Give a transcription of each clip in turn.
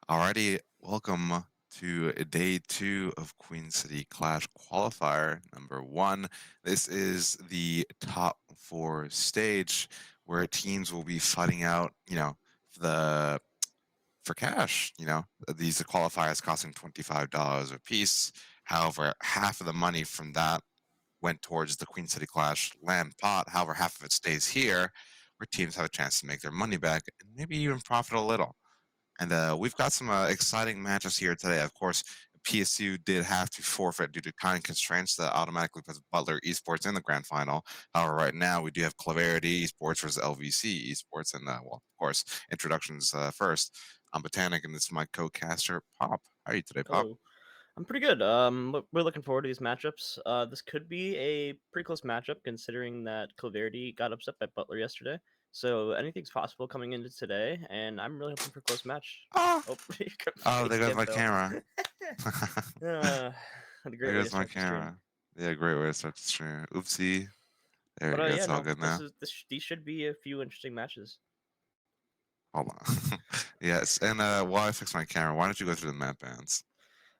Alrighty, welcome to day two of Queen City Clash qualifier number one. This is the top four stage where teams will be fighting out, the for cash. These qualifiers costing $25 a piece. However, half of the money from that went towards the Queen City Clash land pot. However, half of it stays here, where teams have a chance to make their money back and maybe even profit a little. And we've got some exciting matches here today. Of course, PSU did have to forfeit due to time constraints that automatically puts Butler Esports in the grand final. However, right now we do have Clarity Esports versus LVC Esports. And, well, of course, introductions first. I'm Botanic, and this is my co-caster, Pop. How are you today, Pop? Hello. I'm pretty good. We're looking forward to these matchups. This could be a pretty close matchup considering that Clarity got upset by Butler yesterday. So anything's possible coming into today, and I'm really hoping for a close match. Oh, Oh, oh, there face goes cam my fell. camera. What a There great way to goes my start the stream. camera. Yeah, great way to start the stream. Oopsie. There But we go. yeah, It's all no, good this now. is these should be a few interesting matches. Hold on. Yes, and while I fix my camera, why don't you go through the map bands?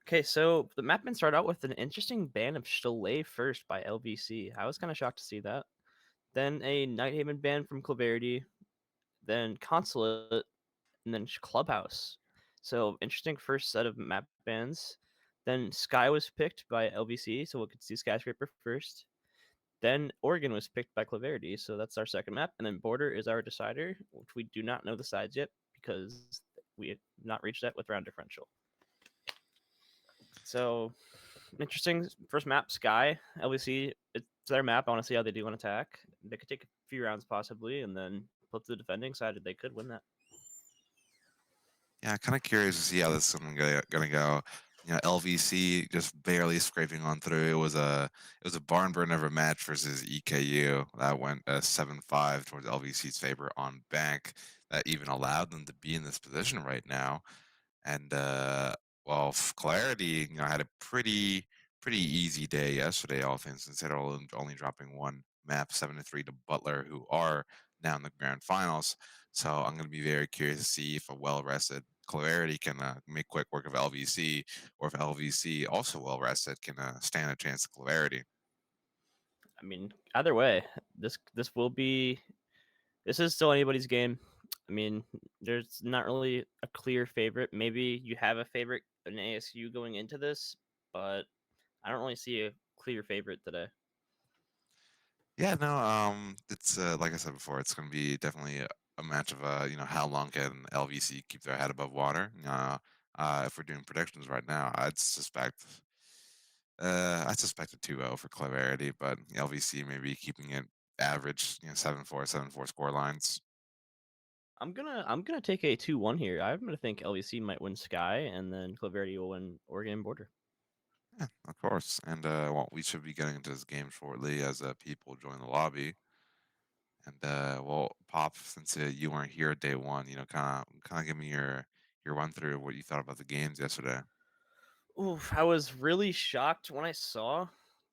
Okay, so the map been started out with an interesting ban of Chalet first by LVC. I was kind of shocked to see that. Then a Nighthaven ban from Clarity, then Consulate, and then Clubhouse. So interesting first set of map bans. Then Sky was picked by LVC, so we could see Skyscraper first. Then Oregon was picked by Clarity, so that's our second map. And then Border is our decider, which we do not know the sides yet because we have not reached that with round differential. So interesting first map, Sky. LVC, it's their map. I want to see how they do on attack. They could take a few rounds possibly, and then flip to the defending side. They could win that. Yeah, kind of curious to see how this is gonna go. LVC just barely scraping on through. It was a barn burner of a match versus EKU that went 7-5 towards LVC's favor on bank. That even allowed them to be in this position right now. And well, Clarity, had a pretty easy day yesterday, all things considered, only dropping one map 7-3 to Butler, who are now in the grand finals. So I'm going to be very curious to see if a well rested Clarity can make quick work of LVC, or if LVC, also well rested, can stand a chance to Clarity. I mean, either way, this will be this is still anybody's game. I mean, there's not really a clear favorite. Maybe you have a favorite in ASU going into this, but I don't really see a clear favorite today. Yeah, no, it's like I said before, it's going to be definitely a match of how long can LVC keep their head above water. If we're doing predictions right now, I'd suspect a 2-0 for Clarity, but LVC maybe keeping it average, 7-4 score lines. I'm gonna take a 2-1 here. I'm gonna think LVC might win Sky, and then Clarity will win Oregon Border. Yeah, of course. And well, we should be getting into this game shortly as people join the lobby. And well, Pop, since you weren't here day one, kind of give me your run through of what you thought about the games yesterday. Oof, I was really shocked when I saw,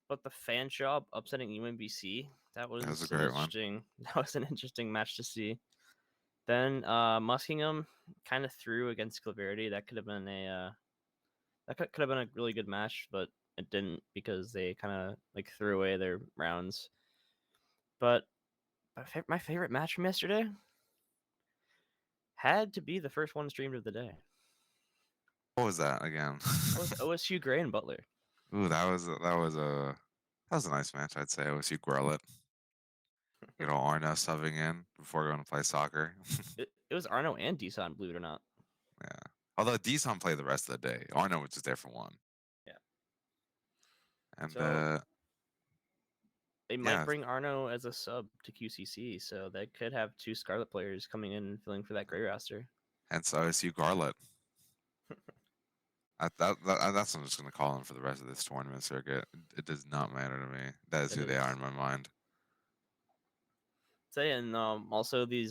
but the fan job upsetting UMBC. That That was a was an great one. interesting. That was an interesting match to see. Then Muskingham kind of threw against Clarity. That could have been could have been a really good match, but it didn't because they kind of like threw away their rounds. But my favorite match from yesterday had to be the first one streamed of the day. What was that again? That was OSU Gray and Butler. Ooh, that was a nice match. I'd say OSU Grellet. Arna subbing in before going to play soccer. It was Arno and Deson, believe it or not. Yeah. Although Deson played the rest of the day. Arna was just there for one. Yeah. And So they might yeah, bring Arno as a sub to QCC, so they could have two Scarlet players coming in and filling for that Gray roster. hence OSU Garlet. That's what I'm just going to call him for the rest of this tournament circuit. It does not matter to me. That is It who they are is. in my mind. Say and also the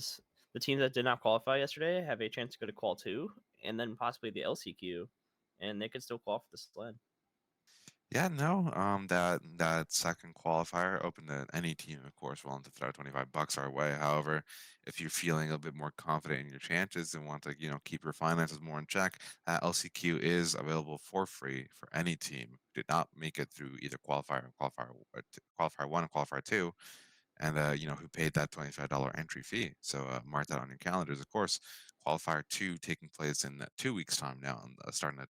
teams that did not qualify yesterday have a chance to go to Qual 2 and then possibly the LCQ, and they could still qualify for the sled. Yeah, no, that second qualifier open to any team, of course, willing to throw $25 our way. However, if you're feeling a bit more confident in your chances and want to, keep your finances more in check, LCQ is available for free for any team who did not make it through either qualifier one or qualifier two, and who paid that $25 entry fee. So mark that on your calendars. Of course, qualifier two taking place in 2 weeks' time now, starting the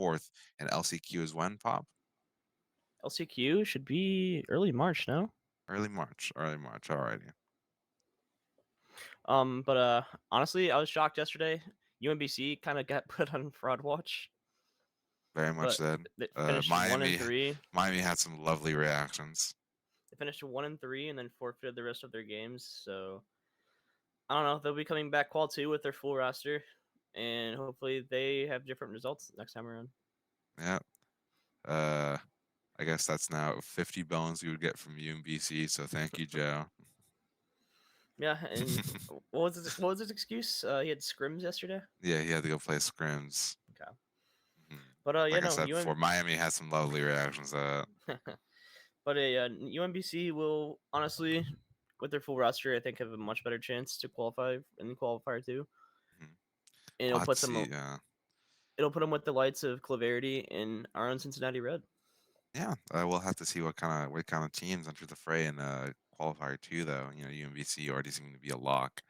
24th, and LCQ is when, Pop? LCQ should be early March, no? Early March. Early March. Alrighty. But honestly, I was shocked yesterday. UMBC kind of got put on fraud watch, Very much but said. they finished one and Miami. three. Miami had some lovely reactions. They finished 1-3 and then forfeited the rest of their games. So I don't know. They'll be coming back Qual 2 with their full roster, and hopefully they have different results next time around. Yeah. Uh, I guess that's now 50 bones you would get from UMBC. So thank you, Joe. Yeah, and what was his excuse? He had scrims yesterday. Yeah, he had to go play scrims. Okay, Mhm. but yeah, Like I no, said before, Miami had some lovely reactions. but UMBC will honestly, with their full roster, I think have a much better chance to qualify in the qualifier too, Mhm. and We'll have to see. it'll put them with the lights of Claverity and our own Cincinnati Red. Yeah, we'll have to see what kind of teams enter the fray in qualifier two, though. UMBC already seem to be a lock,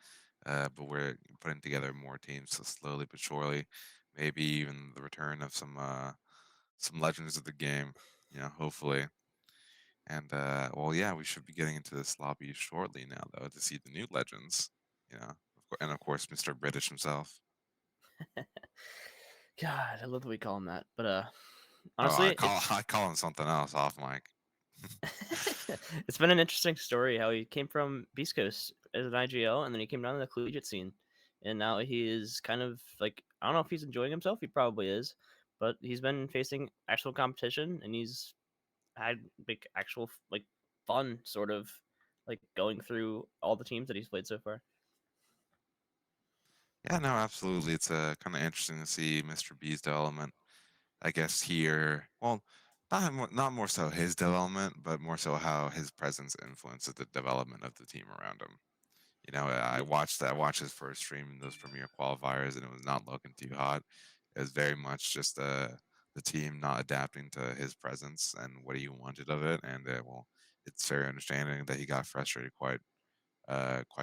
but we're putting together more teams so slowly but surely. Maybe even the return of some legends of the game. Hopefully. And well, yeah, we should be getting into this lobby shortly now, though, to see the new legends. And of course, Mr. British himself. God, I love that we call him that. But Oh, I honestly, call I call him something else off mic. it's been an interesting story how he came from Beast Coast as an IGL and then he came down to the collegiate scene. And now he is kind of like, I don't know if he's enjoying himself. He probably is. But he's been facing actual competition and he's had like actual like fun sort of like going through all the teams that he's played so far. Yeah, no, absolutely. It's kind of interesting to see Mr. B's development. I guess here, well, not more so his development, but more so how his presence influences the development of the team around him. I Yeah. watched his first stream in those premier qualifiers, and it was not looking too hot. It was very much just the team not adapting to his presence and what he wanted of it. And well, it's very understanding that he got frustrated quite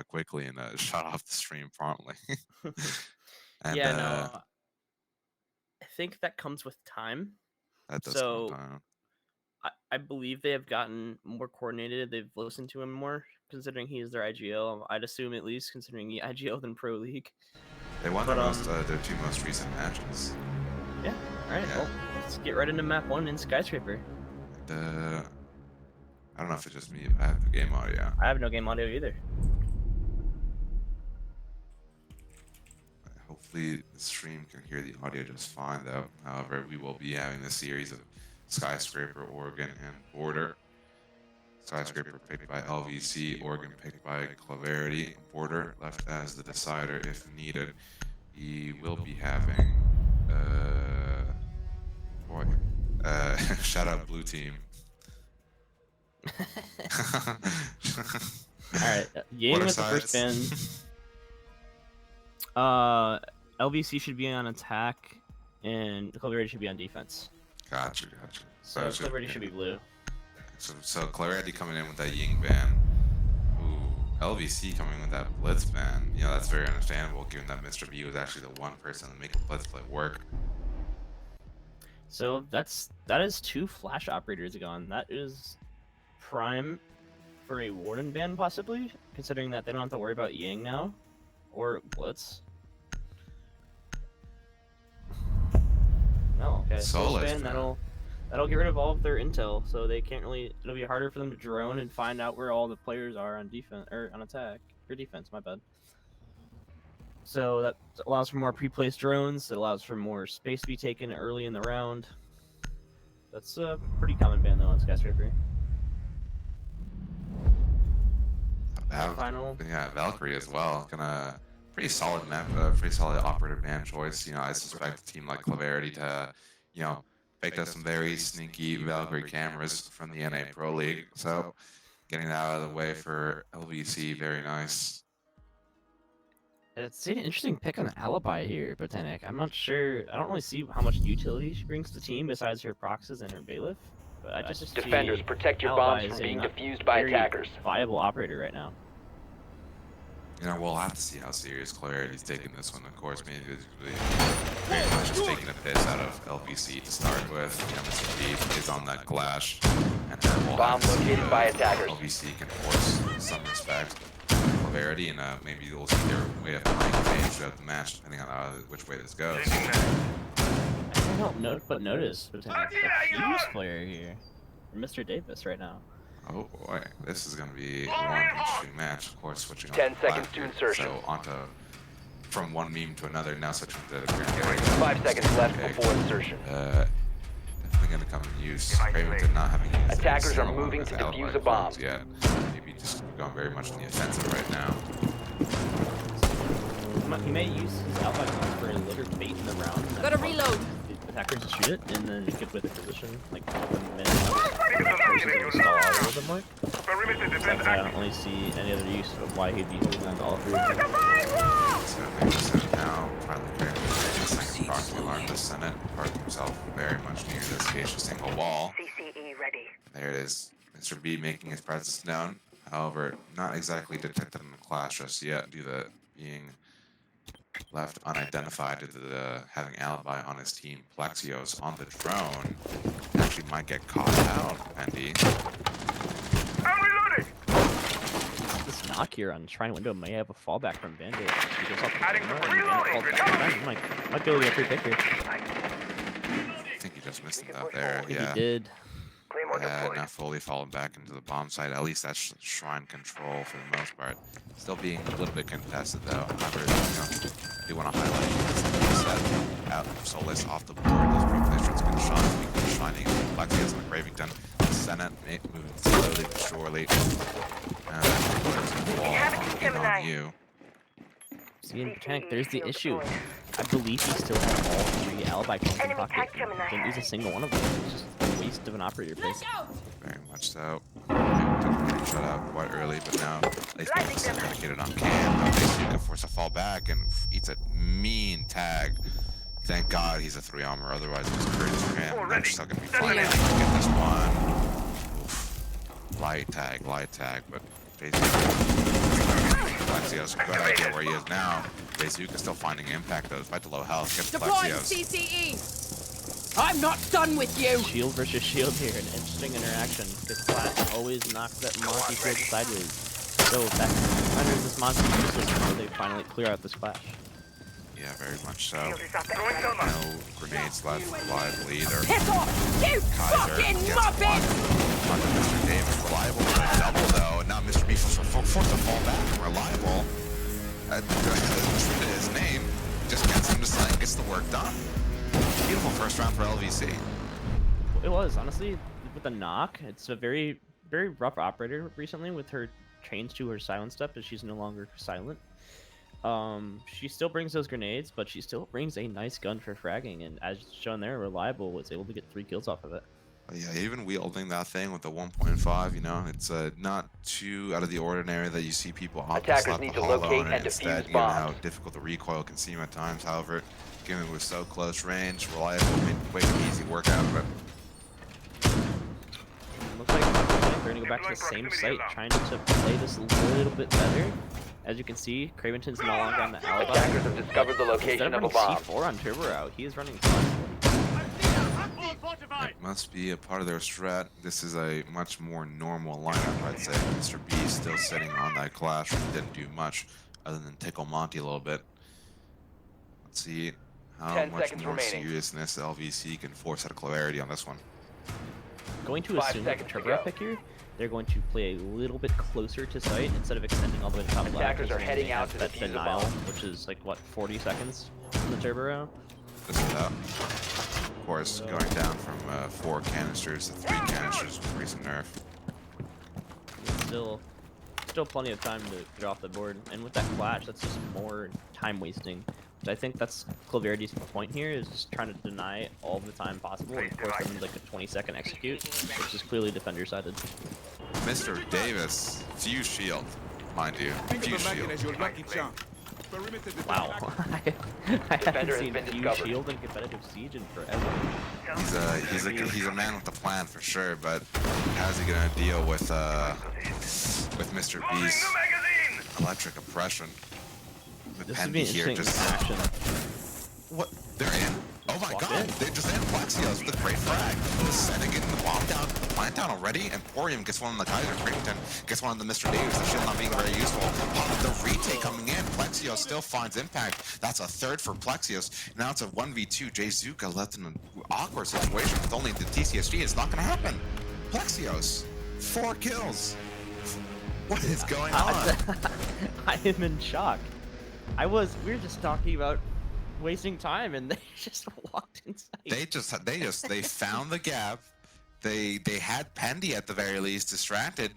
quickly and shut off the stream promptly. And Yeah, no, I think that comes with time. that does come So down. I believe they have gotten more coordinated. They've listened to him more, considering he is their IGL. I'd assume at least considering he IGL than Pro League. They won But their two most recent matches. yeah. All right. Yeah. Well, let's get right into map one in Skyscraper. And I don't know if it's just me, but I have the game audio. I have no game audio either. Hopefully, the stream can hear the audio just fine, though. However, we will be having this series of Skyscraper, Oregon, and Border. Skyscraper picked by LVC, Oregon picked by Claverity, Border left as the decider if needed. We will be having, boy, shout out Blue Team. All right. Ying with the first ban. LVC should be on attack, and Clarity should be on defense. Gotcha. So Clarity should be blue. So Clarity coming in with that Ying ban. Ooh, LVC coming with that Blitz ban. That's very understandable given that Mr. B was actually the one person to make a Blitz play work. So that is two Flash operators gone. That is prime for a Warden ban possibly, considering that they don't have to worry about Ying now or Blitz. No, okay. Soul ban, that'll get rid of all of their intel, so they can't really. It'll be harder for them to drone and find out where all the players are on defense or on attack or defense. My bad. So that allows for more pre-placed drones. It allows for more space to be taken early in the round. That's a pretty common ban though on Skyscraper. Final. Yeah, Valkyrie as well. Gonna pretty solid map, pretty solid operator ban choice. I suspect a team like Claverity to, picked up some very sneaky Valkyrie cameras from the NA Pro League. So getting that out of the way for LVC, very nice. It's an interesting pick on Alibi here, Botanic. I'm not sure. I don't really see how much utility she brings to the team besides her proxies and her bailiff. But I just Defenders, see protect your Alibi bombs as from a being not defused by very attackers. viable operator right now. You know, we'll have to see how serious Clarity's taking this one. Of course, maybe it's very much just taking a piss out of LVC to start with. You know, Mr. B is on that clash, and then we'll Bomb have to see located by attackers. LVC can force some respect, Clarity, and maybe we'll see their way of playing change throughout the match, depending on which way this goes. I can't help notice Botanic a huge player here, Mr. Davis right now. Oh boy, this is going to be one interesting match. Of course, switching 10 on seconds to insertion. So onto from one meme to another. Now switching to the Green 5 seconds left before insertion. Definitely going to come in use. Craventon not having used Attackers are moving to defuse a bomb. Yeah, maybe just going very much on the offensive right now. He may use his alibi card for a litter bait in the round. Gotta reload. The attackers just shoot it, and then you get with the position, like the minute stall out a little bit more. Besides, I don't really see any other use of why he'd be holding on to all three of them. So maybe now, finally Craventon the second proxy alarm. The Senate parked himself very much near this acacia single wall. CCE ready. There it is. Mr. B making his presence known. However, not exactly detected in the clash just yet due to being left unidentified due to the having alibi on his team. Plexios on the drone actually might get caught out, Bendy. I'm reloading! This knock here on Shrine Window may have a fallback from Bandit. He goes off the Adding corner, some and Bandit reloading, falls back behind. Might be able to get a free pick here. I think he just missed it out there. Yeah. He did. Not fully fallen back into the bomb site. At least that's shrine control for the most part. Still being a little bit contested though. However, I do want to highlight this set out Solus off the board. Those pre-positions good shots. Good shining. Plexios on Cravington. Senate moving slowly but surely. Wall on you. See, in Botanic, there's the issue. I believe he still had all three alibi coins in pocket. Didn't use a single one of them. It's just a waste of an operator pick. Very much so. Getting shut out quite early, but now at least he's still dedicated on cam. Now they can force a fall back and eats a mean tag. Thank God he's a 3 armor, otherwise it's crazy for him. And they're still gonna be fine. Get this one. Oof. Light tag, but Plexios, good idea where he is now. Bazooka still finding impact though, despite the low health. Gets Deploying Plexios. CCE. I'm not done with you. Shield versus shield here, an interesting interaction. Because Flash always knocks that Monty shield sideways. So that renders this monster useless until they finally clear out this clash. Yeah, very much so. No grenades left reliably either. Piss off, you fucking muppet! Onto Mr. Davis, reliable with a double though, and now Mr. B forced to fall back. Reliable. His name just gets him to sign, gets the work done. Beautiful first round for LVC. It was, honestly, with the knock, it's a very, very rough operator recently with her change to her silent step, as she's no longer silent. She still brings those grenades, but she still brings a nice gun for fragging, and as shown there, Reliable was able to get 3 kills off of it. Yeah, even wielding that thing with the 1.5, you know, it's not too out of the ordinary that you see people opt to slap the hollow and instead, given how difficult the recoil can seem at times. However, given it was so close range, Reliable made quick and easy work out of it. Looks like they're going to go back to the same site, trying to play this a little bit better. As you can see, Craventon's no longer on the alibi. Attackers have discovered the location of a bomb. C4 on Turbo, he is running. It must be a part of their strat. This is a much more normal lineup, I'd say. Mr. B is still sitting on that clash and didn't do much other than tickle Monty a little bit. Let's see how much more seriousness LVC can force out of Clarity on this one. Going to assume that the Turbo pick here, they're going to play a little bit closer to site instead of extending all the way to top left. Attackers are heading out to that defuse the denial, bomb. which is like what, 40 seconds in the Turbo. This is up. Of course, going down from 4 canisters to 3 canisters with recent nerf. Still plenty of time to get off the board, and with that flash, that's just more time wasting I think that's Claverity's point here, is just trying to deny all the time possible and force them into like a 20-second execute, which is clearly defender-sided. Mr. Davis, fuse shield, mind you, fuse shield. Wow. I haven't Defender has seen been Fuse discovered. Shield in competitive Siege in forever. He's a man with a plan for sure, but how's he gonna deal with Mr. B's electric oppression? With This would be Pendy an here interesting just action. what they're in. Oh my Walk god, in. they just in Plexios with a great frag. The Senate getting the bomb down, plant down already. Emporium gets one on the Kaiser. Crington gets one on the Mr. Davis. The shield not being very useful. The retake coming in. Plexios still finds impact. That's a third for Plexios. Now it's a 1v2. Jay Zuka left in an awkward situation with only the TCSG. It's not going to happen. Plexios, 4 kills. What is going on? I am in shock. We were just talking about wasting time, and they just walked inside. They found the gap. They had Pendy at the very least distracted,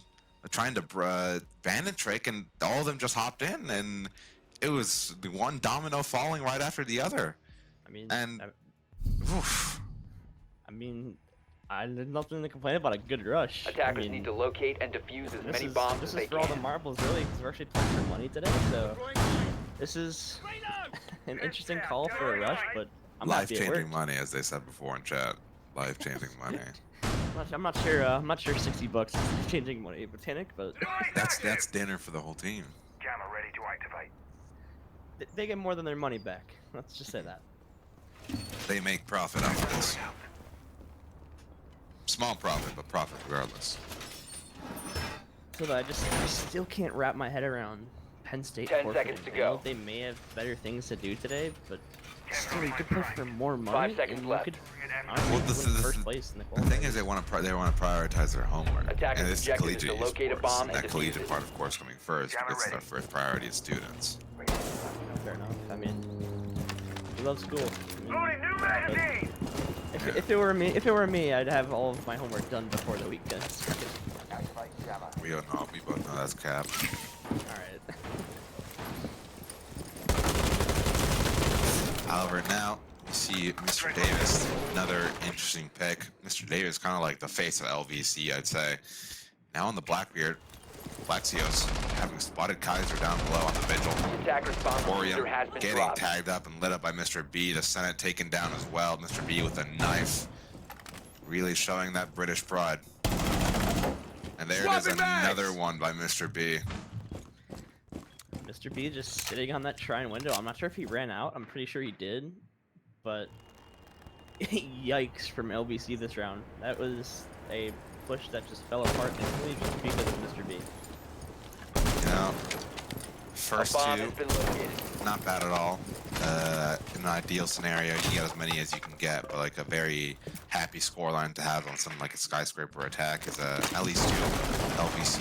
trying to bandit trick, and all of them just hopped in, and it was the one domino falling right after the other. I mean, And oof. I did nothing to complain about a good rush. Attackers need to locate and defuse as many bombs This as they is for all the can. marbles, really, because we're actually playing for money today. So this is an interesting call for a rush, but I'm happy it Life-changing worked. money, as they said before in chat. Life-changing money. I'm not sure. I'm not sure $60 is changing money, Botanic, but That's dinner for the whole team. Jammer ready to activate. they get more than their money back. Let's just say that. They make profit off of this. Small profit, but profit regardless. So I still can't wrap my head around Penn State. 10 forfeiting. seconds to I know go. they may have better things to do today, but still, you could play for more 5 money, seconds and left. you could honestly Well, win first place in the the thing qualifiers. is, they want to prioritize their homework. Attackers' And this is objective is to collegiate locate a esports. bomb and That defuse collegiate it. part, of course, coming first Jammer because it's ready. their first priority as students. Fair enough. I mean, we love school. I mean, Loading new magazine. if it were me, I'd have all of my homework done before the weekend started. We both know that's cap. All right. However, now we see Mr. Davis, another interesting pick. Mr. Davis, kind of like the face of LVC, I'd say. Now on the Blackbeard, Plexios having spotted Kaiser down below on the vigil. Attacker's bomb Emporium diffuser has been getting dropped. tagged up and lit up by Mr. B. The Senate taken down as well. Mr. B with a knife, really showing that British pride. And there it is, another one by Mr. B. Mr. B just sitting on that shrine window. I'm not sure if he ran out. I'm pretty sure he did, but yikes from LBC this round. That was a push that just fell apart instantly just because of Mr. B. Yeah. A First bomb two, has been located. not bad at all. In an ideal scenario, you get as many as you can get, but like a very happy scoreline to have on something like a skyscraper attack is at least 2 LVC,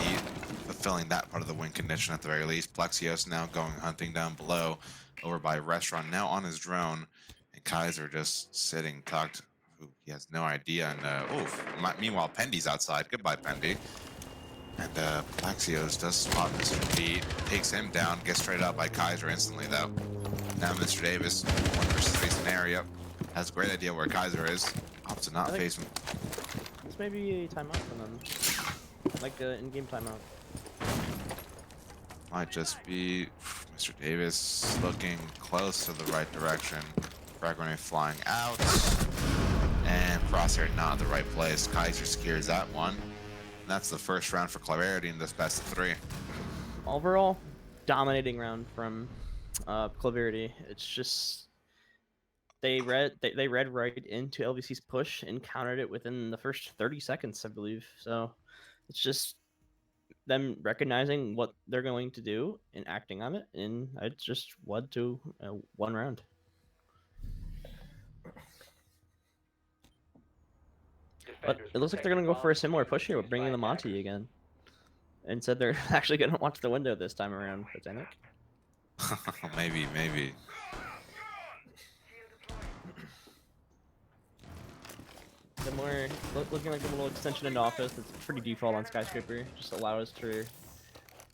fulfilling that part of the win condition at the very least. Plexios now going hunting down below, over by Restaurant, now on his drone, and Kaiser just sitting tucked. He has no idea, and meanwhile Pendy's outside. Goodbye, Pendy. And Plexios does spot Mr. B, takes him down, gets straight out by Kaiser instantly though. Now Mr. Davis, 1 versus 3 scenario, has a great idea where Kaiser is. Opts to not I think- face him. This may be a timeout for them. Like an in-game timeout. Might just be Mr. Davis looking close to the right direction. Frag grenade flying out. And Crosshair not in the right place. Kaiser secures that one. And that's the first round for Clarity in this best of 3. Overall, dominating round from Claverity. It's just they read right into LVC's push and countered it within the first 30 seconds, I believe. So it's just them recognizing what they're going to do and acting on it, and it just led to 1 round. But it looks like they're going to go for a similar push here with bringing the Monty again. And said they're actually going to watch the window this time around, Botanic. maybe. Similar, looking like a little extension into office. It's pretty default on Skyscraper. Just allow us for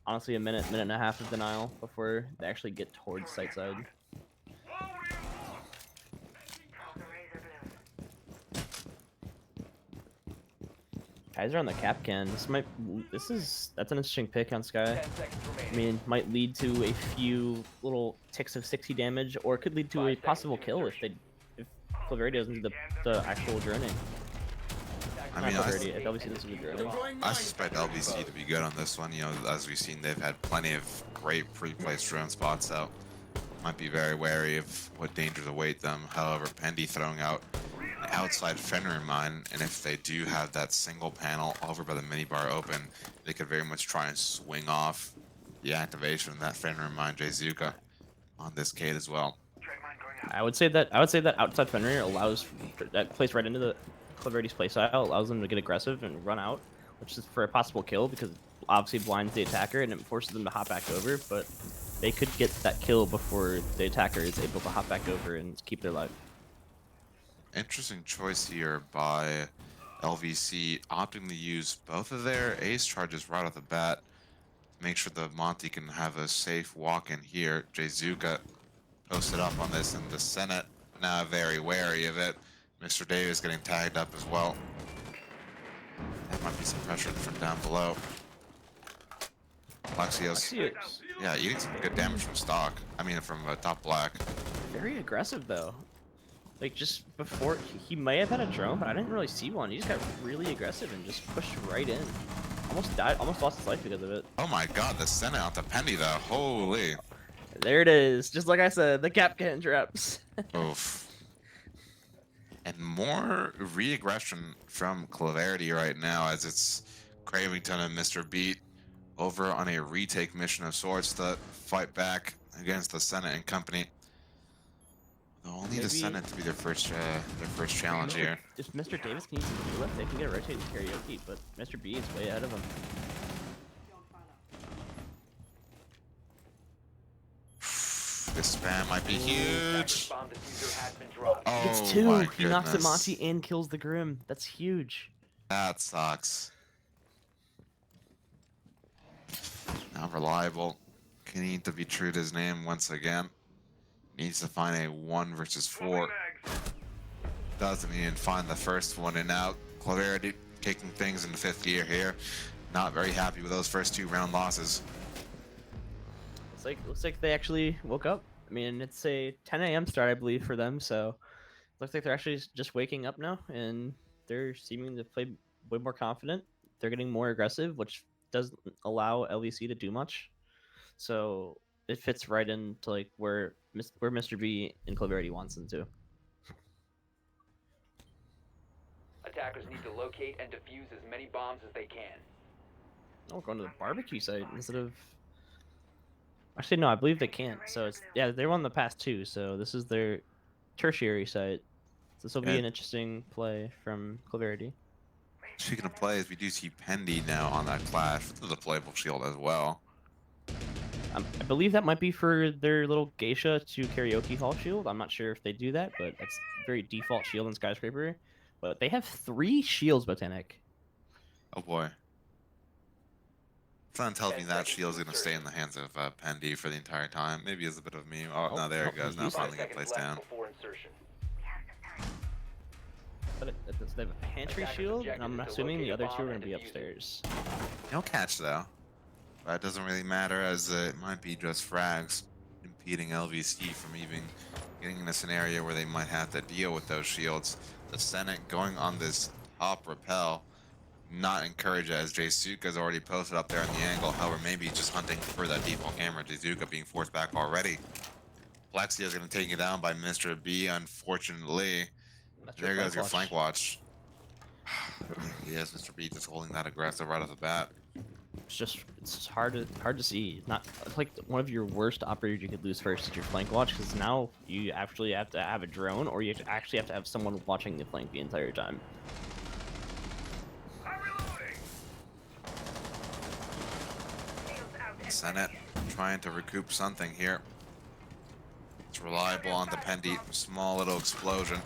honestly a minute and a half of denial before they actually get towards site side. Kaiser on the cap can. That's an interesting pick on Sky. 10 seconds I remaining. mean, might lead to a few little ticks of 60 damage, or it could lead to 5 a seconds possible to kill insertion. if Claverity doesn't do the actual droning. I Not mean, Claverity, if LBC doesn't do droning. I suspect LBC to be good on this one. You know, as we've seen, they've had plenty of great pre-placed drone spots out. Might be very wary of what dangers await them. However, Pendy throwing out an outside Fenrir mine, and if they do have that single panel over by the minibar open, they could very much try and swing off the activation of that Fenrir mine Jzuka on this Kate as well. Tread mine going out. I would say that outside Fenrir allows that plays right into the Claverity's playstyle, allows them to get aggressive and run out, which is for a possible kill because it obviously blinds the attacker and it forces them to hop back over, but they could get that kill before the attacker is able to hop back over and keep their life. Interesting choice here by LVC, opting to use both of their ace charges right off the bat. Make sure the Monty can have a safe walk in here. Jzuka posted up on this, and the Senate now very wary of it. Mr. Davis getting tagged up as well. That might be some pressure from down below. Lexios, yeah, eating some good damage from stock. I mean, from top black. Very aggressive though. Like just before he may have had a drone, but I didn't really see one. He just got really aggressive and just pushed right in. Almost died, almost lost his life because of it. Oh my god, the Senate out to Pendy though. Holy. There it is. Just like I said, the cap can traps. Oof. And more re-aggression from Claverity right now as it's Cravington and Mr. Beat over on a retake mission of sorts to fight back against the Senate and company. Only the Maybe- Senate to be their first challenge here. If Mr. Davis can use the lift, they can get a rotating karaoke, but Mr. B is way ahead of him. This spam might be huge. Bomb diffuser has been dropped. Oh Gets two. my He knocks the goodness. Monty and kills the Grim. That's huge. That sucks. Not reliable. Can need to be true to his name once again. Needs to find a 1 versus 4. Doesn't even find the first one and out. Claverity kicking things into 5th gear here. Not very happy with those first 2 round losses. Looks like they actually woke up. I mean, it's a 10 a.m. start, I believe, for them. So looks like they're actually just waking up now, and they're seeming to play way more confident. They're getting more aggressive, which doesn't allow LVC to do much. So it fits right into like where Mr. B and Claverity wants them to. Attackers need to locate and defuse as many bombs as they can. Oh, we're going to the barbecue site instead of. Actually, no, I believe they can't. So it's they won the past 2, so this is their tertiary site. So this will be Yeah. an interesting play from Claverity. Speaking of plays, we do see Pendy now on that clash with the playable shield as well. I believe that might be for their little geisha to karaoke hall shield. I'm not sure if they do that, but it's very default shield in Skyscraper. But they have 3 shields, Botanic. Oh boy. Son tells me 10 that seconds shield's to gonna stay in the hands of Pendy for the entire time. Maybe it's a bit of a meme. Oh, Oh, no, there oh, it goes. he Now used it. finally 5 get seconds placed left down. before insertion. But they have a pantry Attacker's shield, and objective I'm is to assuming the locate a other 2 are bomb going and to be defuse it. upstairs. No catch though. But it doesn't really matter as it might be just frags impeding LVC from even getting in a scenario where they might have to deal with those shields. The Senate going on this top rappel, not encouraged as Jzuka's already posted up there in the angle. However, maybe just hunting for that default camera. Jzuka being forced back already. Plexio's gonna take it down by Mr. B, unfortunately. That's There goes your flank watch. watch. Yes, Mr. B just holding that aggressive right off the bat. It's hard to see. It's like one of your worst operators you could lose first is your flank watch, because now you actually have to have a drone, or you actually have to have someone watching the flank the entire time. I'm reloading. Senate trying to recoup something here. It's reliable on the Pendy. Small little explosion.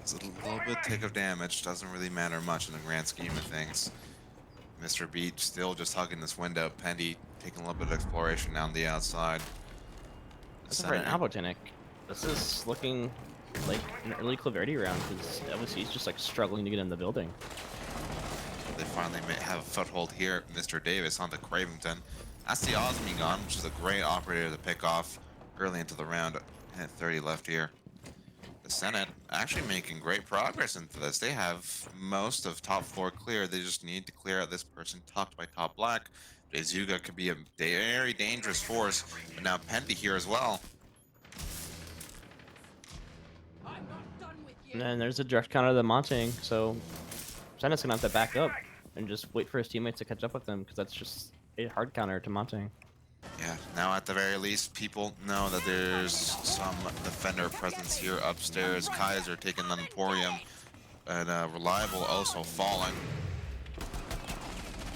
It's a little bit tick of damage. Doesn't really matter much in the grand scheme of things. Mr. Beat still just hugging this window. Pendy taking a little bit of exploration down the outside. That's right now, Botanic. This is looking like an early Claverity round because obviously he's just like struggling to get in the building. They finally may have a foothold here. Mr. Davis onto Cravington. That's the Osmi gun, which is a great operator to pick off early into the round. 30 left here. The Senate actually making great progress into this. They have most of top 4 clear. They just need to clear out this person tucked by top black. Jezuga could be a very dangerous force, but now Pendy here as well. I'm not done with you. And then there's a direct counter to the Montague, so Senate's gonna have to back up and just wait for his teammates to catch up with him because that's just a hard counter to Montague. Yeah, now at the very least, people know that there's some defender presence here upstairs. Kaiser taking on Emporium, and Reliable also falling.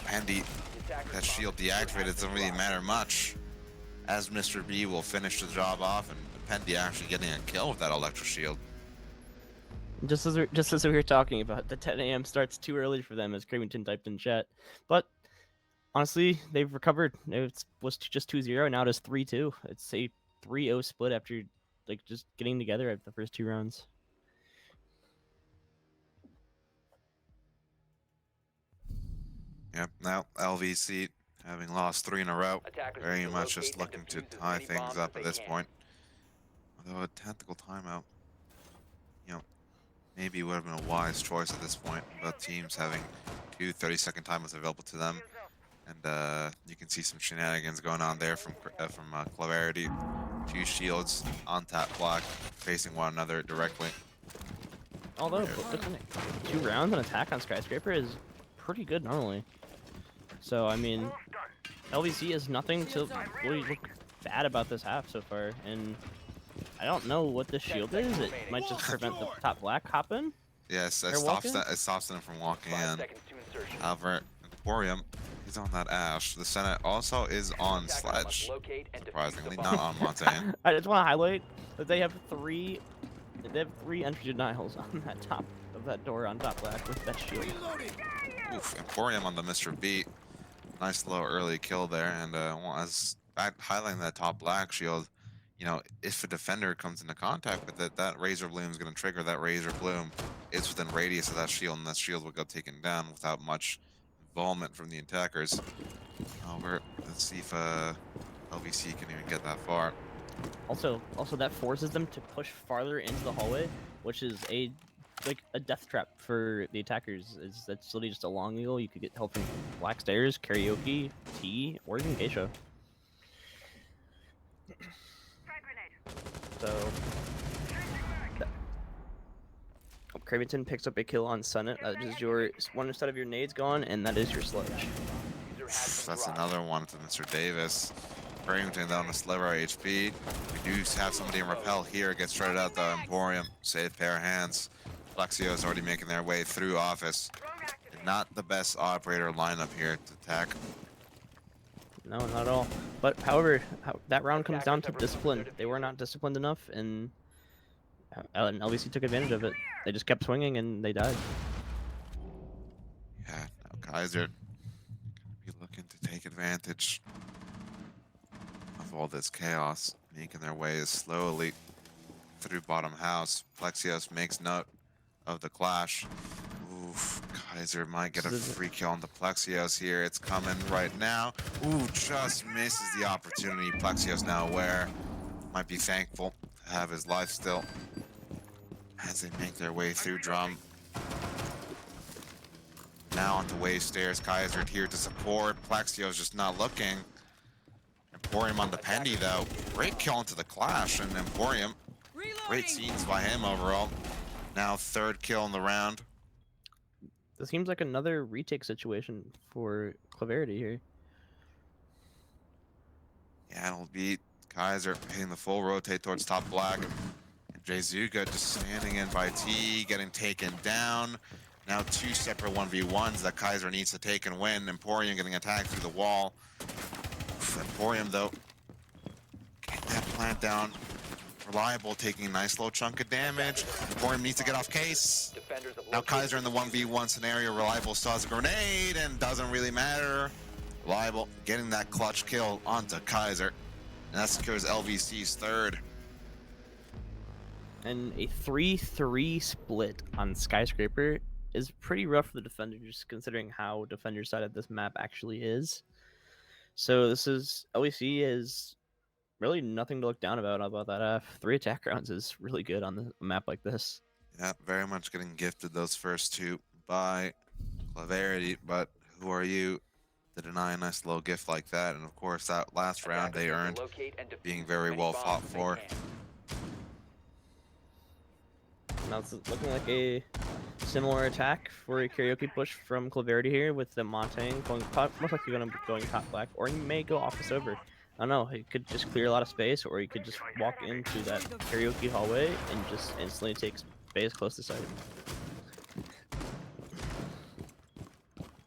Pendy, that shield deactivated doesn't really matter much, as Mr. B will finish the job off, and Pendy actually getting a kill with that electro shield. Just as we were talking about, the 10 a.m. starts too early for them, as Cravington typed in chat. But honestly, they've recovered. It was just 2-0, now it is 3-2. It's a 3-0 split after like just getting together at the first 2 rounds. Yep, now LVC having lost 3 in a row, Attackers very need to much locate just and looking to defuse as tie many things bombs up as at they this can. point. Although a tactical timeout, you know, maybe would have been a wise choice at this point. Both teams having 2 30-second timers available to them, and you can see some shenanigans going on there from Claverity. 2 shields on tap block, facing one another directly. Although looking at 2 rounds and attack on Skyscraper is pretty good normally. So I mean, LVC is nothing to really look bad about this half so far, and I don't know what this shield is. It might just prevent the top black hopping. Yes, it They're stops walking? them from walking 5 in. seconds to insertion. However, Emporium is on that Ash. The Senate also is on Attackers must Sledge. locate and defuse the Surprisingly, bomb. not on Montaigne. I just want to highlight that they have 3 entry denials on that top of that door on top black with that shield. Oof, Emporium on the Mr. B. Nice low early kill there, and well, as highlighting that top black shield, you know, if a defender comes into contact with it, that Razor Bloom is going to trigger that Razor Bloom. It's within radius of that shield, and that shield will go taken down without much involvement from the attackers. However, let's see if LVC can even get that far. Also that forces them to push farther into the hallway, which is a death trap for the attackers. That's literally just a long eagle. You could get help from Black Stairs, Karaoke, T, or even Geisha. So Cravington picks up a kill on Senate. That is your one set of your nades gone, and that is your sludge. User has been That's dropped. another one to Mr. Davis. Barrington down to sliver HP. We do have somebody in rappel here. Gets shredded out the Emporium. Save pair of hands. Plexio is already making their way through office. Not the best operator lineup here to attack. No, not at all. But however, that round comes down to discipline. They were not disciplined enough, and LVC took advantage of it. They just kept swinging, and they died. Yeah, now Kaiser gonna be looking to take advantage of all this chaos, making their way slowly through bottom house. Plexios makes note of the clash. Oof, Kaiser might get a free kill on the Plexios here. It's coming right now. Ooh, just misses the opportunity. Plexios now aware. Might be thankful to have his life still as they make their way through drum. Now onto wave stairs. Kaiser here to support. Plexios just not looking. Emporium on the Pendy though. Great kill into the clash, and Emporium, great scenes by him overall. Now 3rd kill in the round. This seems like another retake situation for Claverity here. Yeah, it'll be Kaiser hitting the full rotate towards top black. And Jezuga just standing in by T, getting taken down. Now 2 separate 1v1s that Kaiser needs to take and win. Emporium getting attacked through the wall. Emporium though, getting that plant down. Reliable taking a nice low chunk of damage. Emporium needs to get off case. Defenders have Now located Kaiser in the 1v1 scenario. Reliable still has a grenade and doesn't really matter. Reliable getting that clutch kill onto Kaiser. And that secures LVC's 3rd. And a 3-3 split on Skyscraper is pretty rough for the defenders, considering how defender sided this map actually is. So this is LEC is really nothing to look down about that. 3 attack rounds is really good on a map like this. Yeah, very much getting gifted those first two by Clarity, but who are you to deny a nice little gift like that? And of course, that last round Attackers they need to earned, locate and defuse being as very many well bombs fought as they for. can. Now it's looking like a similar attack for a karaoke push from Clarity here, with the Montaigne going most likely going to be going top black, or he may go office over. I don't know. He could just clear a lot of space, or he could just walk into that karaoke hallway and just instantly take space close to site.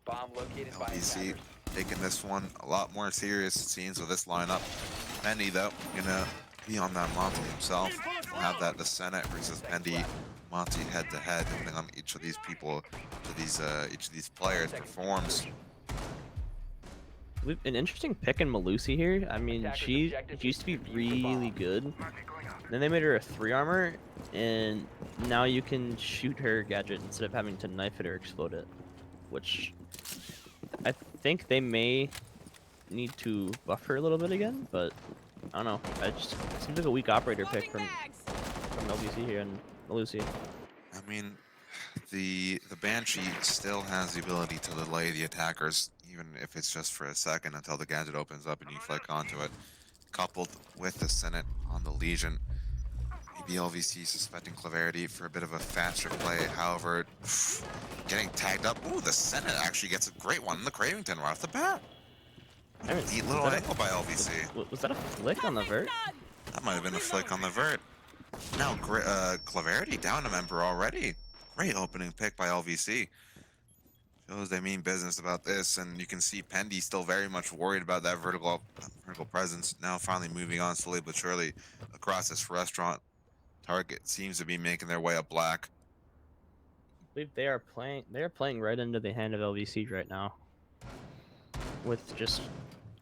Bomb located by LVC attackers. taking this one a lot more serious, it seems, with this lineup. Pendy, though, gonna be on that Monty himself. We'll have that the Senate versus Pendy Monty head to head, depending on each of these people, each of these players performs. An interesting pick in Malusi here. I mean, Attackers she objective used to be is to defuse the bomb. really good. Market going up. Then they made her a 3 armor, and now you can shoot her gadget instead of having to knife it or explode it, which I think they may need to buff her a little bit again, but I don't know. It seems like a weak operator pick from LBC here and Malusi. I mean, the Banshee still has the ability to delay the attackers, even if it's just for a second until the gadget opens up and you flick onto it. Coupled with the Senate on the Legion, maybe LVC suspecting Clarity for a bit of a faster play. However, getting tagged up. Ooh, the Senate actually gets a great one in the Cravington right off the bat. Neat little angle by LVC. Was that a flick on the vert? That might have been a flick on the vert. Now, Clarity down a member already. Great opening pick by LVC. Shows they mean business about this, and you can see Pendy still very much worried about that vertical presence. Now finally moving on slowly but surely across this restaurant. Target seems to be making their way up black. I believe they are playing right into the hand of LVC right now, with just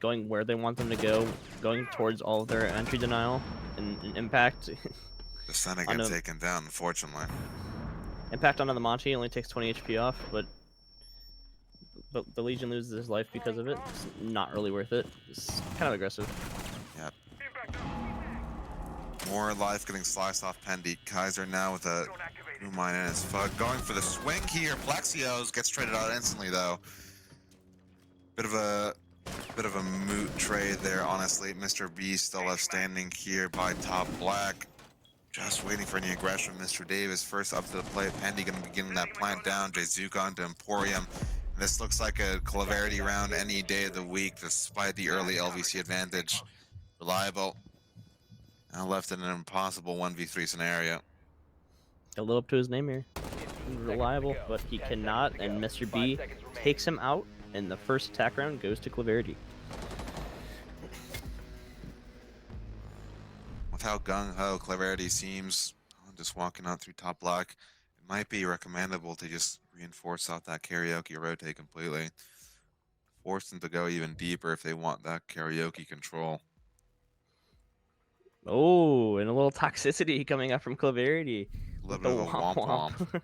going where they want them to go, going towards all of their entry denial and impact. The Senate gets taken down, unfortunately. Impact onto the Monty only takes 20 HP off, but the Legion loses his life because of it. It's not really worth it. It's kind of aggressive. Yep. More life getting sliced off Pendy. Kaiser now with a new mine in his FUD. Going for the swing here. Plexios gets traded out instantly though. Bit of a moot trade there, honestly. Mr. B still left standing here by top black. Just waiting for any aggression. Mr. Davis first up to the plate. Pendy gonna be getting that plant down. Jzuka onto Emporium. This looks like a Clarity round any day of the week, despite the early LVC advantage. Reliable. Now left in an impossible 1v3 scenario. A little up to his name here. Reliable, but he cannot, and Mr. B takes him out, and the first attack round goes to Clarity. With how gung-ho Clarity seems, just walking out through top black, it might be recommendable to just reinforce out that karaoke rotate completely. Force them to go even deeper if they want that karaoke control. Oh, and a little toxicity coming up from Clarity. A little bit of a womp-womp.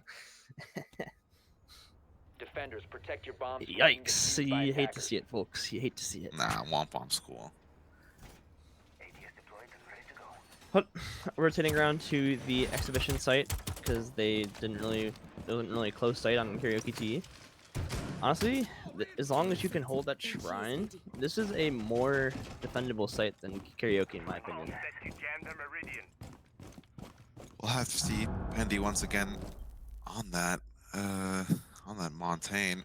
Defenders, protect your bombs. from being Yikes. defused by You hate to attackers. see it, folks. You hate to see it. Nah, womp-womp's cool. ATS deployed and ready to go. Rotating around to the exhibition site, because it wasn't really a close site on Karaoke TE. Honestly, as long as you can hold that shrine, this is a more defendable site than Karaoke, in my opinion. Set to jam the meridian. We'll have to see Pendy once again on that Montaigne.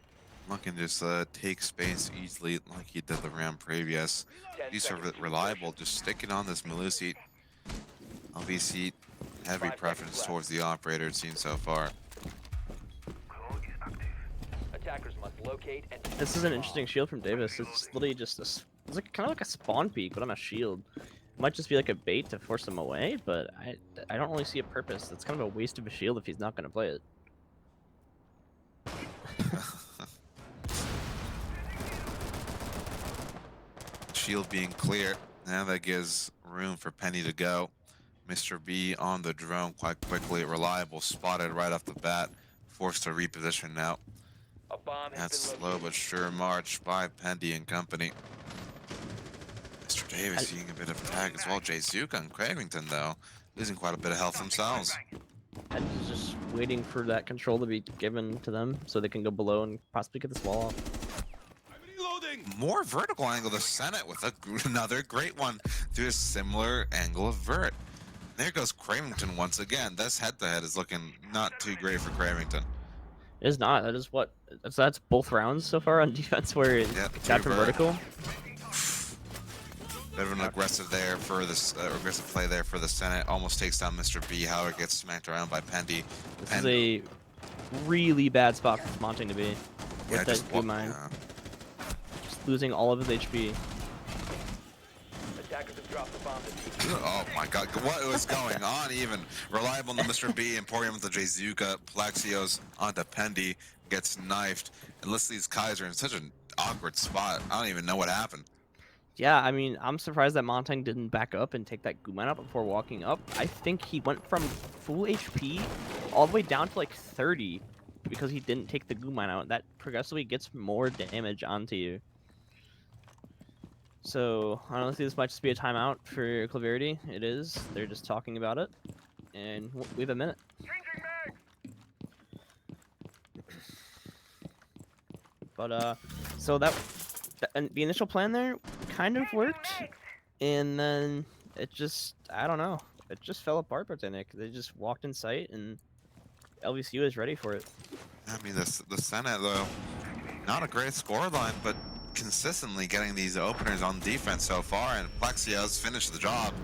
Looking to just take space easily like he did the round previous. 10 He's seconds to reliable, insertion. just sticking on this Malusi. LVC, heavy 5 preference seconds left. towards the operator, it seems so far. Claw is active. Attackers must locate and defuse This is the an bomb. interesting shield from Davis. It's literally just it's like kind of like a spawn peek, but on a shield. Might just be like a bait to force him away, but I don't really see a purpose. It's kind of a waste of a shield if he's not going to play it. Shield being clear. Now that gives room for Penny to go. Mr. B on the drone quite quickly. Reliable spotted right off the bat. Forced to reposition now. A bomb has That been slow located. but sure march by Pendy and company. Mr. Davis And- seeing a bit of tag as well. Jay Zuka and Cravington, though, losing quite a bit of health themselves. And he's just waiting for that control to be given to them so they can go below and possibly get this wall off. More vertical angle to Senate with another great one to a similar angle of vert. There goes Cravington once again. This head-to-head is looking not too great for Cravington. It is not. That is what. That's both rounds so far on defense where it Yep, got two from vert. vertical. Bit of an aggressive there for this aggressive play there for the Senate. Almost takes down Mr. B. Howard gets smacked around by Pendy. This is a really bad spot for Monting to be with that just goo mine. Just losing all of his HP. Attackers have dropped the bomb to defuse. Oh my god, what was going on even? Reliable on the Mr. B, Emporium with the Jzuka, Plexios onto Pendy, gets knifed, and lists these Kaiser in such an awkward spot. I don't even know what happened. Yeah, I mean, I'm surprised that Montang didn't back up and take that goo mine out before walking up. I think he went from full HP all the way down to like 30 because he didn't take the goo mine out. That progressively gets more damage onto you. So, honestly, this might just be a timeout for Claverity. It is. They're just talking about it. And we have a minute. But, so and the initial plan there kind of worked. And then it just, I don't know. It just fell apart, Botanic. They just walked in sight, and LVCU is ready for it. I mean, the Senate, though, not a great scoreline, but consistently getting these openers on defense so far, and Plexios finished the job.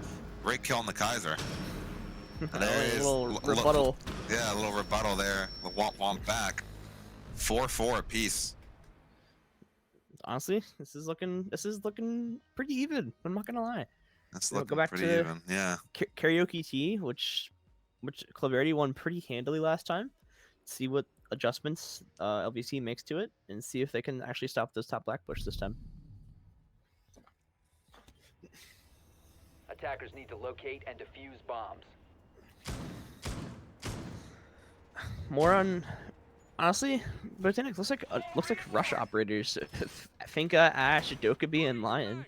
Great kill on the Kaiser. And there A is little rebuttal. Yeah, a little rebuttal there. The womp back. 4-4 apiece. Honestly, this is looking pretty even. I'm not gonna lie. That's We'll looking go back pretty to- even. Yeah. Karaoke T, which Claverity won pretty handily last time. See what adjustments LVC makes to it, and see if they can actually stop this top black push this time. Attackers need to locate and defuse bombs. More on, honestly, Botanic looks like rush operators. Finka, Ash, Dokkaby, and Lion.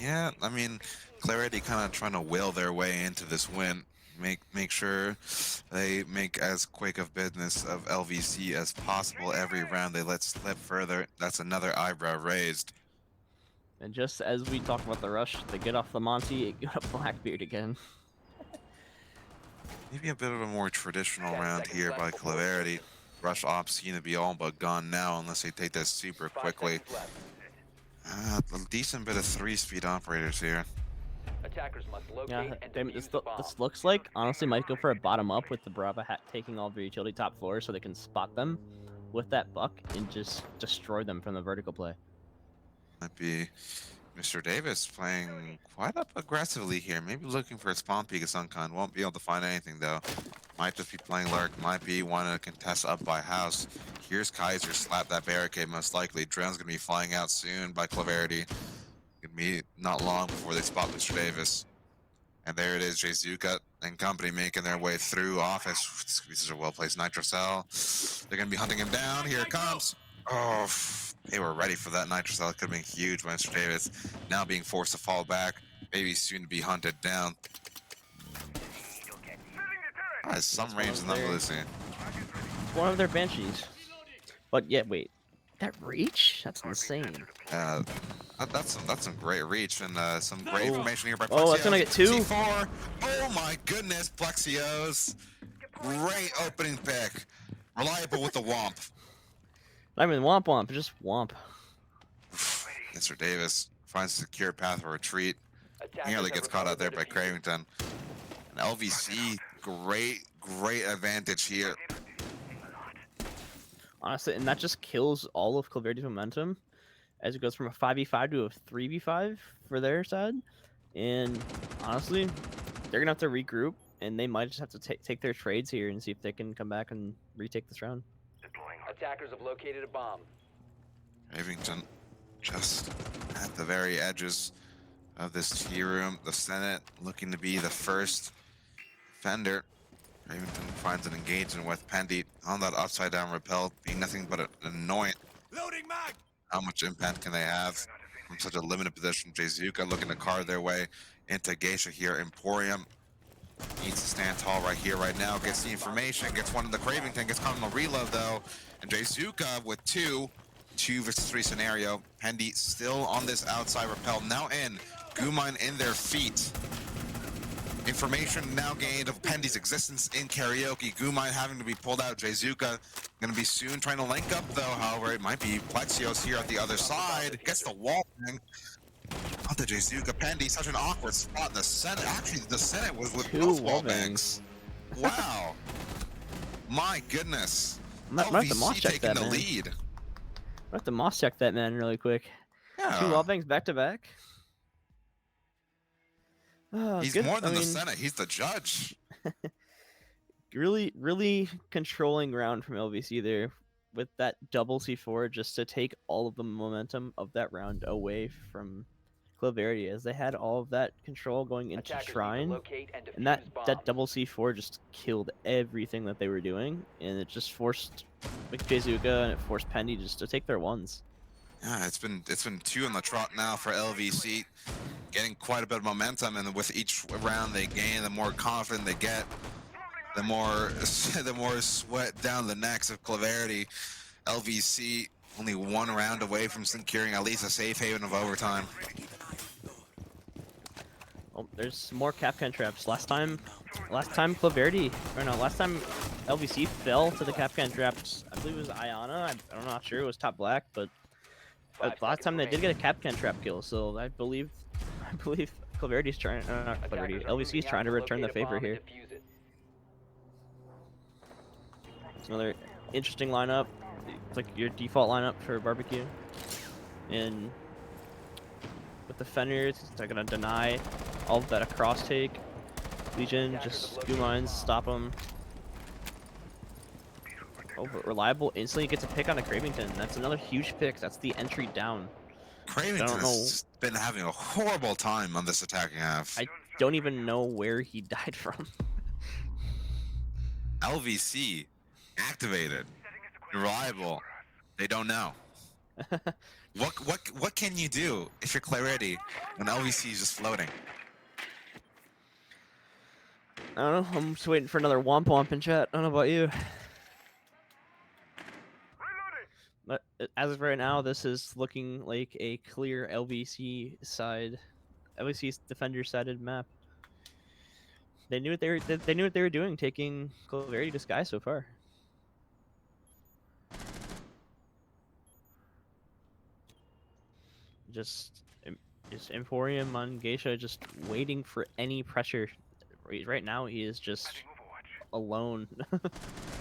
Yeah, I mean, Clarity kind of trying to will their way into this win. Make sure they make as quick of business of LVC as possible every round they let slip further. That's another eyebrow raised. And just as we talked about the rush, they get off the Monty, it got a Blackbeard again. Maybe a bit of a more traditional 10 round seconds here left by before Clarity. Rush ops seem to be all but gone now unless they take this super 5 quickly. seconds left. A decent bit of 3-speed operators here. Attackers must locate Yeah, and damn it, defuse the bomb. this looks like, honestly, might go for a bottom up with the Brava hat taking all the utility top floors so they can spot them with that buck and just destroy them from the vertical play. Might be Mr. Davis playing quite up aggressively here. Maybe looking for a spawn peek of some kind. Won't be able to find anything though. Might just be playing lurk. Might be wanting to contest up by house. Here's Kaiser slap that barricade most likely. Drone's gonna be flying out soon by Claverity. Gonna be not long before they spot Mr. Davis. And there it is, Jzuka and company making their way through office. This is a well-placed nitro cell. They're gonna be hunting him down. Here it comes. Oh, they were ready for that nitro cell. It could have been huge by Mr. Davis. Now being forced to fall back. Maybe soon to be hunted down. Has some range in the Lucy. One of their Banshees. But yeah, wait. That reach? That's insane. That's some great reach and some great information here by Plexios. Oh, that's gonna get two. C4. Oh my goodness, Plexios. Great opening pick. Reliable with the womp. Not even Womp Womp, just Womp. Mr. Davis finds a secure path for retreat. Attackers Nearly have gets caught out there by recovered their Cravington. And LVC, great advantage here. Honestly, and that just kills all of Claverity's momentum as it goes from a 5v5 to a 3v5 for their side. And honestly, they're gonna have to regroup, and they might just have to take their trades here and see if they can come back and retake this round. Attackers have located a bomb. Cravington just at the very edges of this tea room. The Senate looking to be the first defender. Ravington finds an engagement with Pendy on that upside down repel, being nothing but an annoyance. Loading mag! How much impact can they have from such a limited position? Jayzuka looking to carve their way into Geisha here. Emporium needs to stand tall right here, right now. Gets the information, gets one in the Cravington, gets caught on the reload though. And Jayzuka with two versus three scenario. Pendy still on this outside repel, now in. Gumine in their feet. Information now gained of Pendy's existence in karaoke. Gumine having to be pulled out. Jayzuka gonna be soon trying to link up though. However, it might be Plexios here at the other side. Gets the wall bang. Not the Jayzuka. Pendy, such an awkward spot in the Senate. Actually, the Senate was with Two both wall wall bangs. Wow. My goodness. I'm gonna have to moss LVC check taking that, the man. lead. I have to moss check that man really quick. Two Yeah. wall bangs back to back. Oh, He's good. more than I the mean, Senate. He's the judge. really controlling round from LVC there with that double C4 just to take all of the momentum of that round away from Clarity, as they had all of that control going into Attackers need to Shrine, locate and and defuse that bombs. double C4 just killed everything that they were doing, and it just forced Jayzuka and it forced Pendy just to take their ones. Yeah, it's been two in the trot now for LVC, getting quite a bit of momentum, and with each round they gain, the more confident they get, the more sweat down the necks of Clarity. LVC only one round away from securing at least a safe haven of overtime. Oh, there's more Capcan traps. Last time LVC fell to the Capcan traps. I believe it was Ayana. I'm not sure. It was top black, but 5 last time they seconds did get a Capcan trap kill. So I believe Claverty's trying. Not Clarity. Attackers are LVC is moving out trying to return the locate a favor bomb and here. defuse it. It's another interesting lineup. It's like your default lineup for barbecue. And with the Fenriers, they're gonna deny all of that across take. Legion just Gumines, stop them. Oh, but Reliable instantly gets a pick on a Cravington. That's another huge pick. That's the entry down. Cravington don't know. has been having a horrible time on this attacking half. I don't even know where he died from. LVC activated, reliable. They don't know. What can you do if you're Clarity when LVC is just floating? I don't know. I'm just waiting for another womp womp in chat. I don't know about you. But as of right now, this is looking like a clear LVC defender sided map. They knew what they were doing, taking Clarity to Sky so far. Just Emporium on Geisha, just waiting for any pressure. Right now, he is just alone.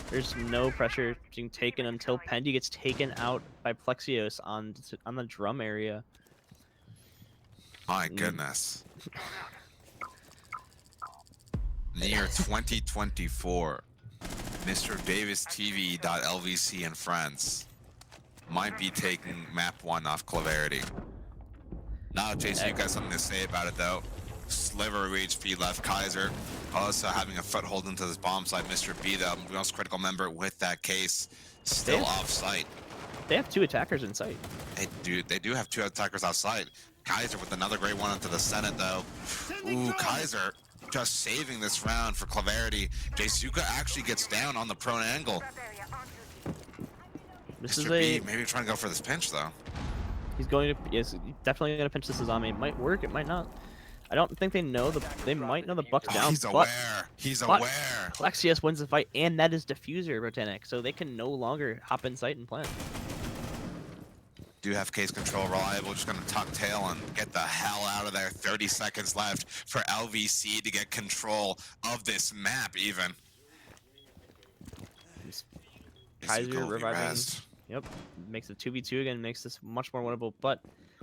There's no pressure being taken until Pendy gets taken out by Plexios on the drum area. My goodness. Near 2024, Mr. Davis TV.LVC and friends might be taking map 1 off Clarity. Now, Jason, you got something to say about it though. Sliver of HP left. Kaiser also having a foothold into this bomb site. Mr. B, the most critical member with that case, still off site. They have 2 attackers in sight. They do have 2 attackers outside. Kaiser with another great one into the Senate though. Ooh, Kaiser just saving this round for Clarity. Jayzuka actually gets down on the prone angle. This Mr. is B maybe trying to go for this pinch though. He's going to definitely going to pinch this Azami. It might work. It might not. I don't think they know they might know the Buck's Oh, down. he's aware. He's but aware. Plexios wins the fight, and that is Diffuser Botanic, so they can no longer hop in sight and plant. Do have case control. Reliable just gonna tuck tail and get the hell out of there. 30 seconds left for LVC to get control of this map even. Kaiser Jayzuka will be reviving. rezzed. Yep, makes it 2v2 again, makes this much more winnable. But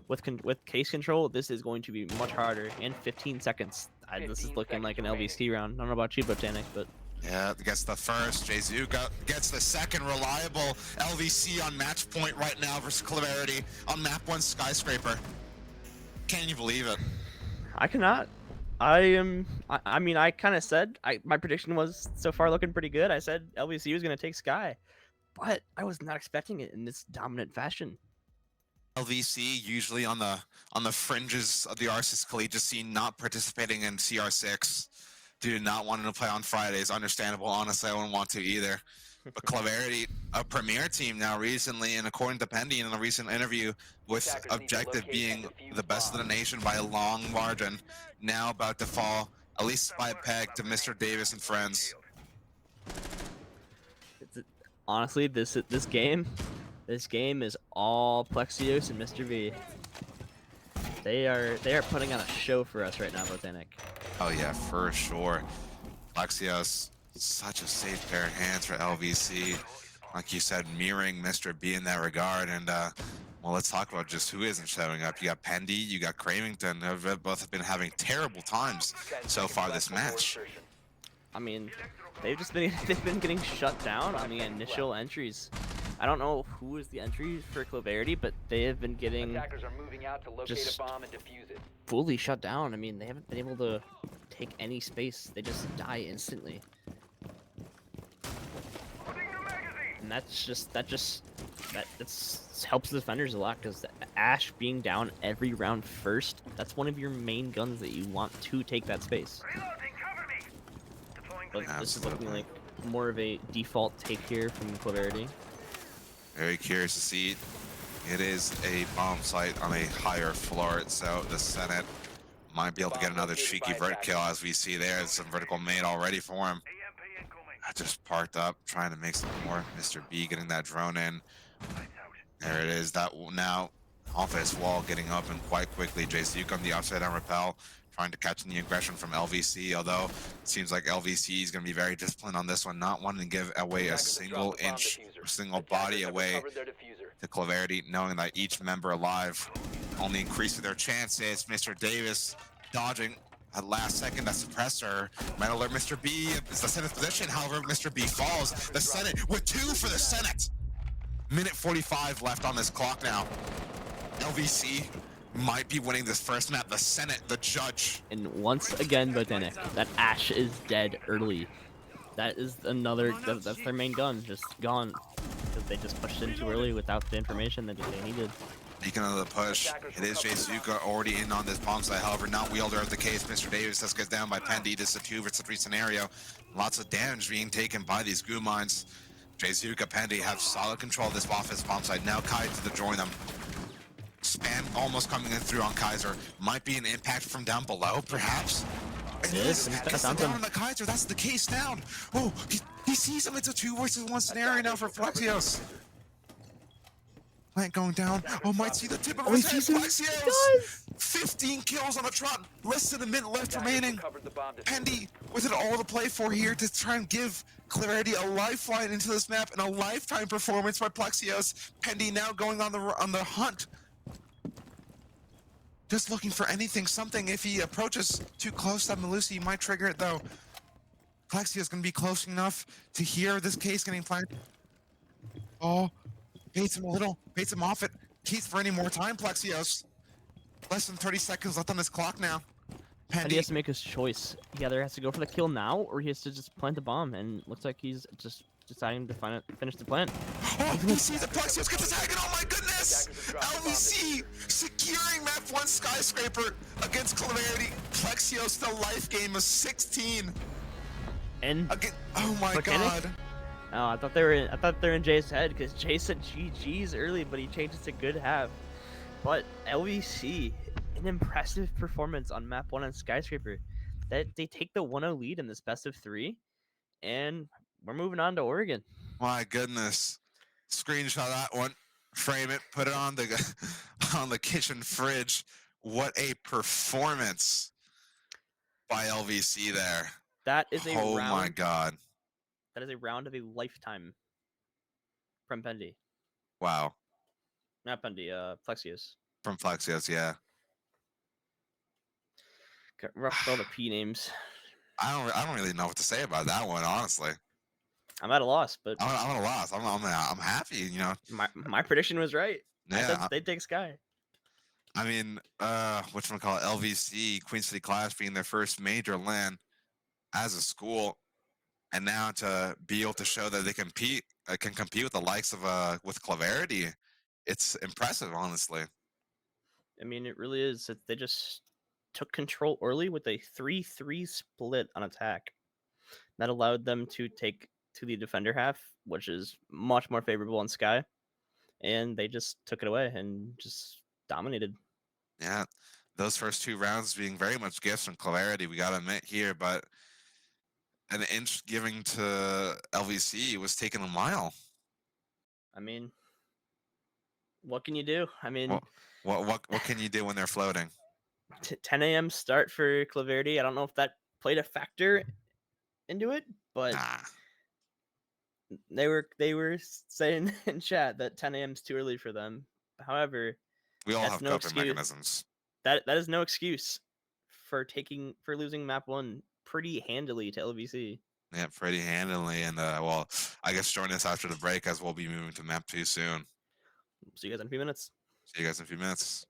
with case control, this is going to be much harder. And 15 seconds. This is 15 looking like an seconds LVC round. I don't know about you, Botanic, but Yeah, gets the first. Jayzuka gets the second. Reliable. LVC on match point right now versus Clarity on map 1 Skyscraper. Can you believe it? I cannot. I am. I mean, I kind of said my prediction was so far looking pretty good. I said LVC was going to take Sky, but I was not expecting it in this dominant fashion. LVC usually on the fringes of the RCS collegiate scene, not participating in CR6 due to not wanting to play on Fridays. Understandable. Honestly, I wouldn't want to either. But Clarity, a premier team now recently, and according to Pendy in a recent interview, with Attackers need to objective locate being and defuse the best of the bombs. nation by a long margin, now about to fall at least by a peg to Mr. Davis and friends. Honestly, this game is all Plexios and Mr. V. They are putting on a show for us right now, Botanic. Oh yeah, for sure. Plexios, such a safe pair of hands for LVC. Like you said, mirroring Mr. B in that regard. And well, let's talk about just who isn't showing up. You got Pendy, you got Cravington. They've both been having terrible times 10 so seconds far left this before match. insertion. I mean, they've been getting shut down on the initial entries. I don't know who is the entry for Clarity, but they have been getting Attackers are moving out to locate just- a bomb and defuse it. fully shut down. I mean, they haven't been able to take any space. They just die instantly. And that helps the defenders a lot, because Ash being down every round first, that's one of your main guns that you want to take that space. But this is looking Absolutely. like more of a default take here from Clarity. Very curious to see. It is a bomb site on a higher floor, so the Senate might be able to get another cheeky vert kill, as we see there. Some vertical made already for him. Just parked up, trying to make some more. Mr. B getting that drone in. There it is. That now office wall getting up and quite quickly. JC on the upside down rappel, trying to catch the aggression from LVC. Although it seems like LVC is going to be very disciplined on this one, not wanting to give away a Attackers have single dropped the bomb inch diffuser. or single Attackers body have away recovered their diffuser. to Clarity, knowing that each member alive only increases their chances. Mr. Davis dodging at last second, that suppressor might alert Mr. B. It's the Senate's position. However, Mr. B falls. The Senate with 2 for the Senate. Minute 45 left on this clock now. LVC might be winning this first map. The Senate, the judge. And once again, Botanic, that Ash is dead early. That is another, that's their main gun, just gone. Because they just pushed in too early without the information that they needed. Speaking of the push, it is Jayzuka already in on this bomb site. However, not wielder of the case. Mr. Davis just gets down by Pendy. This is a 2 versus 3 scenario. Lots of damage being taken by these goo mines. Jayzuka, Pendy have solid control of this office bomb site. Now Kai to join them. Spam almost coming in through on Kaiser. Might be an impact from down below, perhaps. It is. and Gets down the down from- on the Kaiser. That's the case down. Oh, he sees him. It's a 2 versus 1 scenario now for Plexios. Plant going down. Oh, might see the tip of his head. Plexios! 15 kills on the trot. Less than a minute left Attackers remaining. recovered the bomb diffuser. Pendy with it all to play for here to try and give Clarity a lifeline into this map and a lifetime performance by Plexios. Pendy now going on the hunt. Just looking for anything, something. If he approaches too close to Melusi, he might trigger it though. Plexios gonna be close enough to hear this case getting planted. Oh, baits him a little, baits him off it. Keys for any more time, Plexios. Less than 30 seconds left on this clock now. And he Pendy, has to make his choice. He either has to go for the kill now, or he has to just plant the bomb. And it looks like he's just deciding to finish the plant. oh, he sees the Plexios get the tag, and oh my goodness! LVC securing map 1 skyscraper against Clarity. Plexios, the life game of 16. And Again, oh my Mechanic? god. oh, I thought they were in Jay's head, because Jay said GG's early, but he changed it to good have. But LVC, an impressive performance on map 1 on skyscraper. That they take the 1-0 lead in this best of 3, and we're moving on to Oregon. My goodness. Screenshot that one. Frame it. Put it on the on the kitchen fridge. What a performance by LVC there. That is a Oh round. my god. That is a round of a lifetime from Pendy. Wow. Not Pendy, Plexius. From Plexios, yeah. Got rough with all the P names. I don't really know what to say about that one, honestly. I'm at a loss, but I'm at a loss. I'm happy, you know. my prediction was right. I said Yeah, they take Sky. I mean, whatchamacallit, LVC, Queen City Clash being their first major LAN as a school, and now to be able to show that they can compete with the likes of with Clarity, it's impressive, honestly. I mean, it really is. They just took control early with a 3-3 split on attack. That allowed them to take to the defender half, which is much more favorable on Sky. And they just took it away and just dominated. Yeah, those first 2 rounds being very much gifts from Clarity, we gotta admit here, but an inch giving to LVC was taking a mile. I mean, what can you do? I mean, What can you do when they're floating? 10 a.m. start for Claverity. I don't know if that played a factor into it, but Nah, they were saying in chat that 10 a.m. is too early for them. However, we all that's have no coping excuse. mechanisms. That is no excuse for losing map 1 pretty handily to LVC. Yeah, pretty handily, and well, I guess join us after the break as we'll be moving to map 2 soon. See you guys in a few minutes. See you guys in a few minutes.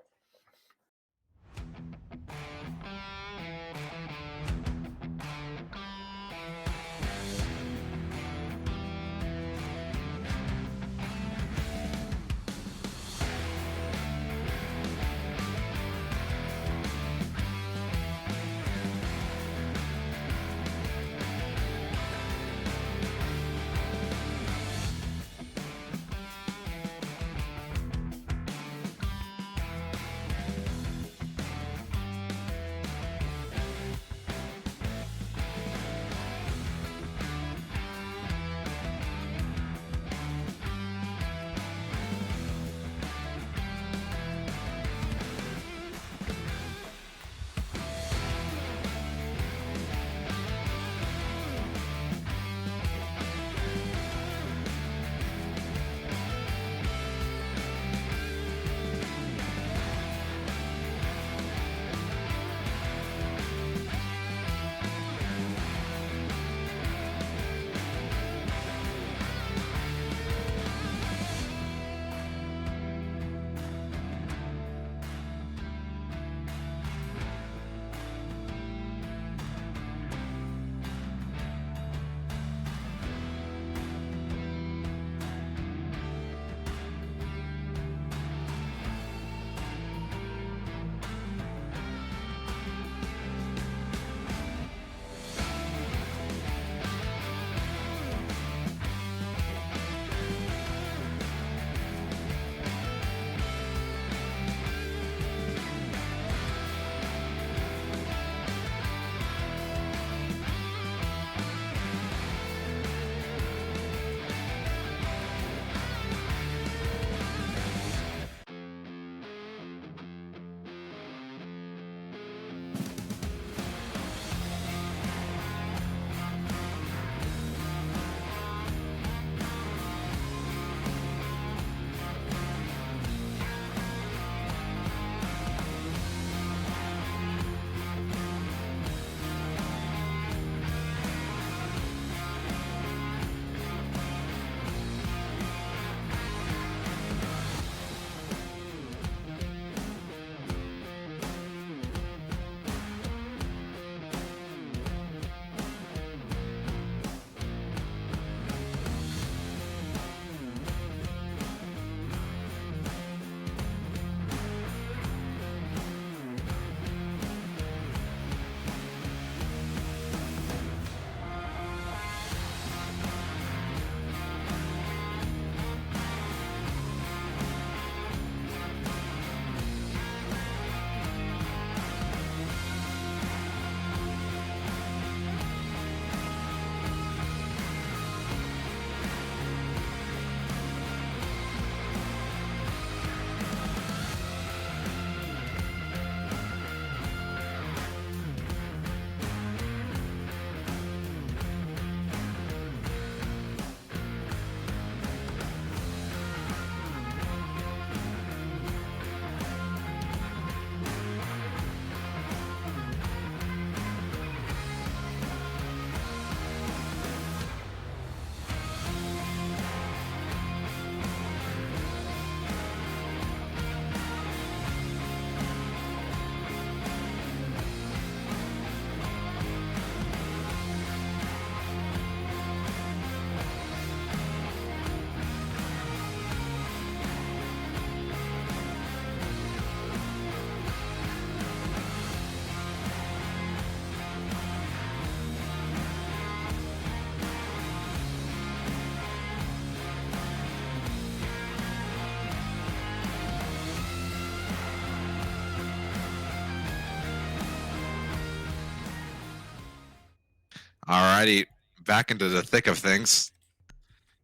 Alrighty, back into the thick of things.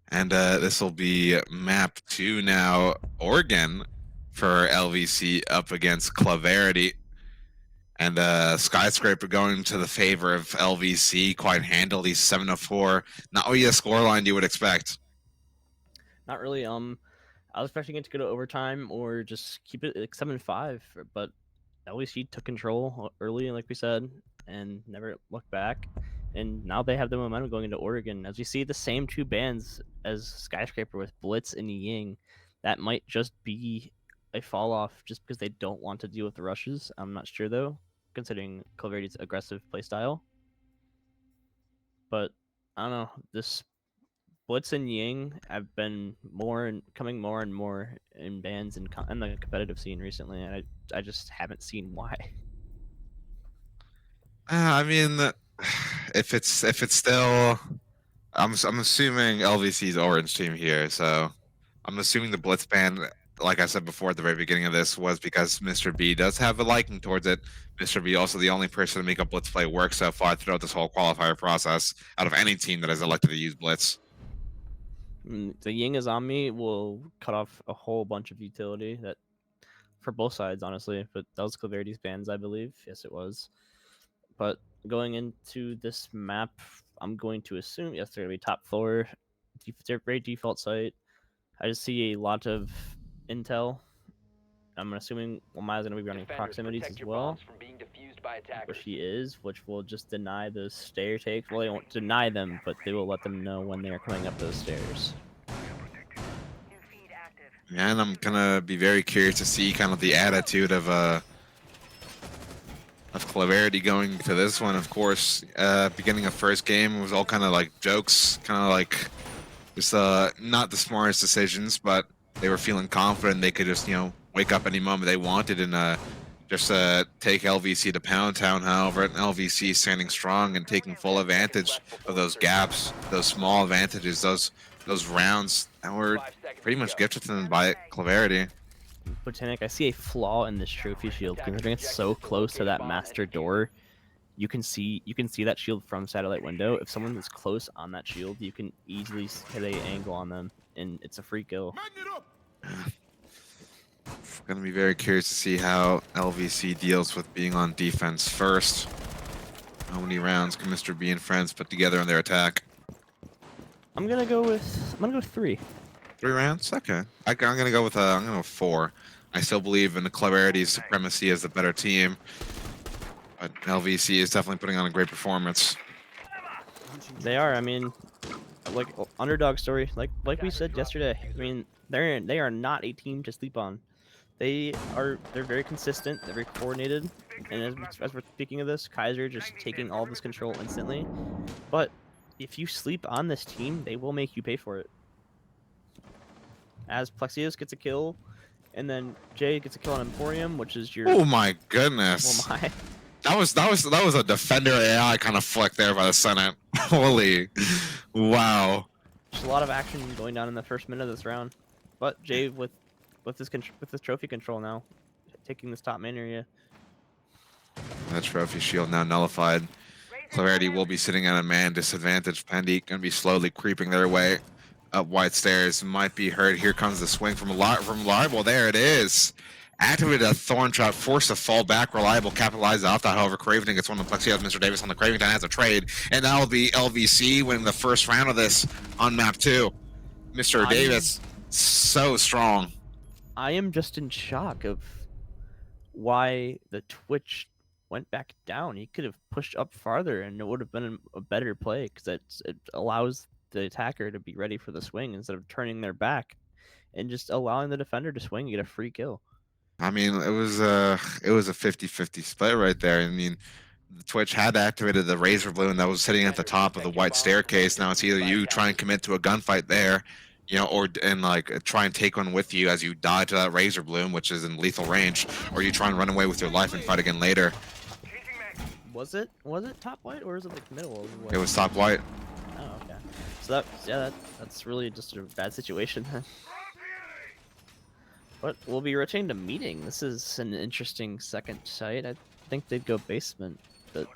And this will be map 2 now, Oregon for LVC up against Claverity. And Skyscraper going to the favor of LVC quite handily, 7-4. Not really a scoreline you would expect. Not really. I was expecting it to go to overtime or just keep it like 7-5, but LVC took control early, like we said, and never looked back. And now they have the momentum going into Oregon. As we see the same two bands as Skyscraper with Blitz and Ying, that might just be a fall off just because they don't want to deal with the rushes. I'm not sure though, considering Claverity's aggressive playstyle. But I don't know. This Blitz and Ying have been coming more and more in bands and in the competitive scene recently, and I just haven't seen why. I mean, if it's still, I'm assuming LVC's orange team here, so I'm assuming the Blitz ban, like I said before at the very beginning of this, was because Mr. B does have a liking towards it. Mr. B also the only person to make a Blitz play work so far throughout this whole qualifier process out of any team that has elected to use Blitz. The Ying Azami will cut off a whole bunch of utility that for both sides, honestly. But that was Claverity's bans, I believe. Yes, it was. But going into this map, I'm going to assume yes, they're gonna be top floor, great default site. I just see a lot of intel. I'm assuming Maya's gonna be running Defenders, proximities protect as your well, bombs from being defused by attackers. which he is, which will just deny those stair takes. Well, they won't deny them, but they will let them know when they are coming up those stairs. New feed active. Yeah, and I'm gonna be very curious to see kind of the attitude of Claverity going to this one. Of course, beginning of first game was all kind of like jokes, kind of like just not the smartest decisions, but they were feeling confident they could just wake up any moment they wanted and just take LVC to Pound Town. However, LVC standing strong and taking full advantage of those gaps, those small advantages, those rounds that were 5 seconds pretty to much go. gifted to them by Claverity. Botanic, I see a flaw in this trophy shield considering it's so close to that master door. You can see that shield from satellite window. If someone is close on that shield, you can easily hit a angle on them, and it's a free kill. Gonna be very curious to see how LVC deals with being on defense first. How many rounds can Mr. B and friends put together in their attack? I'm gonna go with 3. 3 rounds? Okay. I'm gonna go with I'm gonna go 4. I still believe in the Claverity's supremacy as the better team, but LVC is definitely putting on a great performance. They are. I mean, like underdog story. Like we said yesterday. I mean, they are not a team to sleep on. They're very consistent. They're very coordinated. And as we're speaking of this, Kaiser just taking all this control instantly. But if you sleep on this team, they will make you pay for it. As Plexios gets a kill, and then Jay gets a kill on Emporium, which is your Oh my goodness! well, my That was a defender AI kind of flick there by the Senate. Holy, wow! just a lot of action going down in the first minute of this round. But Jay with this trophy control now, taking this top main area. That trophy shield now nullified. Clarity will be sitting at a man disadvantage. Pendy gonna be slowly creeping their way up white stairs. Might be hurt. Here comes the swing from Reliable. There it is. Activated a thorn trap, forced to fall back. Reliable capitalized off that. However, Craven gets one of the Plexi. Mr. Davis on the Craven has a trade, and that will be LVC winning the first round of this on map 2. Mr. Davis, so strong. I am just in shock of why the Twitch went back down. He could have pushed up farther, and it would have been a better play because it allows the attacker to be ready for the swing instead of turning their back and just allowing the defender to swing and get a free kill. I mean, it was a 50-50 split right there. I mean, Twitch had activated the Razor Balloon that was sitting at the top of the white staircase. Now it's either you try and commit to a gunfight there, or try and take one with you as you die to that Razor Balloon, which is in lethal range, or you try and run away with your life and fight again later. Was it top white or is it like middle? It was top white. Oh, okay. So that's really just a bad situation then. But we'll be rotating to meeting. This is an interesting second site. I think they'd go basement, but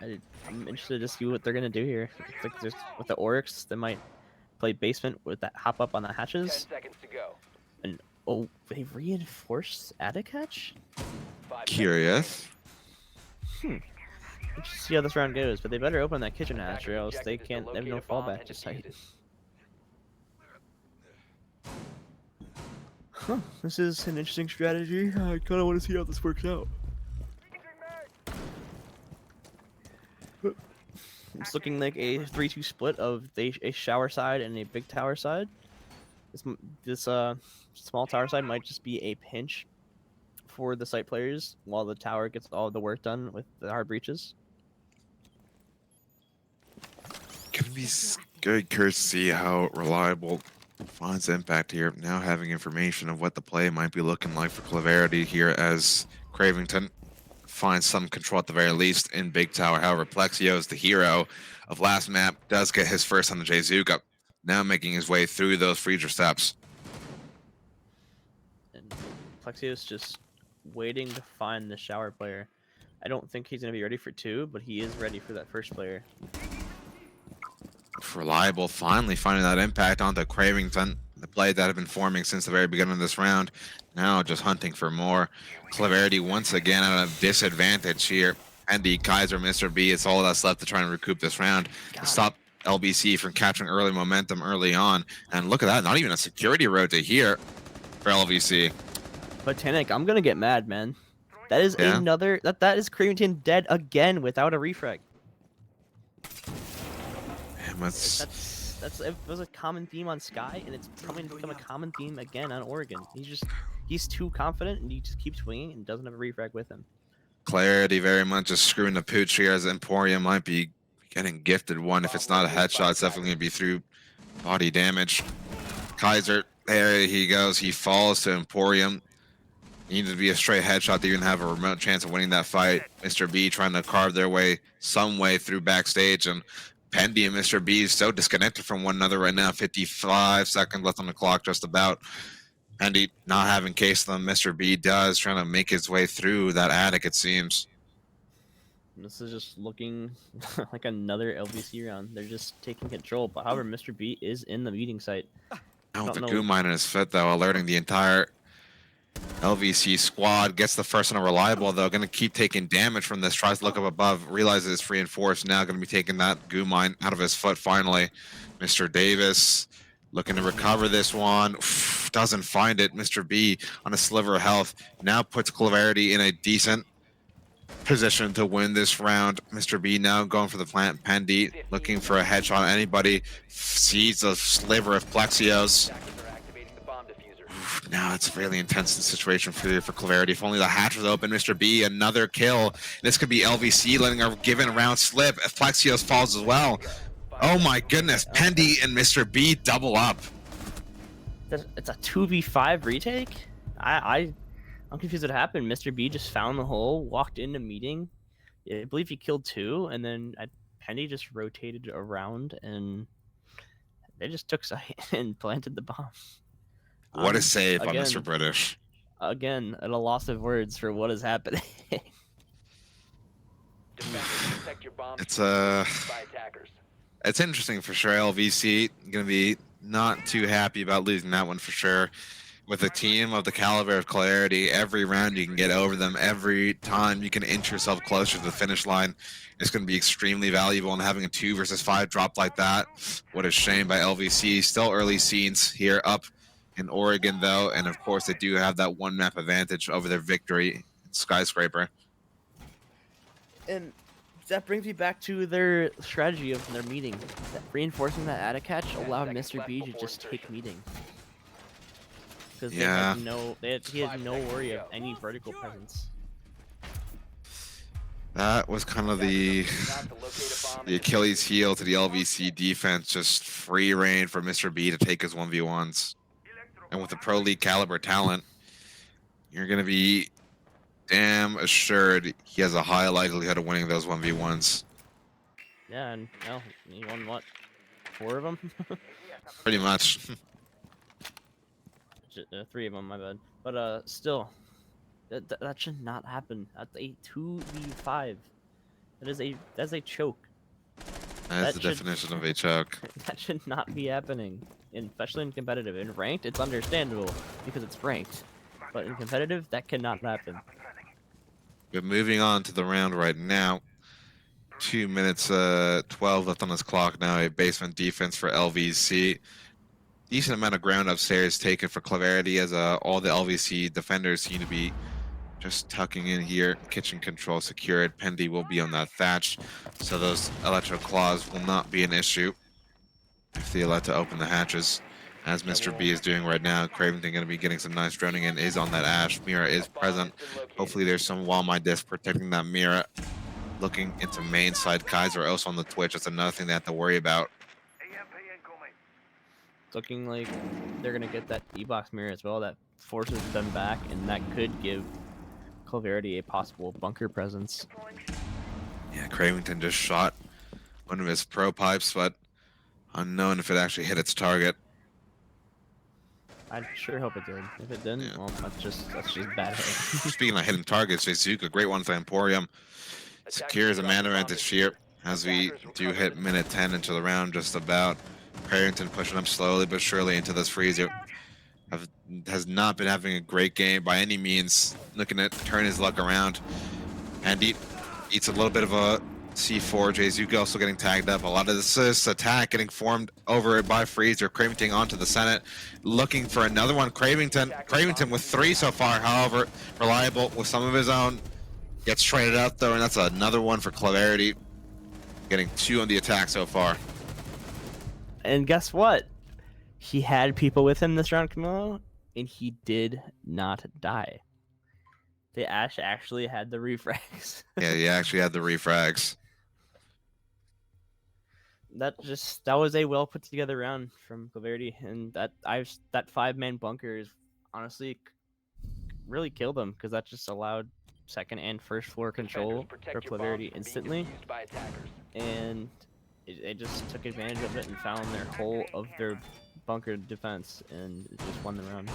I'm interested to see what they're gonna do here. It's like just with the Oryx, they might play basement with that hop up on the 10 hatches. seconds to go. And oh, they reinforced attic hatch. 5 Curious. Let's just see how this round goes. But they better open that kitchen hatch, or Attackers' else they objective is to can't. They have no locate a bomb fallback and to defuse sight. it. Huh, this is an interesting strategy. I kind of want to see how this works out. It's looking like a 3-2 split of a shower side and a big tower side. This small tower side might just be a pinch for the site players, while the tower gets all the work done with the hard breaches. Gonna be very curious to see how reliable finds impact here. Now having information of what the play might be looking like for Clarity here as Cravington finds some control at the very least in Big Tower. However, Plexio is the hero of last map, does get his first on the Jzuka, now making his way through those freezer steps. And Plexios just waiting to find the shower player. I don't think he's going to be ready for 2, but he is ready for that first player. Reliable finally finding that impact onto Cravington, the play that had been forming since the very beginning of this round. Now just hunting for more. Clarity once again at a disadvantage here. Andy, Kaiser, Mr. B, it's all that's left to try and recoup this round. To stop LBC from capturing early momentum early on. And look at that, not even a security road to here for LVC. Botanic, I'm going to get mad, man. That is Yeah? another... That is Cravington dead again without a refrag. Damn, It was a common theme on Sky, and it's coming to become a common theme again on Oregon. He's too confident, and he just keeps swinging and doesn't have a refrag with him. Clarity very much just screwing the pooch here as Emporium might be getting gifted one. If it's not a headshot, it's definitely going to be through body damage. Kaiser, there he goes. He falls to Emporium. Needed to be a straight headshot to even have a remote chance of winning that fight. Mr. B trying to carve their way some way through backstage, and Pendy and Mr. B is so disconnected from one another right now. 55 seconds left on the clock, just about. Pendy not having case of them. Mr. B does, trying to make his way through that attic, it seems. This is just looking like another LVC round. They're just taking control. But however, Mr. B is in the meeting site. Now with the Don't goo know. mine in his foot, though, alerting the entire LVC squad. Gets the first on a reliable, though. Going to keep taking damage from this. Tries to look up above. Realizes it's reinforced. Now going to be taking that goo mine out of his foot finally. Mr. Davis looking to recover this one. Doesn't find it. Mr. B on a sliver of health. Now puts Clarity in a decent position to win this round. Mr. B now going for the plant. Pendy looking for a headshot on anybody. Sees a sliver of Plexios. Attackers are activating the bomb diffuser. Now it's a really intense situation for Clarity. If only the hatch was open. Mr. B, another kill. This could be LVC letting a given round slip if Plexios falls as well. Oh my goodness, Pendy and Mr. B double up. It's a 2v5 retake? I'm confused what happened. Mr. B just found the hole, walked into meeting. I believe he killed 2, and then Penny just rotated around, and they just took sight and planted the bomb. What a save on again, Mr. British. Again, at a loss of words for what is happening. Defenders, protect your bombs It's by attackers. It's interesting for sure. LVC going to be not too happy about losing that one for sure. With a team of the caliber of Clarity, every round you can get over them, every time you can inch yourself closer to the finish line, it's going to be extremely valuable. And having a 2 versus 5 drop like that, what a shame by LVC. Still early scenes here up in Oregon, though. And of course, they do have that one map advantage over their victory in Skyscraper. And that brings me back to their strategy of their meeting. Reinforcing that attic hatch allowed 10 seconds Mr. B to left just before take insertion. meeting. Because Yeah. he had no worry of any vertical presence. That was kind of the Achilles heel to the LVC defense, just free reign for Mr. B to take his 1v1s. And with the Pro League caliber talent, you're going to be damn assured he has a high likelihood of winning those 1v1s. Yeah, and well, he won what? 4 of them? Pretty much. 3 of them, my bad. But still, that should not happen. At a 2v5, That's a choke. That's That the should- definition of a choke. That should not be happening, especially in competitive. In ranked, it's understandable because it's ranked, but in competitive, that cannot happen. But moving on to the round right now. 2 minutes 12 left on this clock now. A basement defense for LVC. Decent amount of ground upstairs taken for Clarity as all the LVC defenders seem to be just tucking in here. Kitchen control secured. Pendy will be on that thatch, so those electro claws will not be an issue if they elect to open the hatches, as Mr. B is doing right now. Cravington going to be getting some nice droning in, is on that Ash. Mira is present. Hopefully there's some wall my disc protecting that Mira. Looking into main side Kaiser also on the Twitch. That's another thing they have to worry about. It's looking like they're gonna get that E-box mirror as well. That forces them back, and that could give Clarity a possible bunker presence. Yeah, Cravington just shot one of his pro pipes, but unknown if it actually hit its target. I sure hope it did. If it didn't, Yeah. well, that's just bad hit. Speaking of hitting targets, Shizuka, great one for Emporium. Secures a mana advantage here as we do hit minute 10 into the round, just about. Cravington pushing up slowly but surely into this freezer. Has not been having a great game by any means. Looking to turn his luck around. And eats a little bit of a C4. Jayzuka also getting tagged up. A lot of this attack getting formed over by Freezer. Cravington onto the Senate. Looking for another one. Cravington with 3 so far, however, reliable with some of his own. Gets traded out though, and that's another one for Clarity. Getting 2 on the attack so far. And guess what? He had people with him this round, Camilo, and he did not die. The Ash actually had the refrags. Yeah, he actually had the refrags. That was a well put together round from Clarity, and that 5-man bunker is honestly really killed them because that just allowed second and first floor control for Clarity instantly, and they just took advantage of it and found their hole of their bunker defense and just won the round.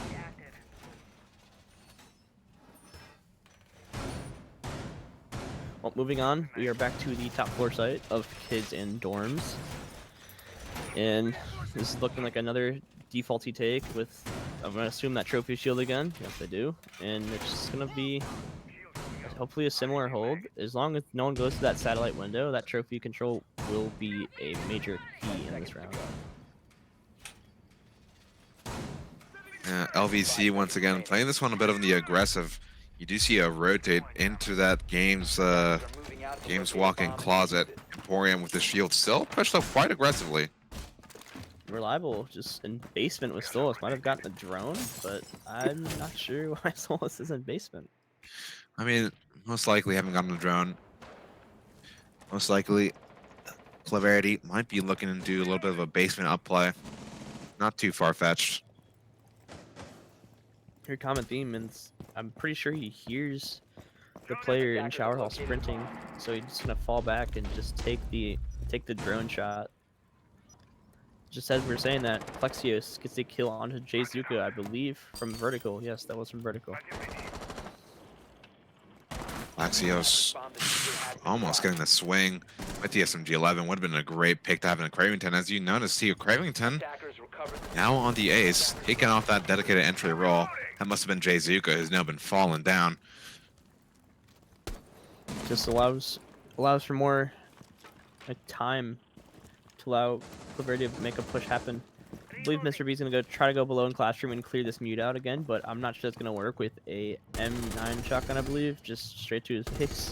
Well, moving on, we are back to the top floor site of kids and dorms, and this is looking like another defaulty take with, I'm gonna assume, that trophy shield again. Yes, I do, and it's just gonna be hopefully a similar hold. As long as no one goes to that satellite window, that trophy control will be a major key in this round. LVC once again playing this one a bit on the aggressive. You do see a rotate into that game's walk-in closet. Emporium with the shield still pushed up quite aggressively. Reliable, just in basement with Solus. Might have gotten a drone, but I'm not sure why Solus is in basement. I mean, most likely haven't gotten a drone. Most likely, Clarity might be looking to do a little bit of a basement up play. Not too far-fetched. Your common theme, and I'm pretty sure he hears the player in shower hall sprinting, so he's just gonna fall back and just take the drone shot. Just as we were saying that, Plexios gets a kill onto Jayzuka, I believe, from vertical. Yes, that was from vertical. Axios almost getting the swing with the SMG-11. Would have been a great pick to have in Cravington. As you notice here, Cravington now on the ace, taking off that dedicated entry roll. That must have been Jayzuka, who's now been fallen down. Just allows for more time to allow Clarity to make a push happen. I believe Mr. B's gonna try to go below in classroom and clear this mute out again, but I'm not sure that's gonna work with a M9 shotgun, I believe, just straight to his face.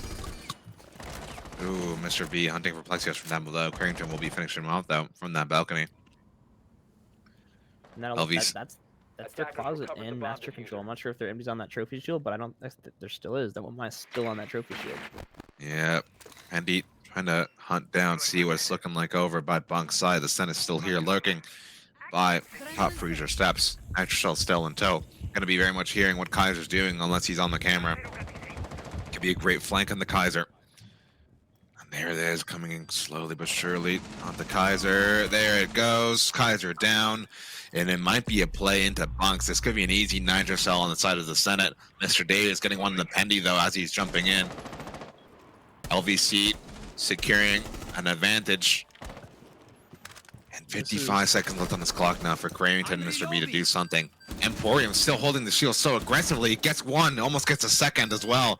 Ooh, Mr. B hunting for Plexios from down below. Cravington will be finishing him off though from that balcony. And that's their closet and master control. I'm not sure if there are empties on that trophy shield, but there still is. That one might still on that trophy shield. Yeah, Andy trying to hunt down, see what it's looking like over by Bunk's side. The Sen is still here lurking by top freezer steps. Extra shell still in tow. Gonna be very much hearing what Kaiser's doing unless he's on the camera. Could be a great flank on the Kaiser. And there it is, coming in slowly but surely on the Kaiser. There it goes. Kaiser down. And it might be a play into Bunks. This could be an easy nitro cell on the side of the Senate. Mr. Davis getting one in the Pendy though as he's jumping in. LVC securing an advantage. And 55 seconds left on this clock now for Cravington and Mr. B to do something. Emporium still holding the shield so aggressively. Gets one, almost gets a second as well.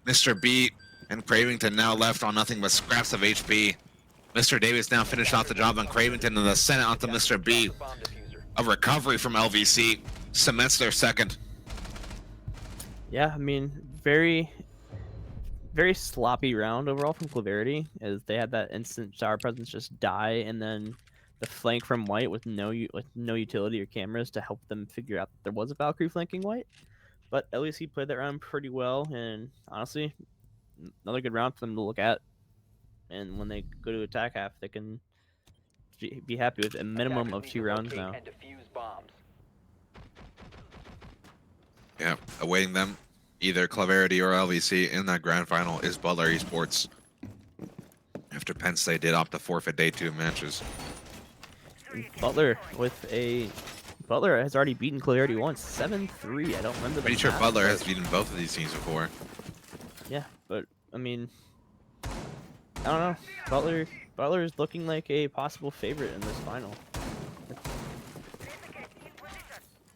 Mr. B and Cravington now left on nothing but scraps of HP. Mr. Davis now finished off the job on Cravington and the Senate onto Mr. B. A recovery from LVC cements their second. Yeah, I mean, very, very sloppy round overall from Claverity, as they had that instant tower presence just die, and then the flank from White with no utility or cameras to help them figure out that there was a Valkyrie flanking White. But LEC played that round pretty well, and honestly, another good round for them to look at. And when they go to attack half, they can be happy with a minimum of 2 rounds now. Yeah, awaiting them, either Claverity or LVC in that grand final is Butler Esports. After Penn State did opt to forfeit day 2 matches. Butler has already beaten Claverity once, 7-3. I don't remember. Pretty sure Butler has beaten both of these teams before. Yeah, but I mean, I don't know. Butler is looking like a possible favorite in this final.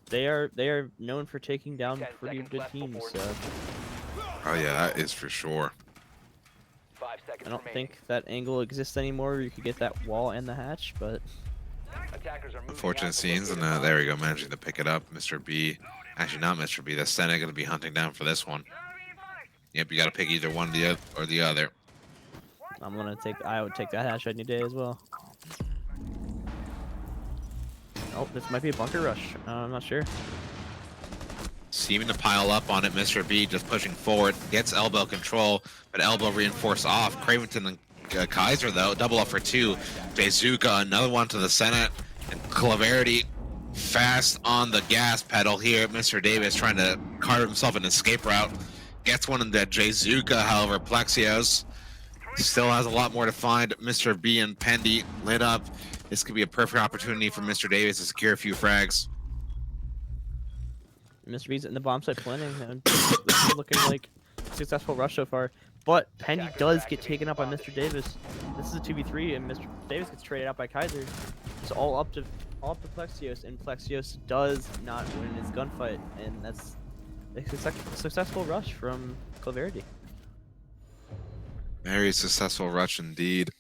They are known for taking down pretty good teams. So. Oh yeah, that is for sure. I don't think that angle exists anymore where you could get that wall and the hatch, but Unfortunate scenes, and there we go, managing to pick it up. Mr. B, actually not Mr. B, the Senate going to be hunting down for this one. Yep, you got to pick either one or the other. I would take that hatch any day as well. Oh, this might be a bunker rush. I'm not sure. Seeming to pile up on it, Mr. B just pushing forward, gets elbow control, but elbow reinforced off. Cravington and Kaiser, though, double up for 2. Bezuka, another one to the Senate, and Claverity fast on the gas pedal here. Mr. Davis trying to carve himself an escape route. Gets one in that Bezuka, however, Plexios still has a lot more to find. Mr. B and Pendy lit up. This could be a perfect opportunity for Mr. Davis to secure a few frags. Mr. B's in the bomb site planning, and this is looking like a successful rush so far. But Pendy does get taken up by Mr. Davis. This is a 2v3, and Mr. Davis gets traded out by Kaiser. It's all up to Plexios, and Plexios does not win his gunfight, and that's a successful rush from Claverity. Very successful rush indeed.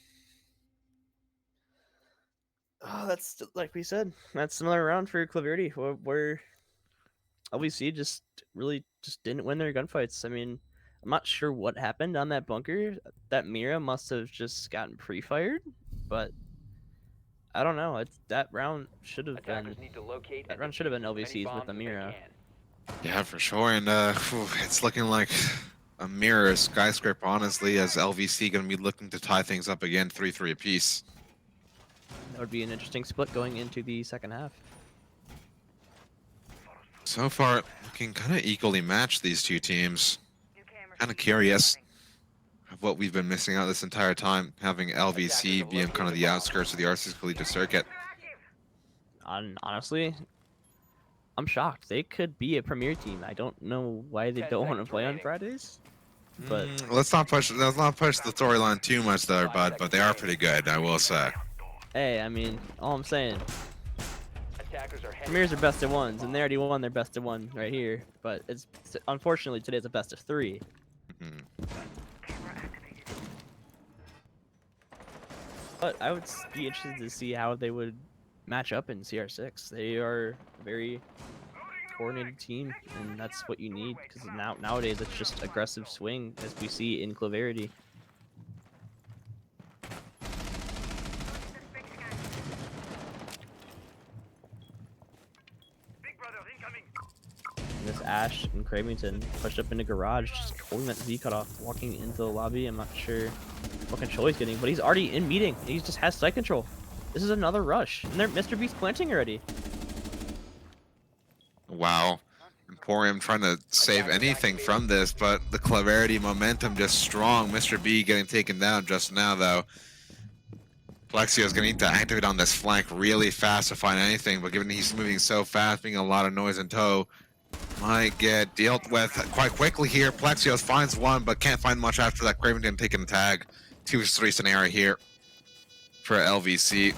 Oh, that's like we said. That's another round for Claverity, where LVC just didn't win their gunfights. I mean, I'm not sure what happened on that bunker. That Mira must have just gotten pre-fired, but I don't know. That round should have been LVC's with the Mira. Yeah, for sure. And it's looking like a mirror skyscraper, honestly, as LVC going to be looking to tie things up again, 3-3 apiece. That would be an interesting split going into the second half. So far, looking kind of equally matched, these two teams. Kind of curious of what we've been missing out this entire time, having LVC being kind of the outskirts of the RC's collegiate circuit. Honestly, I'm shocked. They could be a premier team. I don't know why they don't want to play on Fridays. But let's not push the storyline too much there, bud. But they are pretty good, I will say. Hey, I mean, all I'm saying, Premiers are best of ones, and they already won their best of one right here. But it's unfortunately today's a best of 3. But I would be interested to see how they would match up in CR6. They are a very coordinated team, and that's what you need, because nowadays it's just aggressive swing, as we see in Claverity. This Ash and Cravington pushed up into garage, just holding that Z cutoff, walking into the lobby. I'm not sure what control he's getting, but he's already in meeting. He just has site control. This is another rush, and Mr. B's planting already. Wow. Emporium trying to save anything from this, but the Claverity momentum just strong. Mr. B getting taken down just now, though. Plexio's going to need to activate on this flank really fast to find anything, but given he's moving so fast, being a lot of noise in tow, might get dealt with quite quickly here. Plexios finds one, but can't find much after that. Cravington taking the tag. 2-3 scenario here for LVC.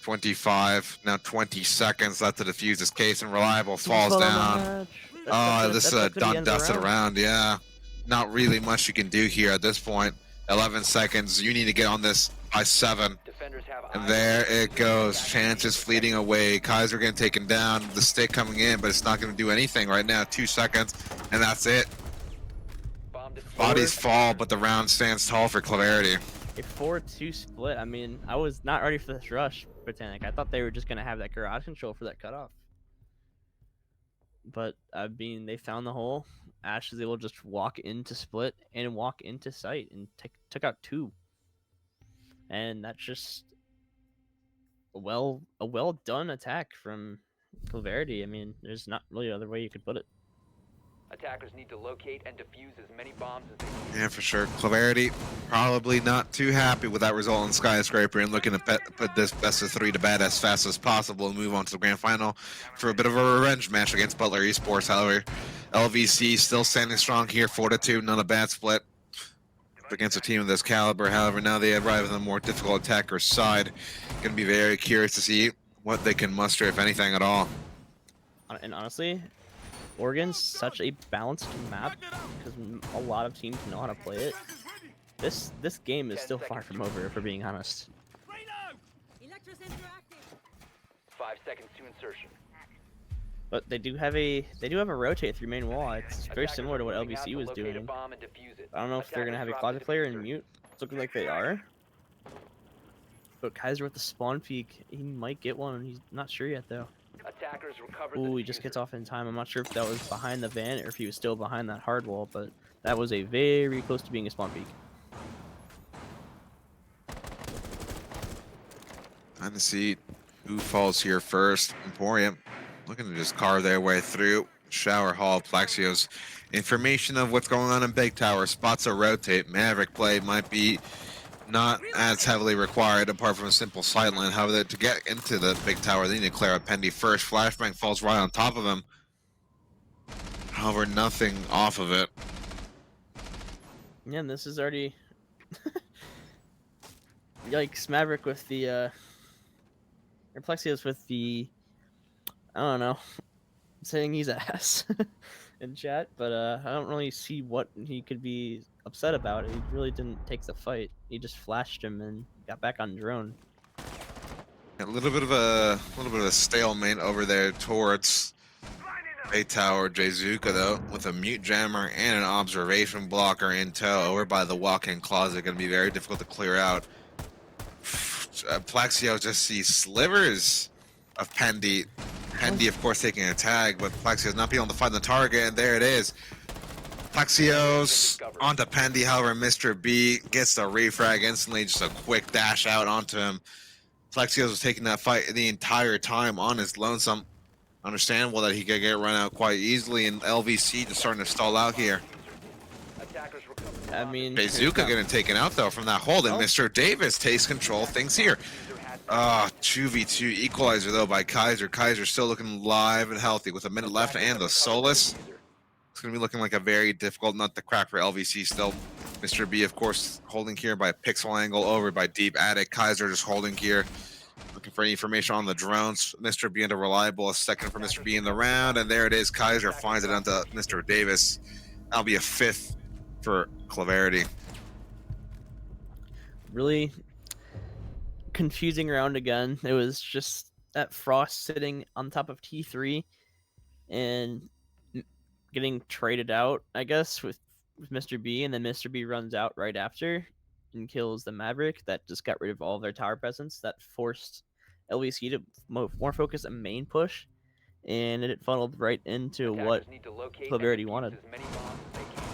25, now 20 seconds left to defuse this case, and Reliable falls down. Oh, this is a done dusted round, yeah. Not really much you can do here at this point. 11 seconds, you need to get on this by 7. Defenders have And eyes there on it goes, chances fleeting away. Kaiser getting taken down, the stick coming in, but it's not going to do anything right now. 2 seconds, and that's it. bomb defused. Bodies fall, but the round stands tall for Clarity. A 4-2 split. I mean, I was not ready for this rush, Botanic. I thought they were just gonna have that garage control for that cutoff. But I mean, they found the hole. Ash was able to just walk into split and walk into sight and took out 2. And that's just a well done attack from Clarity. I mean, there's not really another way you could put it. Attackers need to locate and defuse as many bombs as they can. Yeah, for sure. Clarity probably not too happy with that result in Skyscraper and looking to put this best of 3 to bed as fast as possible and move on to the grand final for a bit of a revenge match against Butler Esports. However, LVC still standing strong here, 4-2, not a bad split against a team of this caliber. However, now they arrive on the more difficult attacker side. Going to be very curious to see what they can muster, if anything at all. And honestly, Oregon's such a balanced map because a lot of teams know how to play it. This game is still far from over, if we're being honest. Electrosensor active. 5 seconds to insertion. But they do have a rotate through main wall. It's very Attackers similar to what are moving out LVC to was locate a doing. bomb and defuse it. I don't know if they're gonna have a Attackers closet drop the player and diffuser. mute. It's looking like they are. But Kaiser with the spawn peek, he might get one. He's not sure yet though. Attackers recovered Ooh, the he just gets diffuser. off in time. I'm not sure if that was behind the van or if he was still behind that hard wall, but that was a very close to being a spawn peek. Time to see who falls here first. Emporium looking to just carve their way through. Shower Hall, Plexio's information of what's going on in Big Tower. Spots a rotate. Maverick play might be not as heavily required apart from a simple sideline. However, to get into the Big Tower, they need to clear a Pendy first. Flashbang falls right on top of him. However, nothing off of it. Yeah, and this is already yikes. Maverick with the or Plexio's with the, I don't know, saying he's ass in chat, but I don't really see what he could be upset about. He really didn't take the fight. He just flashed him and got back on drone. A little bit of a stalemate over there towards Big Tower. Jayzuka though, with a mute jammer and an observation blocker in tow, over by the walk-in closet, going to be very difficult to clear out. Plexio just sees slivers of Pendy. Pendy, of course, taking a tag, but Plexio's not being able to find the target, and there it is. Plexio's onto Pendy, however, Mr. B gets the refrag instantly, just a quick dash out onto him. Plexio's was taking that fight the entire time on his lonesome. Understandable that he could get run out quite easily, and LVC just starting to stall out here. Attackers recovered the I bomb. mean, Bazooka getting taken out though from that hold, and Oh. Mr. Davis takes control things here. 2v2 equalizer though by Kaiser. Kaiser still looking live and healthy with a minute left and the Solus. It's going to be looking like a very difficult nut to crack for LVC still. Mr. B, of course, holding here by pixel angle over by Deep Attic. Kaiser just holding here, looking for any information on the drones. Mr. B into Reliable, a second for Mr. B in the round, and there it is. Kaiser finds it onto Mr. Davis. That'll be a 5th for Clarity. really confusing round again. It was just that Frost sitting on top of T3 and getting traded out, I guess, with Mr. B, and then Mr. B runs out right after and kills the Maverick. That just got rid of all of their tower presence. That forced LVC to more focus on main push, and it funneled right into what Attackers need to locate Clarity and defuse wanted. as many bombs as they can.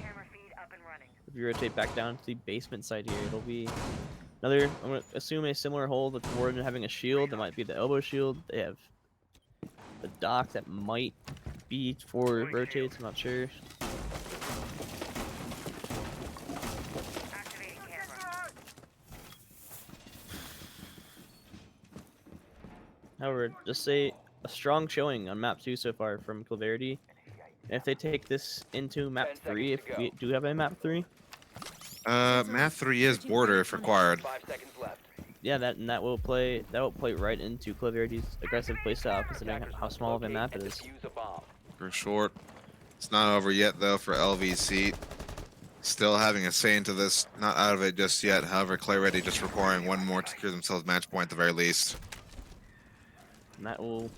Camera feed up and running. if you rotate back down to the basement side here, it'll be another, I'm going to assume a similar hold with Warden having a shield. That might be the elbow shield. They have the dock that might be for rotates, I'm not sure. Activating camera. However, just say a strong showing on map 2 so far from Clarity. If they take this into map 10 3, if seconds to we go. do have a map 3, Map 3 is border if required. 5 seconds left. yeah, that will play right into Claverity's aggressive playstyle, considering Attackers how must small of a locate map and it is. defuse a bomb. For short. It's not over yet though for LVC. Still having a say into this. Not out of it just yet. However, Clarity just requiring one more to secure themselves match point at the very least. And that will,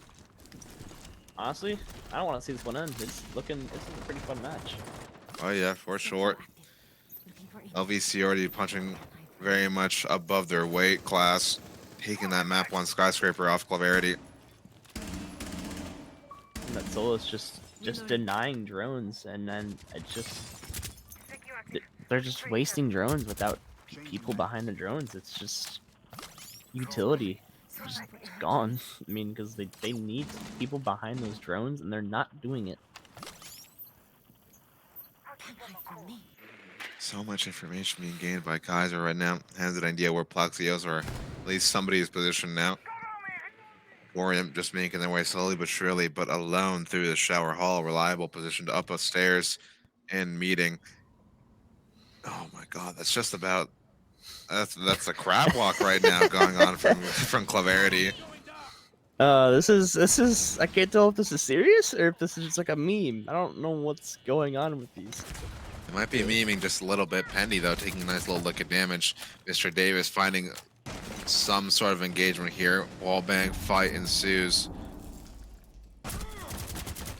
honestly, I don't want to see this one end. It's a pretty fun match. Oh yeah, for short. LVC already punching very much above their weight class. Taking that map 1 skyscraper off Clarity. And that solo is just denying drones, and then it's just they're just wasting drones without people behind the drones. It's just utility just gone. I mean, because they need people behind those drones, and they're not doing it. So much information being gained by Kaiser right now. Has an idea where Plaxios or at least somebody is positioned now. Warrior just making their way slowly but surely, but alone through the shower hall. Reliable positioned up a stairs and meeting. Oh my god, that's just about that's a crab walk right now going on from Clarity. This is I can't tell if this is serious or if this is just like a meme. I don't know what's going on with these. It might be memeing just a little bit. Pendy though taking a nice little look at damage. Mr. Davis finding some sort of engagement here. Wallbang fight ensues.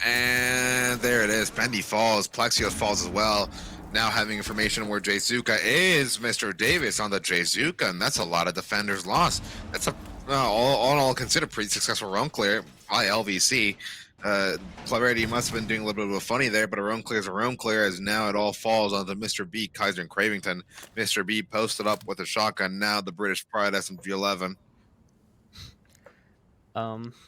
And there it is. Pendy falls. Plexios falls as well. Now having information where Jzuka is. Mr. Davis on the Jzuka, and that's a lot of defenders lost. That's a all considered pretty successful roam clear by LVC. Clarity must have been doing a little bit of a funny there, but a roam clear is a roam clear, as now it all falls onto Mr. B, Kaiser, and Cravington. Mr. B posted up with a shotgun. Now the British Pride SMG-11.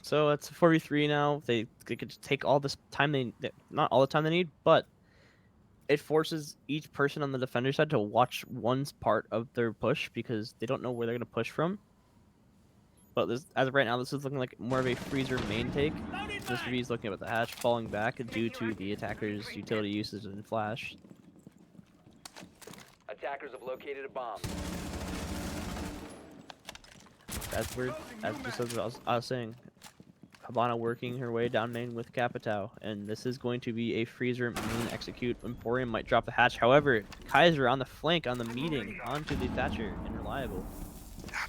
So it's a 4v3 now. They could just take all this time not all the time they need, but it forces each person on the defender side to watch one part of their push because they don't know where they're gonna push from. But this, as of right now, this is looking like more of a freezer main take. Mr. B is looking at the hatch, falling back due to the attacker's utility usage and flash. Attackers have located a bomb. That's weird. As just as I was saying, Habana working her way down main with Capitao, and this is going to be a freezer main execute. Emporium might drop the hatch. However, Kaiser on the flank on the meeting onto the Thatcher and reliable.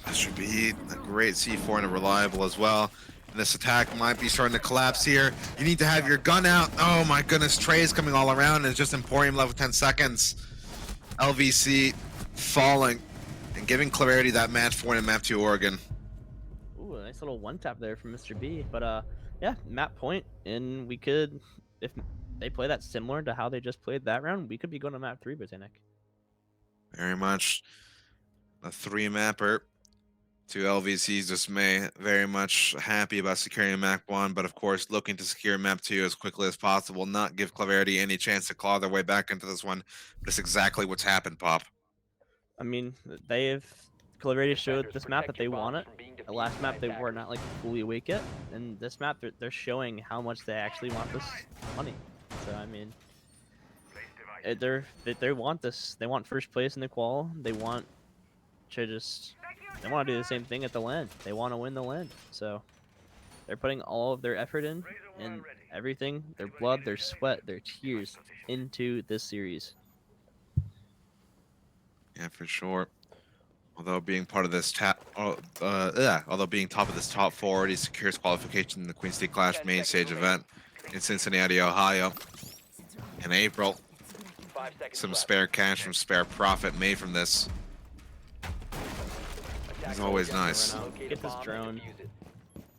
Mr. B, a great C4 and a reliable as well. And this attack might be starting to collapse here. You need to have your gun out. Oh my goodness, Trey's coming all around, and it's just Emporium left with 10 seconds. LVC falling and giving Clarity that match point in map 2 Oregon. Ooh, a nice little one tap there from Mr. B. But yeah, map point, and we could, if they play that similar to how they just played that round, we could be going to map 3, Botanic. Very much a 3-mapper. To LVC's dismay, very much happy about securing map 1, but of course looking to secure map 2 as quickly as possible, not give Clarity any chance to claw their way back into this one. That's exactly what's happened, Pop. I mean, Clarity showed this map that they want it. The last map they were not like fully awake yet, and this map they're showing how much they actually want this money. So I mean, they want this. They want first place in the qual. They want to they want to do the same thing at the LAN. They want to win the LAN. So they're putting all of their effort in and everything, their blood, their sweat, their tears into this series. Yeah, for sure. Although being part of this although being top of this top 4 already secures qualification in the Queen City Clash main stage event in Cincinnati, Ohio in April. Some spare cash from spare profit made from this. It's always nice. Get this drone.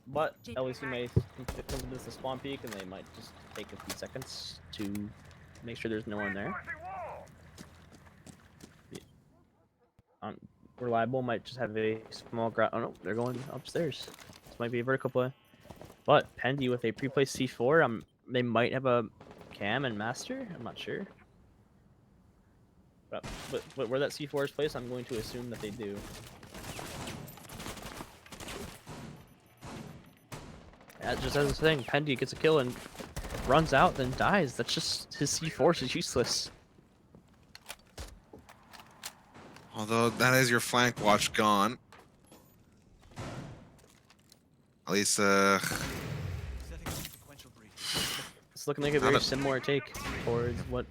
But LEC may come to this spawn peak, and they might just take a few seconds to make sure there's no one there. Reliable might just have a small oh no, they're going upstairs. This might be a vertical play. But Pendy with a pre-placed C4, they might have a cam and master. I'm not sure. But where that C4 is placed, I'm going to assume that they do. Just as a thing, Pendy gets a kill, and runs out, then dies. That's just his C4 is useless. Although that is your flank watch gone. At least, It's looking like a Not very a- similar take towards what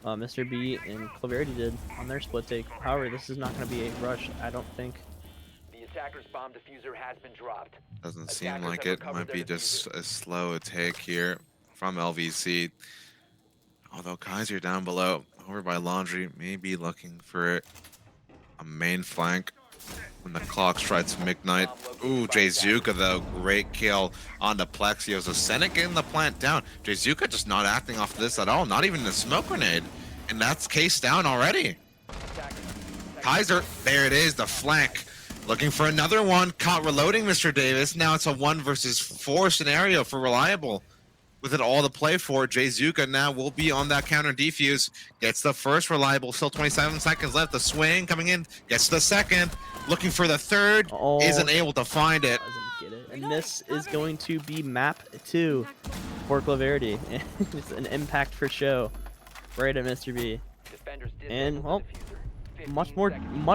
Mr. B and Claverity did on their split take. However, this is not going to be a rush, I don't think. The attacker's bomb diffuser has been dropped. doesn't seem Attackers like have it. recovered Might their be just diffuser. a slow take here from LVC. Although Kaiser down below, over by Laundry, may be looking for a main flank when the clock strikes midnight. Ooh, Jayzuka though, great kill on the Plexio. So Senec getting the plant down. Jayzuka just not acting off this at all, not even the smoke grenade. And that's case down already. Kaiser, there it is, the flank. Looking for another one, caught reloading Mr. Davis. Now it's a 1 versus 4 scenario for Reliable. With it all to play for, Jayzuka now will be on that counter defuse. Gets the first Reliable, still 27 seconds left. The swing coming in, gets the second. Looking for the third, isn't able to find it. Doesn't get it. And this is going to be map 2 for Claverity. It's an impact for show. Right at Mr. B. Defenders And, disabled well, the diffuser. 15 much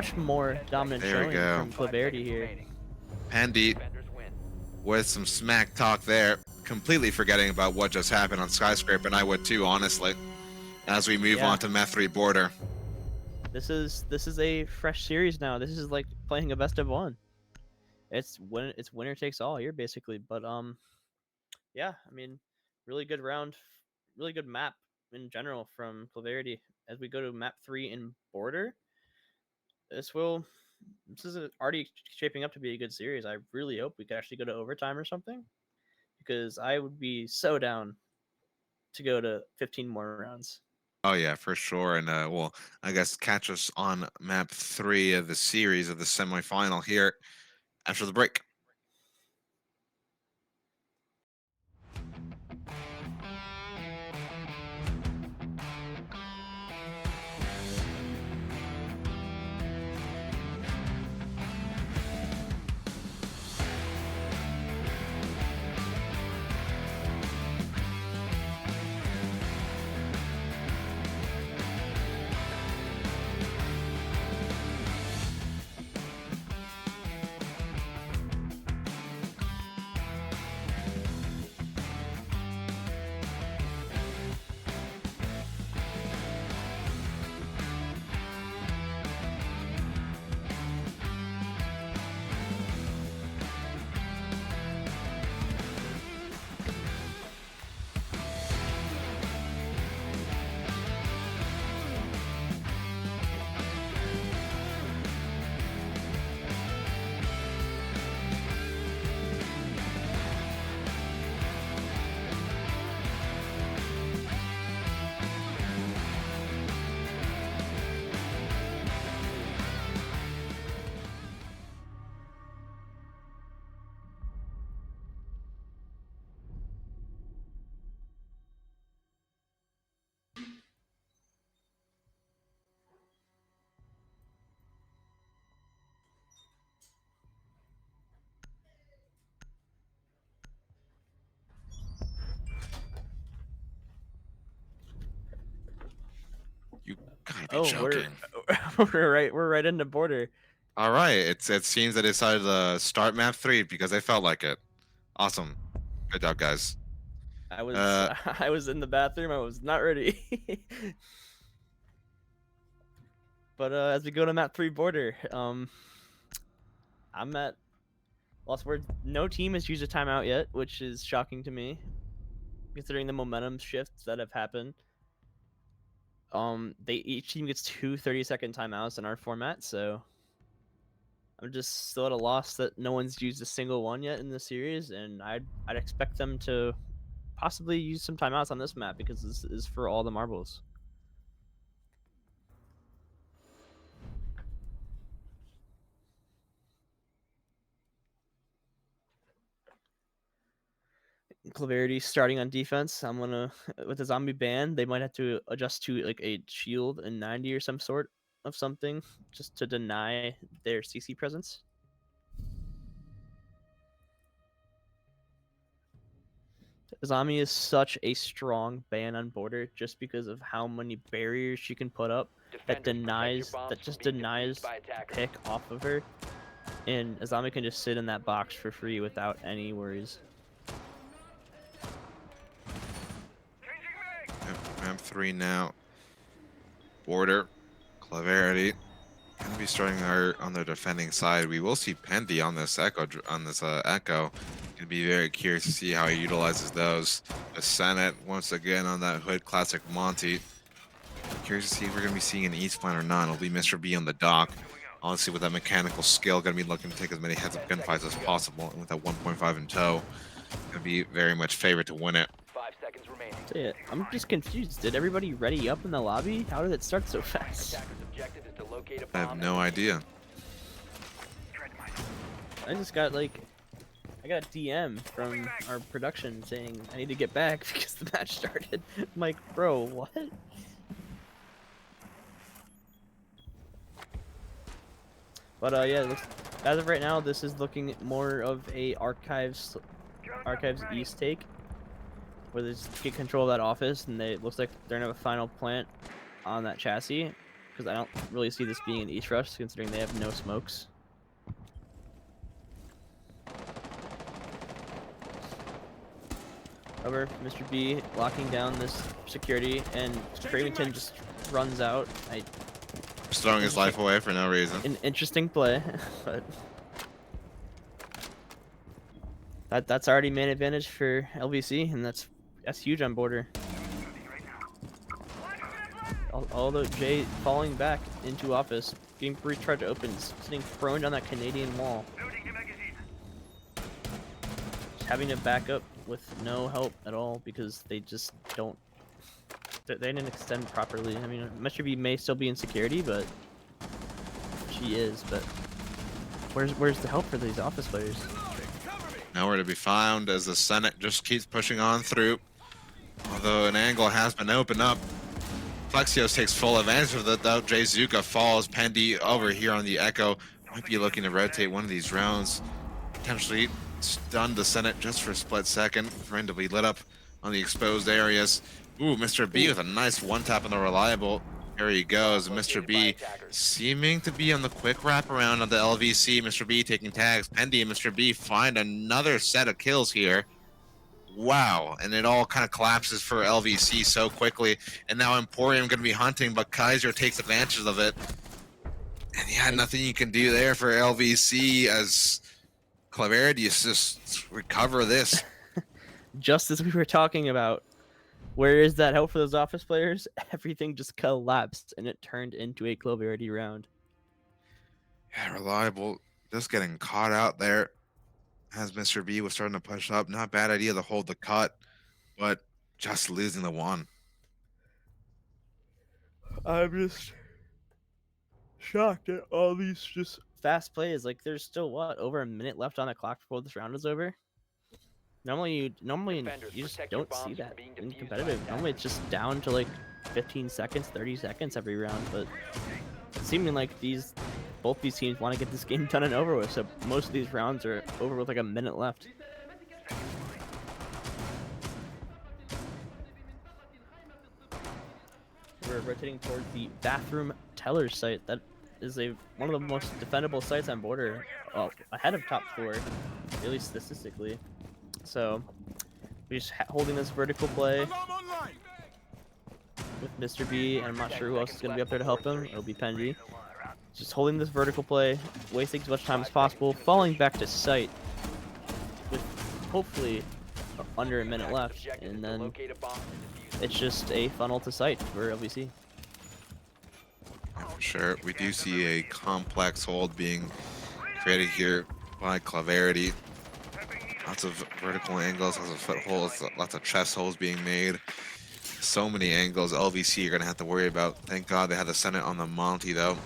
seconds more remaining. 10 dominant There we showing go. from 5 Claverity seconds here. remaining. Pandy Defenders win. with some smack talk there. Completely forgetting about what just happened on Skyscraper, and I would too, honestly. As we move Yeah. on to Meth 3 border. This is a fresh series now. This is like playing a best of 1. It's winner takes all here basically. But yeah, I mean, really good round, really good map in general from Claverity. As we go to map 3 in border, this is already shaping up to be a good series. I really hope we could actually go to overtime or something, because I would be so down to go to 15 more rounds. Oh yeah, for sure. And well, I guess catch us on map 3 of the series of the semifinal here after the break. You gotta be joking. We're right into border. All right, it seems I decided to start map 3 because I felt like it. Awesome. Good job, guys. I was Uh, I was in the bathroom. I was not ready. But as we go to map 3 border, I'm at lost words. No team has used a timeout yet, which is shocking to me, considering the momentum shifts that have happened. Each team gets 2 30-second timeouts in our format, so I'm just still at a loss that no one's used a single one yet in the series, and I'd expect them to possibly use some timeouts on this map, because this is for all the marbles. Claverity starting on defense. I'm gonna with the zombie ban, they might have to adjust to like a shield and 90 or some sort of something, just to deny their CC presence. Azami is such a strong ban on border just because of how many barriers she can put up that just denies by the attackers. pick off of her, and Azami can just sit in that box for free without any worries. Map 3 now. Border. Clarity. Gonna be starting on their defending side. We will see Pendy on this Echo. Gonna be very curious to see how he utilizes those. The Senate once again on that Hood Classic Monty. Curious to see if we're gonna be seeing an East plan or not. It'll be Mr. B on the dock. Honestly, with that mechanical skill, gonna be looking to take as many heads-up gunfights as possible, and with that 1.5 in tow, gonna be very much favored to win it. 5 seconds remaining. So yeah, I'm just confused. Did everybody ready up in the lobby? How did it start so fast? Attackers' objective is to locate a I bomb. have no idea. I just got like, I got a DM from our production saying I need to get back because the match started. I'm like, bro, what? But yeah, as of right now, this is looking more of a Archives East take, where they just get control of that office, and it looks like they're gonna have a final plant on that chassis. Because I don't really see this being an East rush, considering they have no smokes. However, Mr. B locking down this security, and Cravington just runs out. Just throwing his life away for no reason. An interesting play, but that's already main advantage for LVC, and that's huge on border. Although Jay falling back into office, getting breach charge open, sitting prone on that Canadian wall, just having to back up with no help at all because they just don't. They didn't extend properly. I mean, Mr. B may still be in security, but she is. But where's the help for these office players? Nowhere to be found as the Senate just keeps pushing on through. Although an angle has been opened up. Flexios takes full advantage of it though. Jay Zuka falls. Pendy over here on the Echo. Might be looking to rotate one of these rounds. Potentially stun the Senate just for a split second for him to be lit up on the exposed areas. Ooh, Mr. B with a nice one tap on the reliable. Here he goes. Mr. B seeming to be on the quick wraparound on the LVC. Mr. B taking tags. Pendy and Mr. B find another set of kills here. Wow, and it all kind of collapses for LVC so quickly. And now Emporium going to be hunting, but Kaiser takes advantage of it. And yeah, nothing you can do there for LVC as Clarity is just recover this. Just as we were talking about, where is that help for those office players? Everything just collapsed, and it turned into a Clarity round. Yeah, reliable. Just getting caught out there. As Mr. B was starting to push up. Not bad idea to hold the cut, but just losing the one. I'm just shocked at all these just fast plays. Like, there's still over a minute left on the clock before this round is over. Normally you just don't see that in competitive. Normally it's just down to like 15 seconds, 30 seconds every round, but it's seeming like both these teams want to get this game done and over with, so most of these rounds are over with like a minute left. We're rotating towards the bathroom teller site. That is one of the most defendable sites on border, ahead of top floor, at least statistically. So we're just holding this vertical play with Mr. B, and I'm not sure who else is going to be up there to help him. It'll be Pendy. Just holding this vertical play, wasting as much time as possible, falling back to site with hopefully under a minute left, and then it's just a funnel to site for LVC. Yeah, for sure. We do see a complex hold being created here by Clarity. Lots of vertical angles, lots of footholds, lots of chest holes being made. So many angles LVC are going to have to worry about. Thank God they had the Senate on the Monty, though.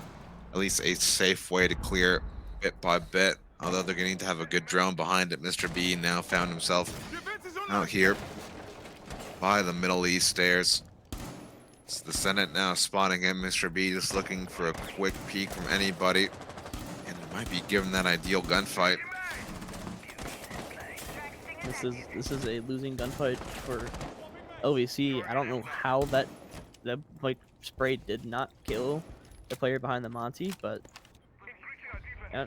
At least a safe way to clear bit by bit. Although they're going to have a good drone behind it. Mr. B now found himself out here by the Middle East stairs. It's the Senate now spotting him. Mr. B just looking for a quick peek from anybody. And might be given that ideal gunfight. This is a losing gunfight for LVC. I don't know how that like spray did not kill the player behind the Monty, but yeah,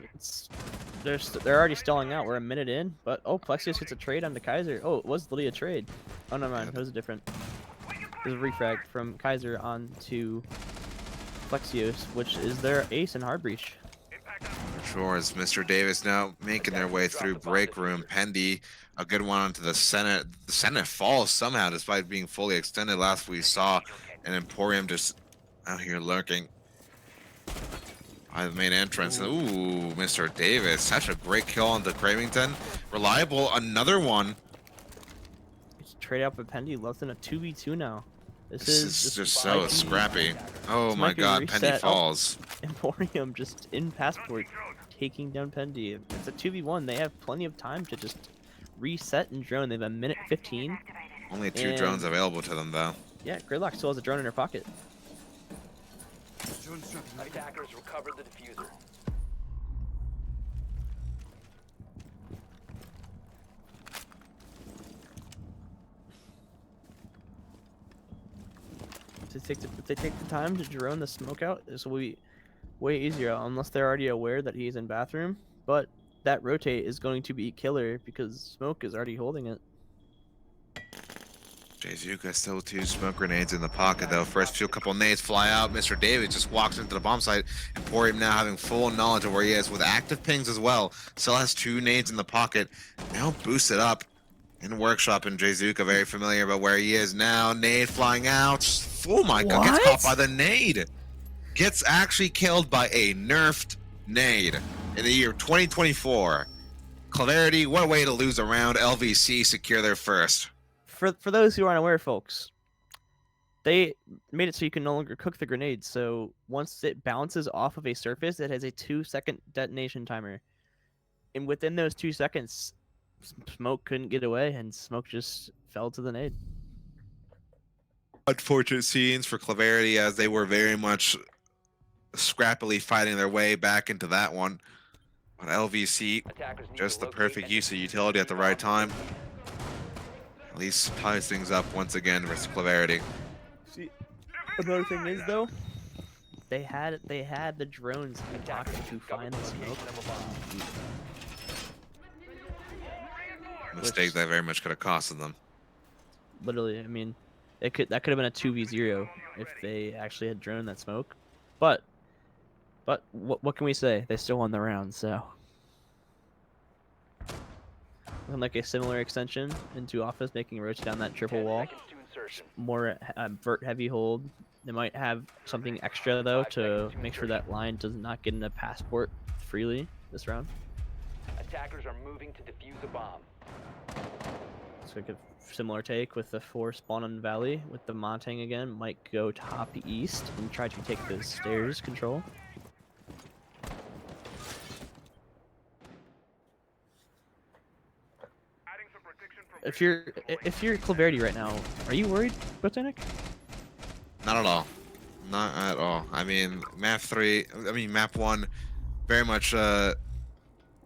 they're already stalling out. We're a minute in, but oh, Plexios gets a trade onto Kaiser. Oh, it was literally a trade. Oh, never mind. It was a different. There's a refrag from Kaiser onto Plexios, which is their ace in hard breach. Sure, as Mr. Davis now making their way through break room. Pendy, a good one onto the Senate. The Senate falls somehow despite being fully extended. Last we saw an Emporium just out here lurking by the main entrance. Ooh, Mr. Davis, such a great kill on the Cravington. Reliable, another one. Trade out for Pendy, less than a 2v2 now. This is just so might be- scrappy. Oh this my might be god, reset. Pendy Oh. falls. Emporium just in passport, taking down Pendy. It's a 2v1. They have plenty of time to just reset and drone. They have a minute 15. Only two And- drones available to them though. Yeah, Gridlock still has a drone in her pocket. Attackers recovered the diffuser. If they take the time to drone the smoke out, this will be way easier unless they're already aware that he's in bathroom. But that rotate is going to be killer because smoke is already holding it. Jayzuka still two smoke grenades in the pocket though. First few couple nades fly out. Mr. Davis just walks into the bomb site. Emporium now having full knowledge of where he is with active pings as well. Still has two nades in the pocket. Now boosts it up in workshop, and Jayzuka very familiar about where he is now. Nade flying out. Oh my god, gets caught by the nade. Gets actually killed by a nerfed nade in the year 2024. Clarity, what a way to lose a round. LVC secure their first. For those who aren't aware, folks, they made it so you can no longer cook the grenade. So once it bounces off of a surface, it has a 2-second detonation timer. And within those 2 seconds, smoke couldn't get away, and smoke just fell to the nade. Unfortunate scenes for Clarity as they were very much scrappily fighting their way back into that one. But LVC, Attackers need just to the locate perfect and use of defuse utility at the bombs right as time. they leave. At least ties things up once again versus Clarity. See, another thing is though, they had the drones in the pocket Attackers to discovered find the the smoke. location of a bomb. Mistake that very much could have costed them. Literally, I mean, that could have been a 2v0 if they actually had drone that smoke. But what can we say? They still won the round, so. Looking like a similar extension into office, making a roach down that triple 10 wall. seconds to insertion. More vert heavy hold. They might have something extra though 5 to seconds to make sure insertion. that line does not get into passport freely this round. Attackers are moving to defuse a bomb. So like a similar take with the 4 spawn in valley with the Montang again. Might go top east and try to take the stairs control. If you're Clarity right now, are you worried, Botanic? Not at all. Not at all. I mean, map 1, very much a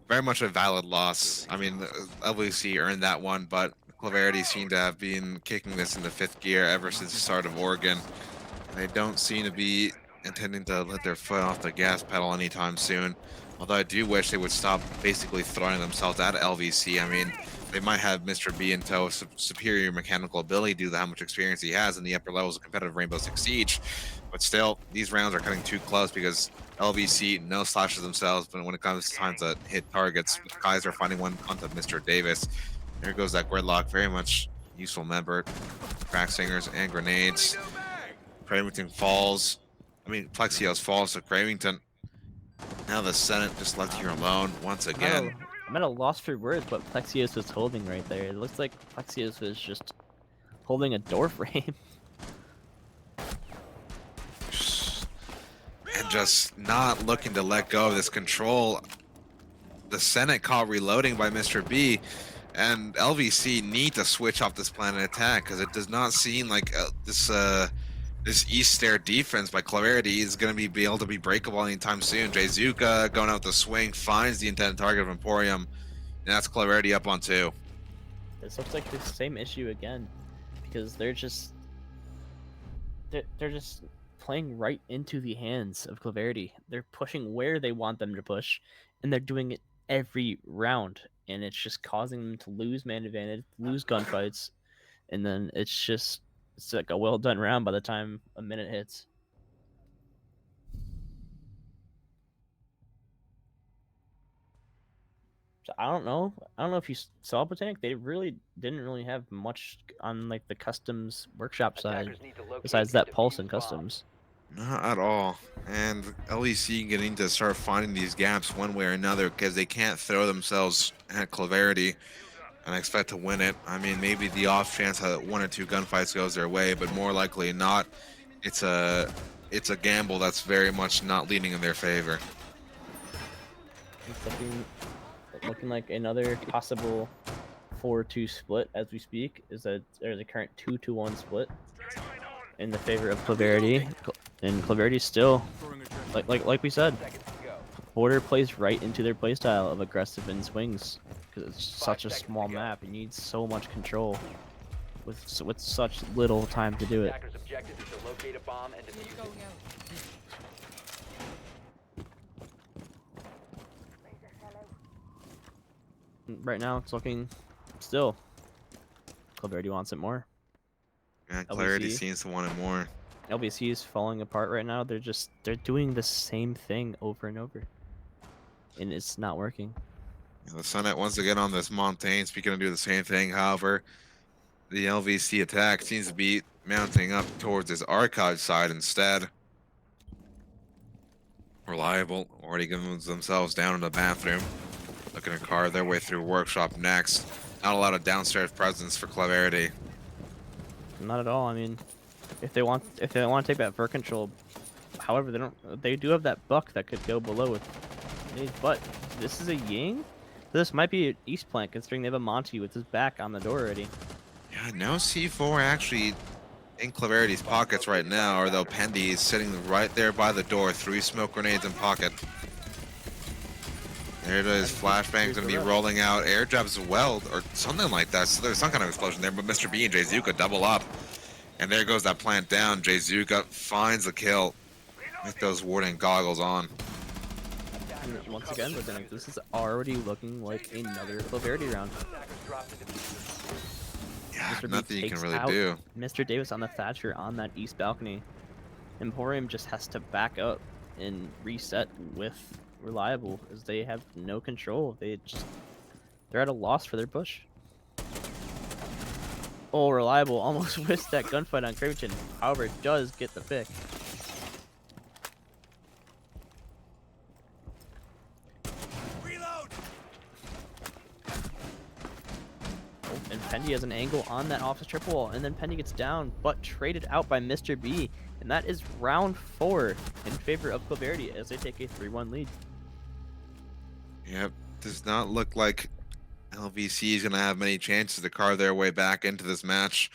valid loss. I mean, LVC earned that one, but Clarity seem to have been kicking this into 5th gear ever since the start of Oregon. They don't seem to be intending to let their foot off the gas pedal anytime soon. Although I do wish they would stop basically throwing themselves at LVC. I mean, they might have Mr. B in tow, superior mechanical ability due to how much experience he has in the upper levels of competitive Rainbow Six Siege. But still, these rounds are cutting too close because LVC no slashes themselves, but when it comes time to hit targets, Kaiser finding one onto Mr. Davis. There goes that Gridlock, very much useful member. Crack singers and grenades. Cravington falls. I mean, Plexios falls to Cravington. Now the Senate just left here alone once again. I'm at a loss for words what Plexios was holding right there. It looks like Plexios was just holding a door frame. And just not looking to let go of this control. The Senate caught reloading by Mr. B, and LVC need to switch off this plan and attack because it does not seem like this East Stair defense by Clarity is going to be able to be breakable anytime soon. Jayzuka going out the swing finds the intended target of Emporium, and that's Clarity up on 2. This looks like the same issue again, because they're just playing right into the hands of Claverity. They're pushing where they want them to push, and they're doing it every round, and it's just causing them to lose man advantage, lose gunfights, and then it's like a well done round by the time a minute hits. So I don't know. I don't know if you saw Botanic. They didn't really have much on like the customs workshop side, Attackers need to locate besides and that pulse defuse and bombs. customs. Not at all. And LEC getting to start finding these gaps one way or another because they can't throw themselves at Claverity and expect to win it. I mean, maybe the off chance that 1 or 2 gunfights goes their way, but more likely not. It's a gamble that's very much not leaning in their favor. It's looking like another possible 4-2 split as we speak. Is that there's a current 2-1 split in the favor of Claverity, and Claverity still like we said, Seconds to go. Border plays right into their playstyle of aggressive in swings because it's such a seconds to small go. map. You need so much control with such little time to do it. Attackers' objective is to locate a bomb and defuse it. Going out. Right now, it's looking still. Claverity wants it more. And Clarity LEC. seems to want it more. LBC is falling apart right now. They're doing the same thing over and over, and it's not working. The Sunnet once again on this Montaigne, speaking of doing the same thing. However, the LVC attack seems to be mounting up towards his archive side instead. Reliable already giving themselves down in the bathroom, looking to carve their way through workshop next. Not a lot of downstairs presence for Claverity. Not at all. I mean, if they want to take that vert control, however, they do have that buck that could go below with needs. But this is a Ying. This might be an East plant considering they have a Monty with his back on the door already. Yeah, no C4 actually in Claverity's pockets right now, although Pendy is sitting right there by the door, 3 smoke grenades in pocket. There it is, flashbang's gonna be rolling out, air jabs as well, or something like that. So there's some kind of explosion there, but Mr. B and Jayzuka double up. And there goes that plant down. Jayzuka finds the kill with those warding goggles on. And once again, but then this is already looking like another Claverity round. Attackers drop the diffuser. Yeah, Mr. B nothing you can takes really out do. Mr. Davis on the Thatcher on that east balcony. Emporium just has to back up and reset with Reliable as they have no control. They're at a loss for their push. Oh, Reliable almost missed that gunfight on Cravington. However, does get the pick. And Pendy has an angle on that office triple wall, and then Pendy gets down, but traded out by Mr. B. And that is round 4 in favor of Claverity as they take a 3-1 lead. Yep, does not look like LVC is going to have many chances to carve their way back into this match.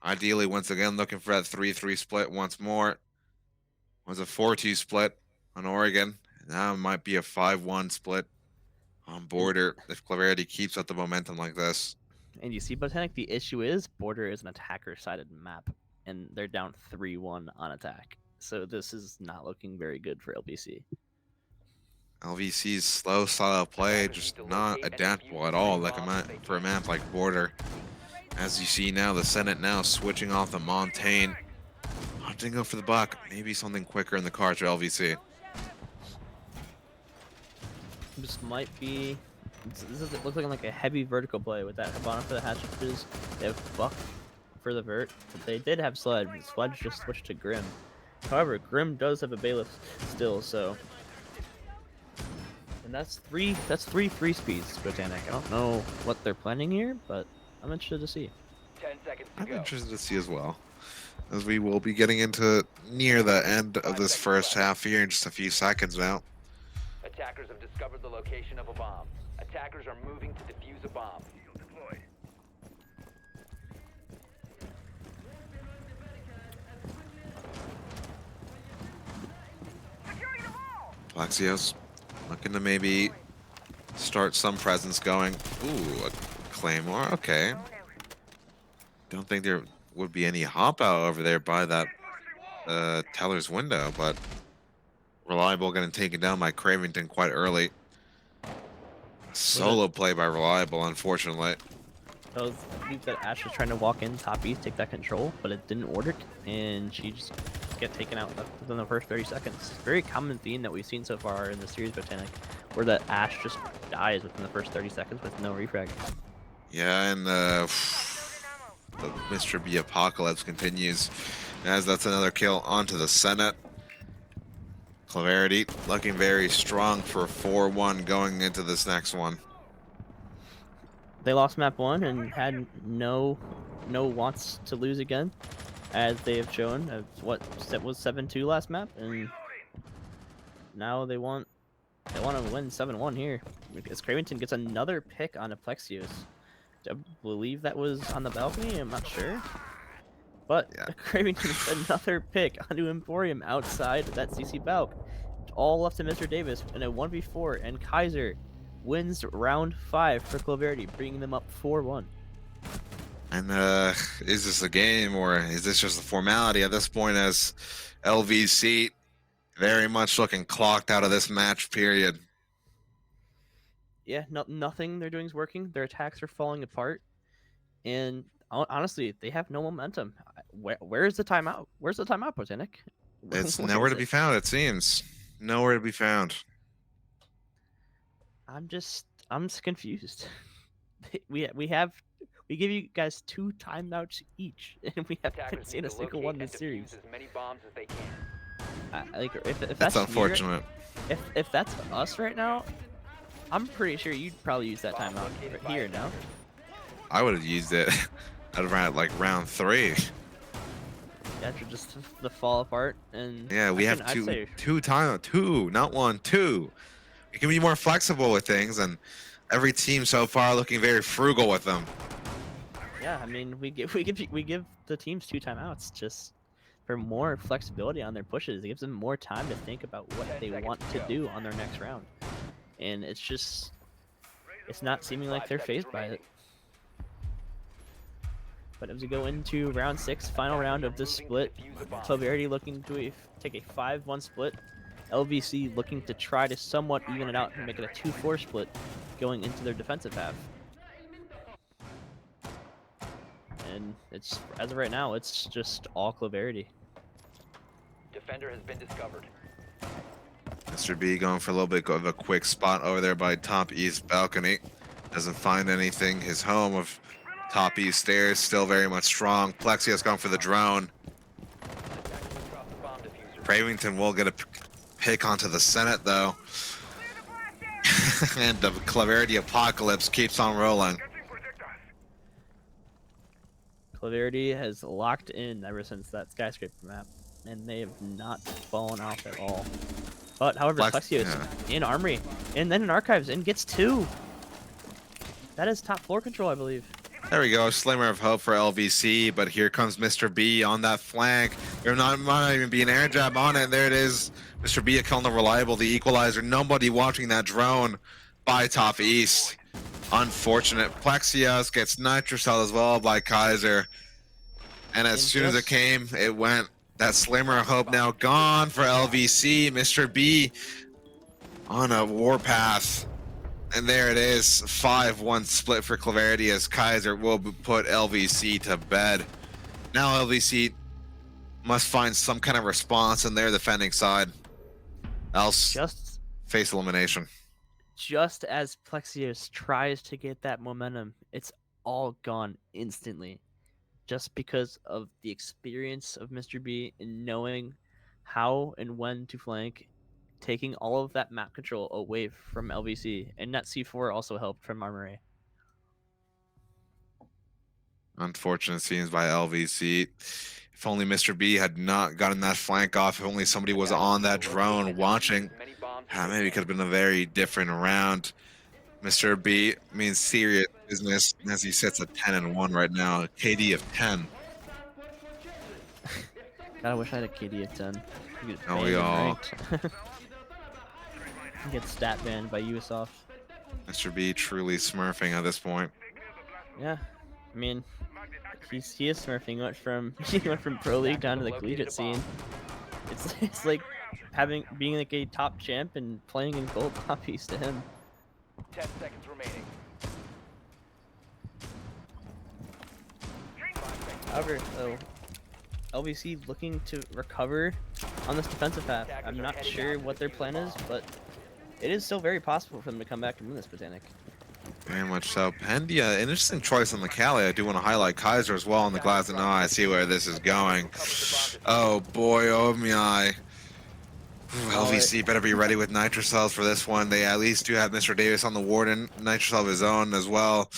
Ideally, once again, looking for that 3-3 split once more. Was a 4-2 split on Oregon. Now it might be a 5-1 split on Border if Claverity keeps up the momentum like this. And you see, Botanic, the issue is Border is an attacker-sided map, and they're down 3-1 on attack. So this is not looking very good for LBC. LVC's slow style of play, just not adaptable at all like for a map like Border. As you see now, the Senate now switching off the Montaigne. Hunting go for the buck. Maybe something quicker in the cards for LVC. This might be... This is looking like a heavy vertical play with that Habana for the hatches. They have Buck for the vert, but they did have Sledge. Sledge just switched to Grim. However, Grim does have a bailiff still, so... And that's three free speeds, Botanic. I don't know what they're planning here, but I'm interested to see. 10 seconds to I'm go. interested to see as well, as we will be getting into near the end of this first half here in just a few seconds now. Attackers have discovered the location of a bomb. Attackers are moving to defuse a bomb. Deployed. Plexios looking to maybe start some presence going. Ooh, a Claymore. Okay. Don't think there would be any hop out over there by that teller's window, but Reliable getting taken down by Cravington quite early. Solo play by Reliable, unfortunately. I believe that Ash was trying to walk in top east, take that control, but it didn't work, and she just get taken out within the first 30 seconds. Very common theme that we've seen so far in the series, Botanic, where that Ash just dies within the first 30 seconds with no refrag. Yeah, and the Mr. B apocalypse continues as that's another kill onto the Senate. Clarity looking very strong for 4-1 going into this next one. They lost map 1 and had no wants to lose again, as they have shown. What was 7-2 last map, and now they want to win 7-1 here because Cravington gets another pick on a Plexios. I believe that was on the balcony. I'm not sure, but Yeah. Cravington gets another pick onto Emporium outside that CC Balk. All left to Mr. Davis in a 1v4, and Kaiser wins round 5 for Cloverity, bringing them up 4-1. And is this a game or is this just a formality at this point, as LVC very much looking clocked out of this match period? Yeah, nothing they're doing is working. Their attacks are falling apart, and honestly, they have no momentum. Where's the timeout? Where's the timeout, Botanic? It's Where nowhere is to be it? found, it seems. Nowhere to be found. I'm just confused. We give you guys 2 timeouts each, and we haven't Attackers seen need a to single locate one in and this series. defuse as many bombs as they can. Like if That's that's unfortunate. if that's us right now, I'm pretty sure you'd probably use that Bomb timeout located right by here now. attackers. I would have used it at around like round 3. After just the fall apart, and Yeah, we have I'd say two, not one, two. We can be more flexible with things, and every team so far looking very frugal with them. yeah, I mean, we give the teams 2 timeouts just for more flexibility on their pushes. It gives them more time to think about what 10 they seconds want to to go. do on their next round, and it's not seeming like 5 they're seconds phased by it. remaining. But as we go into round 6, final round of this split, Cloverity looking to take a 5-1 split. LVC looking to try to somewhat even it out and make it a 2-4 split going into their defensive half. And it's, as of right now, it's just all Cloverity. Defender has been discovered. Mr. B going for a little bit of a quick spot over there by top east balcony. Doesn't find anything. His home of top east stairs still very much strong. Plexios going for the drone. Attackers have dropped the bomb diffuser. Cravington will get a pick onto the Senate though. And the Clarity Apocalypse keeps on rolling. Cloverity has locked in ever since that skyscraper map, and they have not fallen off at all. But however, Plexios in Armory, and then in Archives, and gets 2. That is top floor control, I believe. There we go, slimmer of hope for LVC, but here comes Mr. B on that flank. There might not even be an air jab on it, and there it is. Mr. B killing the Reliable, the equalizer. Nobody watching that drone by top east. Unfortunate. Plexios gets nitro cell as well by Kaiser. And as soon as it came, it went. That slimmer of hope now gone for LVC. Mr. B on a warpath. And there it is, 5-1 split for Clarity as Kaiser will put LVC to bed. Now LVC must find some kind of response in their defending side, else face elimination. Just as Plexios tries to get that momentum, it's all gone instantly. Just because of the experience of Mr. B in knowing how and when to flank, taking all of that map control away from LVC, and that C4 also helped from Armory. Unfortunate scenes by LVC. If only Mr. B had not gotten that flank off, if only somebody was on that drone watching, maybe it could have been a very different round. Mr. B means serious business as he sits at 10-1 right now, a KD of 10. God, I wish I had a KD of 10. Oh, we all. Get stat banned by Ubisoft. Mr. B truly smurfing at this point. Yeah, I mean, he is smurfing. He went from pro league down to the Located collegiate a scene. It's like being like a top champ and playing in gold poppies to him. 10 seconds remaining. However, though, LVC looking to recover on this defensive half. I'm not sure what their plan is, but it is still very possible for them to come back and win this Botanic. Very much so. Pendia, interesting choice on the Cali. I do want to highlight Kaiser as well on the glass. And I see where this is going. Oh boy, oh my. LVC better be ready with Nitrocells for this one. They at least do have Mr. Davis on the Warden, Nitrocell of his own as well.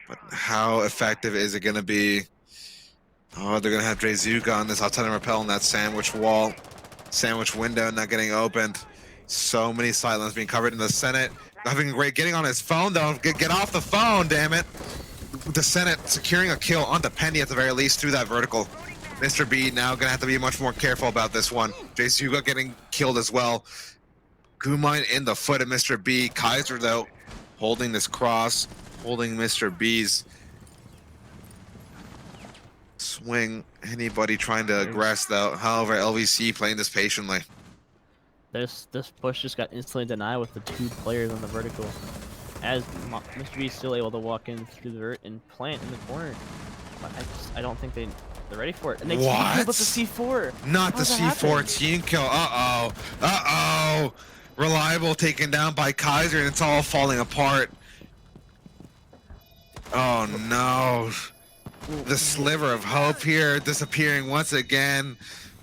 But how effective is it going to be? Oh, they're going to have Drezuka on this Alternate Repel in that sandwich wall. Sandwich window not getting opened. So many sidelines being covered in the Senate. Having great getting on his phone though. Get off the phone, damn it. The Senate securing a kill onto Pendy at the very least through that vertical. Mr. B now gonna have to be much more careful about this one. Drezuka getting killed as well. Gumine in the foot of Mr. B. Kaiser though holding this cross, holding Mr. B's swing. Anybody trying to aggress though. However, LVC playing this patiently. This push just got instantly denied with the 2 players on the vertical. As Mr. B is still able to walk in through the vert and plant in the corner. But I don't think they're ready for it. And they What? killed with the C4. Not the How's that happen? C14 kill. Uh-oh. Uh-oh. Reliable taken down by Kaiser and it's all falling apart. Oh no. The sliver of hope here disappearing once again.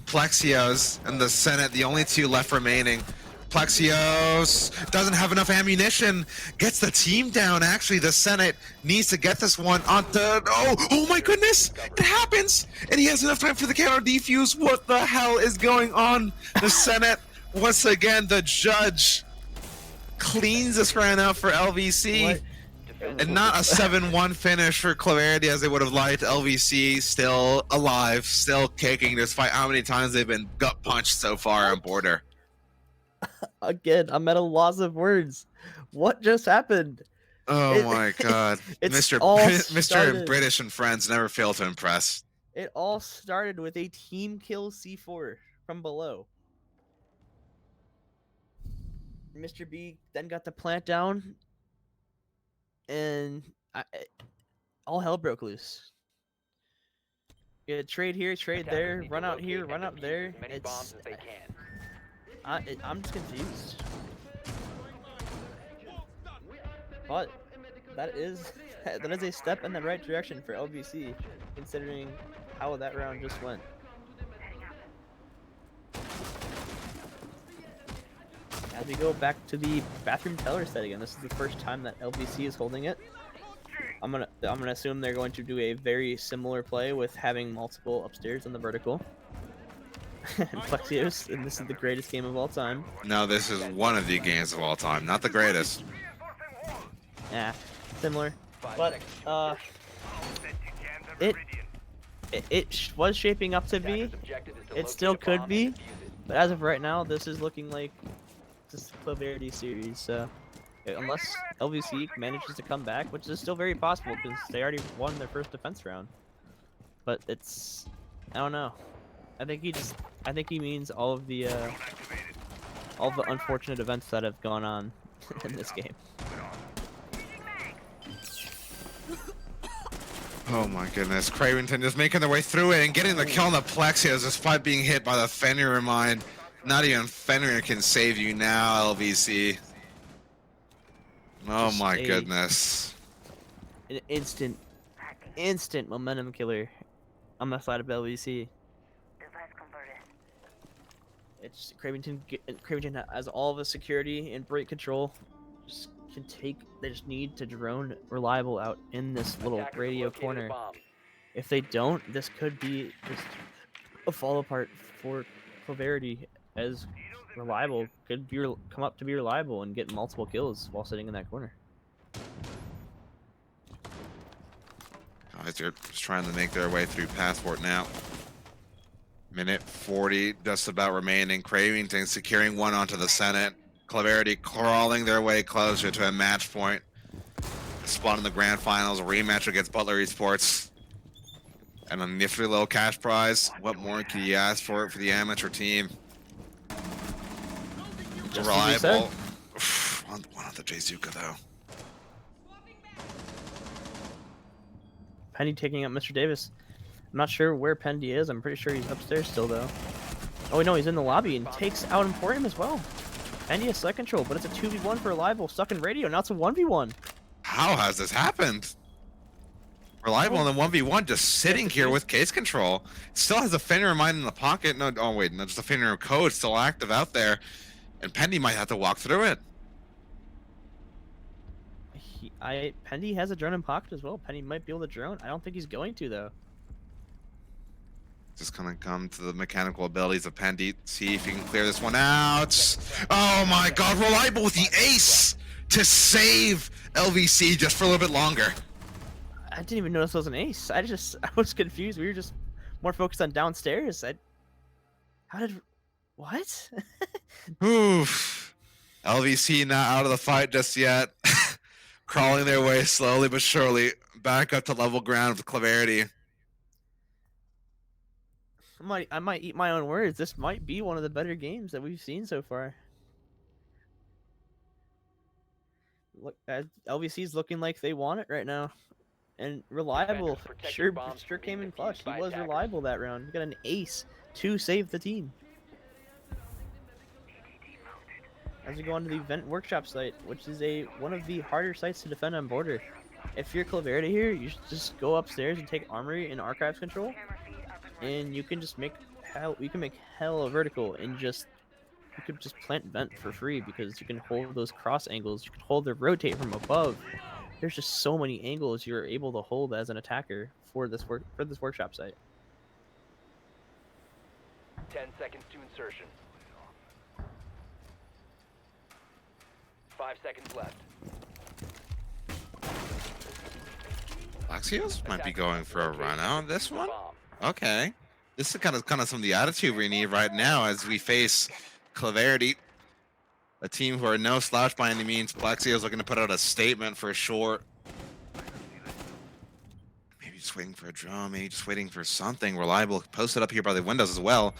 Plexios and the Senate, the only 2 left remaining. Plexios doesn't have enough ammunition. Gets the team down. Actually, the Senate needs to get this one onto... Oh my goodness! It happens! And he has enough time for the counter defuse. What the hell is going on? The Senate, once again, the judge cleans this round out for LVC. What? And not a 7-1 finish for Clarity as they would have liked. LVC still alive, still kicking despite how many times they've been gut punched so far on border. Again, I'm at a loss of words. What just happened? Oh It- my god. it's Mr. all Mr. started- British and friends never fail to impress. It all started with a team kill C4 from below. Mr. B then got the plant down, and all hell broke loose. Yeah, trade here, trade Attackers there, need to run out locate here, and run out defuse there. as many bombs as they can. I'm just confused. But that is a step in the right direction for LVC, considering how that round just went. As we go back to the bathroom teller set again, this is the first time that LVC is holding it. I'm gonna assume they're going to do a very similar play with having multiple upstairs on the vertical. And Plexios, and this is the greatest game of all time. No, this is one of the games of all time, not the greatest. Yeah, similar. 5 But seconds. it was shaping up to be. Attackers' objective is to It still locate a could bomb be, and defuse it. but as of right now, this is looking like this Clarity series. So unless LVC manages to come back, which is still very possible because they already won their first defense round. But I don't know. I think he means all of the unfortunate events that have gone on in this game. Oh my goodness. Cravington just making their way through it and getting the kill on the Plexios despite being hit by the Fenrir mine. Not even Fenrir can save you now, LVC. Oh Just my a- goodness. An instant momentum killer on the side of LVC. Device converted. It's Cravington has all of the security and break control. They just need to drone Reliable out in this little Attackers have radio located a corner. bomb. If they don't, this could be just a fall apart for Clarity, as Reliable could come up to be reliable and get multiple kills while sitting in that corner. Guys are just trying to make their way through Passport now. Minute 40 just about remaining. Cravington securing one onto the Senate. Clarity crawling their way closer to a match point. spot in the grand finals, a rematch against Butler Esports. And a nifty little cash prize. What more could you ask for it for the amateur team? Just as we said. Reliable. One of the Jzuka though. Pendy taking out Mr. Davis. I'm not sure where Pendy is. I'm pretty sure he's upstairs still, though. Oh, no, he's in the lobby and takes out Emporium as well. Pendy has select control, but it's a 2v1 for Reliable. Stuck in radio. Now it's a 1v1. How has this happened? Reliable in the 1v1 just sitting here with case control. Still has a Fenrir Mine in the pocket. No, oh wait, no, just a Fenrir code still active out there. And Pendy might have to walk through it. Pendy has a drone in pocket as well. Pendy might be able to drone. I don't think he's going to, though. Just gonna come to the mechanical abilities of Pendy. See if he can clear this one out. Oh my god, Reliable with the ace to save LVC just for a little bit longer. I didn't even notice it was an ace. I was confused. We were just more focused on downstairs. What? Oof. LVC not out of the fight just yet. Crawling their way slowly but surely back up to level ground with Clarity. I might eat my own words. This might be one of the better games that we've seen so far. Look, LVC's looking like they want it right now. And Reliable sure came in clutch. He was reliable that round. He got an ace to save the team. As we go on to the event workshop site, which is one of the harder sites to defend on border. If you're Clarity here, you should just go upstairs and take Armory and Archives control, and you can just make hell vertical and you could just plant vent for free because you can hold those cross angles. You can hold the rotate from above. There's just so many angles you're able to hold as an attacker for this workshop site. 10 seconds to insertion. 5 seconds left. Axios might be going for a run out on this one. Okay. This is kind of some of the attitude we need right now as we face Clarity, a team who are no slouch by any means. Plexios looking to put out a statement for sure. Maybe just waiting for a drone, maybe just waiting for something. Reliable posted up here by the windows as well.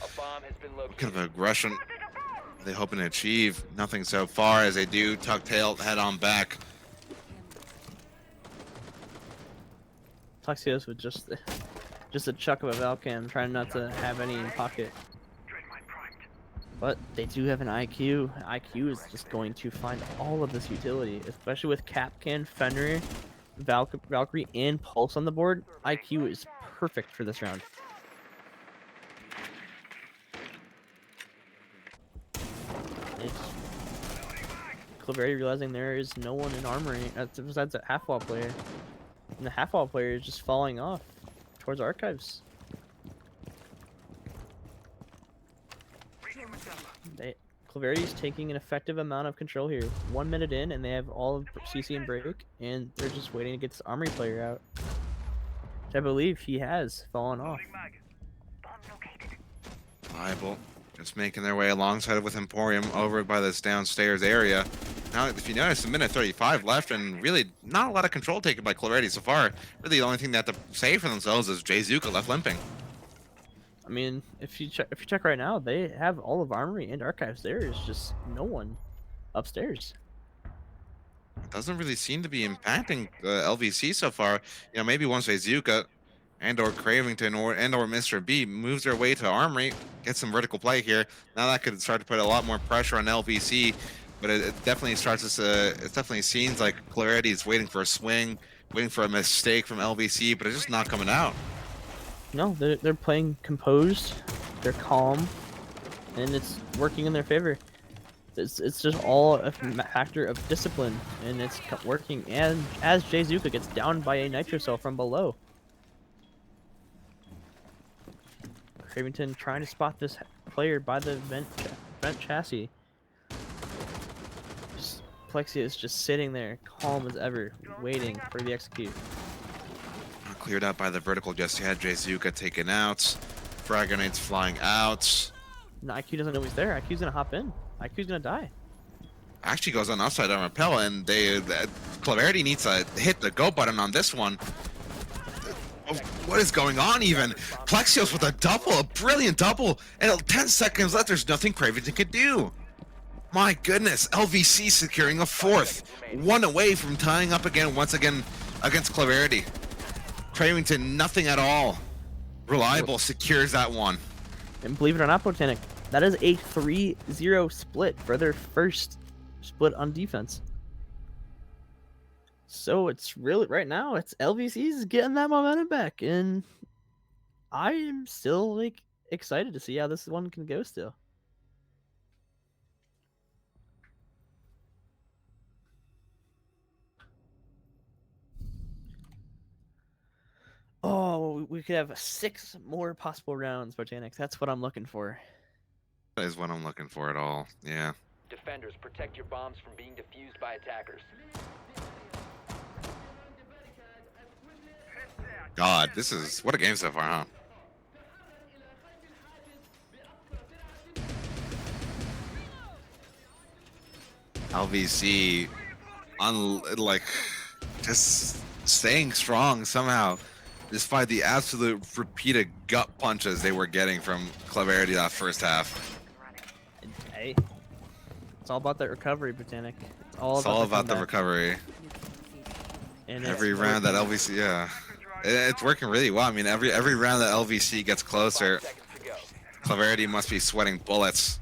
What kind of aggression are they hoping to achieve? Nothing so far as they do tuck tail, head on back. Plexios with just a chuck of a Valcam, trying not to have any in pocket. But they do have an IQ. IQ is just going to find all of this utility, especially with Capcan, Fenrir, Valkyrie, and Pulse on the board. IQ is perfect for this round. Clarity realizing there is no one in Armory besides a half-wall player. And the half-wall player is just falling off towards Archives. Clarity is taking an effective amount of control here. 1 minute in, and they have all of CC and break, and they're just waiting to get this Armory player out. Which I believe he has fallen off. Reliable just making their way alongside with Emporium over by this downstairs area. Now, if you notice, a minute 35 left, and really not a lot of control taken by Clarity so far. Really, the only thing they have to save for themselves is Jzuka left limping. I mean, if you check right now, they have all of Armory and Archives. There is just no one upstairs. It doesn't really seem to be impacting LVC so far. You know, maybe once Jzuka and/or Cravington and/or Mr. B moves their way to Armory, get some vertical play here. Now that could start to put a lot more pressure on LVC. But it definitely starts to. It definitely seems like Clarity is waiting for a swing, waiting for a mistake from LVC, but it's just not coming out. No, they're playing composed, they're calm, and it's working in their favor. It's just all a factor of discipline, and it's working. And as Jzuka gets downed by a Nitro Cell from below, Cravington trying to spot this player by the vent chassis. Plexia is just sitting there, calm as ever, waiting for the execute. Cleared out by the vertical just yet. Jzuka taken out. Frag grenades flying out. No, IQ doesn't know he's there. IQ's gonna hop in. IQ's gonna die. actually goes on upside down rappel, and Clarity needs to hit the go button on this one. Oh, what is going on even? Plexios with a double, a brilliant double, and 10 seconds left, there's nothing Cravington could do. My goodness, LVC securing a fourth. One away from tying up again, once again, against Clarity. Cravington, nothing at all. Reliable secures that one. And believe it or not, Botanic, that is a 3-0 split for their first split on defense. So it's really, right now, it's LVC's getting that momentum back, and I am still, like, excited to see how this one can go still. Oh, we could have 6 more possible rounds, Botanics. That's what I'm looking for. That is what I'm looking for at all, yeah. Defenders, protect your bombs from being defused by attackers. God, this is, what a game so far, huh? LVC, just staying strong somehow, despite the absolute repeated gut punches they were getting from Clarity that first half. Hey, it's all about that recovery, Botanic. It's all about the recovery. And Every round that LVC, yeah. It's working really well. I mean, every round that LVC gets closer, 5 seconds to go. Clarity must be sweating bullets.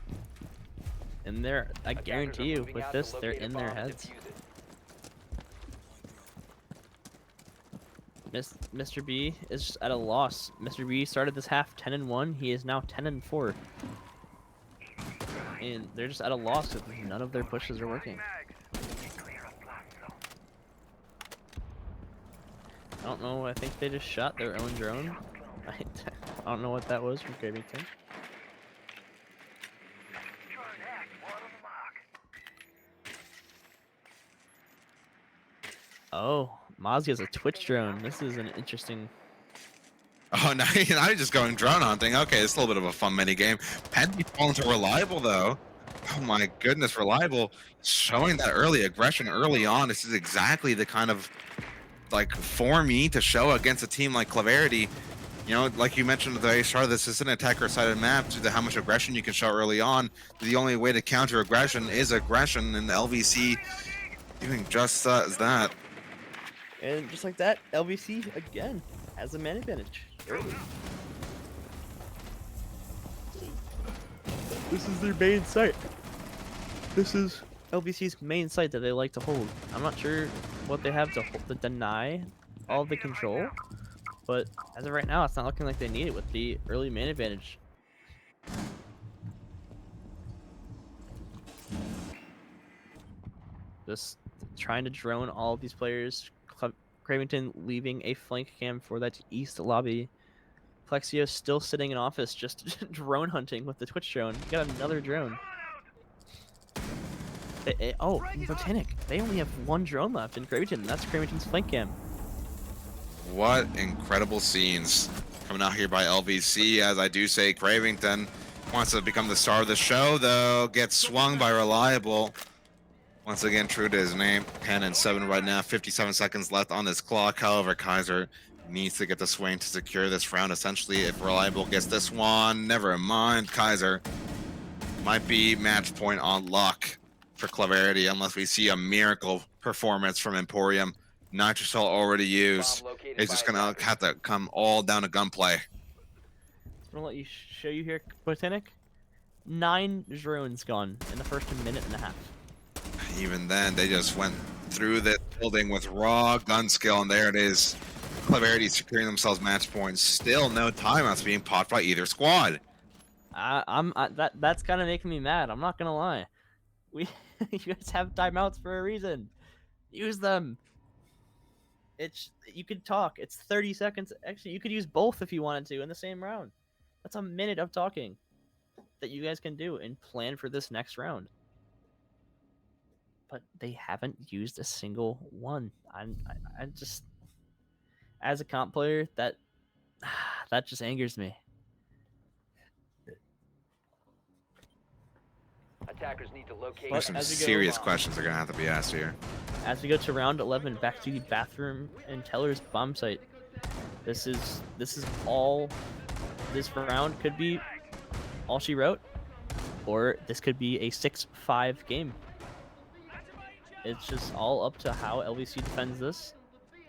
And they're, I Attackers guarantee are you, moving with out this, to they're locate a in their bomb and heads. defuse it. Mr. B is just at a loss. Mr. B started this half 10-1. He is now 10-4. And they're just at a loss if none of their pushes are working. I don't know. I think they just shot their own drone. I don't know what that was from Cravington. Oh, Mozzie has a Twitch drone. This is an interesting. Oh, now you're just going drone hunting. Okay, it's a little bit of a fun mini game. Penny falling to Reliable though. Oh my goodness, Reliable showing that early aggression early on. This is exactly the kind of for me to show against a team like Clarity. You know, like you mentioned at the very start, this is an attacker-sided map due to how much aggression you can show early on. The only way to counter aggression is aggression, and the LVC doing just as that. And just like that, LVC again has a man advantage early. This is their main site. This is LVC's main site that they like to hold. I'm not sure what they have to deny all of the control, but as of right now, it's not looking like they need it with the early man advantage. Just trying to drone all of these players. Cravington leaving a flank cam for that east lobby. Plexio still sitting in office, just drone hunting with the Twitch drone. You got another drone. Oh, Botanic. They only have one drone left in Cravington, and that's Cravington's flank cam. What incredible scenes coming out here by LVC. As I do say, Cravington wants to become the star of the show, though. Gets swung by Reliable. Once again, true to his name. 10-7 right now. 57 seconds left on this clock. However, Kaiser needs to get the swing to secure this round. Essentially, if Reliable gets this one, never mind. Kaiser might be match point on luck for Clarity unless we see a miracle performance from Emporium. Nitrocell already used. It's just gonna have to come all down to gunplay. I'm gonna let you show you here, Botanic. 9 drones gone in the first minute and a half. Even then, they just went through the building with raw gun skill, and there it is. Clarity securing themselves match points. Still no timeouts being popped by either squad. That's kind of making me mad. I'm not gonna lie. You guys have timeouts for a reason. Use them. You could talk. It's 30 seconds. Actually, you could use both if you wanted to in the same round. That's a minute of talking that you guys can do and plan for this next round. But they haven't used a single one. I just, as a comp player, that just angers me. Attackers need to locate. But There's some as we go serious along- questions are gonna have to be asked here. As we go to round 11, back to the bathroom and Teller's bomb site. This is all. This round could be all she wrote, or this could be a 6-5 game. It's just all up to how LVC defends this,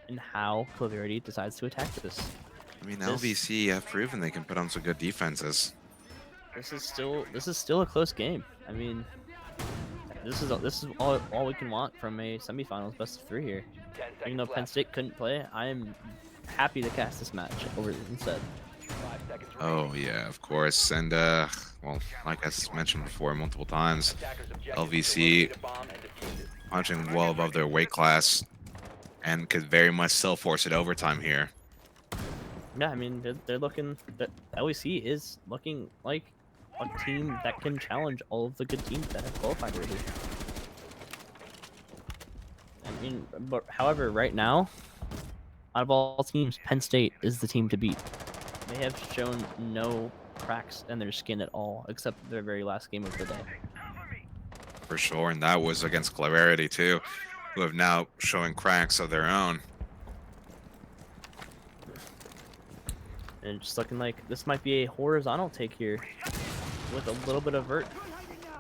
and how Claverity decides to attack this. I mean, This- LVC have proven they can put on some good defenses. This is still a close game. I mean, this is all we can want from a semifinals best of 3 here. 10 Even seconds though Penn left. State couldn't play, I am happy to cast this match over instead. 5 seconds remaining. Oh yeah, of course. And well, like I mentioned before multiple times, Attackers' objective is to LVC locate a bomb and defuse it. punching well above their weight class, and could very much still force it overtime here. Yeah, I mean, they're looking. The LEC is looking like a team that can challenge all of the good teams that have qualified already. I mean, but however, right now, out of all teams, Penn State is the team to beat. They have shown no cracks in their skin at all, except their very last game of the day. For sure, and that was against Clarity too, who have now showing cracks of their own. And it's just looking like this might be a horizontal take here, with a little bit of vert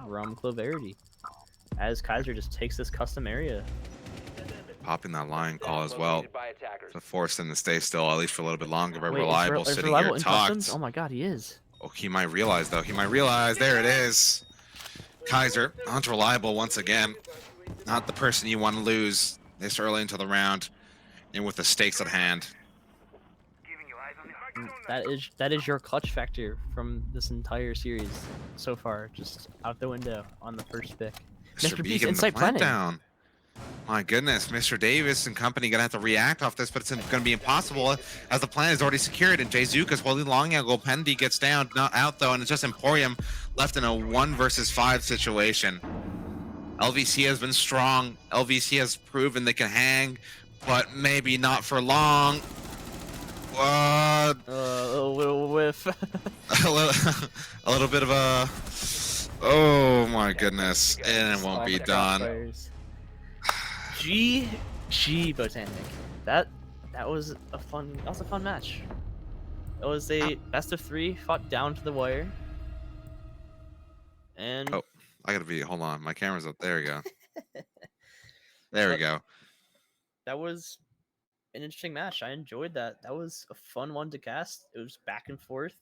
from Claverity, as Kaiser just takes this custom area. Popping that line call as well Located by attackers. to force them to stay still at least for a little bit longer. But Wait, is Reliable is sitting Reliable here in tucked. customs? Oh my god, he is. Oh, he might realize though. He might realize. There it is. Kaiser, onto Reliable once again. Not the person you want to lose this early into the round, and with the stakes at hand. Giving you eyes on the That is your clutch factor from this entire series so far, just out the window on the first pick. Mr. B B's getting the insight plant planning. down. My goodness, Mr. Davis and company gonna have to react off this, but it's gonna be impossible as the plan is already secured. And Jay Zuka's holding long angle. Pendy gets down, not out though, and it's just Emporium left in a 1 versus 5 situation. LVC has been strong. LVC has proven they can hang, but maybe not for long. A little whiff. A little bit of a. Oh my goodness, and it won't be done. Crossfires. GG Botanic. That was a fun match. It was a best of 3 fought down to the wire. And Oh. I gotta be. Hold on, my camera's up. There we go. There we go. that was an interesting match. I enjoyed that. That was a fun one to cast. It was back and forth.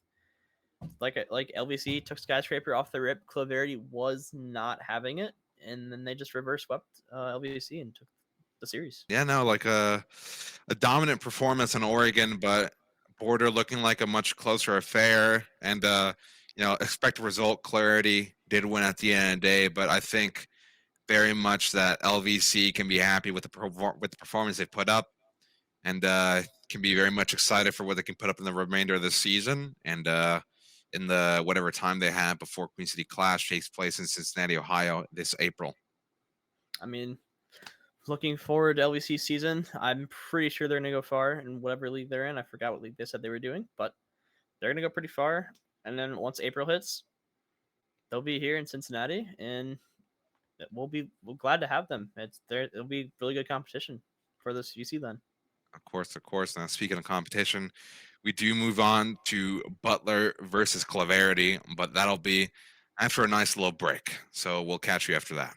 Like LVC took Skyscraper off the rip. Claverity was not having it, and then they just reverse swept LVC and took the series. Yeah, no, like a dominant performance in Oregon, but Border looking like a much closer affair. And expected result, Clarity did win at the end of the day, but I think very much that LVC can be happy with the performance they put up, and can be very much excited for what they can put up in the remainder of the season, and in the whatever time they have before Queen City Clash takes place in Cincinnati, Ohio this April. I mean, looking forward to LVC season. I'm pretty sure they're going to go far in whatever league they're in. I forgot what league they said they were doing, but they're going to go pretty far. And then once April hits, they'll be here in Cincinnati, and we're glad to have them. It'll be really good competition for this UC then. Of course. Now, speaking of competition, we do move on to Butler versus Claverity, but that'll be after a nice little break. So we'll catch you after that.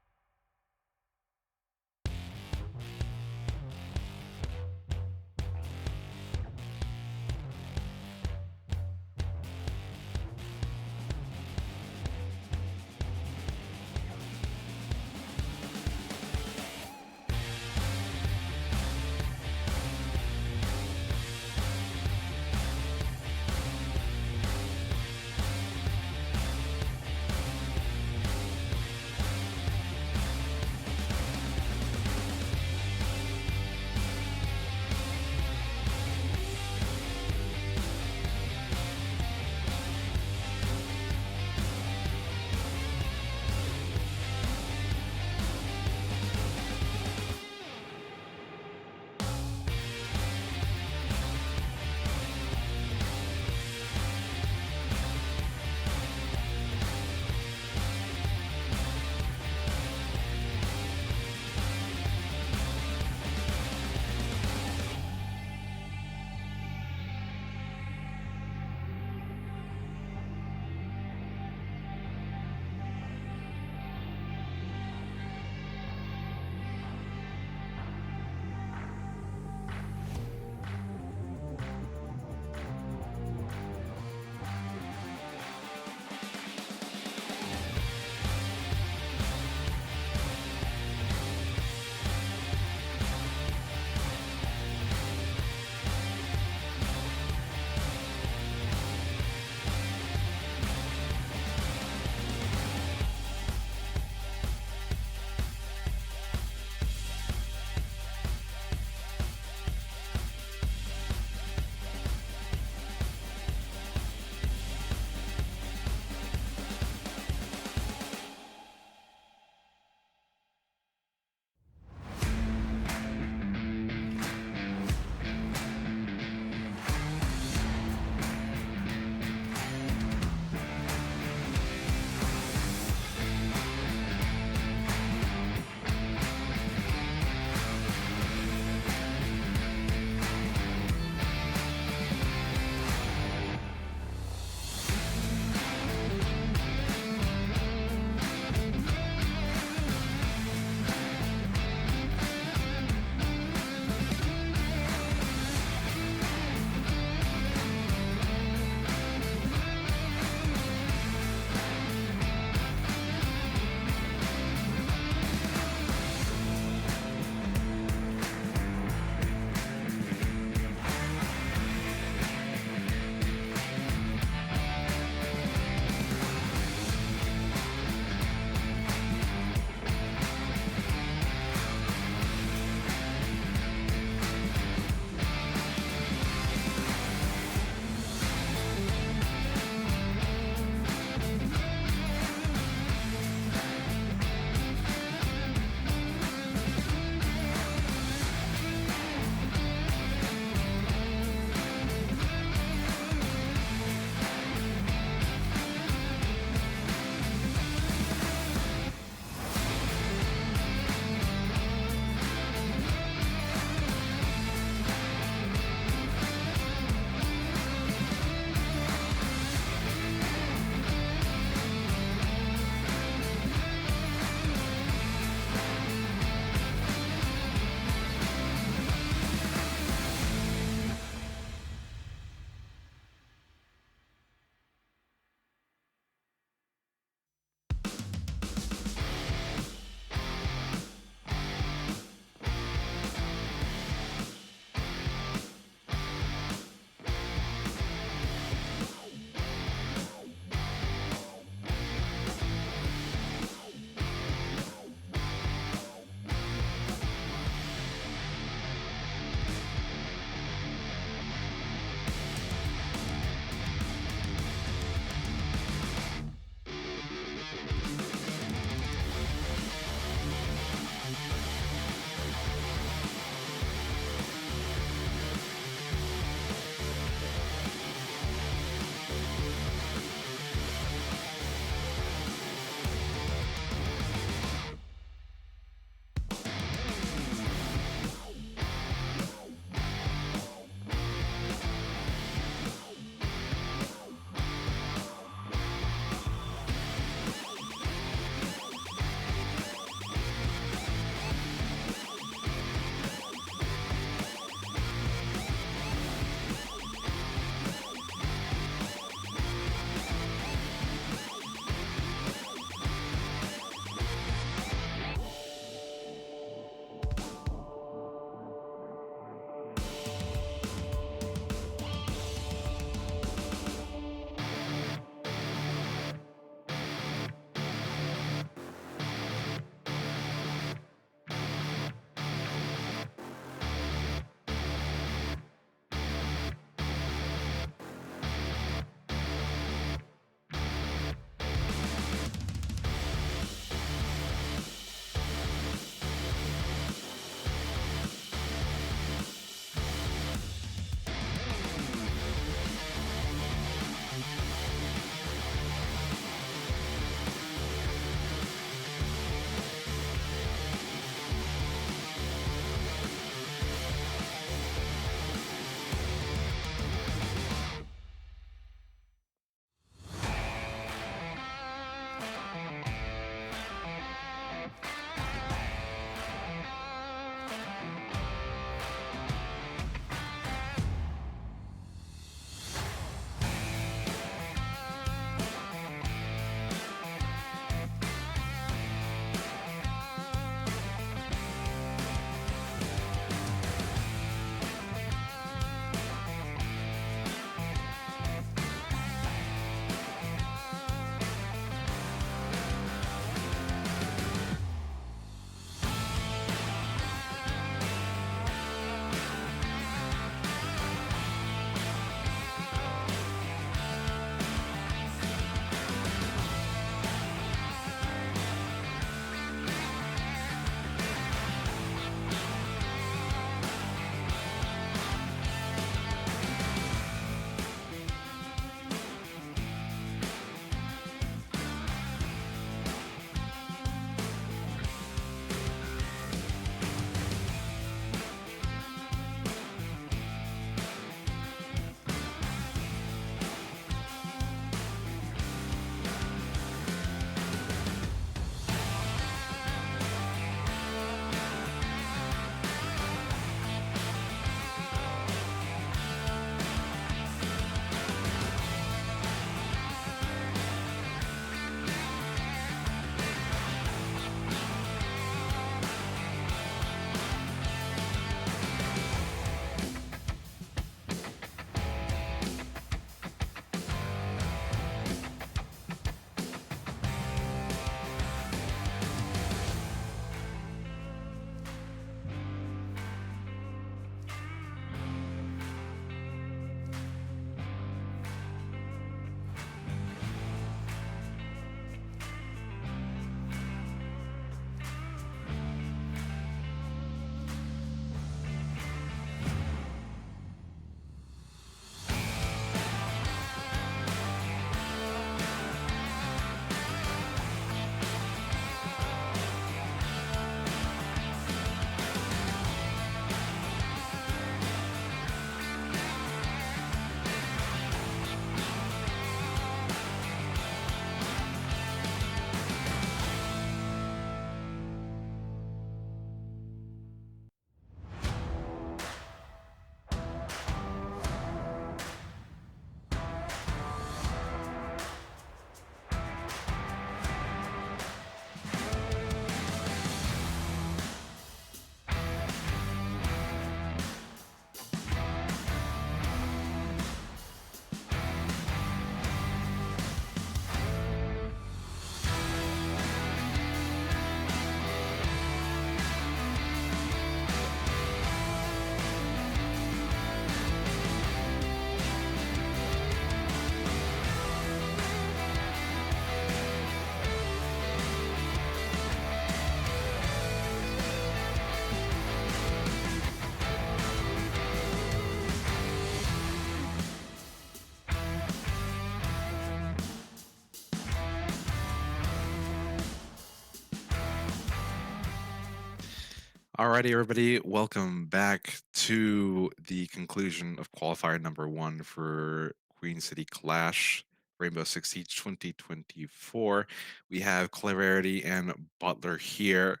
Alrighty, everybody, welcome back to the conclusion of qualifier number one for Queen City Clash Rainbow Six Siege 2024. We have Clarity and Butler here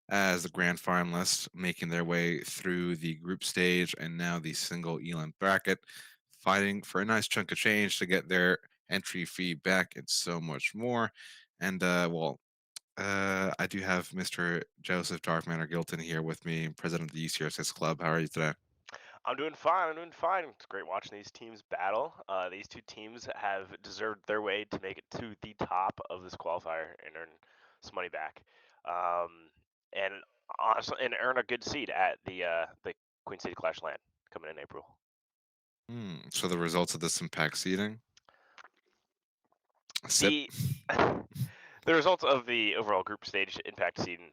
as the grand finalists, making their way through the group stage and now the single Elam bracket, fighting for a nice chunk of change to get their entry fee back and so much more. And I do have Mr. Joseph Darkmanor Gilton here with me, president of the UCRSS Club. How are you today? I'm doing fine. I'm doing fine. It's great watching these teams battle. These two teams have deserved their way to make it to the top of this qualifier and earn some money back, and honestly, and earn a good seat at the Queen City Clash LAN coming in April. So the results of this impact seeding? Sip. The the results of the overall group stage impact season,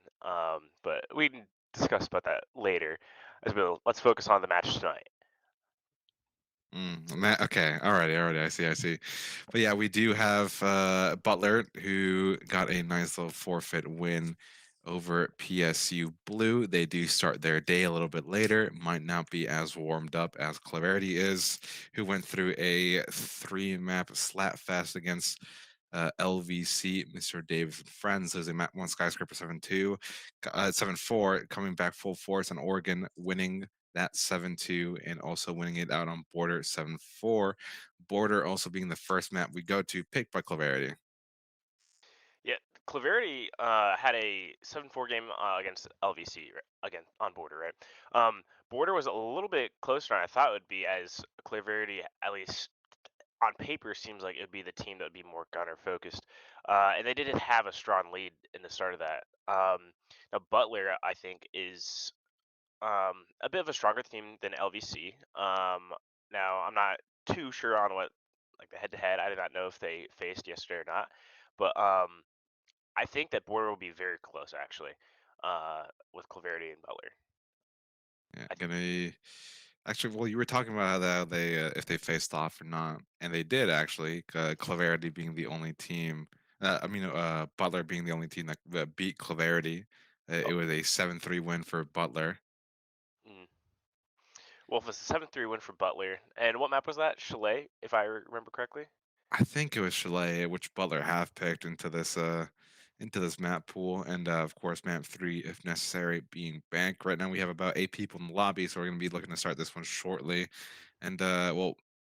but we can discuss about that later. As well, let's focus on the match tonight. Okay, alrighty, I see. But yeah, we do have Butler, who got a nice little forfeit win over PSU Blue. They do start their day a little bit later, might not be as warmed up as Clarity is, who went through a 3-map slap fest against LVC, Mr. Davis and Friends. There's a map 1 skyscraper 7-2, 7-4, coming back full force on Oregon, winning that 7-2 and also winning it out on Border 7-4. Border also being the first map we go to, picked by Clarity. Yeah, Clarity had a 7-4 game against LVC again on Border, right? Border was a little bit closer than I thought it would be, as Clarity, at least on paper, seems like it would be the team that would be more gunner focused, and they did have a strong lead in the start of that. Now Butler, I think, is a bit of a stronger team than LVC. Now I'm not too sure on what, like, the head-to-head. I did not know if they faced yesterday or not, but I think that Border will be very close, actually, with Clarity and Butler. Yeah, I, gonna actually. Well, you were talking about how they if they faced off or not, and they did actually. Clarity being the only team. Butler being the only team that beat Clarity. It oh, was a 7-3 win for Butler. mm. Well, if it's a 7-3 win for Butler, and what map was that? Chalet, if I remember correctly. I think it was Chalet, which Butler have picked into this map pool, and of course map 3, if necessary, being Bank. Right now we have about 8 people in the lobby, so we're gonna be looking to start this one shortly. And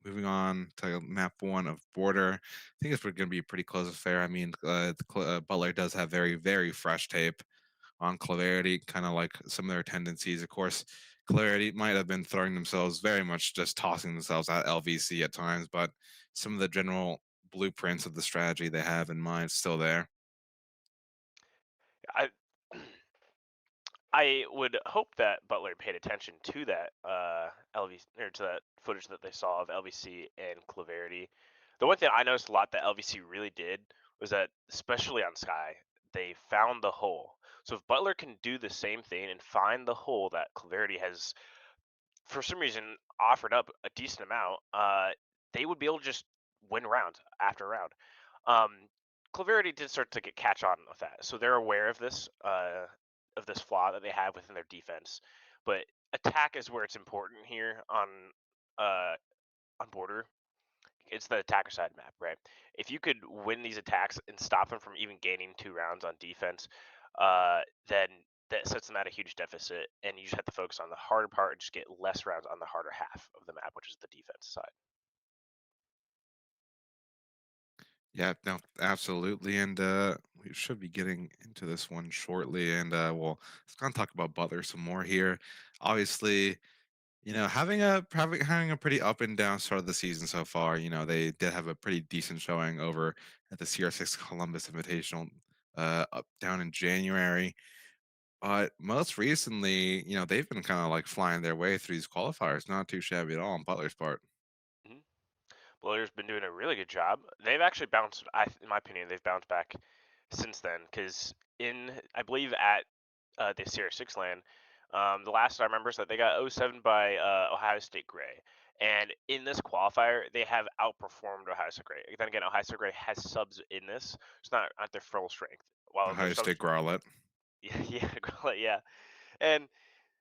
moving on to map 1 of Border, I think it's gonna be a pretty close affair. I mean, Butler does have very very fresh tape on Clarity, kind of like some of their tendencies. Of course, Clarity might have been throwing themselves very much just tossing themselves at LVC at times, but some of the general blueprints of the strategy they have in mind still there. I I would hope that Butler paid attention to that LVC, or to that footage that they saw of LVC and Clarity. The one thing I noticed a lot that LVC really did was that, especially on Sky, they found the hole. So if Butler can do the same thing and find the hole that Clarity has, for some reason, offered up a decent amount, they would be able to just win round after round. Um, Clarity did start to get catch on with that, so they're aware of this flaw that they have within their defense. But attack is where it's important here uh, on Border. It's the attacker side map, right? If you could win these attacks and stop them from even gaining 2 rounds on defense, then that sets them at a huge deficit, and you just have to focus on the harder part and just get less rounds on the harder half of the map, which is the defense side. Yeah, no, absolutely. And we should be getting into this one shortly. And let's kind of talk about Butler some more here. Obviously, having a pretty up and down start of the season so far. They did have a pretty decent showing over at the CR6 Columbus Invitational up down in January. But most recently, they've been kind of like flying their way through these qualifiers. Not too shabby at all on Butler's part. Mhm. Blowler's been doing a really good job. They've actually bounced. In my opinion, they've bounced back since then. Because I believe at the Sierra Six Land, the last I remember is that they got 0-7 by Ohio State Gray. And in this qualifier, they have outperformed Ohio State Gray. Then again, Ohio State Gray has subs in this. It's not at their full strength. While their Ohio subs, State Growlet. yeah, yeah, yeah. And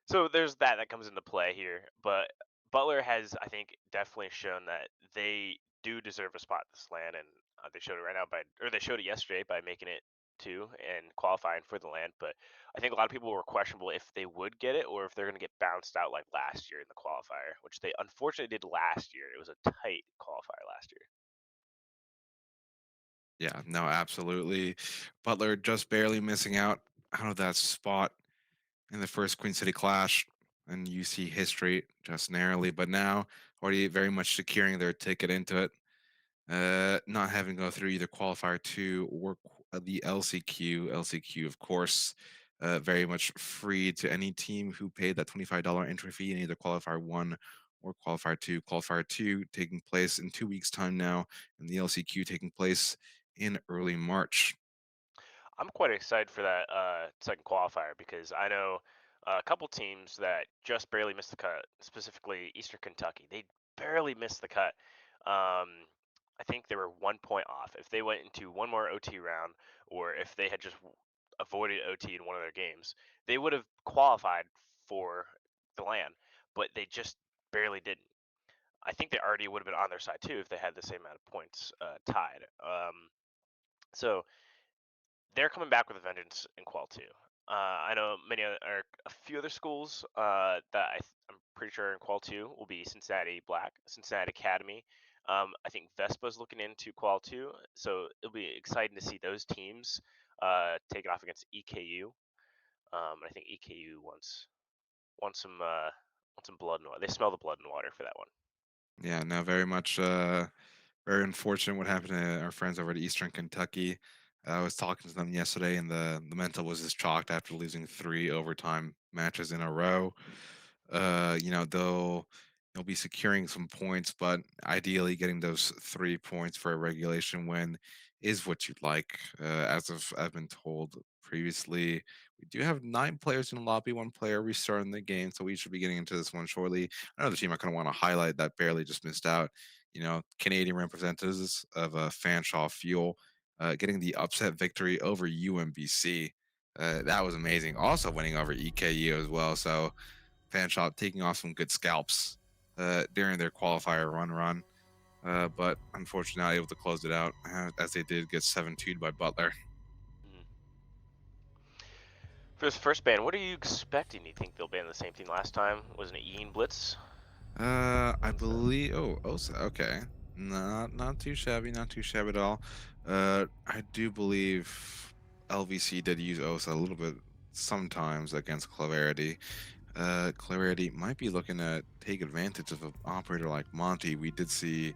so there's that comes into play here. But Butler has, I think, definitely shown that they do deserve a spot in this land, and they showed it right now or they showed it yesterday by making it two and qualifying for the land. But I think a lot of people were questionable if they would get it or if they're going to get bounced out like last year in the qualifier, which they unfortunately did last year. It was a tight qualifier last year. Yeah, no, absolutely. Butler just barely missing out of that spot in the first Queen City Clash and UC history just narrowly, but now already very much securing their ticket into it. Not having to go through either qualifier 2 or the LCQ. LCQ, of course, very much free to any team who paid that $25 entry fee in either qualifier 1 or qualifier 2. Qualifier 2 taking place in 2 weeks' time now, and the LCQ taking place in early March. I'm quite excited for that second qualifier because I know a couple teams that just barely missed the cut, specifically Eastern Kentucky. They barely missed the cut. I think they were 1 point off. If they went into one more OT round, or if they had just avoided OT in one of their games, they would have qualified for the LAN, but they just barely didn't. I think they already would have been on their side too if they had the same amount of points tied. So they're coming back with a vengeance in Qual 2. I know a few other schools I'm pretty sure in Qual 2 will be Cincinnati Black, Cincinnati Academy. I think Vespa's looking into Qual 2, so it'll be exciting to see those teams take it off against EKU. I think EKU wants some blood and water. They smell the blood and water for that one. Yeah, no, very much very unfortunate what happened to our friends over at Eastern Kentucky. I was talking to them yesterday, and the mental was just chalked after losing 3 overtime matches in a row. They'll be securing some points, but ideally getting those 3 points for a regulation win is what you'd like. As I've been told previously, we do have 9 players in the lobby, 1 player restarting the game, so we should be getting into this one shortly. Another team I kind of want to highlight that barely just missed out. Canadian representatives of Fanshawe Fuel getting the upset victory over UMBC. That was amazing. Also winning over EKU as well. So Fanshawe taking off some good scalps during their qualifier run. But unfortunately not able to close it out as they did get 7-2'd by Butler. Mhm. For this first ban, what are you expecting? Do you think they'll ban the same thing last time? Wasn't it Yeen Blitz? I believe. Oh, Osa. Okay, not too shabby. Not too shabby at all. I do believe LVC did use Osa a little bit sometimes against Clarity. Clarity might be looking to take advantage of an operator like Monty. We did see,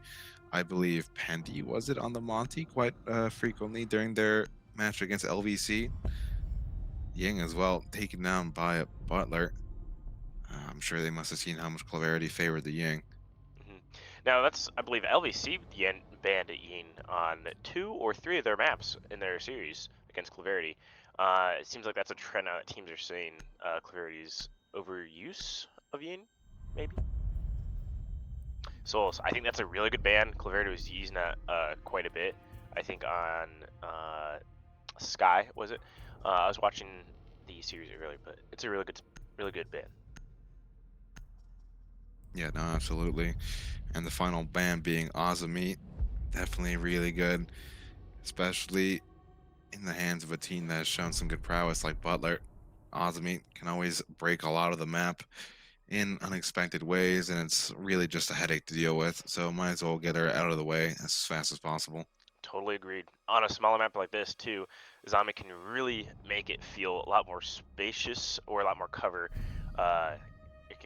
I believe, Pandy was it on the Monty quite frequently during their match against LVC. Ying as well taken down by Butler. I'm sure they must have seen how much Clarity favored the Ying. Hmm. Now that's, I believe, LVC banned Yeen on 2 or 3 of their maps in their series against Clarity. It seems like that's a trend now that teams are saying Clarity's overuse of Yeen, maybe. So I think that's a really good ban. Clarity was using that quite a bit. I think on Sky, was it? I was watching the series earlier, but it's a really good ban. Yeah, no, absolutely. And the final ban being Azami, definitely really good, especially in the hands of a team that has shown some good prowess like Butler. Azami can always break a lot of the map in unexpected ways, and it's really just a headache to deal with. So might as well get her out of the way as fast as possible. Totally agreed. On a smaller map like this too, Zami can really make it feel a lot more spacious or a lot more cover,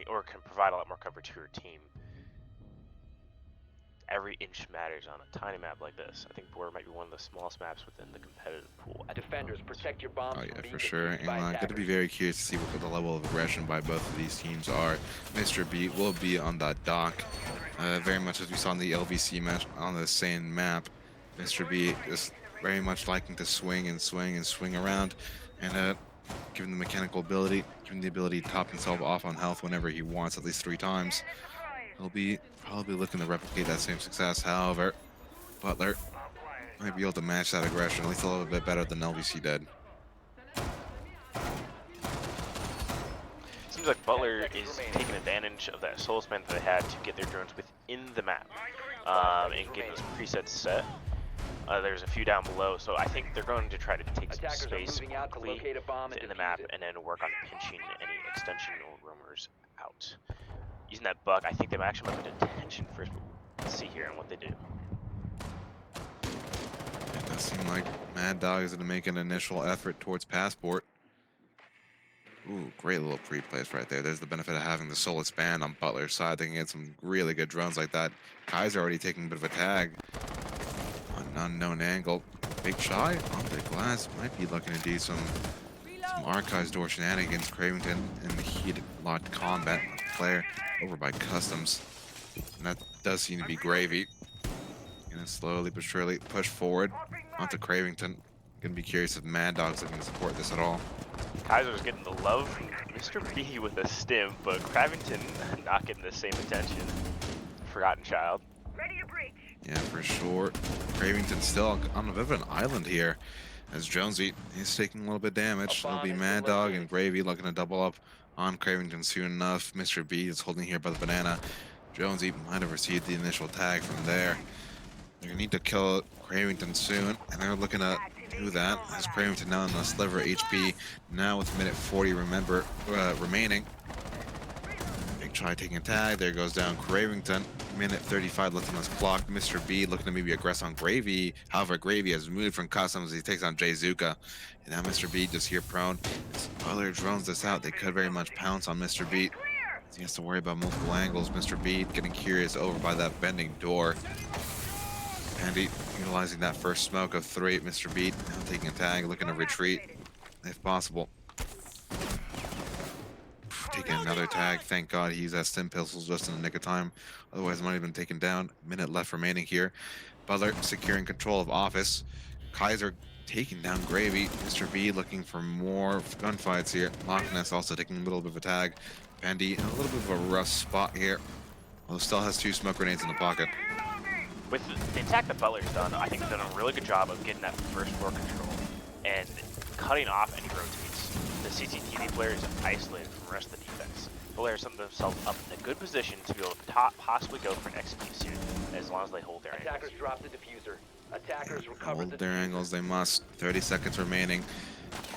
or can provide a lot more cover to her team. Every inch matters on a tiny map like this. I think Border might be one of the smallest maps within the competitive pool. Defenders, protect your bombs Oh from yeah, being for sure. defused And by I'm going to be attackers. very curious to see what the level of aggression by both of these teams are. Mr. B will be on that dock, very much as we saw in the LVC match on the same map. Mr. B is very much liking to swing and swing and swing around, and given the mechanical ability, given the ability to top himself off on health whenever he wants, at least 3 times, he'll be probably looking to replicate that same success. However, Butler might be able to match that aggression at least a little bit better than LVC did. seems like Butler is taking advantage of that solo span that they had to get their drones within the map and getting those presets set. There's a few down below, so I think they're going to try to take some Attackers are space moving out to quickly locate a bomb and in the defuse map it. and then work on pinching any extension or roamers out. Using that buck, I think they actually might be detention first, but let's see here and what they do. It does seem like Mad Dog is going to make an initial effort towards Passport. Ooh, great little pre-place right there. There's the benefit of having the solo span on Butler's side. They can get some really good drones like that. Kaiser already taking a bit of a tag. On an unknown angle. Big Shy on the glass. Might be looking to do some Archives door shenanigans. Cravington in the heated locked combat player over by Customs. And that does seem to be Gravy. Gonna slowly but surely push forward onto Cravington. Gonna be curious if Mad Dog's looking to support this at all. Kaiser's getting the love from Mr. B with a stim, but Cravington not getting the same attention. Forgotten Child. Yeah, for sure. Cravington still on a bit of an island here. As Jonesy is taking a little bit of damage. It'll be Mad Dog and Gravy looking to double up on Cravington soon enough. Mr. B is holding here by the banana. Jonesy might have received the initial tag from there. They're gonna need to kill Cravington soon, and they're looking to do that. As Cravington now in the sliver HP, now with minute 40 remaining. Big Try taking a tag. There goes down Cravington. Minute 35 left on this clock. Mr. B looking to maybe aggress on Gravy. However, Gravy has moved from Customs. He takes on Jay Zuka. And now Mr. B just here prone. As Butler drones this out, they could very much pounce on Mr. B. He has to worry about multiple angles. Mr. B getting curious over by that bending door. Andy utilizing that first smoke of 3. Mr. B now taking a tag, looking to retreat if possible. Taking another tag. Thank God he used that stim pistol just in the nick of time. Otherwise, might have been taken down. Minute left remaining here. Butler securing control of office. Kaiser taking down Gravy. Mr. B looking for more gunfights here. Loch Ness also taking a little bit of a tag. Pandy in a little bit of a rough spot here. Although still has 2 smoke grenades in the pocket. With the attack that Butler's done, I think they've done a really good job of getting that first floor control and cutting off any rotates. The CCTV player is isolated from the rest of the defense. Butler has set themselves up in a good position to be able to possibly go for an execute soon, as long as they hold their Attackers angles. drop the diffuser. Attackers recover Hold the their diffuser. angles, they must. 30 seconds remaining.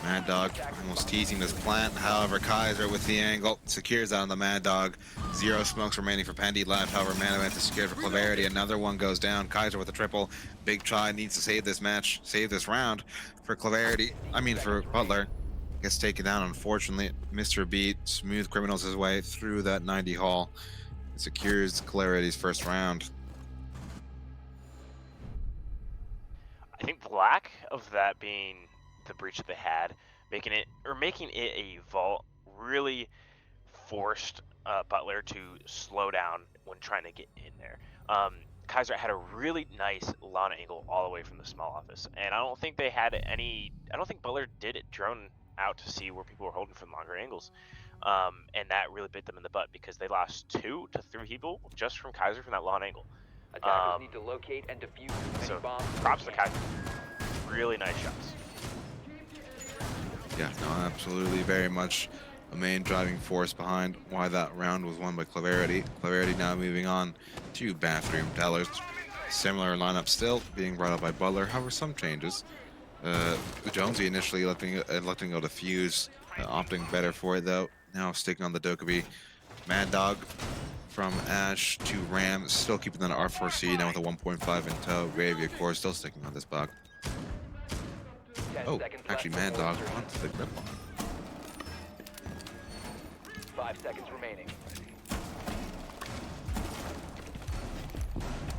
Mad Dog almost teasing this plant. However, Kaiser with the angle secures out on the Mad Dog. 0 smokes remaining for Pandy left. However, Manavent is secured for Clarity. Another one goes down. Kaiser with a triple. Big Try needs to save this match, save this round for Clarity. I mean, for Butler. Gets taken down, unfortunately. Mr. B smooth criminals his way through that 90 haul. It secures Clarity's first round. I think the lack of that being the breach that they had, making it a vault, really forced Butler to slow down when trying to get in there. Kaiser had a really nice lawn angle all the way from the small office, and I don't think Butler did it drone out to see where people were holding from longer angles, and that really bit them in the butt because they lost 2 to 3 people just from Kaiser from that lawn angle. Attackers need to locate and defuse as So many bombs as props to they can. Kaiser. Really nice shots. Yeah, no, absolutely, very much a main driving force behind why that round was won by Clarity. Clarity now moving on to Bathroom Tellers. Similar lineup still being brought up by Butler, however, some changes. Jonesy initially letting go to Fuse, opting better for it though. Now sticking on the Dokkaebi. Mad Dog from Ash to Ram, still keeping that R4C now with a 1.5 in tow. Gravy, of course, still sticking on this buck. 10 Oh, seconds actually, left Mad before Dog insertion. onto the grip line. 5 seconds remaining.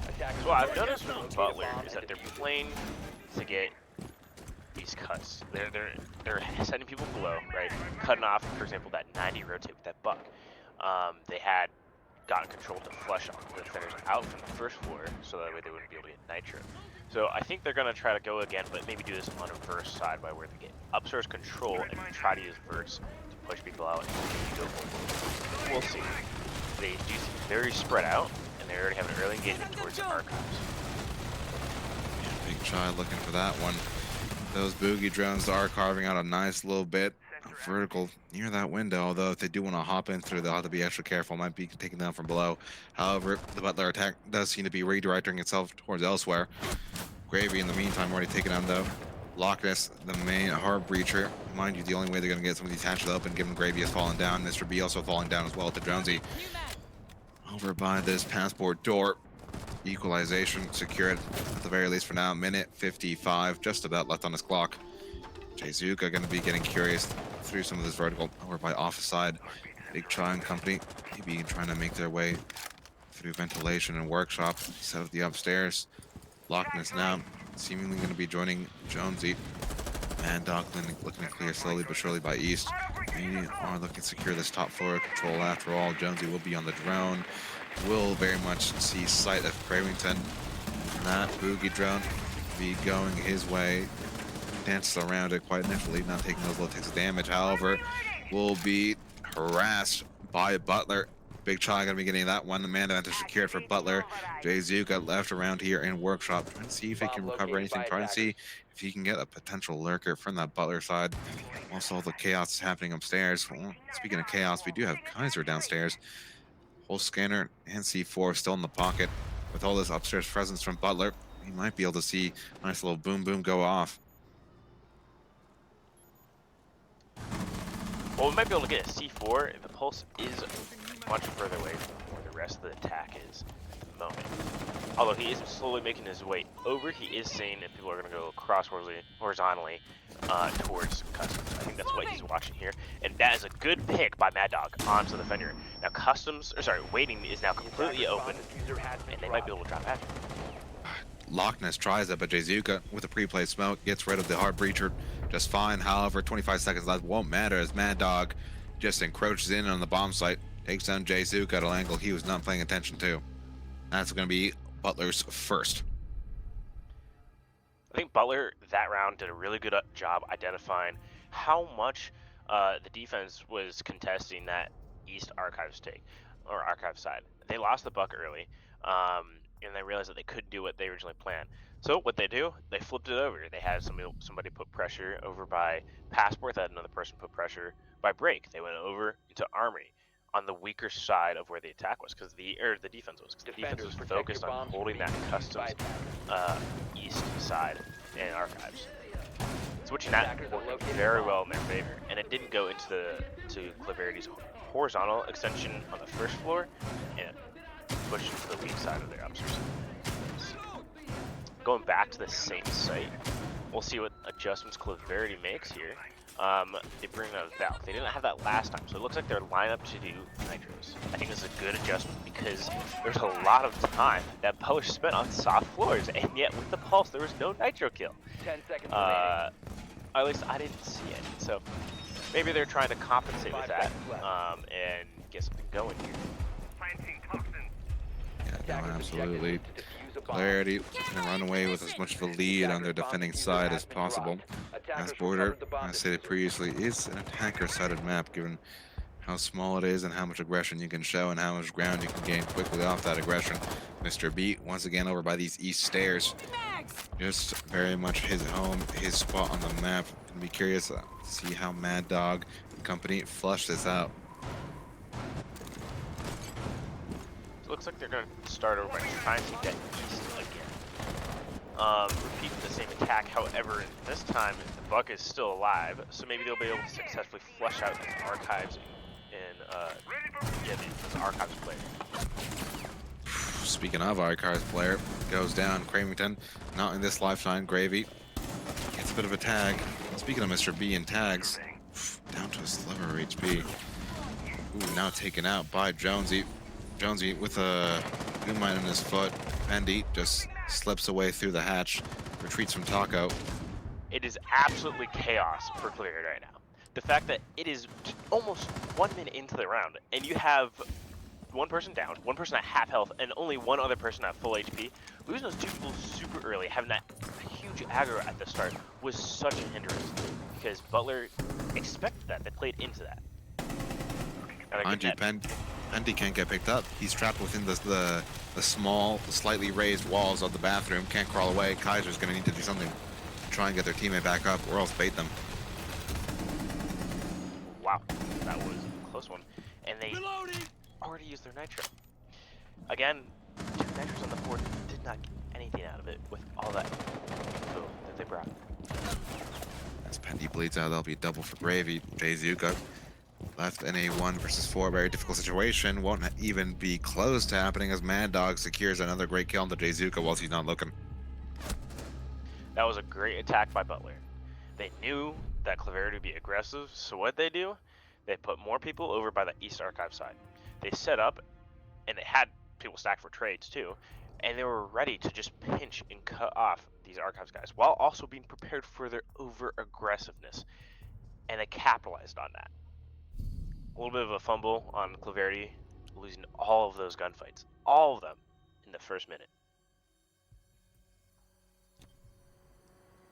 Attackers So I've are noticed locate with a Butler bomb is and that they're defuse it. playing to get these cuts. They're sending people below, right? Cutting off, for example, that 90 rotate with that buck. They had gotten control to flush on the defenders out from the first floor, so that way they wouldn't be able to get nitro. So I think they're gonna try to go again, but maybe do this on a verse side by where they get upstairs control and try to use verts to push people out and go forward. We'll see. They do seem very spread out, and they already have an early engagement towards the archives. Big Try looking for that one. Those boogie drones are carving out a nice little bit. vertical near that window, although if they do want to hop in through, they'll have to be extra careful. Might be taken down from below. However, the Butler attack does seem to be redirecting itself towards elsewhere. Gravy, in the meantime, already taken on though. Loch Ness, the main hard breacher. Mind you, the only way they're going to get some of these hatches open, given Gravy has fallen down. Mr. B also falling down as well to Jonesy. Over by this passport door. Equalization secured, at the very least for now. Minute 55, just about left on his clock. Jayzuka going to be getting curious through some of this vertical over by office side. Big Try and company, maybe trying to make their way through ventilation and workshop. Set up the upstairs. Loch Ness now seemingly going to be joining Jonesy. And Dockland looking to clear slowly but surely by east. They are looking to secure this top floor control after all. Jonesy will be on the drone. Will very much see sight of Cravington. That boogie drone be going his way. Dances around it quite initially, not taking those low ticks of damage. However, will be harassed by Butler. Big Chai gonna be getting that one. The man advantage secured for Butler. Jayzuka left around here in workshop, trying to see if he can recover anything, trying to see if he can get a potential lurker from that Butler side. Also, all the chaos is happening upstairs. Well, speaking of chaos, we do have Kaiser downstairs. Whole scanner and C4 still in the pocket. With all this upstairs presence from Butler, he might be able to see a nice little boom boom go off. Well, we might be able to get a C4 if the pulse is much further away from where the rest of the attack is at the moment. Although he is slowly making his way over, he is saying that people are going to go across horizontally towards Customs. I think that's what he's watching here. And that is a good pick by Mad Dog onto the Fenrir. Now Waiting is now completely open, and they might be able to drop after. Loch Ness tries it, but Jayzuka with a pre-play smoke gets rid of the hard breacher just fine. However, 25 seconds left won't matter as Mad Dog just encroaches in on the bomb site, takes down Jayzuka at an angle he was not paying attention to. That's going to be Butler's first. I think Butler that round did a really good job identifying how much the defense was contesting that East Archives Archive side. They lost the buck early, and they realized that they couldn't do what they originally planned. So what they do, they flipped it over. They had somebody put pressure over by Passport, they had another person put pressure by Break. They went over into Armory on the weaker side of where the attack was, because the defense was. Because the defense was focused on holding that Customs east side and Archives. Switching that worked very well in their favor, and it didn't go into Claverity's horizontal extension on the first floor, and it pushed to the weak side of their upstairs. Going back to the same site, we'll see what adjustments Claverity makes here. They bring out a Valk. They didn't have that last time, so it looks like they're lined up to do nitros. I think this is a good adjustment because there's a lot of time that Butler spent on soft floors, and yet with the pulse, there was no nitro kill. 10 seconds remaining. At least I didn't see it. So maybe they're trying to compensate with that and get something going here. Yeah, no, absolutely. Clarity can run away with as much of a lead on their defending side as possible. As Border, as I stated previously, is an attacker-sided map, given how small it is and how much aggression you can show and how much ground you can gain quickly off that aggression. Mr. B, once again over by these east stairs. Just very much his home, his spot on the map. Gonna be curious to see how Mad Dog and company flush this out. Looks like they're going to start over by trying to get east again. Repeating the same attack, however, this time the Buck is still alive, so maybe they'll be able to successfully flush out the Archives the Archives player. Speaking of Archives player, goes down. Cravington, not in this lifetime. Gravy gets a bit of a tag. Speaking of Mr. B and tags, down to a sliver of HP. Ooh, now taken out by Jonesy. Jonesy with a good mine in his foot. Fendi just slips away through the hatch, retreats from Taco. It is absolutely chaos for Clear right now. The fact that it is almost 1 minute into the round, and you have one person down, one person at half health, and only one other person at full HP. Losing those two people super early, having that huge aggro at the start, was such a hindrance because Butler expected that. They played into that. Mind you, Fendi can't get picked up. He's trapped within the small, slightly raised walls of the bathroom. Can't crawl away. Kaiser's going to need to do something to try and get their teammate back up, or else bait them. close one, and they already used their nitro. Again, 2 nitros on the board did not get anything out of it with all that info that they brought. As Pendy bleeds out, that'll be a double for Gravy. Jayzuka left in a 1 versus 4 very difficult situation. Won't even be close to happening as Mad Dog secures another great kill on the Jayzuka whilst he's not looking. That was a great attack by Butler. They knew that Claverity would be aggressive, so what they do? They put more people over by the East Archive side. They set up, and they had people stacked for trades too, and they were ready to just pinch and cut off these Archives guys, while also being prepared for their over-aggressiveness, and they capitalized on that. A little bit of a fumble on Claverity, losing all of those gunfights. All of them in the first minute.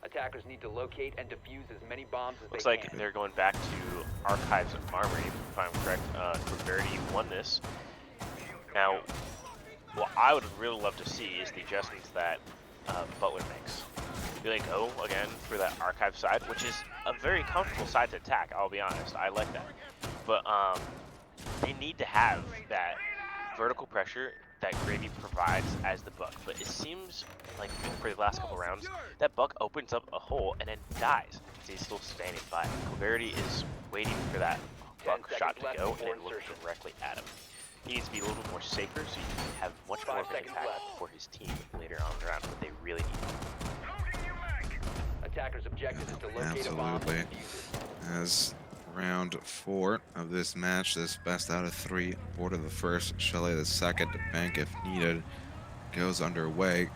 Attackers need to locate and defuse as many bombs as Looks they like can. they're going back to Archives of Armory, if I'm correct. Claverity won this. Now, what I would really love to see is the adjustments that Butler makes. Do they go again for that Archive side, which is a very comfortable side to attack, I'll be honest. I like that. But they need to have that vertical pressure that Gravy provides as the Buck. But it seems like for the last couple rounds, that Buck opens up a hole and then dies. So he's still standing by. Claverity is waiting for that Buck shot to go and it looks directly at him. He needs to be a little bit more safer so he can have much more of an impact for his team later on in the round, but they really need. Attackers' objective is to locate a bomb. Absolutely. As round 4 of this match, this best out of 3, Border the first, Shelley the second, Bank if needed, goes underway.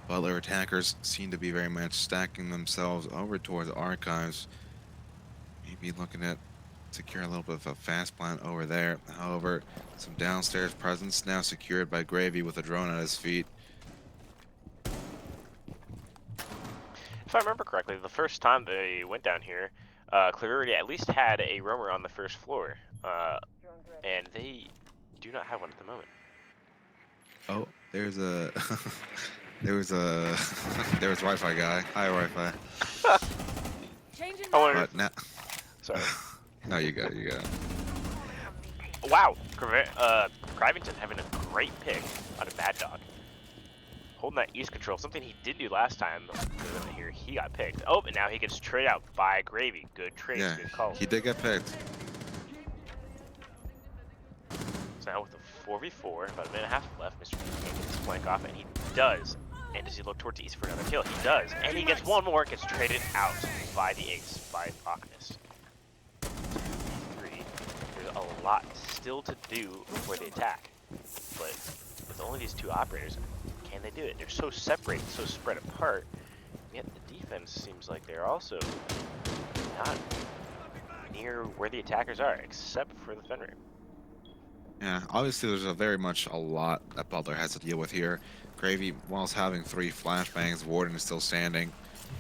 Butler attackers seem to be very much stacking themselves over towards Archives. Maybe looking at secure a little bit of a fast plant over there. However, some downstairs presence now secured by Gravy with a drone at his feet. If I remember correctly, the first time they went down here, Claverity at least had a roamer on the first floor, and they do not have one at the moment. Oh, there's a there's Wi-Fi guy. Hi, Wi-Fi. Changing I wonder. But now, Sorry. no, you got it. Wow, Crivington having a great pick on a Mad Dog. Holding that east control, something he did do last time. Here he got picked. Oh, and now he gets traded out by Gravy. Good trade, Yeah, good call. he did get picked. So now with a 4v4, about a minute and a half left, Mr. B can get his flank off, and he does. And does he look towards the east for another kill? He does. And he gets one more, gets traded out by the ace, by Ocnus. 3. There's a lot still to do before they attack. But with only these 2 operators, can they do it? They're so separated, so spread apart, yet the defense seems like they're also not near where the attackers are, except for the Fenrir. Yeah, obviously there's a lot that Butler has to deal with here. Gravy, whilst having 3 flashbangs, Warden is still standing.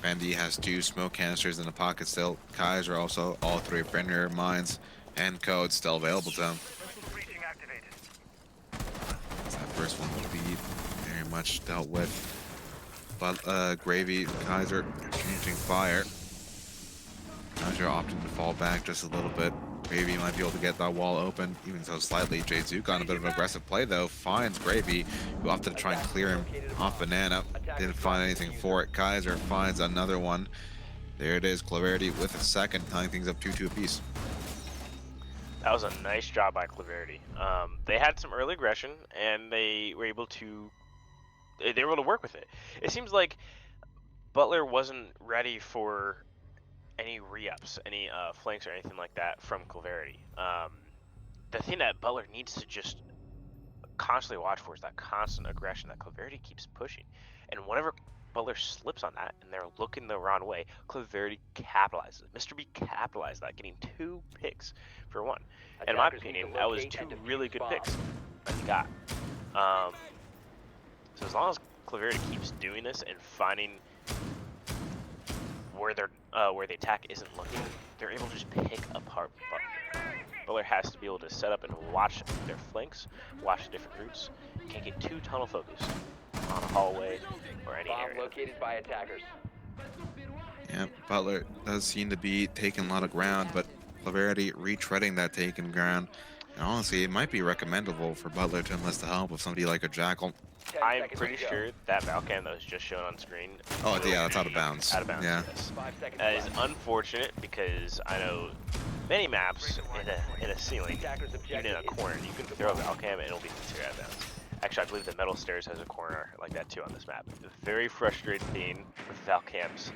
Bendy has 2 smoke canisters in the pocket still. Kaiser also, all 3 Fenrir mines and codes still available to him. That first one will be very much dealt with. But Gravy, Kaiser changing fire. Kaiser opting to fall back just a little bit. Gravy might be able to get that wall open, even so slightly. Jayzuka on a bit of an aggressive play though, finds Gravy, who opted to try and clear him off Banana. Didn't find anything for it. Kaiser finds another one. There it is, Claverity with a second, tying things up 2-2 apiece. That was a nice job by Claverity. They had some early aggression, and they were able to work with it. It seems like Butler wasn't ready for any re-ups, any flanks or anything like that from Claverity. The thing that Butler needs to just constantly watch for is that constant aggression that Claverity keeps pushing. And whenever Butler slips on that and they're looking the wrong way, Claverity capitalizes. Mr. B capitalized that, getting 2 picks for 1. In my opinion, that was 2 really good picks that he got. So as long as Claverity keeps doing this and finding where the attack isn't looking, they're able to just pick apart Butler. Butler has to be able to set up and watch their flanks, watch the different routes. Can't get too tunnel focused on a hallway or any Bomb area. located by attackers. Yeah, Butler does seem to be taking a lot of ground, but Claverity retreading that taken ground. And honestly, it might be recommendable for Butler to enlist the help of somebody like a Jackal. 10 I'm seconds pretty to go. sure that Valcam that was just shown on screen. Oh, will yeah, that's out of be bounds. Out of bounds. Yeah. Yes. 5 seconds That is left. unfortunate because I know many maps in a ceiling, Attackers even in a objective is corner, you can throw a Valcam and it'll be considered out of bounds. Actually, I believe the metal stairs has a corner like that too on this map. Very frustrating thing with Valcams.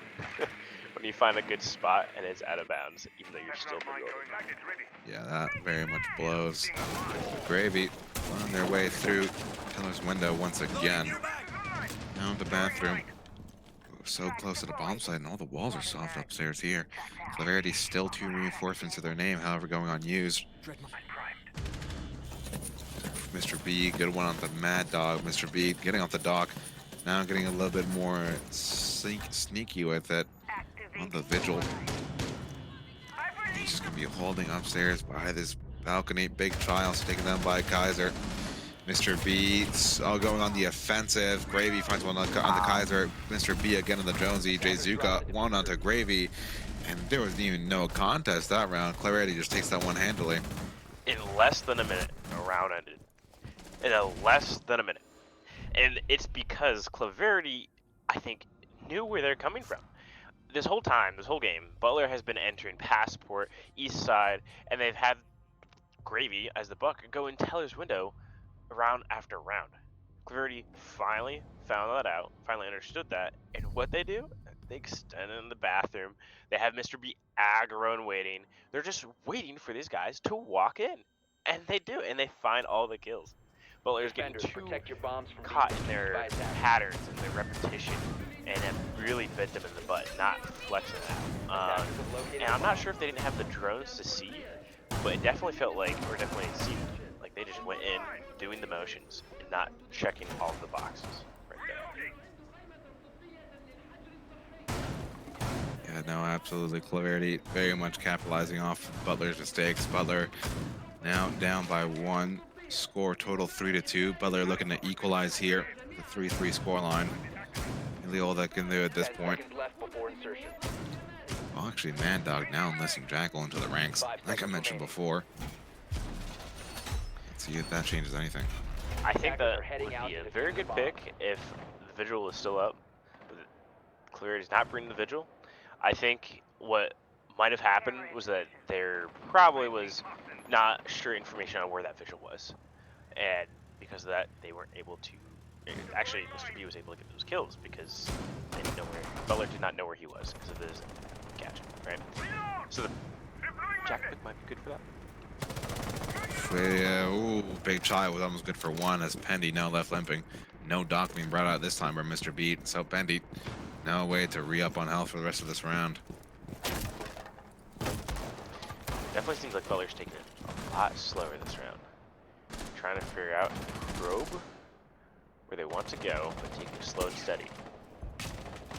When you find a good spot and it's out of bounds, even though you're still pretty open. Yeah, that very much blows. Gravy on their way through Killer's window once again. Down the bathroom. So close to the bomb site, and all the walls are soft upstairs here. Claverity still 2 reinforcements to their name, however, going unused. Mr. B, good one on the Mad Dog. Mr. B getting off the dock. Now getting a little bit more sneaky with it on the Vigil. He's just going to be holding upstairs by this balcony. Big trials taken down by Kaiser. Mr. B all going on the offensive. Gravy finds one on the Kaiser. Mr. B again on the Jonesy. Jay Zuka one onto Gravy. And there was even no contest that round. Clarity just takes that one handily. In less than a minute, a round ended. In less than a minute. And it's because Claverity, I think, knew where they're coming from. This whole time, this whole game, Butler has been entering Passport, East Side, and they've had Gravy as the buck go in Teller's window round after round. Claverity finally found that out, finally understood that, and what they do? They extend in the bathroom. They have Mr. B aggro and waiting. They're just waiting for these guys to walk in. And they do, and they find all the kills. Butler's getting Defenders, too protect your bombs from caught being in defused by their attackers. patterns and their repetition, and have really bit them in the butt, not flexing it out. Attackers have located And I'm the not bomb. sure if they didn't have the drones to see, but it definitely felt like, or definitely seemed like they just went in, doing the motions, and not checking all of the boxes right there. Yeah, no, absolutely. Claverity very much capitalizing off Butler's mistakes. Butler now down by 1. Score total 3-2. Butler looking to equalize here. The 3-3 scoreline. Really all that can do at this 10 point. seconds left before insertion. Well, actually, Mad Dog now enlisting Jackal into the ranks, 5 like I seconds mentioned remaining. before. Let's see if that changes anything. I think Attackers that are heading would out be to a defuse very the good bomb. pick if the Vigil was still up. But Clarity's not bringing the Vigil. I think what might have happened was that there probably was not sure information on where that Vigil was. And because of that, they weren't able to. Actually, Mr. B was able to get those kills because they didn't know where. Butler did not know where he was because of his gadget, right? So the Jack pick might be good for that. Yeah, ooh, big try was almost good for 1 as Pendy now left limping. No dock being brought out this time by Mr. Beat. So Pendy, no way to re-up on health for the rest of this round. Definitely seems like Butler's taking it a lot slower this round. Trying to figure out probe where they want to go, but taking it slow and steady.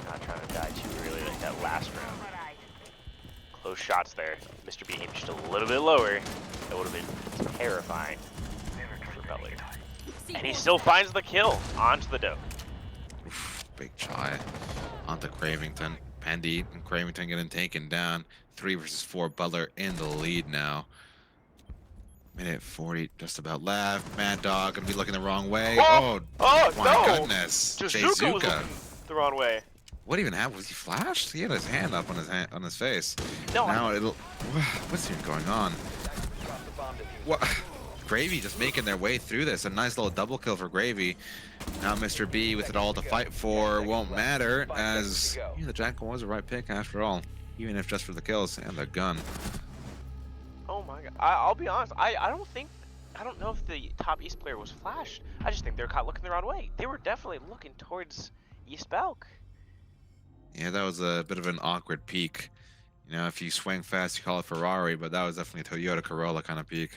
Not trying to die too early like that last round. Close shots there. Mr. B aimed just a little bit lower. That would have been terrifying for Butler. And he still finds the kill onto the dope. Oof, big try onto Cravington. Pendy and Cravington getting taken down. 3 versus 4. Butler in the lead now. Minute 40 just about left. Mad Dog gonna be looking the wrong way. Oh! Oh, my no! goodness. Jazuka was Jayzuka. looking the wrong way. What even happened? Was he flashed? He had his hand up on his face. No, Now it'll. What's even going on? Attackers dropped the bomb defused. What? Gravy just making their way through this. A nice little double kill for Gravy. Now Mr. B with it all to fight for won't matter as yeah, the Jackal was the right pick after all, even if just for the kills and the gun. Oh my god. I'll be honest, I don't know if the top East player was flashed. I just think they were caught looking the wrong way. They were definitely looking towards East Balk. Yeah, that was a bit of an awkward peak. You know, if you swing fast, you call it Ferrari, but that was definitely a Toyota Corolla kind of peak.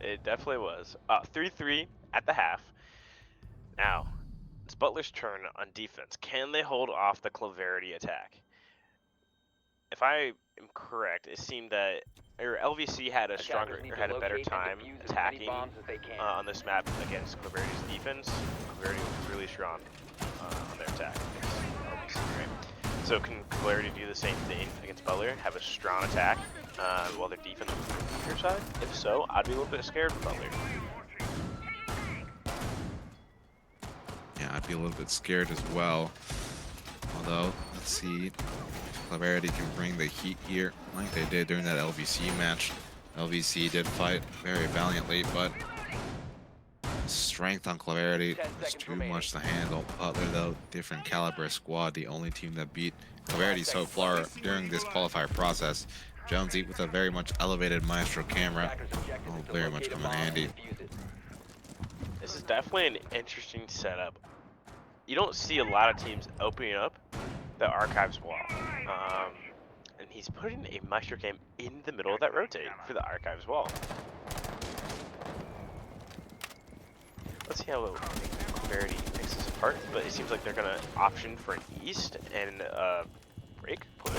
It definitely was. 3-3 at the half. Now, it's Butler's turn on defense. Can they hold off the Claverity attack? If I am correct, it seemed that LVC had a stronger, Attackers need or to had a better locate and time defuse as many attacking bombs as they can. on this map against Claverity's defense. Claverity was really strong on their attack against LVC, right? So can Clarity do the same thing against Butler? Have a strong attack while their defense on your side? If so, I'd be a little bit scared of Butler. Yeah, I'd be a little bit scared as well. Although, let's see if Clarity can bring the heat here like they did during that LVC match. LVC did fight very valiantly, but strength on Clarity 10 was seconds too remaining. much to handle. Butler, though, different caliber squad, the only team that beat Clarity so far during this qualifier process. Jonesy with a very much elevated Maestro camera. Attacker's objective Oh, is to very locate much a come in bomb and handy. defuse it. This is definitely an interesting setup. You don't see a lot of teams opening up the Archives wall. And he's putting a Maestro cam in the middle of that rotate for the Archives wall. Let's see how Clarity picks this apart, but it seems like they're gonna option for an east and break push.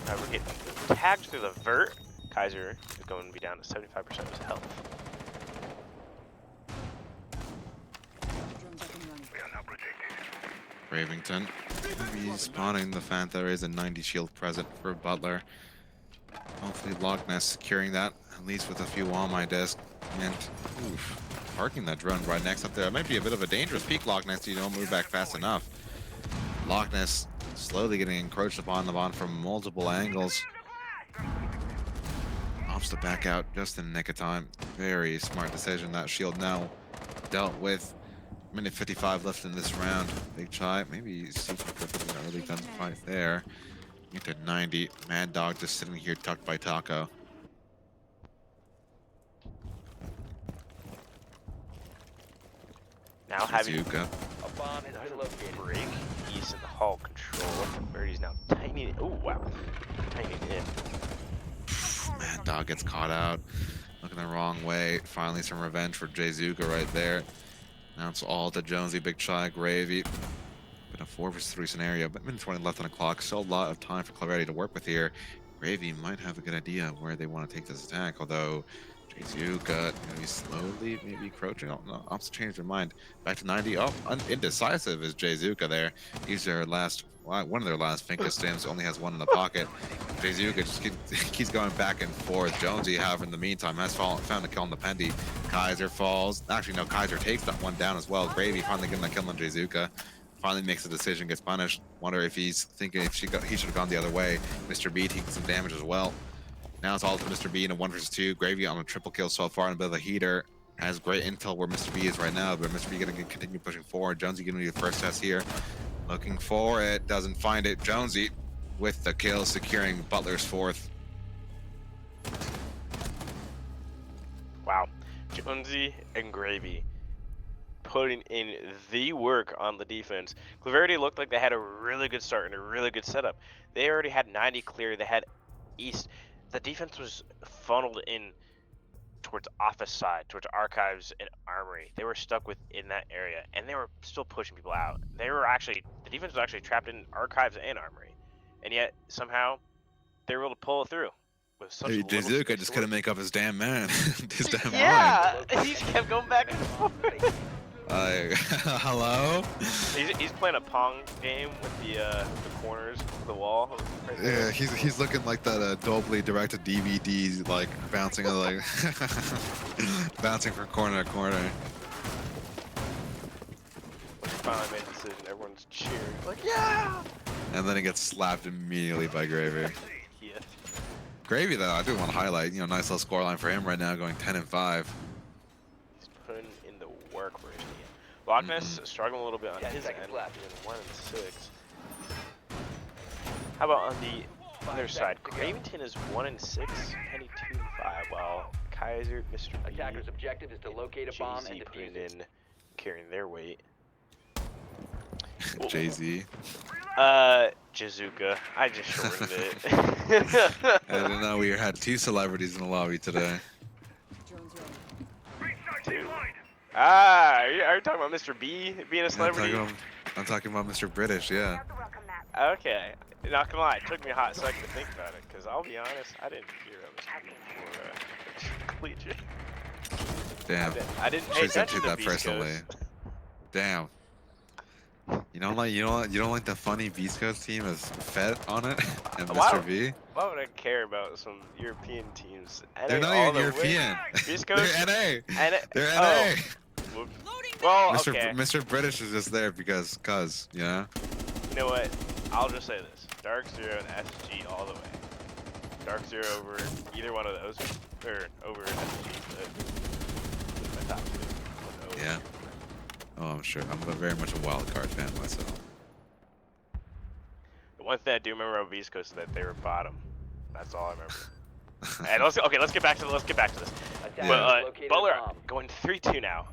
We're getting tagged through the vert. Kaiser is going to be down to 75% of his health. Ravington respawning the fact there is a 90 shield present for Butler. Hopefully Loch Ness securing that, at least with a few on my desk. And oof, parking that drone right next up there. It might be a bit of a dangerous peak, Loch Ness, if you don't move back fast enough. Loch Ness slowly getting encroached upon the bond from multiple angles. Opts to back out just in the nick of time. Very smart decision. That shield now dealt with. Minute 55 left in this round. Big try. Maybe Seeker could have an early gunfight there. Into 90. Mad Dog just sitting here tucked by Taco. Now having Zuka. A bomb has been located. break east in the hall control. Birdie's now tiny. Oh wow, tiny in. Mad Dog gets caught out. Looking the wrong way. Finally some revenge for Jay Zuka right there. Now it's all to Jonesy, Big Chai, Gravy. Been a 4 vs 3 scenario, but minute 20 left on the clock. Still a lot of time for Clarity to work with here. Gravy might have a good idea of where they want to take this attack, although Jizuka maybe slowly, maybe encroaching. Oh, no, opts changed their mind. Back to 90. Oh, indecisive is Jizuka there. He's their last, one of their last Finka stims. Only has one in the pocket. Jizuka just keeps going back and forth. Jonesy, however, in the meantime, has found a kill on the Pendy. Kaiser falls. Actually, no, Kaiser takes that one down as well. Gravy finally getting that kill on Jizuka. Finally makes a decision, gets punished. Wonder if he's thinking if he should have gone the other way. Mr. B taking some damage as well. Now it's all to Mr. B in a 1 vs 2. Gravy on a triple kill so far in a bit of a heater. Has great intel where Mr. B is right now, but Mr. B gonna continue pushing forward. Jonesy gonna be the first test here. Looking for it, doesn't find it. Jonesy with the kill, securing Butler's 4th. Wow, Jonesy and Gravy putting in the work on the defense. Clarity looked like they had a really good start and a really good setup. They already had 90 clear. They had east. The defense was funneled in towards office side, towards archives and armory. They were stuck within that area, and they were still pushing people out. The defense was actually trapped in archives and armory, and yet somehow they were able to pull it through with such Hey, little Jizuka space just to couldn't work. make up his damn man. His damn mind. Yeah, he just kept going back and forth. Hello? He's playing a Pong game with the corners of the wall. Right there. Yeah, he's looking like that Dolby directed DVD, like bouncing like bouncing from corner to corner. When he finally made a decision, everyone's cheering. Like, yeah! And then he gets slapped immediately by Gravy. Yeah. Gravy though, I do want to highlight, nice little scoreline for him right now, going 10-5. He's putting in the work for his team. Loch Ness struggling a little bit on 10 his seconds end, left. being 1 and 6. How about on the other side? Cravington is 1 and 6, Penny 2 and 5, while Kaiser, Mr. B, Attacker's objective is to locate a bomb and Jay-Z defuse putting it. in, carrying their weight. Jay-Z. Jizuka. I just shortened it. I didn't know we had 2 celebrities in the lobby today. Dude. Are you talking about Mr. B being a celebrity? I'm talking about Mr. British, yeah. Okay. Not gonna lie, it took me a hot second to think about it, because I'll be honest, I didn't hear of Mr. B before collegiate. Damn. I didn't pay Shouldn't attention take to that Beast personally. Coast. Damn. You don't like the funny Beast Coast team as Fett on it and Why, Mr. V? why would I care about some European teams? They're NA not all even the European. Way. Beast They're Coast? NA. NA? They're Oh. NA. Whoops. Well, okay. Mr. British is just there because, you know. You know what? I'll just say this: Dark Zero and SG all the way. Dark Zero over either one of those, or over SG. But my top two. Yeah. Oh, I'm sure. I'm very much a wild card fan myself. The one thing I do remember about Beast Coast is that they were bottom. That's all I remember. And let's get back to this. Attackers But located a Butler bomb. going 3-2 now.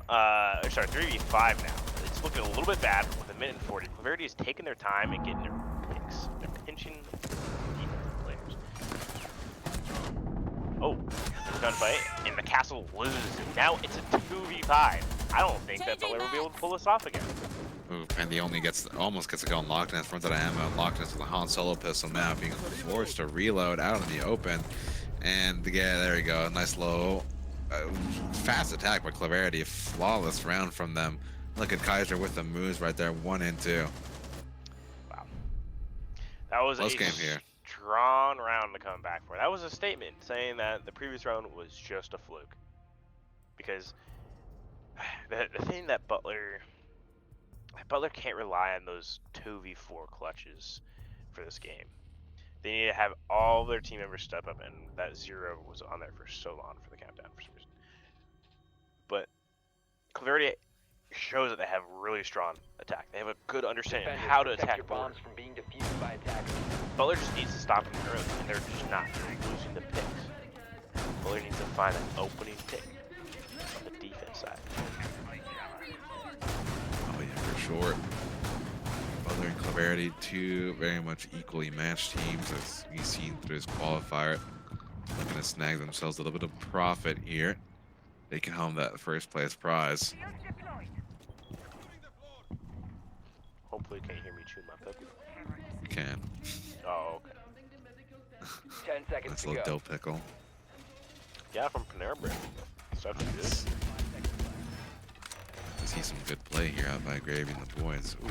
Sorry, 3v5 now. It's looking a little bit bad with a minute and 40. Clarity is taking their time and getting their picks. They're pinching defensive players. Oh, gunfight, and the castle loses. Now it's a 2v5. I don't think that Butler will be able to pull this off again. Ooh, and he almost gets to go on Lockness, runs out of ammo. Lockness with a Han Solo pistol now, being forced to reload out in the open. And yeah, there we go. Nice low, fast attack by Clarity. Flawless round from them. Look at Kaiser with the moves right there, 1 and 2. Wow, that was Close a game here. strong round to come back for. That was a statement saying that the previous round was just a fluke. Because the thing that Butler can't rely on those 2v4 clutches for this game. They need to have all their team members step up, and that 0 was on there for so long for the countdown for some reason. But Clarity shows that they have really strong attack. They have a good understanding of Defenders, how to protect attack your board. bombs from being defused by attackers. Butler just needs to stop them early, and they're just not. They're losing the picks. Butler needs to find an opening pick on the defense side. Oh yeah, for sure. Butler and Clarity, two very much equally matched teams, as we've seen through this qualifier. Looking to snag themselves a little bit of profit here. They can home that first place prize. Hopefully you can't hear me chew my pickle. You can. Oh, okay. 10 seconds Nice to little go. dill pickle. Yeah, from Panera Bread. Stuff is good. I see some good play here out by Gravy and the boys. Ooh,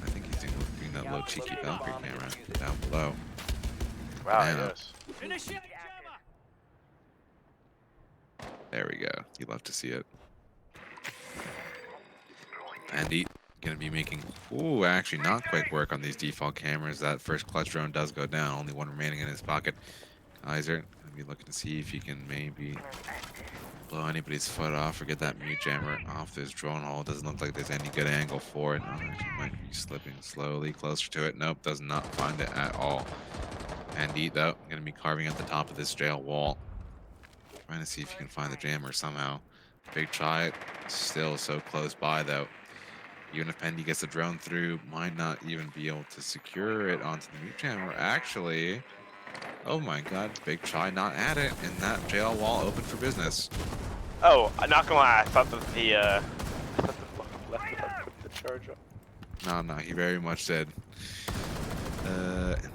I think he's doing that low cheeky Valkyrie camera down below. Wow, Banana. yes. There we go. You love to see it. Andy gonna be making, ooh, actually not quick work on these default cameras. That first clutch drone does go down. Only one remaining in his pocket. Kaiser gonna be looking to see if he can maybe blow anybody's foot off or get that mute jammer off this drone hole. Doesn't look like there's any good angle for it. Oh, he might be slipping slowly closer to it. Nope, does not find it at all. Andy, though, gonna be carving at the top of this jail wall. Trying to see if you can find the jammer somehow. Big try, still so close by though. Even if Pendy gets the drone through, might not even be able to secure it onto the mute jammer. Actually, oh my god, big try not at it, and that jail wall open for business. Oh, I'm not gonna lie, I thought that the fucking left without putting the charge up. No, he very much did.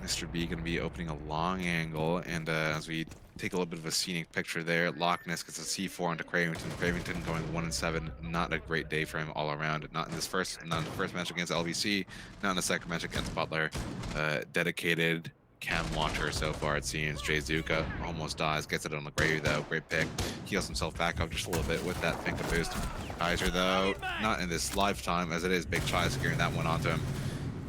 Mr. B gonna be opening a long angle, and as we take a little bit of a scenic picture there, Loch Ness gets a C4 onto Cravington. Cravington going 1-7. Not a great day for him all around. Not in the first match against LVC. Not in the second match against Butler. Dedicated cam watcher so far it seems. Jay Zuka almost dies. Gets it on the Gravy though. Great pick. Heals himself back up just a little bit with that Finka boost. Kaiser though, not in this lifetime as it is. Big Chai securing that one onto him.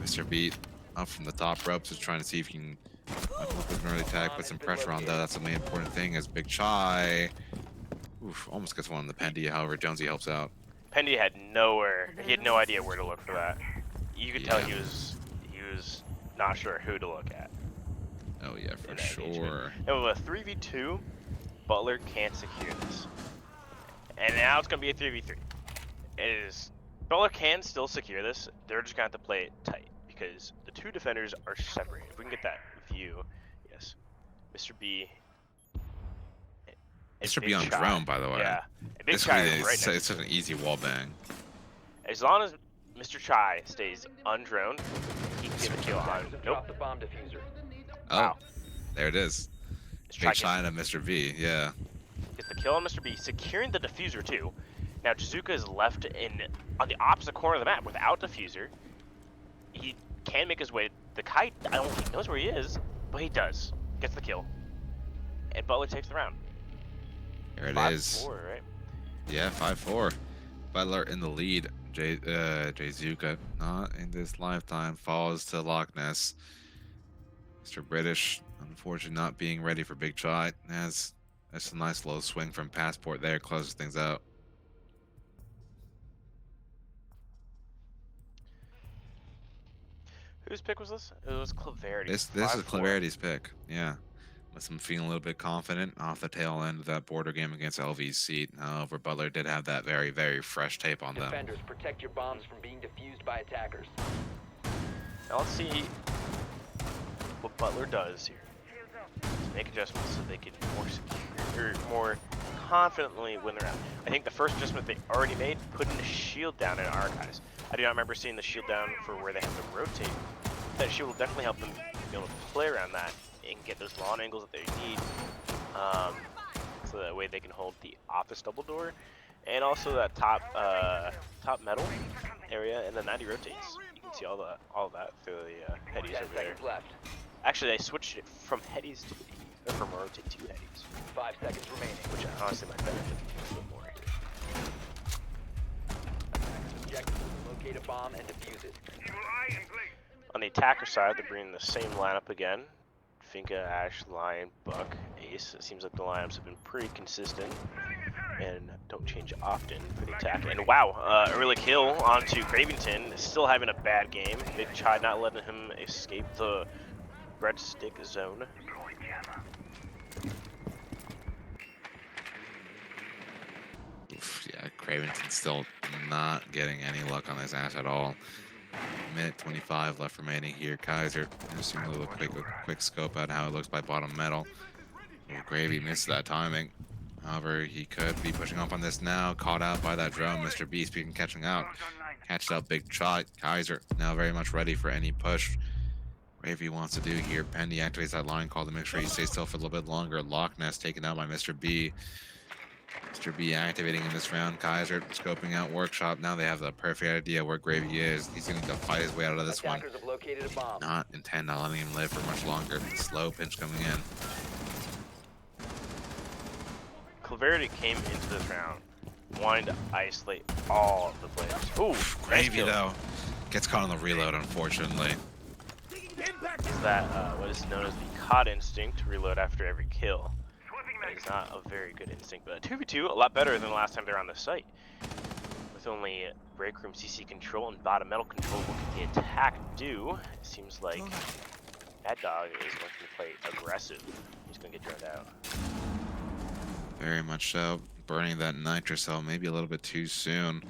Mr. Beat up from the top ropes, is trying to see if he can come up with an early tag, put some pressure on though. That's the main important thing as Big Chai almost gets one on the Pendy. However, Jonesy helps out. Pendy had no idea where to look for that. You could tell he was not sure who to look at. Oh yeah, for sure. And with a 3v2, Butler can't secure this. And now it's gonna be a 3v3. Butler can still secure this, they're just gonna have to play it tight. Because the two defenders are separated. If we can get that view, yes. Mr. B. Mr. B on drone, by the way. Yeah. And Big It's Chai is right it's next such an easy wall bang. As long as Mr. Chai stays undroned, he can get the kill on. Attackers have Nope. dropped the bomb diffuser. Oh, Wow. there it is. Mr. Big Chai Chai and Mr. B, yeah. gets the kill on Mr. B, securing the diffuser too. Now Jizuka is left on the opposite corner of the map without diffuser. he can make his way. The kite, I don't think he knows where he is, but he does. Gets the kill. And Butler takes the round. There it 5-4, is. right? Yeah, 5-4. Butler in the lead. Jayzuka, not in this lifetime, falls to Loch Ness. Mr. British, unfortunately, not being ready for big shot. That's a nice low swing from Passport there, closes things out. Whose pick was this? It was Claverity. This is 5-4. Claverty's pick. Yeah. With him feeling a little bit confident off the tail end of that border game against LVC. However, Butler did have that very, very fresh tape on them. Defenders, protect your bombs from being defused by attackers. Now let's see what Butler does here. To make adjustments so they can more confidently win the round. I think the first adjustment they already made, putting the shield down in Archives. I do not remember seeing the shield down for where they have to rotate. That shield will definitely help them be able to play around that and get those lawn angles that they need. So that way they can hold the office double door and also that top metal area, and the 90 rotates. You can see all that through the headies 10 over there. seconds left. Actually, I switched it from headies to from rotate to headies, 5 seconds remaining. which honestly might benefit a little more. Objective is to locate a bomb and defuse it. On the attacker side, they're bringing the same lineup again. Finka, Ash, Lion, Buck, Ace. It seems like the lineups have been pretty consistent and don't change often for the attack. And wow, early kill onto Cravington. Still having a bad game. Big Chai not letting him escape the breadstick zone. Oof, yeah, Cravington still not getting any luck on this Ash at all. Minute 25 left remaining here. Kaiser just doing a little quick scope at how it looks by bottom metal. Oh, Gravy missed that timing. However, he could be pushing up on this now. Caught out by that drone. Mr. B speaking catching out. Catched up big shot. Kaiser now very much ready for any push. Gravy wants to do here. Pendy activates that line call to make sure he stays still for a little bit longer. Loch Ness taken out by Mr. B. Mr. B activating in this round. Kaiser scoping out Workshop. Now they have the perfect idea where Gravy is. He's going to fight his way out of this one. Attackers have located a bomb. Not intend on letting him live for much longer. Slow pinch coming in. Claverity came into this round wanting to isolate all of the players. Ooh, nice Gravy kill. though gets caught on the reload, unfortunately. Is that what is known as the COD instinct, to reload after every kill. That is not a very good instinct, but 2v2, a lot better than the last time they were on the site. With only break room CC control and bottom metal control, what can the attack do? It seems like Bad Dog is going to play aggressive. He's going to get drowned out. Very much so. Burning that nitro cell maybe a little bit too soon.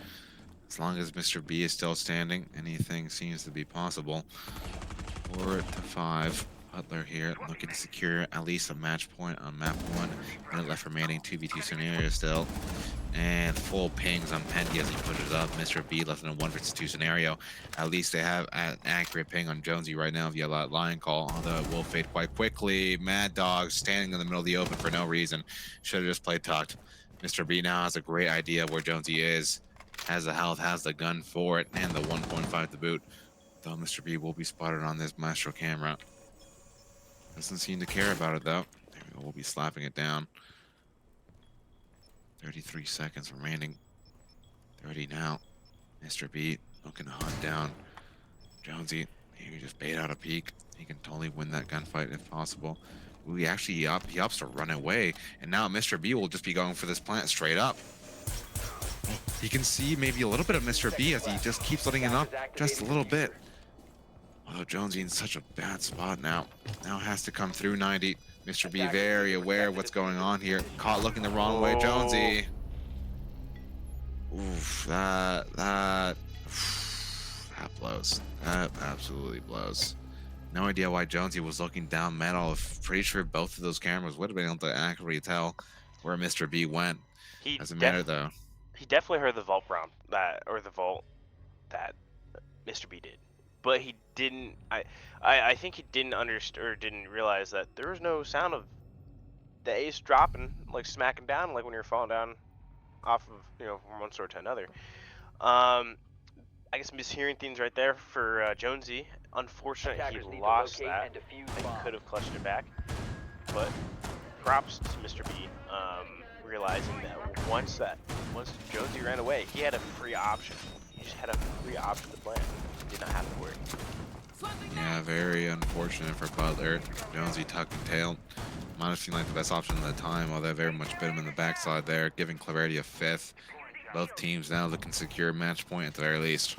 As long as Mr. B is still standing, anything seems to be possible. 4-5. Butler here looking to secure at least a match point on map 1. Minute left remaining, 2v2 scenario still. And full pings on Pendy as he pushes up. Mr. B left in a 1 versus 2 scenario. At least they have an accurate ping on Jonesy right now via that line call, although it will fade quite quickly. Mad Dog standing in the middle of the open for no reason. Should have just played tucked. Mr. B now has a great idea where Jonesy is. Has the health, has the gun for it, and the 1.5 to boot. Though Mr. B will be spotted on this Maestro camera. Doesn't seem to care about it though. There we go, we'll be slapping it down. 33 seconds remaining. 30 now. Mr. B looking to hunt down Jonesy. He just bait out a peek. He can totally win that gunfight if possible. Ooh, he opts to run away. And now Mr. B will just be going for this plant straight up. You can see maybe a little bit of Mr. B as he just keeps letting it up just a little bit. Although Jonesy in such a bad spot now. Now has to come through 90. Mr. B very aware of what's going on here. Caught looking the wrong way, Jonesy. Oof, that blows. That absolutely blows. No idea why Jonesy was looking down metal. Pretty sure both of those cameras would have been able to accurately tell where Mr. B went. Doesn't matter though. He definitely heard the vault prompt that Mr. B did. But he didn't. I think he didn't understand or didn't realize that there was no sound of the ace dropping, like smacking down, like when you're falling down off of from one sword to another. I guess mishearing things right there for Jonesy. Unfortunate Attackers he need to lost locate that. and defuse They bombs. could have clutched it back, but props to Mr. B, realizing that once Jonesy ran away, he had a free option. He just had a free option to plan. He did not have to worry. Yeah, very unfortunate for Butler. Jonesy tucked and tail. Might have seemed like the best option at the time, although they very much bit him in the backside there, giving Clarity a 5th. Both teams now looking to secure match point at the very least.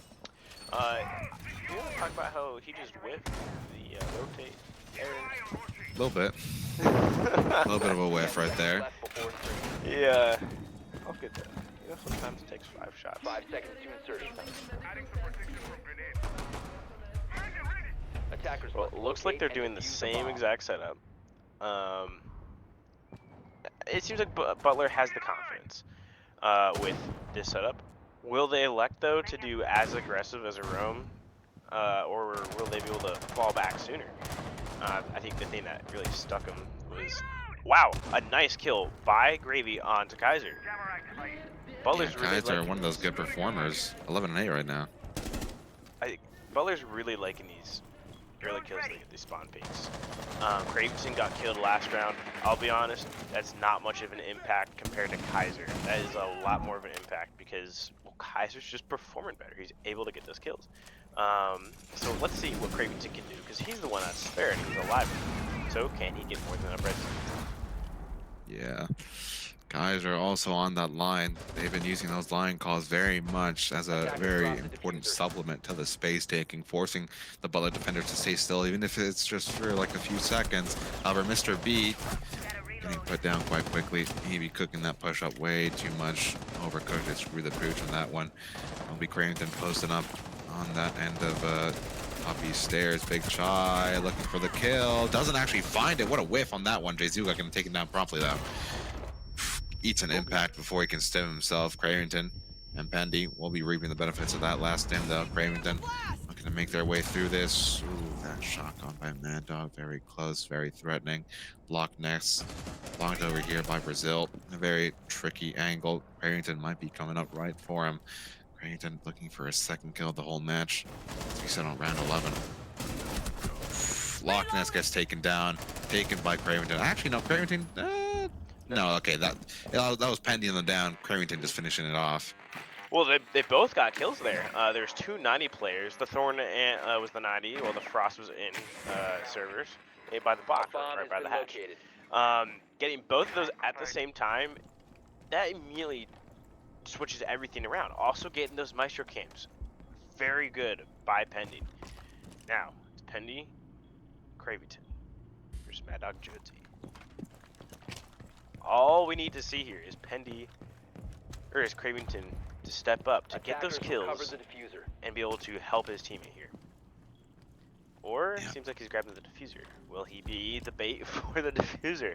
You want to talk about how he just whiffed the rotate, Aaron? A little bit. A little bit of a whiff right there. Left before insertion. Yeah. I'll get that. You know, sometimes it takes 5 shots. 5 seconds to insertion. Attackers Well, must it looks like locate they're and doing the defuse same bomb. exact setup. It seems like Butler has the confidence with this setup. Will they elect, though, to do as aggressive as a roam, or will they be able to fall back sooner? I think the thing that really stuck him was, wow, a nice kill by Gravy onto Kaiser. Butler's Yeah, really guys are liking one of those these. good performers. 11-8 right now. Butler's really liking these early kills they get these spawn peaks. Cravenson got killed last round. I'll be honest, that's not much of an impact compared to Kaiser. That is a lot more of an impact because, well, Kaiser's just performing better. He's able to get those kills. So let's see what Cravenson can do because he's the one that's spared. He's alive. So can he get more than a red zone? Yeah. Guys are also on that line. They've been using those line calls very much as a very important supplement to the space taking, forcing the Butler defenders to stay still, even if it's just for like a few seconds. However, Mr. B getting put down quite quickly. He be cooking that push up way too much. Overcooked it, screw the pooch on that one. Will be Cravington posting up on that end of Poppy's stairs. Big Chai looking for the kill. Doesn't actually find it. What a whiff on that one. Jzuga gonna take it down promptly though. Eats an impact before he can stem himself. Cravington and Pendy will be reaping the benefits of that last stem though. Cravington looking to make their way through this. Ooh, that shotgun by Mad Dog. Very close, very threatening. Blocked next. Blocked over here by Brazil. A very tricky angle. Cravington might be coming up right for him. Cravington looking for a second kill of the whole match. As we said on round 11. Loch Ness gets taken down. Taken by Cravington. Actually, no, Cravington... no, okay, that was pending them down. Cravington just finishing it off. Well, they both got kills there. There's 2 90 players. The Thorn was the 90, while the Frost was in servers. By the box, right by the hatch. Getting both of those at the same time, that immediately switches everything around. Also getting those Maestro cams. Very good by Pendy. Now, it's Pendy, Cravington versus Mad Dog Jonesy. All we need to see here is Pendy, or is Cravington, to step up to get those kills and be able to help his teammate here. Or it seems like he's grabbing the diffuser. Will he be the bait for the diffuser?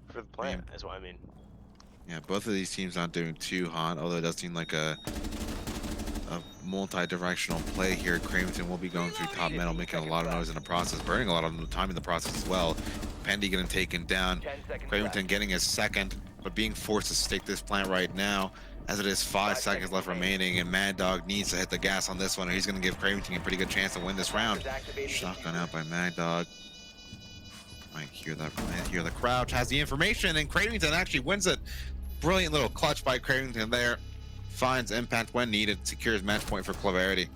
For the plant, is what I mean. Yeah, both of these teams not doing too hot, although it does seem like a multi-directional play here. Cravington will be going through top metal, making a lot of noise in the process, burning a lot of time in the process as well. Pendy getting taken down. Cravington getting his second, but being forced to stake this plant right now, as it is 5 seconds left remaining, and Mad Dog needs to hit the gas on this one, or he's going to give Cravington a pretty good chance to win this round. Shotgun out by Mad Dog. Might hear the crouch, has the information, and Cravington actually wins it. Brilliant little clutch by Cravington there. Finds impact when needed, secures match point for Clarity.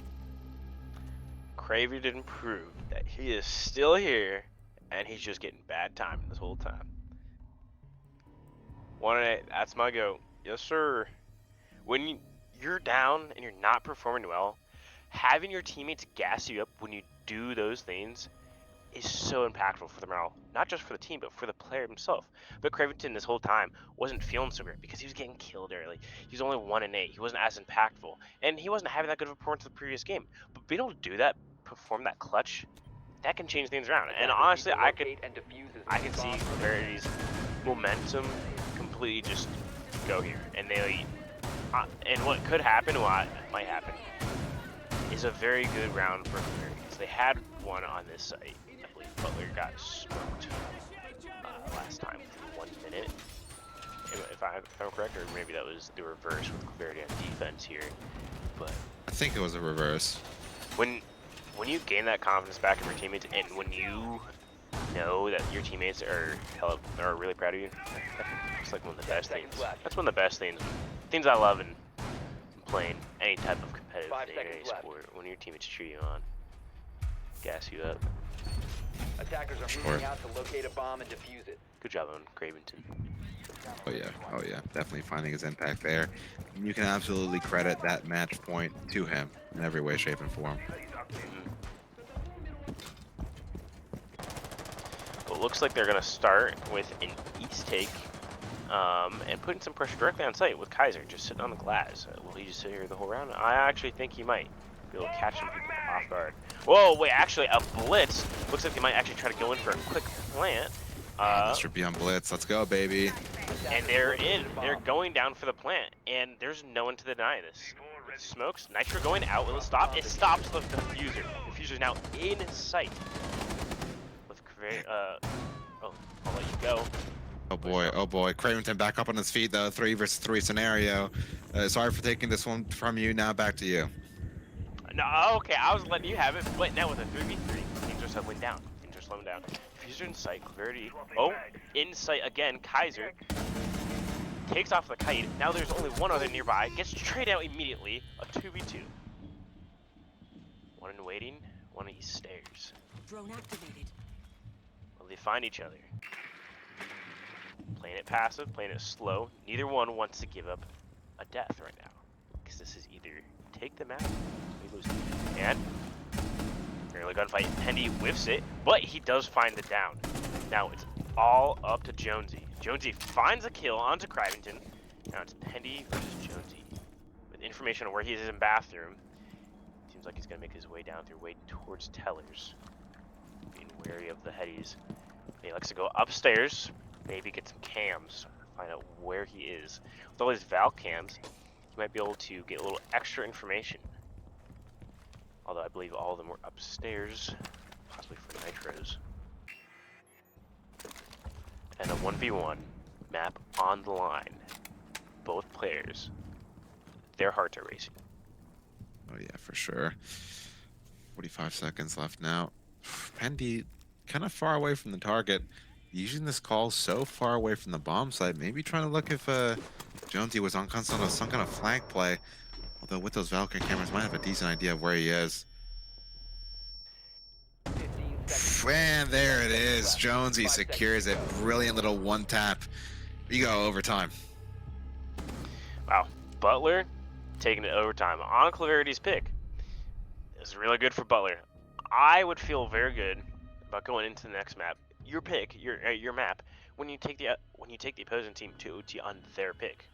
Cravington proved that he is still here, and he's just getting bad timing this whole time. 1-8, that's my go. Yes, sir. When you're down and you're not performing well, having your teammates gas you up when you do those things is so impactful for the morale. Not just for the team, but for the player himself. But Cravington this whole time wasn't feeling so great because he was getting killed early. He was only 1-8. He wasn't as impactful. And he wasn't having that good of a performance in the previous game. But being able to do that, perform that clutch, that can change things around. And honestly, I could see Clarity's momentum completely just go here. And and what could happen, what might happen, is a very good round for Clarity. They had one on this site. I believe Butler got smoked last time for 1 minute, if I'm correct, or maybe that was the reverse with Clarity on defense here. but I think it was a reverse. when you gain that confidence back in your teammates, and when you know that your teammates are really proud of you, it's like one of the best things. That's one of the best things I love in playing any type of competitive 5 thing in any seconds left. sport. When your teammates cheer you on, gas you up. Attackers are Sure. moving out to locate a bomb and defuse it. Good job on Craventon. Oh yeah, definitely finding his impact there. And you can absolutely credit that match point to him in every way, shape, and form. Well, it looks like they're gonna start with an east take, and putting some pressure directly on site with Kaiser just sitting on the glass. Will he just sit here the whole round? I actually think he might be able to catch some people off guard. Whoa, wait, actually a blitz. Looks like they might actually try to go in for a quick plant. This should be on blitz. Let's go, baby. And they're in. They're going down for the plant, and there's no one to deny this. Smokes, Nitro going out. Will it stop? It stops the diffuser. The diffuser's now in sight. With oh, I'll let you go. Oh boy. Craventon back up on his feet though. 3 versus 3 scenario. Sorry for taking this one from you. Now back to you. No, okay, I was letting you have it, but now with a 3v3, things are settling down. Things are slowing down. Diffuser in sight, Clarity. Oh, in sight again. Kaiser takes off the kite. Now there's only one other nearby. Gets traded out immediately. A 2v2. One in waiting, one in east stairs. Drone activated. Will they find each other? Playing it passive, playing it slow. Neither one wants to give up a death right now. Because this is either take the map or we lose it. And early gunfight, Pendy whiffs it, but he does find the down. Now it's all up to Jonesy. Jonesy finds a kill onto Cravington. Now it's Pendy versus Jonesy. With information on where he is in bathroom, seems like he's gonna make his way down through way towards Tellers. Being wary of the headies. He likes to go upstairs, maybe get some cams, find out where he is. With all his Val cams, he might be able to get a little extra information. Although I believe all of them were upstairs, possibly for nitros. And a 1v1 map on the line. Both players, their hearts are racing. Oh yeah, for sure. 45 seconds left now. Pendy kind of far away from the target. Using this call so far away from the bomb site. Maybe trying to look if Jonesy was on some kind of flank play. Although with those Valkyrie cameras, might have a decent idea of where he is. 15 seconds. And there it is. Left. Jonesy 5 secures it. seconds. Brilliant little one tap. We go overtime. Wow, Butler taking it overtime on Claverity's pick. This is really good for Butler. I would feel very good about going into the next map. Your pick, your map, when you take the opposing team to OT on their pick.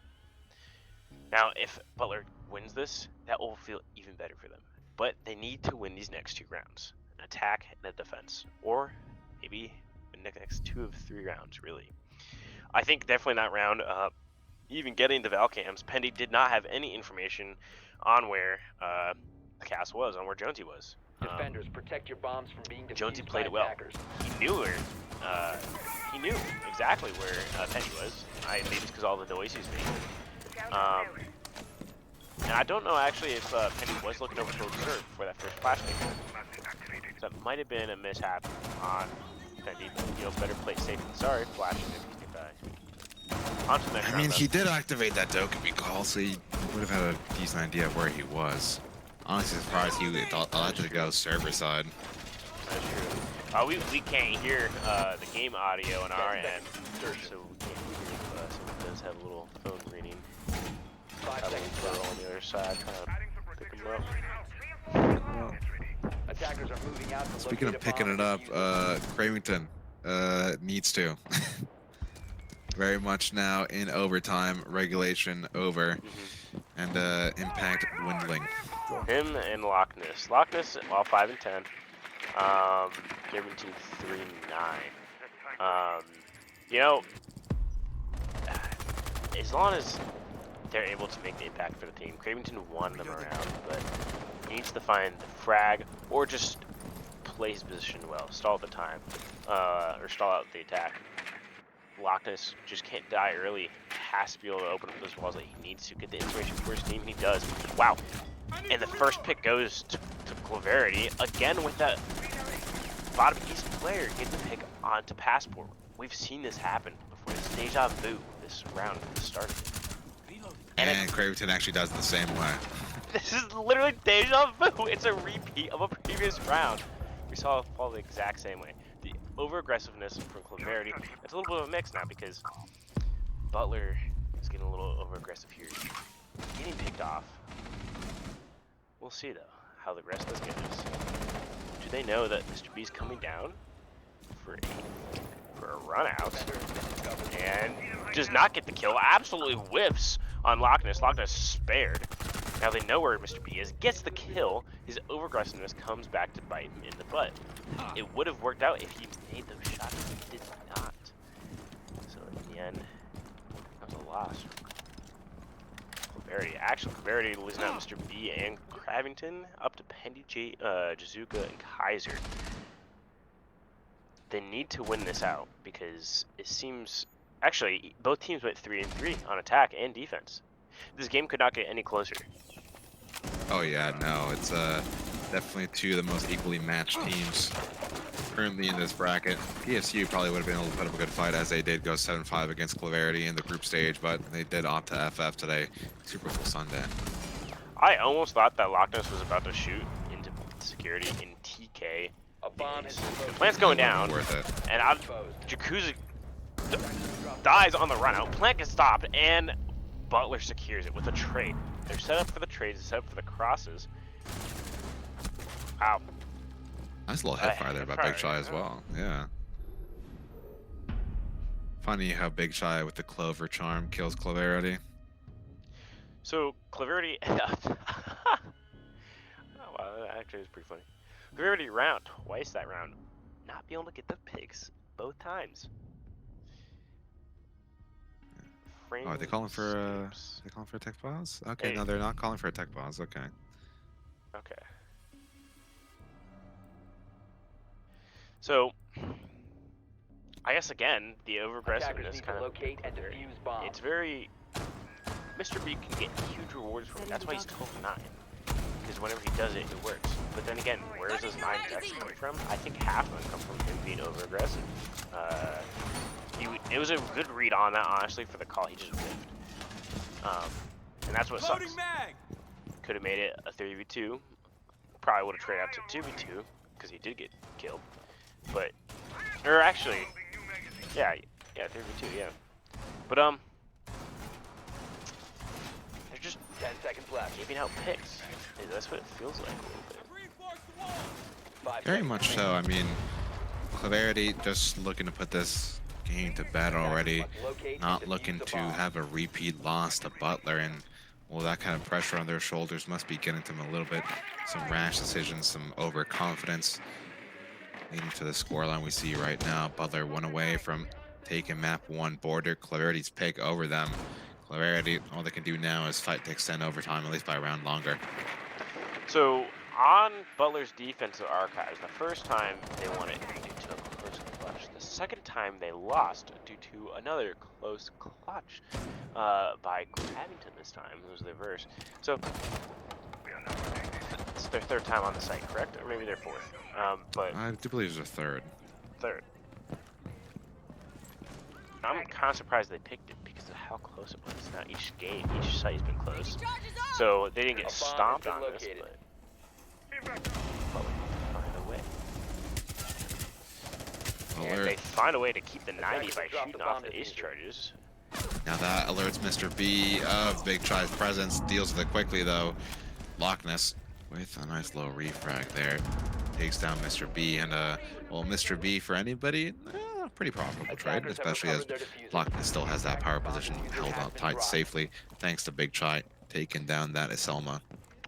Now, if Butler wins this, that will feel even better for them. But they need to win these next 2 rounds, an attack and a defense, or maybe the next 2 of 3 rounds. Really, I think definitely that round. Even getting the Valcams, Pendy did not have any information on where the castle was, on where Jonesy was. Defenders, protect your bombs from being defused Jonesy by played it well. attackers. He knew where, he knew exactly where Pendy was. Maybe it's because all the noise he was making. And I don't know actually if Pendy was looking over to observe for that first flash kick. So that might have been a mishap on Pendy. You know, better play safe than sorry, flashing if he could die. On to the next I round, mean, though. he did activate that Dokkaebi call, so he would have had a decent idea of where he was. Honestly surprised he allowed to go server side. That's true. We can't hear the game audio on our end, so we can't hear if someone does have a little phone ringing. 5 seconds We're left. on the other side trying to pick them up. Attackers are moving out to Speaking locate of a picking bomb it up, and defuse Cravington needs to. Very much now in overtime, regulation over, and impact dwindling. Him and Loch Ness. Loch Ness, well, 5 and 10. Cravington 3-9. You know, as long as they're able to make the impact for the team, Cravington won them around, but he needs to find the frag or just play his position well, stall the time, or stall out the attack. Loch Ness just can't die early. Has to be able to open up those walls that he needs to get the inspiration for his team, and he does. Wow, And the first pick goes to Claverity, again with that bottom east player getting the pick onto Passport. We've seen this happen before. It's deja vu this round at the start of it. And Craverton actually does it the same way. This is literally deja vu. It's a repeat of a previous round. We saw it fall the exact same way. The over-aggressiveness from Claverity, it's a little bit of a mix now because Butler is getting a little over-aggressive here. Getting picked off. We'll see, though, how the rest of this goes. Do they know that Mr. B's coming down for a run out and does not get the kill? Absolutely whiffs on Loch Ness. Loch Ness spared. Now they know where Mr. B is, gets the kill. His over-aggressiveness comes back to bite him in the butt. It would have worked out if he made those shots, but he did not. So in the end, that was a loss. Claverity, actually, Claverity losing out Mr. B and Cravington up to Pendy, Jazuka, and Kaiser. They need to win this out because it seems actually both teams went 3-3 on attack and defense. This game could not get any closer. Oh yeah, no, it's definitely two of the most equally matched teams currently in this bracket. PSU probably would have been able to put up a good fight as they did go 7-5 against Claverity in the group stage, but they did opt to FF today. Super cool Sunday. I almost thought that Loch Ness was about to shoot into security in TK. A bomb has The plant's going down, Worth it. and Jacuzzi dies on the run out. Plant gets stopped, and Butler secures it with a trade. They're set up for the trades, set up for the crosses. Wow. Nice little hip fire there by Big Shy as well. Yeah. Funny how Big Shy with the Clover Charm kills Claverity. So Claverity, oh, wow, that actually is pretty funny. Claverity round twice that round, not be able to get the picks both times. Oh, are they calling for a tech pause? Okay, Hey. no, they're not calling for a tech pause. Okay. Okay. So, I guess again, the over-aggressiveness need kind to of. locate and defuse bombs. It's very. Mr. B can get huge rewards from it. That's why he's 12-9. Because whenever he does it, it works. But then again, where is those 9 decks coming from? I think half of them come from him being over-aggressive. It was a good read on that, honestly, for the call. He just whiffed. And that's what sucks. Could have made it a 3v2. Probably would have traded out to 2v2, because he did get killed. But, or actually, yeah, 3v2, yeah. But, they're just 10 seconds left. giving out picks. That's what it feels like a little bit. 5 Very seconds much so. remaining. I mean, Claverity just looking to put this game to bed already. Not looking to have a repeat loss to Butler, and well, that kind of pressure on their shoulders must be getting to them a little bit. Some rash decisions, some overconfidence, leading to the scoreline we see right now. Butler 1 away from taking map 1 border. Clarerity's pick over them. Claverity, all they can do now is fight to extend overtime, at least by a round longer. So, on Butler's defensive archives, the first time they won it due to a close clutch. The second time they lost due to another close clutch by Cravington this time. It was the reverse. So, it's their third time on the site, correct? Or maybe their fourth. But I do believe it's a third. third. I'm kind of surprised they picked it because of how close it was. Now each game, each site's been close. So they didn't get A bomb stomped has on been this, located. but find a way. And Alert. they find a way to keep the 90 by Attackers drop shooting the off bomb the ace diffuser. charges. Now that alerts Mr. B of Big Try's presence. Deals with it quickly though. Loch Ness with a nice little refrag there. Takes down Mr. B, and well, Mr. B for anybody, pretty profitable trade, Attackers have especially as recovered their diffuser. Loch Ness still has that power Bomb position diffuser held has out been tight dropped. safely, thanks to Big Try taking down that Selma.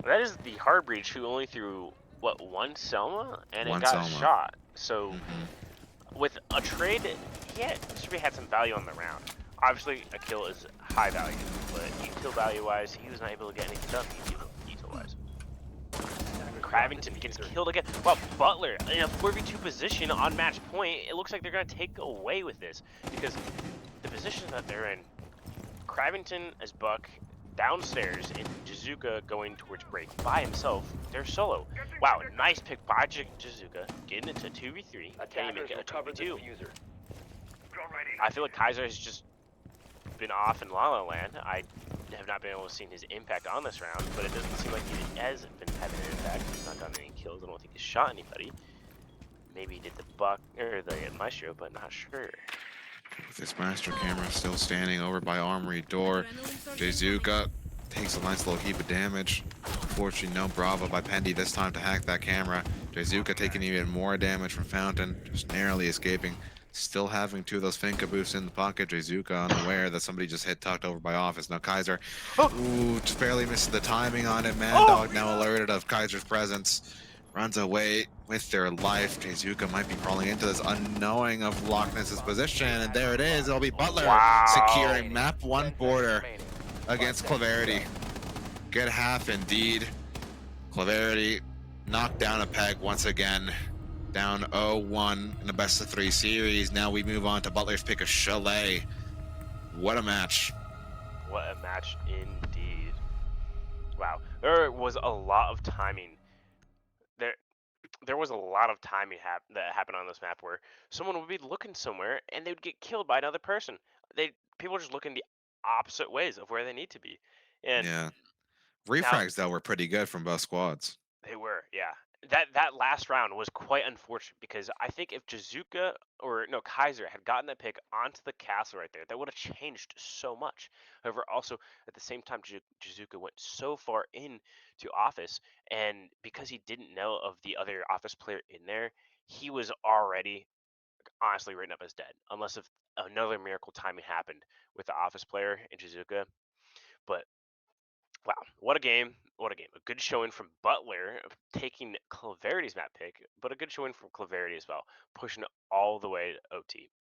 That is the hard breach who only threw, what, 1 Selma? And One it got Selma. shot. So, Mhm. with a trade, Mr. B had some value on the round. Obviously, a kill is high value, but util value-wise, he was not able to get anything done util-wise. Cravington gets killed again. Well, Butler in a 4v2 position on match point. It looks like they're going to take away with this because the position that they're in, Cravington as Buck, downstairs, and Jizuka going towards break by himself. They're solo. Wow, nice pick by Jizuka. Getting into 2v3. Can you Attackers make it a recovered the 2v2? diffuser. Drone ready. I feel like Kaiser has just been off in La La Land. I have not been able to see his impact on this round, but it doesn't seem like he has been having an impact. He's not gotten any kills. I don't think he's shot anybody. Maybe he did the buck or the maestro, but not sure. With this master camera still standing over by armory door, Jizuka takes a nice little heap of damage. Unfortunately, no Bravo by Pendy this time to hack that camera. Jizuka taking even more damage from Fountain, just narrowly escaping. Still having two of those Finka boosts in the pocket. Jizuka unaware that somebody just hit tucked over by Office. Now Kaiser, ooh, just barely missed the timing on it. Mad Dog now alerted of Kaiser's presence. Runs away with their life. Jizuka might be crawling into this, unknowing of Loch Ness's position, and there it is. It'll be Butler Wow. securing map 10 1 seconds border remaining. against 5 seconds to Claverity. Good half indeed. Claverity knocked down a peg once again. Down 0-1 in a best of 3 series. Now we move on to Butler's pick of Chalet. What a match. What a match indeed. Wow. There was a lot of timing. There was a lot of timing that happened on this map where someone would be looking somewhere and they would get killed by another person. People just looking the opposite ways of where they need to be. And Yeah. now Refrags, though, were pretty good from both squads. they were, yeah. That last round was quite unfortunate because I think if Jizuka or no Kaiser had gotten that pick onto the castle right there, that would have changed so much. However, also at the same time, Jizuka went so far in to Office, and because he didn't know of the other Office player in there, he was already honestly written up as dead, unless if another miracle timing happened with the Office player and Jizuka. But wow, what a game. What a game. A good showing from Butler taking Claverity's map pick, but a good showing from Claverity as well, pushing it all the way to OT.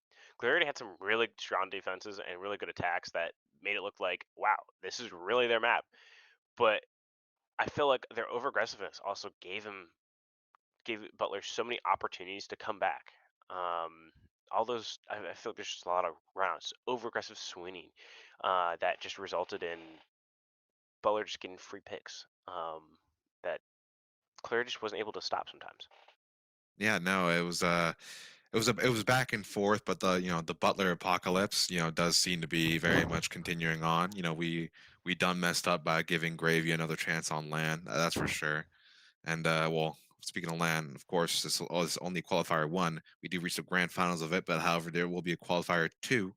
Claverity had some really strong defenses and really good attacks that made it look like, wow, this is really their map. But I feel like their over aggressiveness also gave Butler so many opportunities to come back. All those, I feel like there's just a lot of rounds, over aggressive swinging that just resulted in Butler just getting free picks that Claire just wasn't able to stop sometimes. Yeah, no, it was back and forth, but the Butler apocalypse, does seem to be very much continuing on. We done messed up by giving Gravy another chance on land, that's for sure. And well, speaking of land, of course, this is only qualifier 1. We do reach the grand finals of it, but however, there will be a qualifier 2.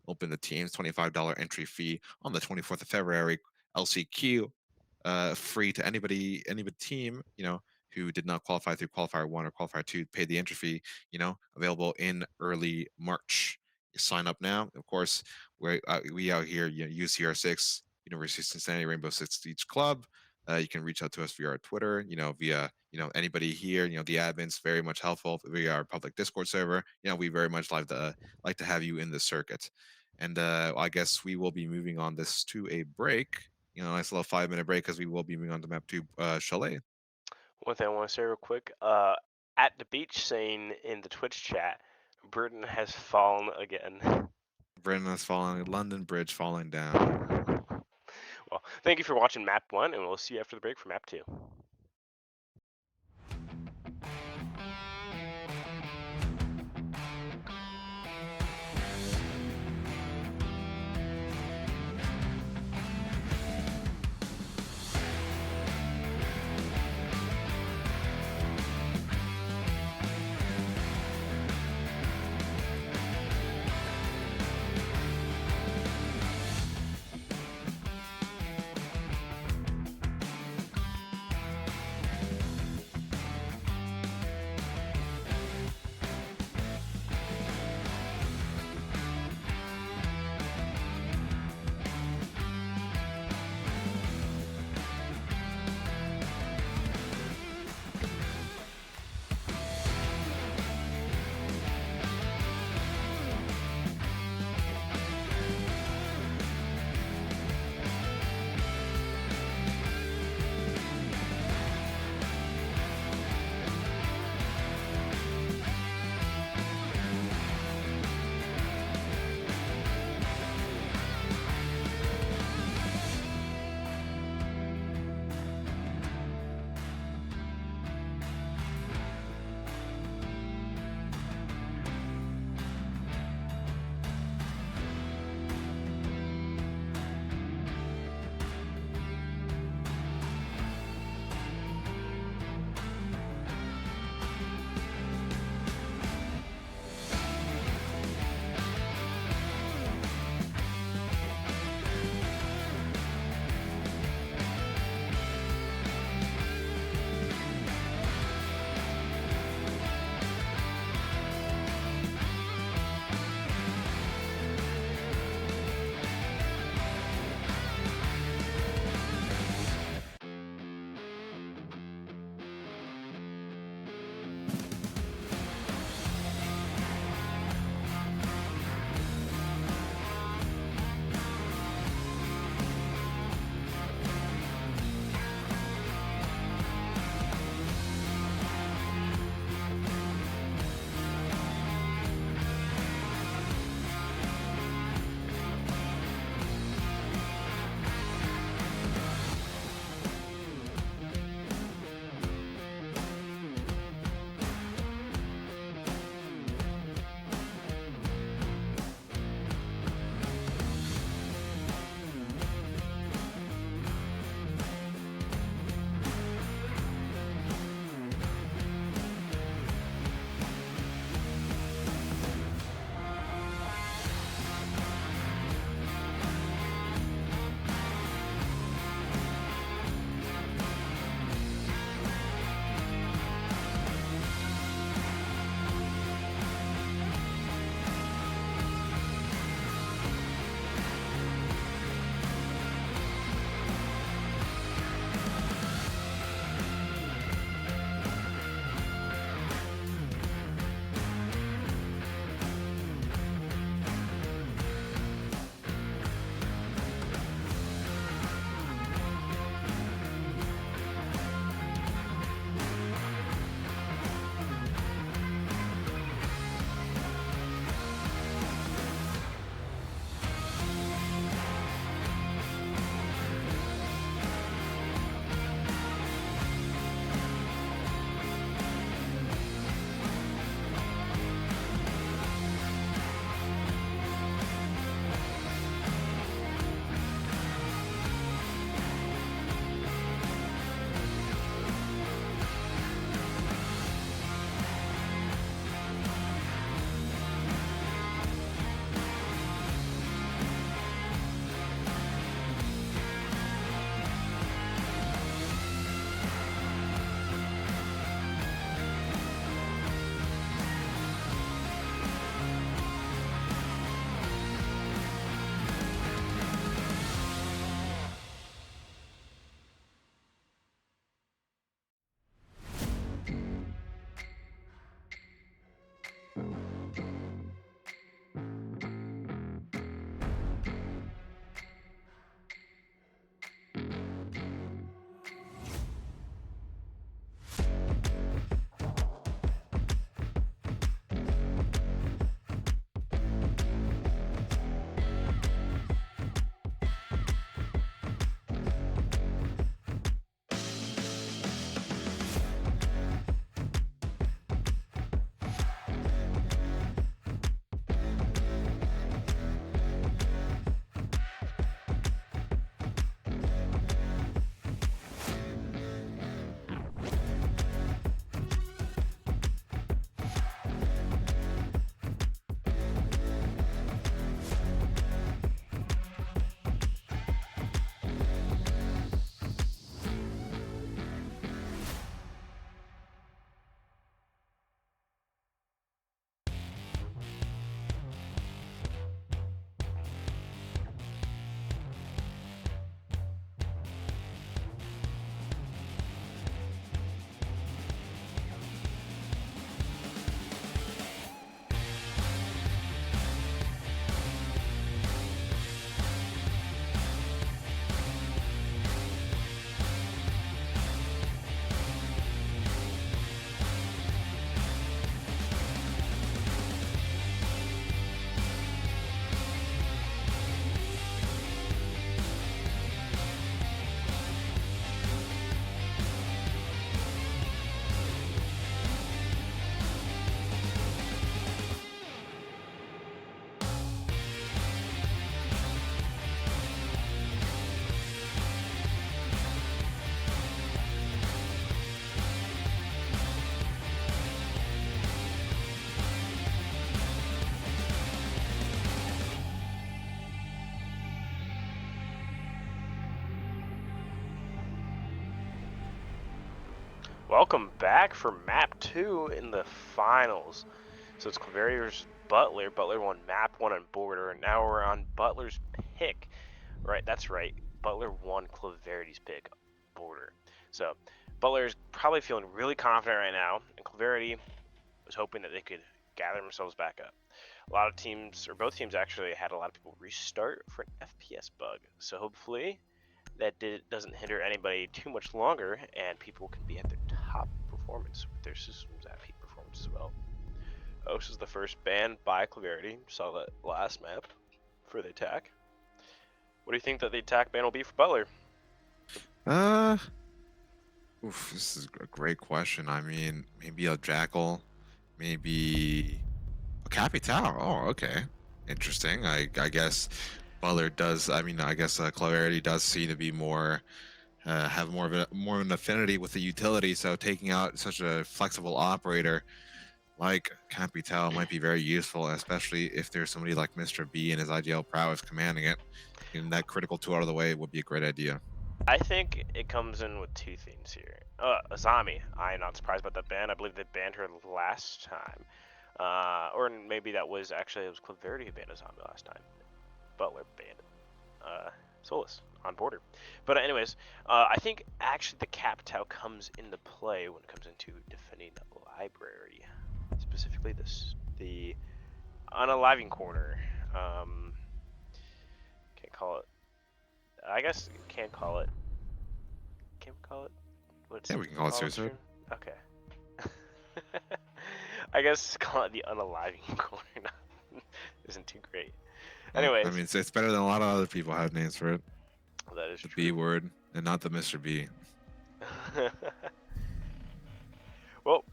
Open the teams, $25 entry fee on the 24th of February. LCQ, free to anybody team, who did not qualify through qualifier 1 or qualifier 2, pay the entry fee, available in early March. You sign up now. Of course, we out here, UCR6, University of Cincinnati Rainbow Six Siege Club. You can reach out to us via our Twitter, via, anybody here, the admins, very much helpful via our public Discord server. We very much like to have you in the circuit. And I guess we will be moving on this to a break. Nice little 5-minute break because we will be moving on to map 2, Chalet. One thing I want to say real quick, at the beach saying in the Twitch chat, Britain has fallen again. Britain has fallen, London Bridge falling down. Well, thank you for watching map 1, and we'll see you after the break for map 2. Welcome back for map 2 in the finals. So it's Claveria versus Butler. Butler won map 1 on border, and now we're on Butler's pick. Right, that's right. Butler won Claverity's pick, border. So Butler's probably feeling really confident right now, and Claverity was hoping that they could gather themselves back up. A lot of teams, or both teams actually, had a lot of people restart for an FPS bug. So hopefully that doesn't hinder anybody too much longer, and people can be at their top performance with their systems at peak performance as well. Oaks is the first ban by Claverity. Saw that last map for the attack. What do you think that the attack ban will be for Butler? This is a great question. I mean, maybe a Jackal, maybe a Capital. Oh, okay, interesting. I guess Butler does. I mean, I guess Clarity does seem to be more have more of an affinity with the utility. So taking out such a flexible operator like Capital might be very useful, especially if there's somebody like Mr. B and his IGL prowess commanding it. Getting that critical 2 out of the way would be a great idea. I think it comes in with 2 things here. Azami, I'm not surprised about that ban. I believe they banned her last time. Or maybe that was actually, it was Claverity who banned Azami last time. Butler banned Solus on border. But anyways, I think actually the Capital comes into play when it comes into defending the library. Specifically the unaliving corner. Can't call it. I guess can't call it. Can we call it? What's Yeah, we can call it on suicide. stream? Okay. I guess call it the unaliving corner. Isn't too great. Anyways, I mean, it's better than a lot of other people have names for it. that is The true. B word and not the Mr. B. Well,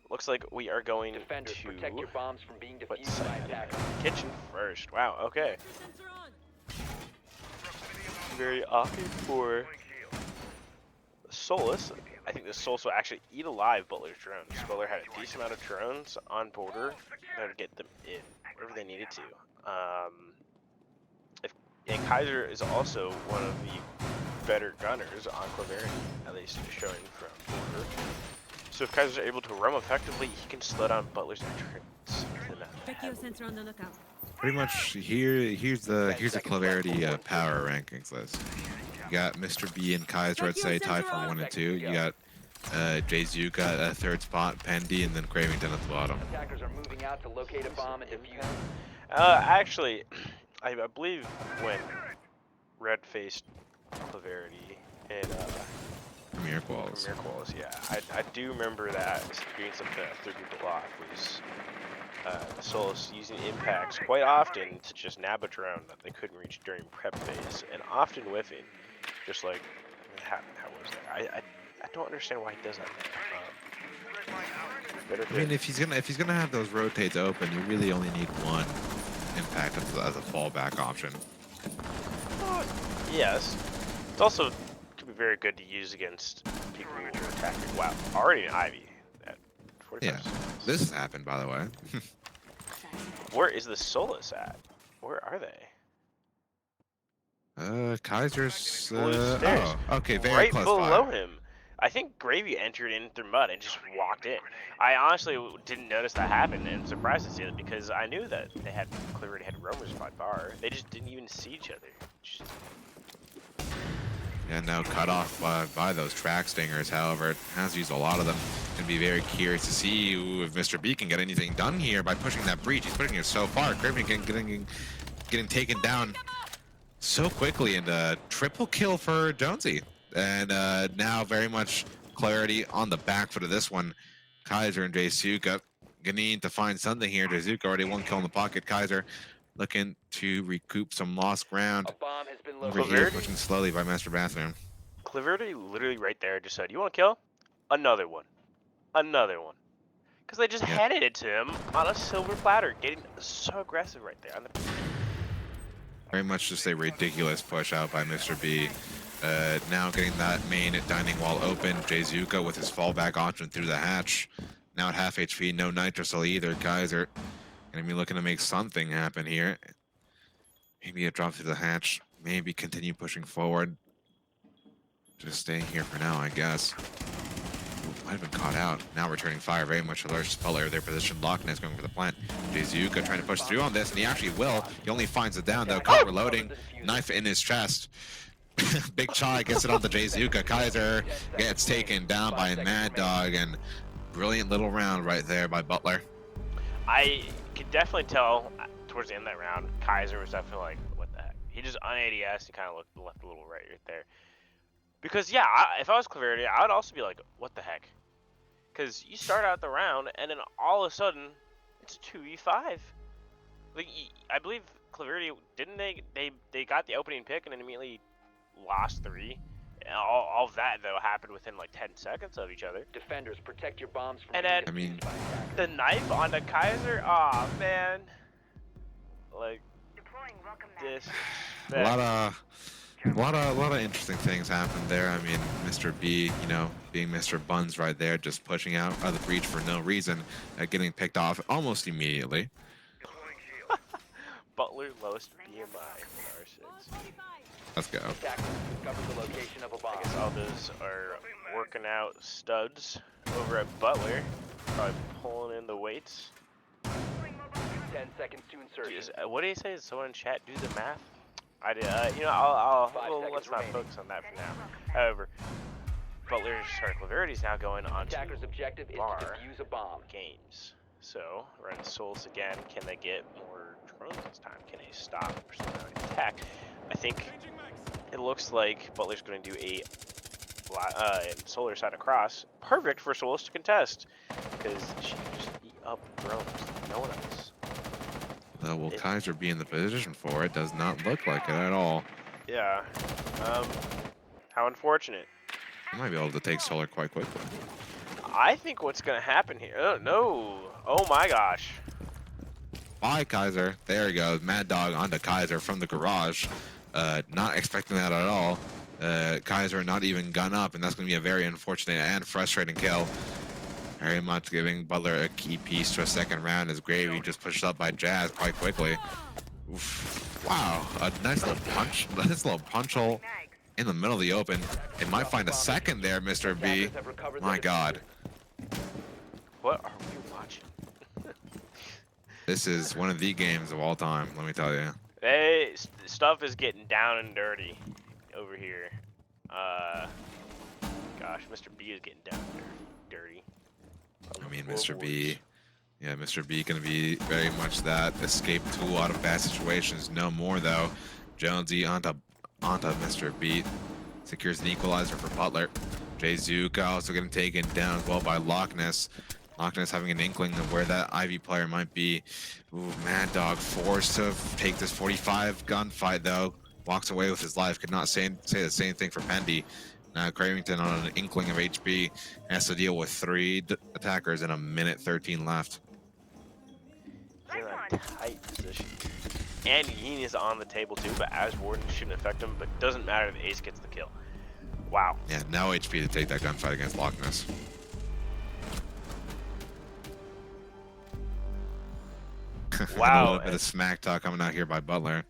looks like we are going Defenders, to protect your bombs from being what defused by side? attackers. Kitchen first. Wow. Okay. Sensor on. Very awkward for Solus. I think the Solus will actually eat alive Butler's drones. Butler had a decent amount of drones on border to get them in wherever they needed to. And Kaiser is also one of the better gunners on Claverity, at least showing from border. So if Kaiser's able to roam effectively, he can slow down Butler's entrance to the map. Vecchio sensor on the lookout. Pretty much here's the Clarity power rankings list. You got Mr. B and Kaiser, I'd say, tied for 1 and 2. You got Jay Zuka at a 3rd spot, Pendy, and then Cravington at the bottom. Attackers are moving out to locate a bomb and defuse it. Actually, I believe when Red faced Claverity in Premier Quals. Premier Quals, yeah, I do remember that being something that threw people off was Solus using impacts quite often to just nab a drone that they couldn't reach during prep phase, and often whiffing. Just like, how was that? I don't understand why he does that. I mean, if he's gonna have those rotates open, you really only need 1 impact as a fallback option. Yes. It's also could be very good to use against people who are attacking. Wow, already an Ivy at 45 Yeah, seconds. this has happened, by the way. Where is the Solus at? Where are they? Kaiser's. Blue stairs. Oh, okay, very right close below by. him. I think Gravy entered in through mud and just walked in. I honestly didn't notice that happen, and I'm surprised to see it because I knew that they had Clarity had roamers by bar. They just didn't even see each other. Just... And now cut off by those track stingers. However, it has used a lot of them. Gonna be very curious to see if Mr. B can get anything done here by pushing that breach. He's pushing it so far. Craven getting taken down so quickly, and triple kill for Jonesy. And now very much Clarity on the back foot of this one. Kaiser and Jaysuka gonna need to find something here. Jaysuka already 1 kill in the pocket. Kaiser looking to recoup some lost ground. A bomb has been Over located. here, pushing slowly by Master Bathroom. Clarity literally right there just said, "You want to kill? Another one. Another one." Because they just handed it to him on a silver platter, getting so aggressive right there. On the... Very much just a ridiculous push out by Mr. B. Now getting that main dining wall open. Jayzuka with his fallback option through the hatch. Now at half HP, no Nitrocell either. Kaiser gonna be looking to make something happen here. Maybe a drop through the hatch. Maybe continue pushing forward. Just staying here for now, I guess. Ooh, might have been caught out. Now returning fire, very much alerts Butler. Their position Lockness going for the plant. Jizuka trying to push through on this, and he actually will. He only finds it down though. Caught reloading, knife in his chest. Big Chai gets it on the Jizuka. Kaiser gets taken down by Mad Dog, and brilliant little round right there by Butler. I could definitely tell towards the end of that round, Kaiser was definitely like, what the heck? He just on ADS, he kind of left a little right there. Because, yeah, if I was Claverity, I would also be like, what the heck? Because you start out the round, and then all of a sudden, it's 2v5. Like, I believe Claverity, didn't they got the opening pick and then immediately lost 3? And all of that, though, happened within like 10 seconds of each other. Defenders, protect your bombs from And then, I mean, the knife on the Kaiser, aw, man. Like, this. A lot of interesting things happened there. I mean, Mr. B, you know, being Mr. Buns right there, just pushing out of the breach for no reason, getting picked off almost immediately. Butler lowest BMI in R6. Let's go. Attackers discovered the location of a bomb. I guess all those are working out studs over at Butler. Probably pulling in the weights. 10 seconds to insertion. Jeez, what do you say? Did someone in chat do the math? I did. You know, well, let's not remaining. focus on that for now. However, Claverity is now going on to Attacker's objective is to bar defuse a bomb. games. So, run Souls again. Can they get more drones this time? Can they stop personality attack? I think it looks like Butler's going to do a solar side across. Perfect for Souls to contest, because she can just eat up drones like no one else. Will Kaiser be in the position for it? Does not look like it at all. Yeah. How unfortunate. I might be able to take Solar quite quickly. I think what's going to happen here... Oh, no. Oh, my gosh. Bye, Kaiser. There he goes. Mad Dog onto Kaiser from the garage. Not expecting that at all. Kaiser not even gun up, and that's going to be a very unfortunate and frustrating kill. Very much giving Butler a key piece to a second round as Gravy just pushed up by Jazz quite quickly. Oof. Wow, a nice little punch hole in the middle of the open. They might find a second there, Mr. B. Attackers have recovered My the God. What are we watching? This is one of the games of all time, let me tell you. Hey, stuff is getting down and dirty over here. Gosh, Mr. B is getting down and dirty. I mean, Mr. B, yeah, Mr. B gonna be very much that escape tool out of bad situations. No more though. Jonesy onto Mr. B, secures an equalizer for Butler. Jizuka also getting taken down as well by Lockness. Lockness having an inkling of where that Ivy player might be. Ooh, Mad Dog forced to take this 45 gunfight though. Walks away with his life. Could not say the same thing for Pendy. Cravington on an inkling of HP has to deal with 3 attackers in a minute 13 left. He's in a tight position. And Yeen is on the table too, but as Warden shouldn't affect him, but doesn't matter if Ace gets the kill. Wow. Yeah, no HP to take that gunfight against Lockness. Wow. A little bit of smack talk coming out here by Butler.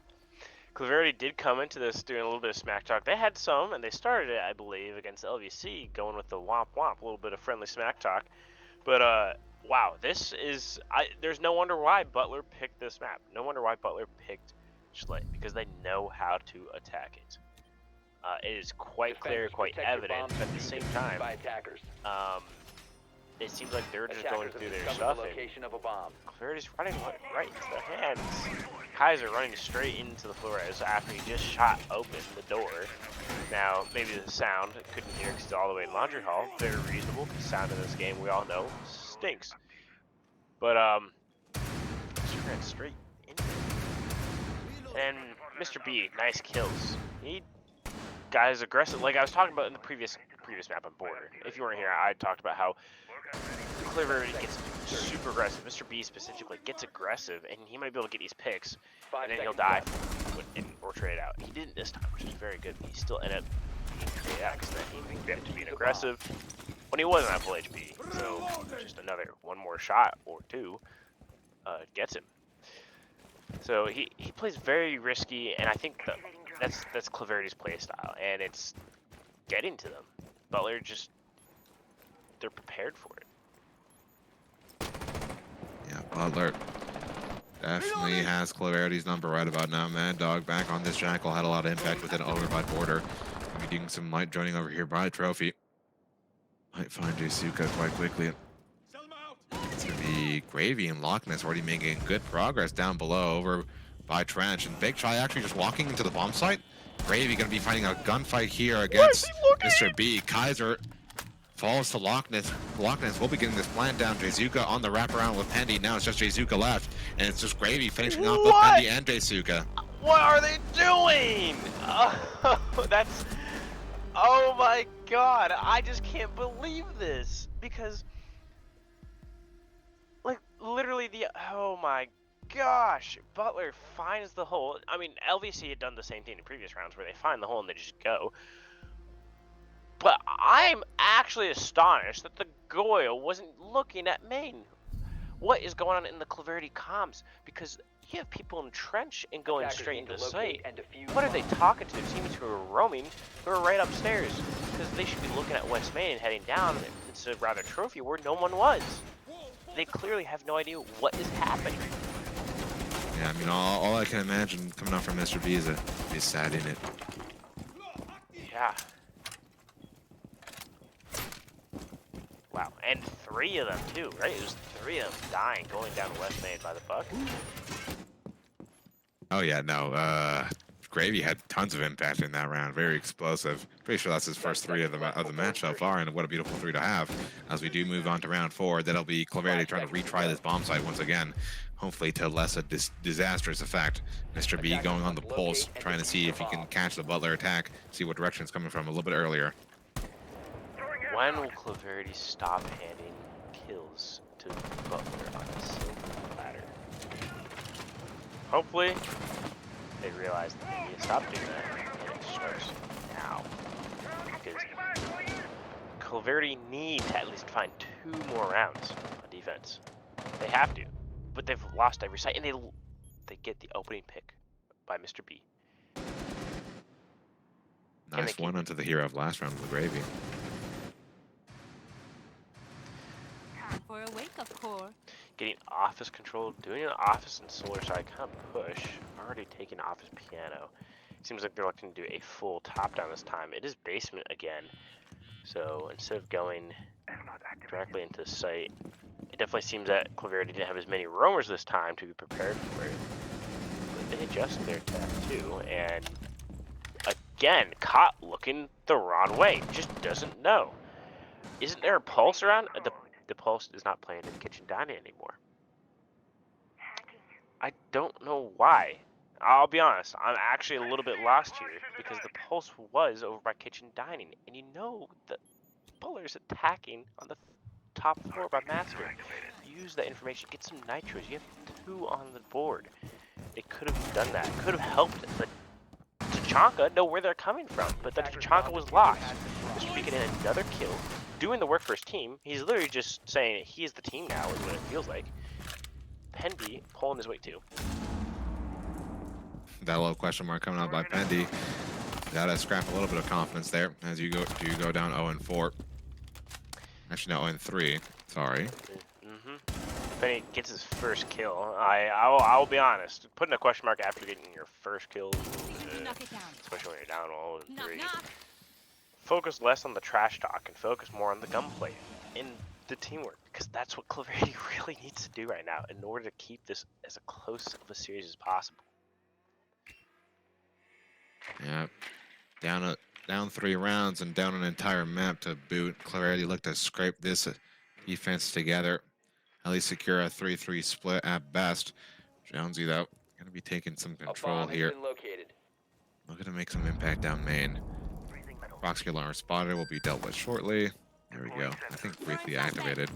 Claverity did come into this doing a little bit of smack talk. They had some, and they started it, I believe, against LVC, going with the womp womp, a little bit of friendly smack talk. But, wow, this is... there's no wonder why Butler picked this map. No wonder why Butler picked Schley, because they know how to attack it. It is quite clear, quite evident, but at the same time, by attackers. it seems like they're just Attackers going have through their discovered stuff, the and location of a bomb. Clarity's running right into their hands. Kaiser running straight into the Flores after he just shot open the door. Now, maybe the sound couldn't hear because it's all the way in Laundry Hall. Very reasonable, because sound in this game, we all know, stinks. But, just ran straight into it. And Mr. B, nice kills. He got his aggressive, like I was talking about in the previous map on Border. If you weren't here, I talked about how Claverity gets super aggressive. Mr. B specifically gets aggressive, and he might be able to get these picks, and then he'll die or trade out. He didn't this time, which is very good. He still ended up being traded out because he ended up being aggressive when he wasn't at full HP. So just another one more shot or two gets him. So he plays very risky, and I think that's Claverity's play style, and it's getting to them. Butler just, they're prepared for it. Yeah, Butler definitely has Clararity's number right about now. Mad Dog back on this Jackal, had a lot of impact with it over by Border. Gonna be doing some light joining over here by Trophy. Might find Jasuka quite quickly. It's gonna be Gravy and Loch Ness already making good progress down below over by Trench. And Big Try actually just walking into the bomb site. Gravy gonna be fighting a gunfight here against Mr. B. Kaiser falls to Loch Ness. Loch Ness will be getting this plant down. Jasuka on the wraparound with Pendy. Now it's just Jasuka left. And it's just Gravy finishing off both What? Pendy and Jasuka. What are they doing? Oh, that's, oh my god, I just can't believe this, because, like, literally oh my gosh, Butler finds the hole. I mean, LVC had done the same thing in previous rounds where they find the hole and they just go. But I'm actually astonished that the Goyle wasn't looking at main. What is going on in the Clarity comms? Because you have people in trench and going Attackers straight need into to the locate site. and defuse What are they bombs. talking to? Teams who are roaming, who are right upstairs. Because they should be looking at West Main and heading down instead of rather Trophy where no one was. They clearly have no idea what is happening. Yeah, I mean, all I can imagine coming out from Mr. B is sad in it. Yeah. Wow, and 3 of them too, right? It was 3 of them dying going down West Main by the buck. Oh yeah, no. Gravy had tons of impact in that round. Very explosive. Pretty sure that's his first 3 of the match so far, and what a beautiful 3 to have. As we do move on to round 4, that'll be Clarity trying to retry this bomb site once again. Hopefully to less a disastrous effect. Mr. B going on the pulse, trying to see if he can catch the Butler attack, see what direction it's coming from a little bit earlier. When will Clarity stop handing kills to Butler on the silver ladder? Hopefully, they realize that they need to stop doing that, and it starts now. Because Clarity need to at least find 2 more rounds on defense. They have to, but they've lost every site, and they get the opening pick by Mr. B. Nice one onto the hero of last round with the Gravy. Time for a wake-up core. Getting office control, doing an office and solar side kind of push. Already taking office piano. Seems like they're looking to do a full top down this time. It is basement again. So instead of going directly into the site, it definitely seems that Clarity didn't have as many roamers this time to be prepared for it. But they adjusted their attack too, and again, caught looking the wrong way. Just doesn't know. Isn't there a pulse around? The pulse is not playing in kitchen dining anymore. I don't know why. I'll be honest, I'm actually a little bit lost here because the pulse was over by kitchen dining, and you know that Butler's attacking on the top floor by Master. Use that information, get some nitros. You have 2 on the board. They could have done that. Could have helped the Tachanka know where they're coming from, but the Tachanka was lost. Mr. B getting another kill, doing the work for his team. He's literally just saying he is the team now, is what it feels like. Pendy pulling his weight too. That little question mark coming out by Pendy. Gotta scrap a little bit of confidence there as you go down 0-4. Actually, no, 0-3. Sorry. Penny gets his first kill. I'll be honest. Putting a question mark after getting your first kill, Knock it down. especially when you're down 0-3. Knock, knock. Focus less on the trash talk and focus more on the gunplay and the teamwork, because that's what Clarity really needs to do right now in order to keep this as close of a series as possible. Yeah. Down 3 rounds and down an entire map to boot. Clarity looked to scrape this defense together. At least secure a 3-3 split at best. Jonesy, though, going to be taking some control here. Looking to make some impact down main. Fox Killer Spotter will be dealt with shortly. There we go. I think briefly activated.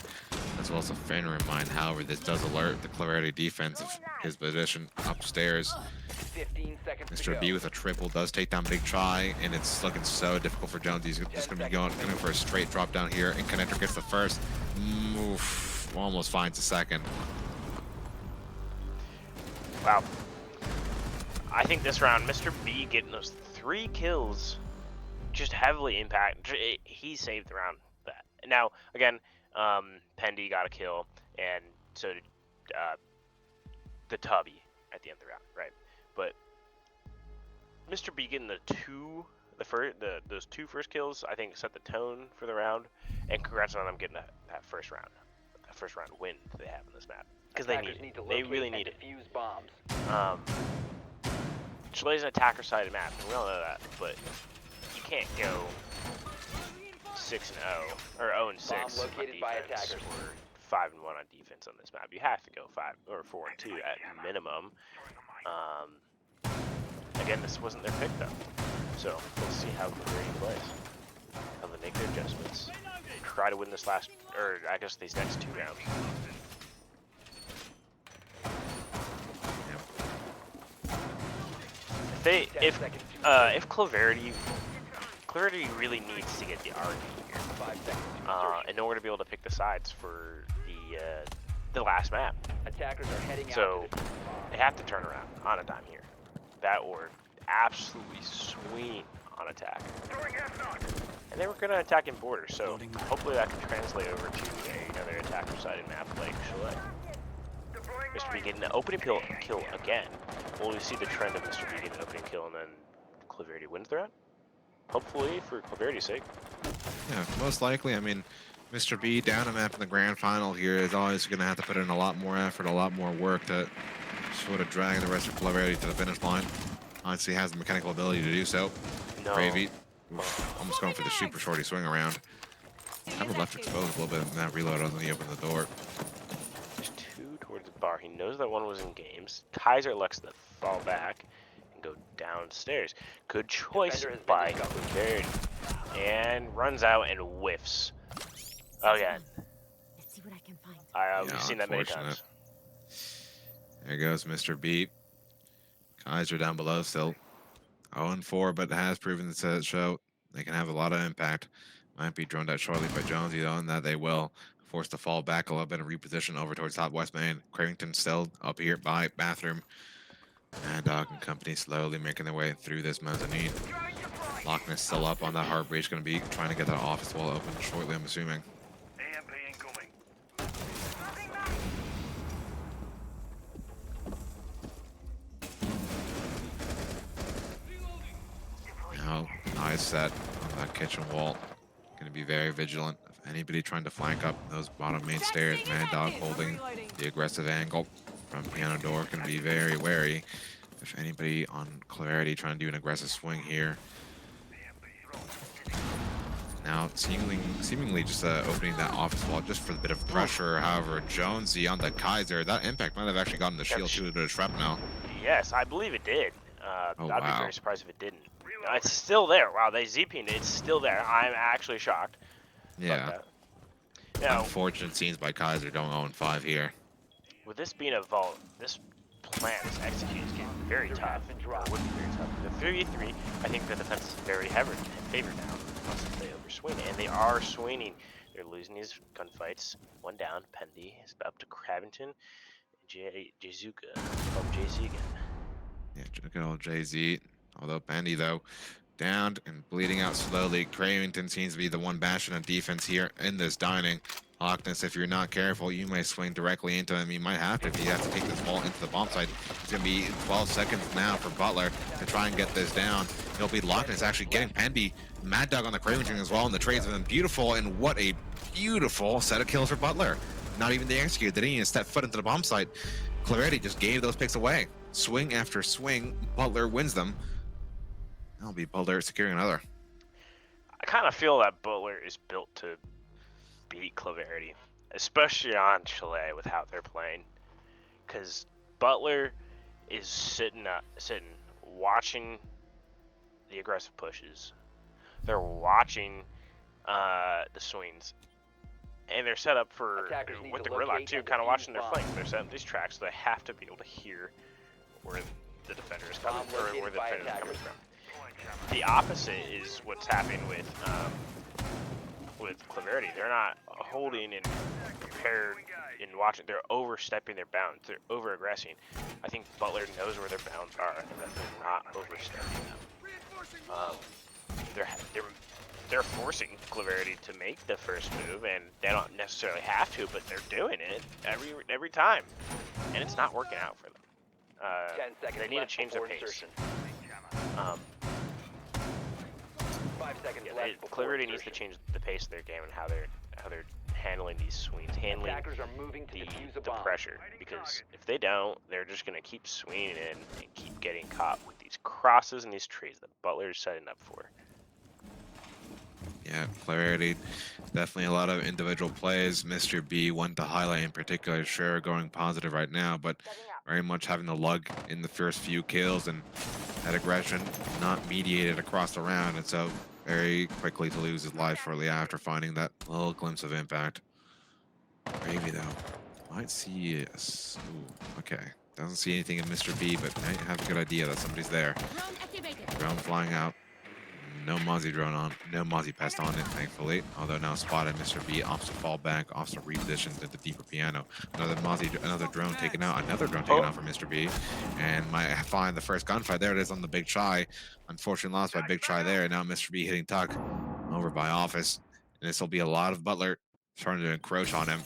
As well as a fair remind, however, this does alert the Clarity defense of his position upstairs. 15 seconds to Mr. go. B with a triple does take down Big Try, and it's looking so difficult for Jones. He's just going to be going for a straight drop down here, and Connector gets the first. Oof, almost finds the second. Wow. I think this round, Mr. B getting those 3 kills just heavily impact. He saved the round. That now again, Pendy got a kill, and so did the Tubby at the end of the round, right? But Mr. B getting those two first kills, I think set the tone for the round, and congrats on them getting that first round win that they have in this map, because they Attackers need it. to They locate really and need it. defuse bombs. Chile's an attacker-sided map, and we all know that, but you can't go 6-0 or 0-6 Bomb on located by defense attackers. or 5-1 on defense on this map. You have to go 5 or 4-2 at minimum. Again, this wasn't their pick though, so we'll see how Clarity plays, how they make their adjustments, try to win this last, or I guess these next 2 rounds. If Clarity really needs to get the RD here 5 seconds to insertion. in order to be able to pick the sides for the last map. Attackers are heading out So to the they have to turn around on a dime here. That or absolutely swing on attack. And they were going to attack in border, so hopefully that can translate over to another attacker-sided map like Chalet. Mr. B getting an opening kill again. Will we see the trend of Mr. B getting an opening kill and then Clarity wins the round? Hopefully, for Clarity's sake. Yeah, most likely. I mean, Mr. B down a map in the grand final here is always going to have to put in a lot more effort, a lot more work to sort of drag the rest of Clarity to the finish line. Honestly, has the mechanical ability to do so. No. Gravy, almost going for the super shorty swing around. Kind of left exposed a little bit in that reload as he opened the door. There's 2 towards the bar. He knows that one was in games. Kaiser elects to fall back and go downstairs. Good choice Defender has been by discovered. Clarity. And runs out and whiffs. Again. Let's see what I can find. We've seen that many unfortunate. times. There goes Mr. B. Kaiser down below still. 0-4, but has proven to show they can have a lot of impact. Might be droned out shortly by Jonesy though, and that they will. Forced to fall back a little bit and reposition over towards top west main. Cravington still up here by bathroom. And Dog and company slowly making their way through this mezzanine. Lockness still up on that heart breach, going to be trying to get that office wall open shortly, I'm assuming. AMP incoming. Now, eyes set on that kitchen wall. Going to be very vigilant of anybody trying to flank up those bottom main stairs. Mad Dog holding the aggressive angle from piano door. Going to be very wary if anybody on Clarity trying to do an aggressive swing here. Now, seemingly just opening that office wall just for a bit of pressure. However, Jonesy on the Kaiser, that impact might have actually gotten the shield to the shrapnel. Yes, I believe it did. Oh, I'd be wow. very surprised if it didn't. It's still there. Wow, they ZP'd it. It's still there. I'm actually shocked. Yeah. About that. Now, Unfortunate scenes by Kaiser going 0-5 here. with this being a vault, this plan, this execution is getting very tough. Or would be very tough. The 3-3, I think the defense is very favored now. Unless they overswing it, and they are swinging. They're losing these gunfights. 1 down. Pendy is up to Cravington. Jizuka. Oh, JZ again. Yeah, good old Jay-Z. Although Pendy, though, downed and bleeding out slowly. Cravington seems to be the one bastion of defense here in this dining. Lockness, if you're not careful, you may swing directly into him. You might have to if he has to take this ball into the bomb site. It's going to be 12 seconds now for Butler to try and get this down. It'll be Lockness actually getting Pendy. Mad Dog on the Cravington as well, and the trades have been beautiful. And what a beautiful set of kills for Butler. Not even the execute. They didn't even step foot into the bomb site. Clarity just gave those picks away. Swing after swing, Butler wins them. That'll be Butler securing another. I kind of feel that Butler is built to beat Clarity, especially on Chalet with how they're playing. Because Butler is sitting, watching the aggressive pushes. They're watching the swings. And they're set up for, Attackers need with to the gridlock locate too, and kind of defuse watching their bombs. flanks. They're setting these tracks, so they have to be able to hear where the defender is coming, Bomb or where located the by defender is coming attackers. from. The opposite is what's happening with Clarity. They're not holding and prepared and watching. They're overstepping their bounds. They're over aggressing. I think Butler knows where their bounds are and that they're not overstepping them. They're they're forcing Clarity to make the first move, and they don't necessarily have to, but they're doing it every time, and it's not working out for them. 10 seconds They need to left change their before pace. insertion. Um, 5 seconds yeah, left before Clarity needs to insertion. change the pace of their game and how they're handling these swings, handling Attackers are moving to defuse a the bomb. pressure. Because if they don't, they're just gonna keep swinging in and keep getting caught with these crosses and these trees that Butler's setting up for. Yeah, Clarity. Definitely a lot of individual plays. Mr. B, one to highlight in particular, sure, going positive right now, but very much having the lug in the first few kills and that aggression not mediated across the round, and so very quickly to lose his life shortly after finding that little glimpse of impact. Gravy, though, might see us. Ooh, okay. Doesn't see anything in Mr. B, but might have a good idea that somebody's there. Drone activated. Drone flying out. No Mozzie drone on. No Mozzie pest on it, thankfully. Although now spotted, Mr. B opts to fall back, opts to reposition to the deeper piano. Another drone taken out. Another drone taken out for Mr. B. And might find the first gunfight. There it is on the Big Chai. Unfortunately lost by Big Chai there. Now Mr. B hitting Tuck over by Office. And this will be a lot of Butler trying to encroach on him.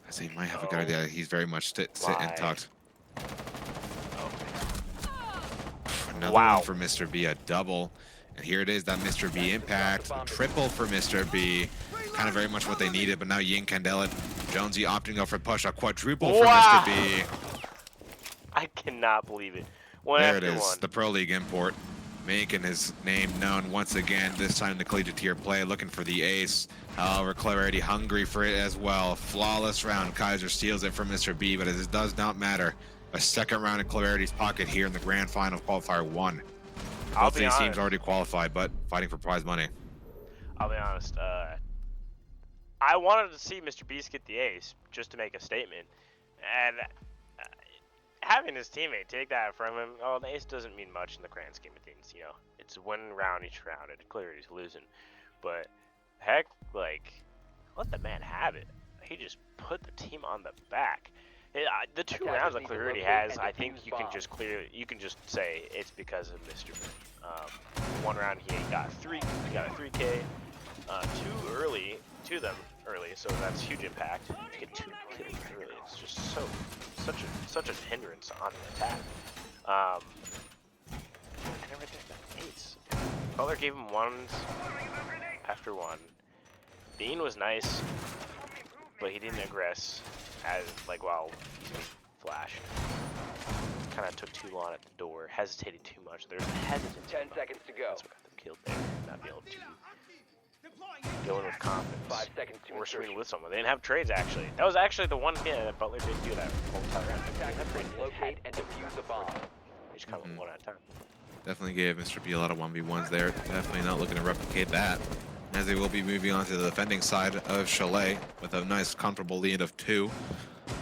As he might have a good idea. He's very much sit and tucked. Another one for Mr. B, a double. And here it is, that Mr. B impact. Triple for Mr. B. Kind of very much what they needed, but now Yin Candela. Jonesy opting to go for push. A quadruple for Mr. B. I cannot believe it. One there after it is, one. the Pro League import. Making his name known once again, this time the collegiate tier play, looking for the ace. However, Clarity hungry for it as well. Flawless round. Kaiser steals it from Mr. B, but it does not matter. A second round in Clarity's pocket here in the grand final of qualifier 1. Both these teams already qualified, but fighting for prize money. I'll be honest. I wanted to see Mr. Beast get the ace just to make a statement, and having his teammate take that from him, oh, the ace doesn't mean much in the grand scheme of things. You know, it's one round each round, and Clarity's losing. But heck, like, let the man have it. He just put the team on the back. The two rounds that Clarity has, I think you can just say it's because of Mr. B. One round he got a 3K, two of them early, so that's huge impact. To get 2 kills early, it's just such a hindrance on the attack. And then right there, that ace. Butler gave him ones after one. Bean was nice, but he didn't aggress as while he's being flashed. Kind of took too long at the door, hesitated too much. There's hesitancy. 10 seconds to go. That's what got them killed there. Not be able to go in with confidence. 5 seconds to Or swing insertion. with someone. They didn't have trades actually. That was actually the one thing that Butler did do that whole entire round. Attackers must locate and defuse a bomb. They just kind of one at a time. Definitely gave Mr. B a lot of 1v1s there. Definitely not looking to replicate that, as they will be moving on to the defending side of Chalet with a nice comfortable lead of 2.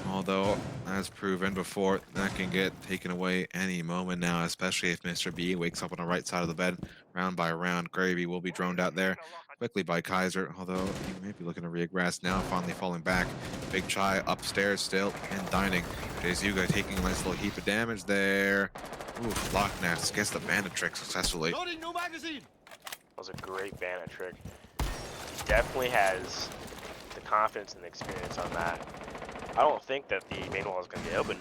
Although, as proven before, that can get taken away any moment now, especially if Mr. B wakes up on the right side of the bed round by round. Gravy will be droned out there quickly by Kaiser, although he may be looking to regress now, finally falling back. Big Chai upstairs still and dining. Jayzuga taking a nice little heap of damage there. Oof, Loch Ness gets the bandit trick successfully. That was a great bandit trick. He definitely has the confidence and the experience on that. I don't think that the main wall is going to get open.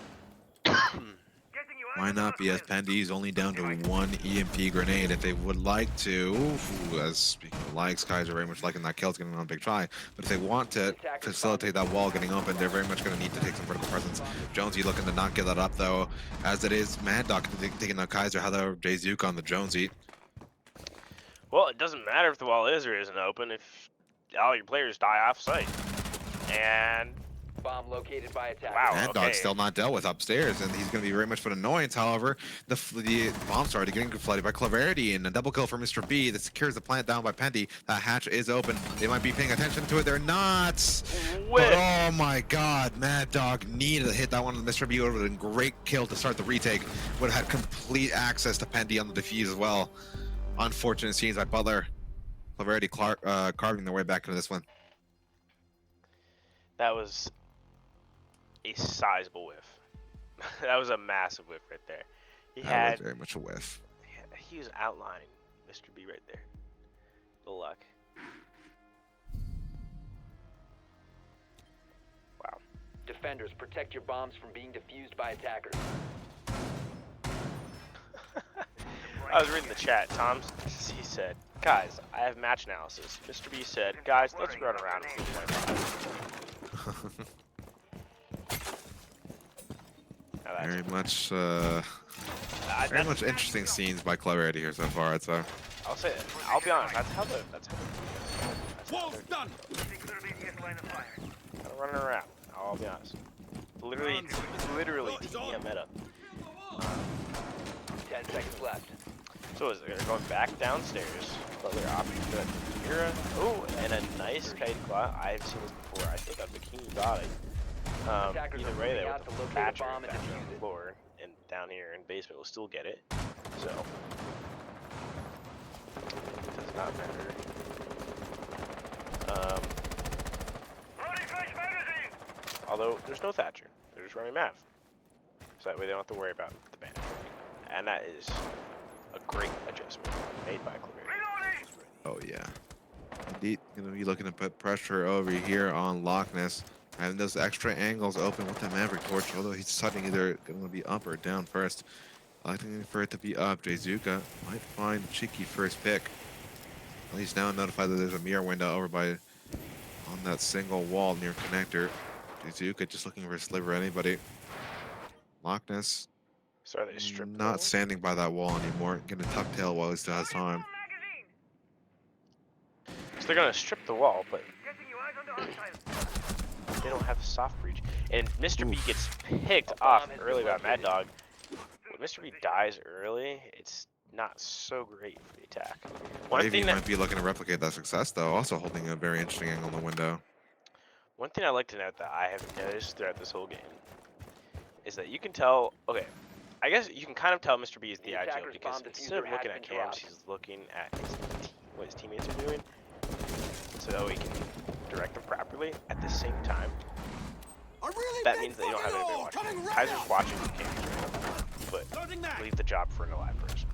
Why not be, as Pandy's only down to 1 EMP grenade if they would like to. Ooh, as speaking of likes, Kaiser very much liking that kill, getting on Big Try. But if they want to facilitate that wall getting open, they're very much going to need to take some vertical presence. Jonesy looking to not give that up though, as it is Mad Dog taking out Kaiser, however Jayzuka on the Jonesy. Well, it doesn't matter if the wall is or isn't open if all your players die off site. And Bomb located by attackers. wow, Mad Dog's still not dealt with upstairs, and he's going to be very much of an annoyance. However, the bomb started getting flooded by Clarity, and a double kill for Mr. B that secures the plant down by Pendy. That hatch is open. They might be paying attention to it. They're not. But oh my God, Mad Dog needed to hit that one with Mr. B. Would have been a great kill to start the retake. Would have had complete access to Pendy on the defuse as well. Unfortunate scenes by Butler. Clarity carving their way back into this one. that was a sizable whiff. That was a massive whiff right there. He That had was very much a whiff. he was outlining Mr. B right there. the luck. Wow. Defenders, protect your bombs from being defused by attackers. I was reading the chat. He said, guys, I have match analysis. Mr. B said, guys, let's run around and see 25. Now that's Very much, I- very that's- much interesting scenes by Clarity here so far. I'd say. I'll say it. I'll be honest. That's how the Wall's done! Clear of ATS line of fire. kind of running around. I'll be honest. Literally TM meta. 10 seconds left. So is they're going back downstairs. Butler opting for that Mira. Oh, and a nice kite claw. I've seen this before. I think on Bikini Body. Attackers Either are way, moving there out with to the locate a Thatcher bomb and down defuse on the it. floor, and down here in basement will still get it. So it does not matter. Loading fresh magazine! Although there's no Thatcher, they're just running Mav, so that way they don't have to worry about the ban. And that is a great adjustment made by Clear. Reloading! Oh yeah. Indeed, gonna be looking to put pressure over here on Loch Ness. Having those extra angles open with the Maverick Torch, although he's deciding either gonna be up or down first. Electing for it to be up, Jayzuka might find cheeky first pick. At least now notified that there's a mirror window over by on that single wall near connector. Jayzuka just looking for a sliver anybody. Loch Ness So are they stripped? not standing by that wall anymore. Gonna tuck tail while he still has time. Magazine! So they're gonna strip the wall, but Getting you eyes on the hostile. they don't have soft breach. And Mr. B Oof. gets picked A bomb off has early been by Mad located. Dog. When Mr. B dies early, it's not so great for the attack. One Ivy thing that might be looking to replicate that success though, also holding a very interesting angle on the window. One thing I like to note that I have noticed throughout this whole game is that you can tell. Okay, I guess you can kind of tell Mr. B is the The IGL attacker's because bomb instead of diffuser looking has at been cams, dropped. he's looking at what his teammates are doing, so that way he can direct them properly. At the same time, that means that you don't have anybody watching. Kaiser's watching the cams right now, but leave the job for an alive person.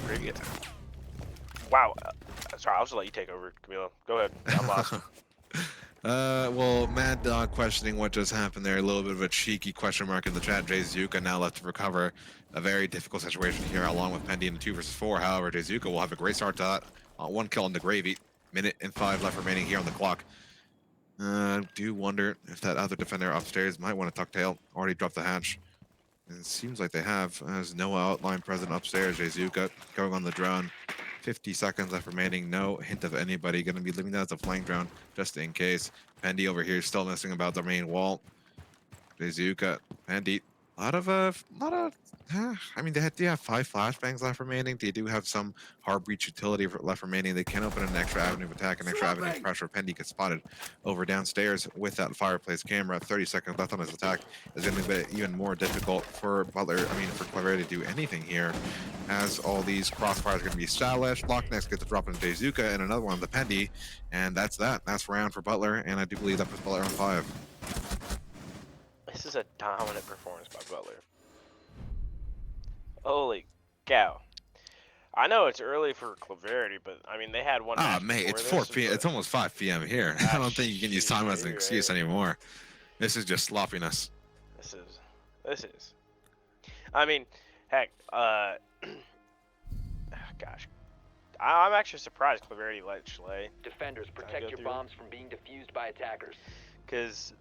Pretty good. Wow. Sorry, I'll just let you take over, Camilo. Go ahead. I'm lost. Well, Mad Dog questioning what just happened there. A little bit of a cheeky question mark in the chat. Jayzuka now left to recover a very difficult situation here, along with Pendy in a 2 versus 4. However, Jayzuka will have a great start to that. 1 kill on the gravy. Minute and 5 left remaining here on the clock. Do wonder if that other defender upstairs might want to tuck tail. Already dropped the hatch. And it seems like they have. There's no outline present upstairs. Jayzuka going on the drone. 50 seconds left remaining. No hint of anybody. Going to be leaving that as a flank drone just in case. Pendy over here still messing about the main wall. Jayzuka, Pendy. A lot of I mean, they have 5 flashbangs left remaining. They do have some hard breach utility left remaining. They can open an extra avenue of attack, an extra avenue of pressure. Pendy gets spotted over downstairs with that fireplace camera. 30 seconds left on his attack is going to be even more difficult for Butler. I mean, for Clever to do anything here, as all these crossfires are going to be established. Loch Ness gets a drop into Jayzuka and another one on the Pendy, and that's that. That's round for Butler, and I do believe that puts Butler on 5. This is a dominant performance by Butler. Holy cow. I know it's early for Claverity, but I mean, they had one Ah, match mate, before it's this, 4 p.m. but- It's almost 5 p.m. here. I don't think you can use time as an you're excuse right. anymore. This is just sloppiness. This is. I mean, heck, gosh. I'm actually surprised Claverity let Schley, Defenders, go protect your through? bombs from being defused by attackers. because,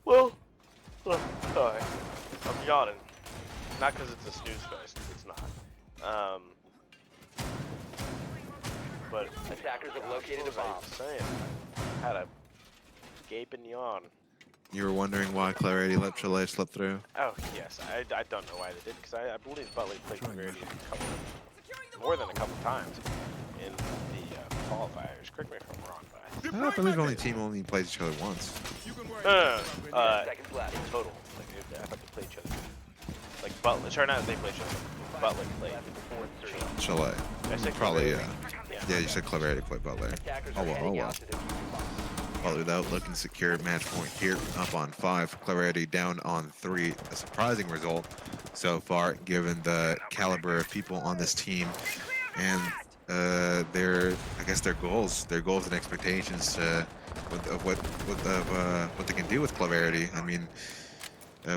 well, sorry, I'm yawning. Not because it's a snooze fest, it's not. But Attackers have located a what was I bomb. saying? I had a gaping yawn. You were wondering why Clarity let Chile slip through? Oh yes, I don't know why they did, because I believe Butler played Claverity more than a couple times in the qualifiers. Correct me if I'm wrong, but I believe only team only plays each other once. no, 10 seconds left. in total. Like, I thought they played each other. Like Butler, sorry, not they played each other. Butler played. Before insertion. Chile. Did I say Probably, Claverity? yeah, you said Clarity played Butler. Attackers Oh are well, heading oh well. out to defuse the bomb. Butler though looking secure match point here, up on 5. Clarity down on 3. A surprising result so far, given the caliber of people on this team and their goals and expectations of what they can do with Clarity. I mean,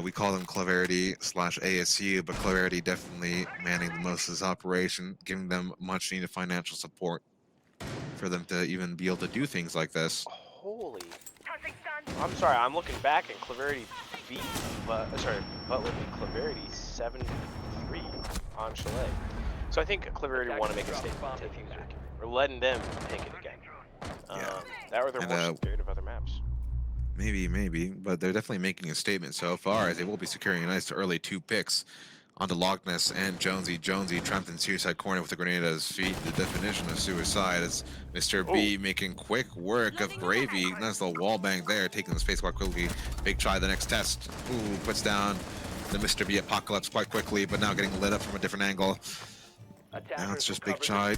we call them Clarity / ASU, but Clarity definitely manning the most of this operation, giving them much needed financial support for them to even be able to do things like this. Holy. I'm sorry, I'm looking back and Clarity beat, Butler beat Clarity 7-3 on Chalet. So I think Clarity want to make a statement taking it back, or letting them take it again. That or they're more scared of other maps. Maybe, but they're definitely making a statement so far, as they will be securing a nice early 2 picks onto Loch Ness and Jonesy. Jonesy trapped in suicide corner with a grenade at his feet. The definition of suicide is Mr. B making quick work of Bravey. Nice little wall bang there, taking the space quite quickly. Big try the next test. Ooh, puts down the Mr. B apocalypse quite quickly, but now getting lit up from a different angle. Now it's just Big Chai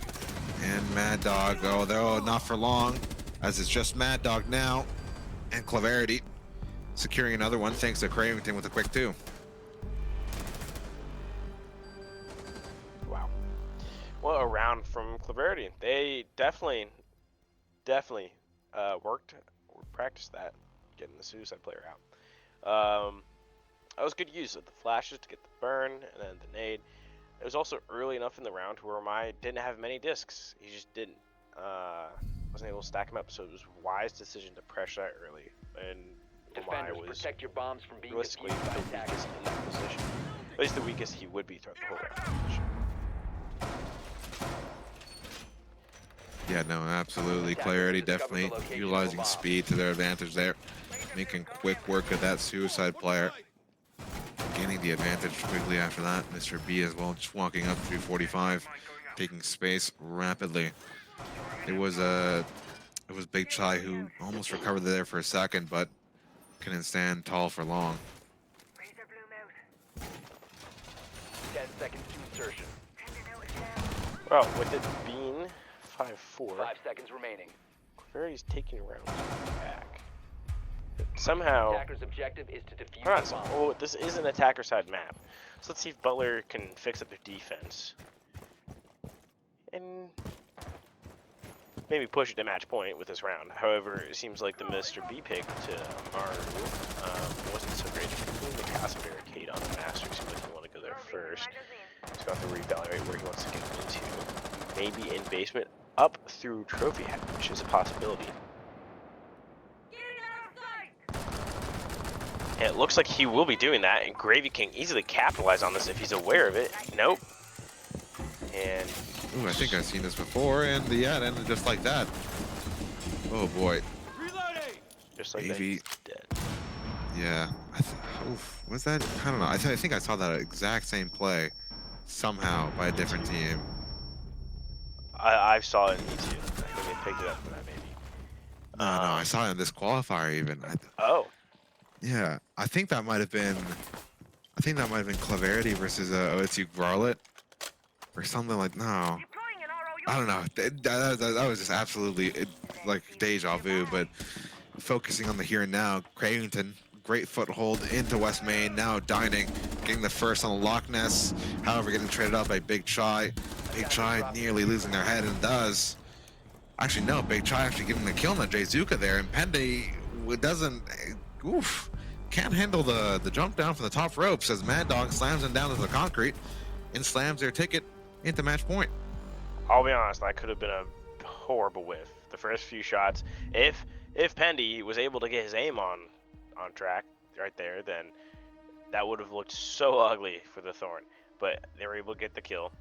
and Mad Dog. Oh, though not for long, as it's just Mad Dog now. And Clarity securing another one thanks to Cravington with a quick 2. Wow. Well, a round from Clarity. They definitely practiced that, getting the suicide player out. That was good use of the flashes to get the burn and then the nade. It was also early enough in the round where Mai didn't have many discs. He just didn't. Wasn't able to stack them up, so it was a wise decision to pressure that early. And Mai was protect your bombs from being realistically defused by the attackers. weakest in that position. At least the weakest he would be throughout the whole round. Yeah, no, absolutely. Clarity definitely utilizing speed to their advantage there. Making quick work of that suicide player. Gaining the advantage quickly after that. Mr. B as well, just walking up through 45, taking space rapidly. It was Big Chai who almost recovered there for a second, but couldn't stand tall for long. 10 seconds to insertion. Well, with it being 5-4, 5 seconds remaining. Clarity's taking rounds back. Somehow, Attacker's objective is to defuse the bomb. oh, this is an attacker side map. So let's see if Butler can fix up their defense. And maybe push it to match point with this round. However, it seems like the Mr. B pick to Maru wasn't so great. Including the castle barricade on the Master. Seems like you want to go there first. He's got to reevaluate where he wants to get into. Maybe in basement, up through Trophy Head, which is a possibility. And it looks like he will be doing that, and Gravy can easily capitalize on this if he's aware of it. Nope. And Ooh, I think I've seen this before, and yeah, it ended just like that. Oh boy. just like AV. that, he's dead. Yeah. Was that? I don't know. I think I saw that exact same play somehow by a different team. I saw it in E2. I think they picked it up for that, maybe. No, I saw it in this qualifier even. Oh. Yeah, I think that might have been. I think that might have been Clarity versus OSU Varlet, or something like. No, I don't know. That was just absolutely like deja vu. But focusing on the here and now, Cravington, great foothold into West Main. Now dining, getting the first on the Loch Ness. However, getting traded up by Big Chai. Big Chai nearly losing their head, and does. Actually, no. Big Chai actually getting the kill on the Jzuka there, and Pende doesn't. Oof. Can't handle the jump down from the top ropes as Mad Dog slams him down to the concrete and slams their ticket into match point. I'll be honest, that could have been a horrible whiff. The first few shots, if Pendy was able to get his aim on track right there, then that would have looked so ugly for the Thorn. But they were able to get the kill,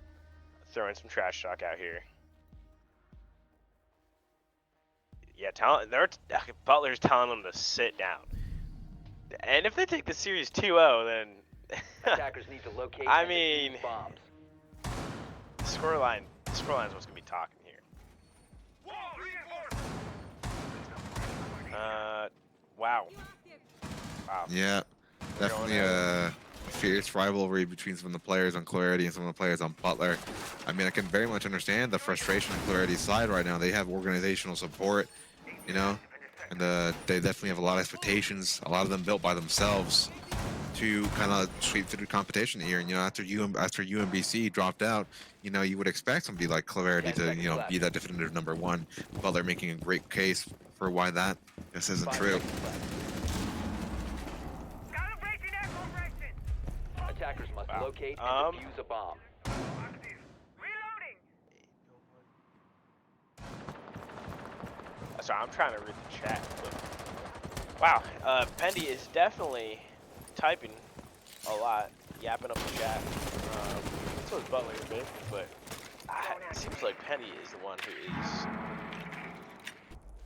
throwing some trash talk out here. Yeah, Butler's telling them to sit down. And if they take the series 2-0, then Attackers need to locate I and mean, defuse bombs. the scoreline's what's gonna be talking here. Wow. Yeah, definitely a fierce rivalry between some of the players on Clarity and some of the players on Butler. I mean, I can very much understand the frustration on Clarity's side right now. They have organizational support, you know, and they definitely have a lot of expectations, a lot of them built by themselves. to kind of sweep through the competition here. And after UMBC dropped out, you would expect somebody like Clarity 10 to seconds left. be that definitive number one. Butler making a great case for why that just isn't 5 true. seconds left. Attackers must locate and defuse a bomb. Sorry, I'm trying to read the chat. But... Wow, Pendy is definitely typing a lot, yapping up the chat. So is Butler a bit, but it seems like Pendy is the one who is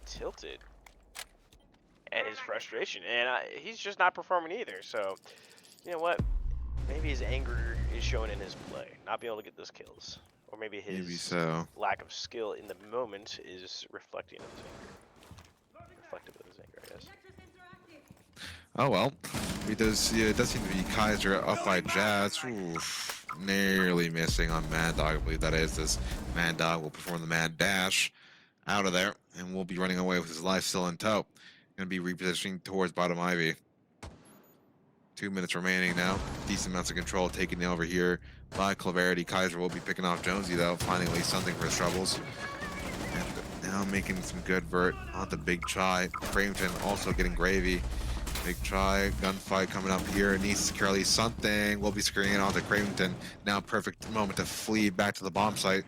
tilted at his frustration, and he's just not performing either. So, you know what? Maybe his anger is showing in his play, not being able to get those kills, or maybe his Maybe so. lack of skill in the moment is reflecting of his anger. Reflective of his anger, I guess. Oh well, it does seem to be Kaiser up by Jazz. Oof, nearly missing on Mad Dog. I believe that is. This Mad Dog will perform the Mad Dash out of there, and will be running away with his life still in tow. Going to be repositioning towards bottom Ivy. 2 minutes remaining now. Decent amounts of control taken over here by Clarity. Kaiser will be picking off Jonesy though, finding at least something for his troubles. And now making some good vert on the big try. Cravington also getting gravy. Big try, gunfight coming up here. Needs to secure at least something. We'll be securing it onto Cravington. Now perfect moment to flee back to the bomb site.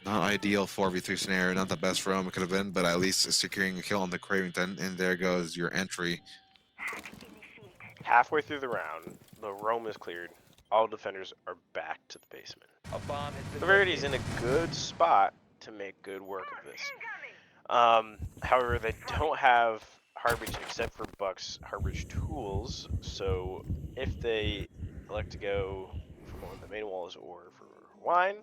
Not ideal 4v3 scenario, not the best for him it could have been, but at least securing a kill on the Cravington. And there goes your entry. Halfway through the round, the roam is cleared. All defenders are back to the basement. A bomb has been Severity's located. in a good spot to make good work of this. However, they don't have Harbridge except for Buck's Harbridge tools, so if they elect to go for one of the main walls or for wine,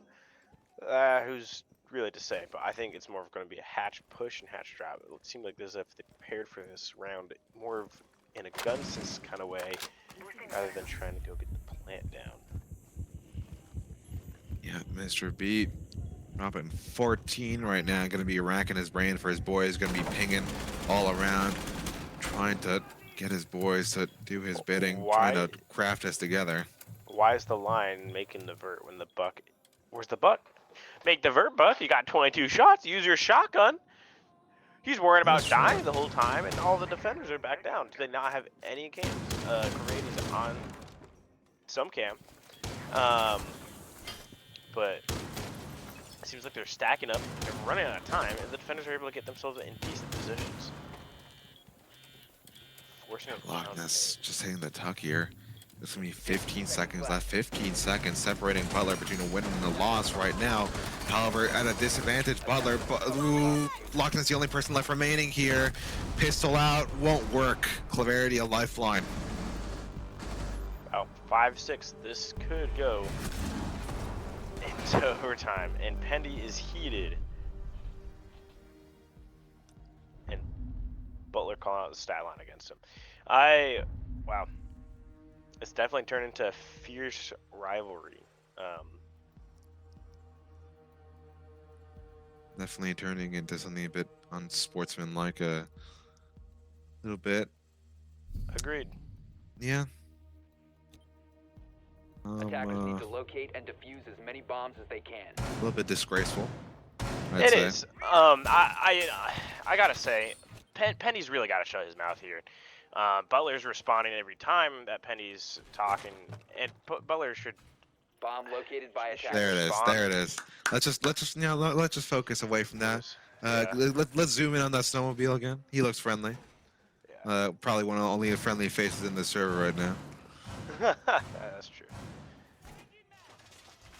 who's really to say, but I think it's more of going to be a hatch push and hatch drop. It would seem like this if they prepared for this round more of in a gunsys kind of way, rather than trying to go get the plant down. Yeah, Mr. Beat dropping 14 right now. Going to be racking his brain for his boys. Going to be pinging all around, trying to get his boys to do his bidding, trying to craft this together. Why is the line making the vert when the Buck... Where's the Buck? Make the vert, Buck. You got 22 shots. Use your shotgun. He's worrying about dying the whole time, and all the defenders are back down. Do they not have any cams? Grady's on some cam. But it seems like they're stacking up. They're running out of time, and the defenders are able to get themselves in decent positions. Forcing a Loch Ness just hitting the tuck here. There's going to be 15 seconds left. 15 seconds separating Butler between a win and a loss right now. However, at a disadvantage, Butler. Loch Ness the only person left remaining here. Pistol out. Won't work. Clarity a lifeline. About 5-6. This could go into overtime. And Pendy is heated. And Butler calling out the stat line against him. Wow. It's definitely turned into a fierce rivalry. Definitely turning into something a bit unsportsmanlike a little bit. Agreed. Yeah. Attackers need to A locate and defuse as many bombs as they can. little bit disgraceful. I'd It say. is. I gotta say, Penny's really got to shut his mouth here. Butler's responding every time that Penny's talking, and Butler should. Bomb located by attackers. There it is. Respond. There it is. Let's just focus away from that. Yeah. Let's zoom in on that snowmobile again. He looks friendly. Yeah. Probably one of the only friendly faces in the server right now. That's true.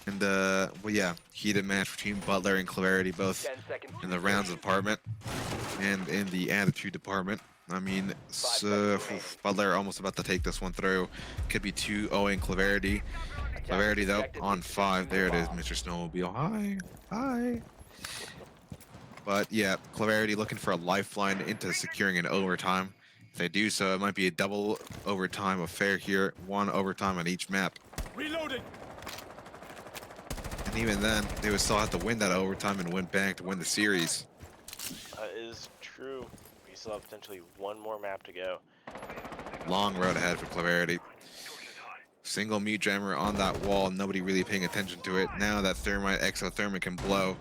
And well, yeah, heated match between Butler and Clarity, both 10 seconds. in the rounds department and in the attitude department. I mean, Butler almost about to take this one through. Could be 2-0 Clarity. Clarity though on 5. There it is, Mr. Snowmobile. Hi. But yeah, Clarity looking for a lifeline into securing an overtime. If they do so, it might be a double overtime affair here. 1 overtime on each map. Reloading. And even then, they would still have to win that overtime and win back to win the series. That is true. We still have potentially one more map to go. long road ahead for Clarity. Single mute jammer on that wall, nobody really paying attention to it. Now that thermite exothermic can blow.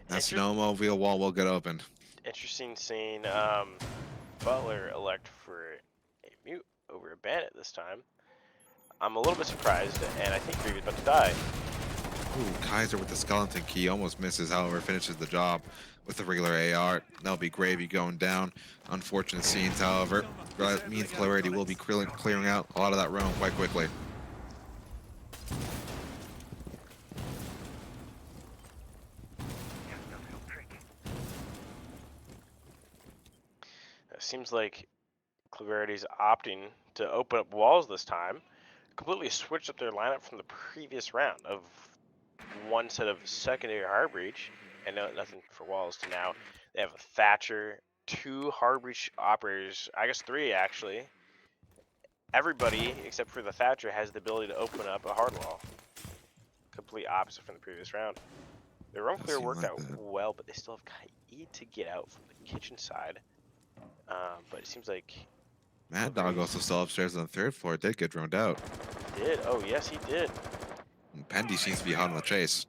That snowmobile wall will get opened. Interesting seeing Butler elect for a mute over a bandit this time. I'm a little bit surprised, and I think Greavy's about to die. Ooh, Kaiser with the skeleton key almost misses, however, finishes the job with the regular AR. That'll be Gravy going down. Unfortunate scenes, however. That means Clarity will be clearing out a lot of that roam quite quickly. It seems like Clarity's opting to open up walls this time. Completely switched up their lineup from the previous round of one set of secondary hard breach and nothing for walls to now they have a Thatcher, 2 hard breach operators, I guess 3 actually. Everybody except for the Thatcher has the ability to open up a hard wall. Complete opposite from the previous round. The roam clear worked out well, but they still have Kai to get out from the kitchen side. But it seems like Mad Dog also still upstairs on the 3rd floor. Did get droned out. did. Oh yes, he did. And Pendy seems to be hot on the chase.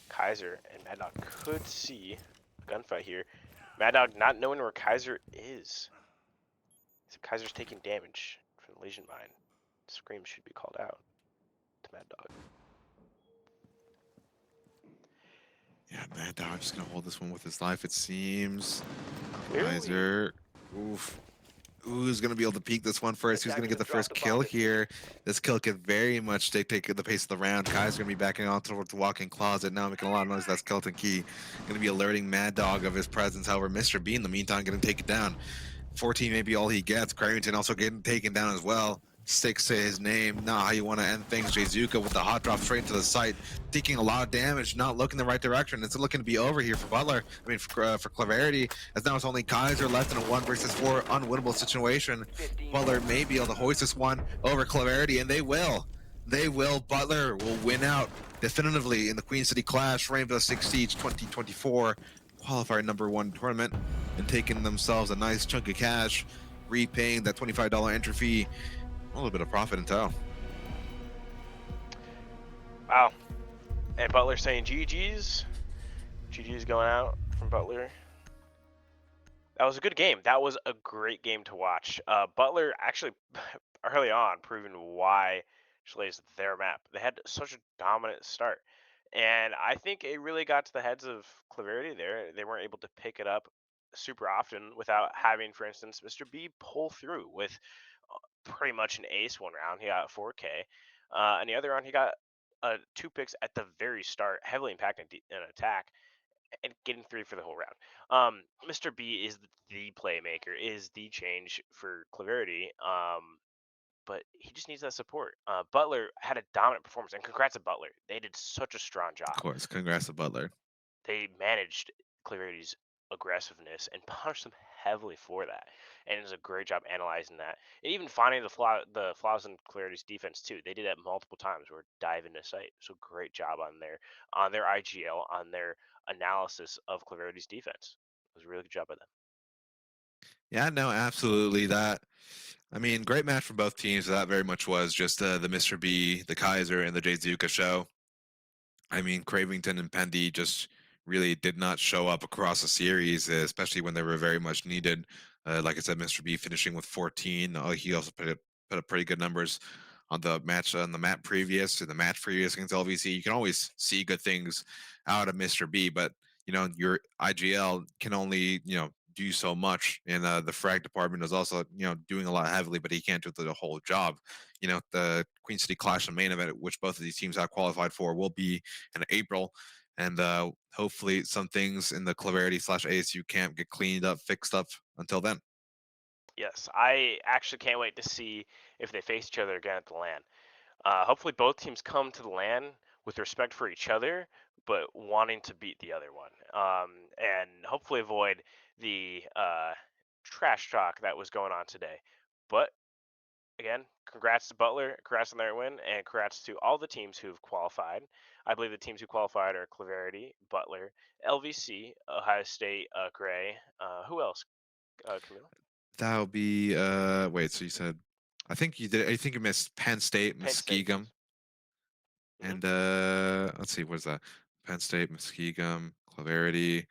Kaiser and Mad Dog could see a gunfight here. Mad Dog not knowing where Kaiser is. So Kaiser's taking damage from the Legion Mine. Scream should be called out to Mad Dog. Yeah, Mad Dog just gonna hold this one with his life, it seems. Clearly. Kaiser. Oof. Who's gonna be able to peek this one first? Who's gonna get the first kill here? This kill could very much dictate the pace of the round. Kai's gonna be backing on towards the walk-in closet now, making a lot of noise. That skeleton key gonna be alerting Mad Dog of his presence. However, Mr. B in the meantime gonna take it down. 14 may be all he gets. Cravington also getting taken down as well. 6 to his name. Not how you want to end things. Jayzuka with the hot drop straight into the site, taking a lot of damage, not looking the right direction. It's looking to be over here for Butler. I mean, for Clarity, as now it's only Kaiser left in a 1 versus 4 unwinnable situation. Butler may be able to hoist this one over Clarity, and they will. They will. Butler will win out definitively in the Queen City Clash Rainbow Six Siege 2024 qualifier #1 tournament, and taking themselves a nice chunk of cash, repaying that $25 entry fee. A little bit of profit in tow. Wow. And Butler saying GG's. GG's going out from Butler. That was a good game. That was a great game to watch. Butler actually early on proving why Chile's their map. They had such a dominant start. And I think it really got to the heads of Clarity there. They weren't able to pick it up super often without having, for instance, Mr. B pull through with pretty much an ace one round. He got 4K. And the other round, he got 2 picks at the very start, heavily impacting an attack and getting 3 for the whole round. Mr. B is the playmaker, is the change for Clarity. But he just needs that support. Butler had a dominant performance, and congrats to Butler. They did such a strong job. Of course, congrats to Butler. They managed Clarity's aggressiveness and punished them heavily for that. And it was a great job analyzing that, and even finding the flaws in Clarity's defense too. They did that multiple times, where dive into sight. So great job on their IGL, on their analysis of Clarity's defense. It was a really good job by them. Yeah, no, absolutely. I mean, great match from both teams. That very much was just the Mr. B, the Kaiser, and the Jayzuka show. I mean, Cravington and Pendy just really did not show up across the series, especially when they were very much needed. Like I said, Mr. B finishing with 14. He also put up pretty good numbers on the match previous, in the match previous against LVC. You can always see good things out of Mr. B, but your IGL can only do so much, and the frag department is also doing a lot heavily, but he can't do the whole job. The Queen City Clash and main event, which both of these teams have qualified for, will be in April, and hopefully some things in the Clarity / ASU camp get cleaned up, fixed up until then. Yes, I actually can't wait to see if they face each other again at the LAN. Hopefully both teams come to the LAN with respect for each other, but wanting to beat the other one. And hopefully avoid the trash talk that was going on today. But again, congrats to Butler, congrats on their win, and congrats to all the teams who've qualified. I believe the teams who qualified are Claverity, Butler, LVC, Ohio State, Gray. Who else? Camilo? That'll be wait, so you said I think you did I think you missed Penn State, Penn State, Muskegum, yes. Hmm. and let's see, what is that? Penn State, Muskegum, Clarity,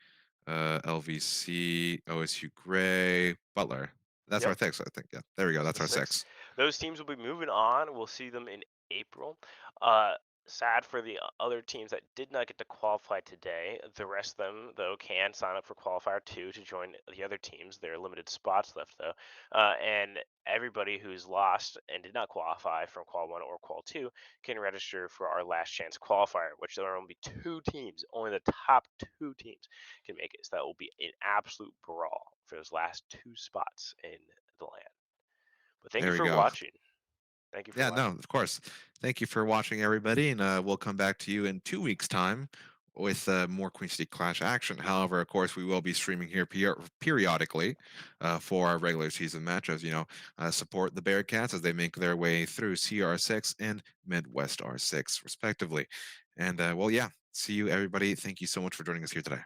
LVC, OSU Gray, Butler. That's our Yep. six, I think. Yeah. There we go. That's The our six. six. Those teams will be moving on. We'll see them in April. Uh, Sad for the other teams that did not get to qualify today. The rest of them, though, can sign up for qualifier 2 to join the other teams. There are limited spots left, though. And everybody who's lost and did not qualify from Qual 1 or Qual 2 can register for our last chance qualifier, which there will only be 2 teams. Only the top 2 teams can make it. So that will be an absolute brawl for those last 2 spots in the land. But thank you There we for go. watching. Thank you for Yeah, no, watching. of course. Thank you for watching, everybody, and we'll come back to you in 2 weeks' time with more Queen City Clash action. However, of course, we will be streaming here periodically for our regular season matches. Support the Bearcats as they make their way through CR6 and Midwest R6, respectively. And well, yeah, see you, everybody. Thank you so much for joining us here today.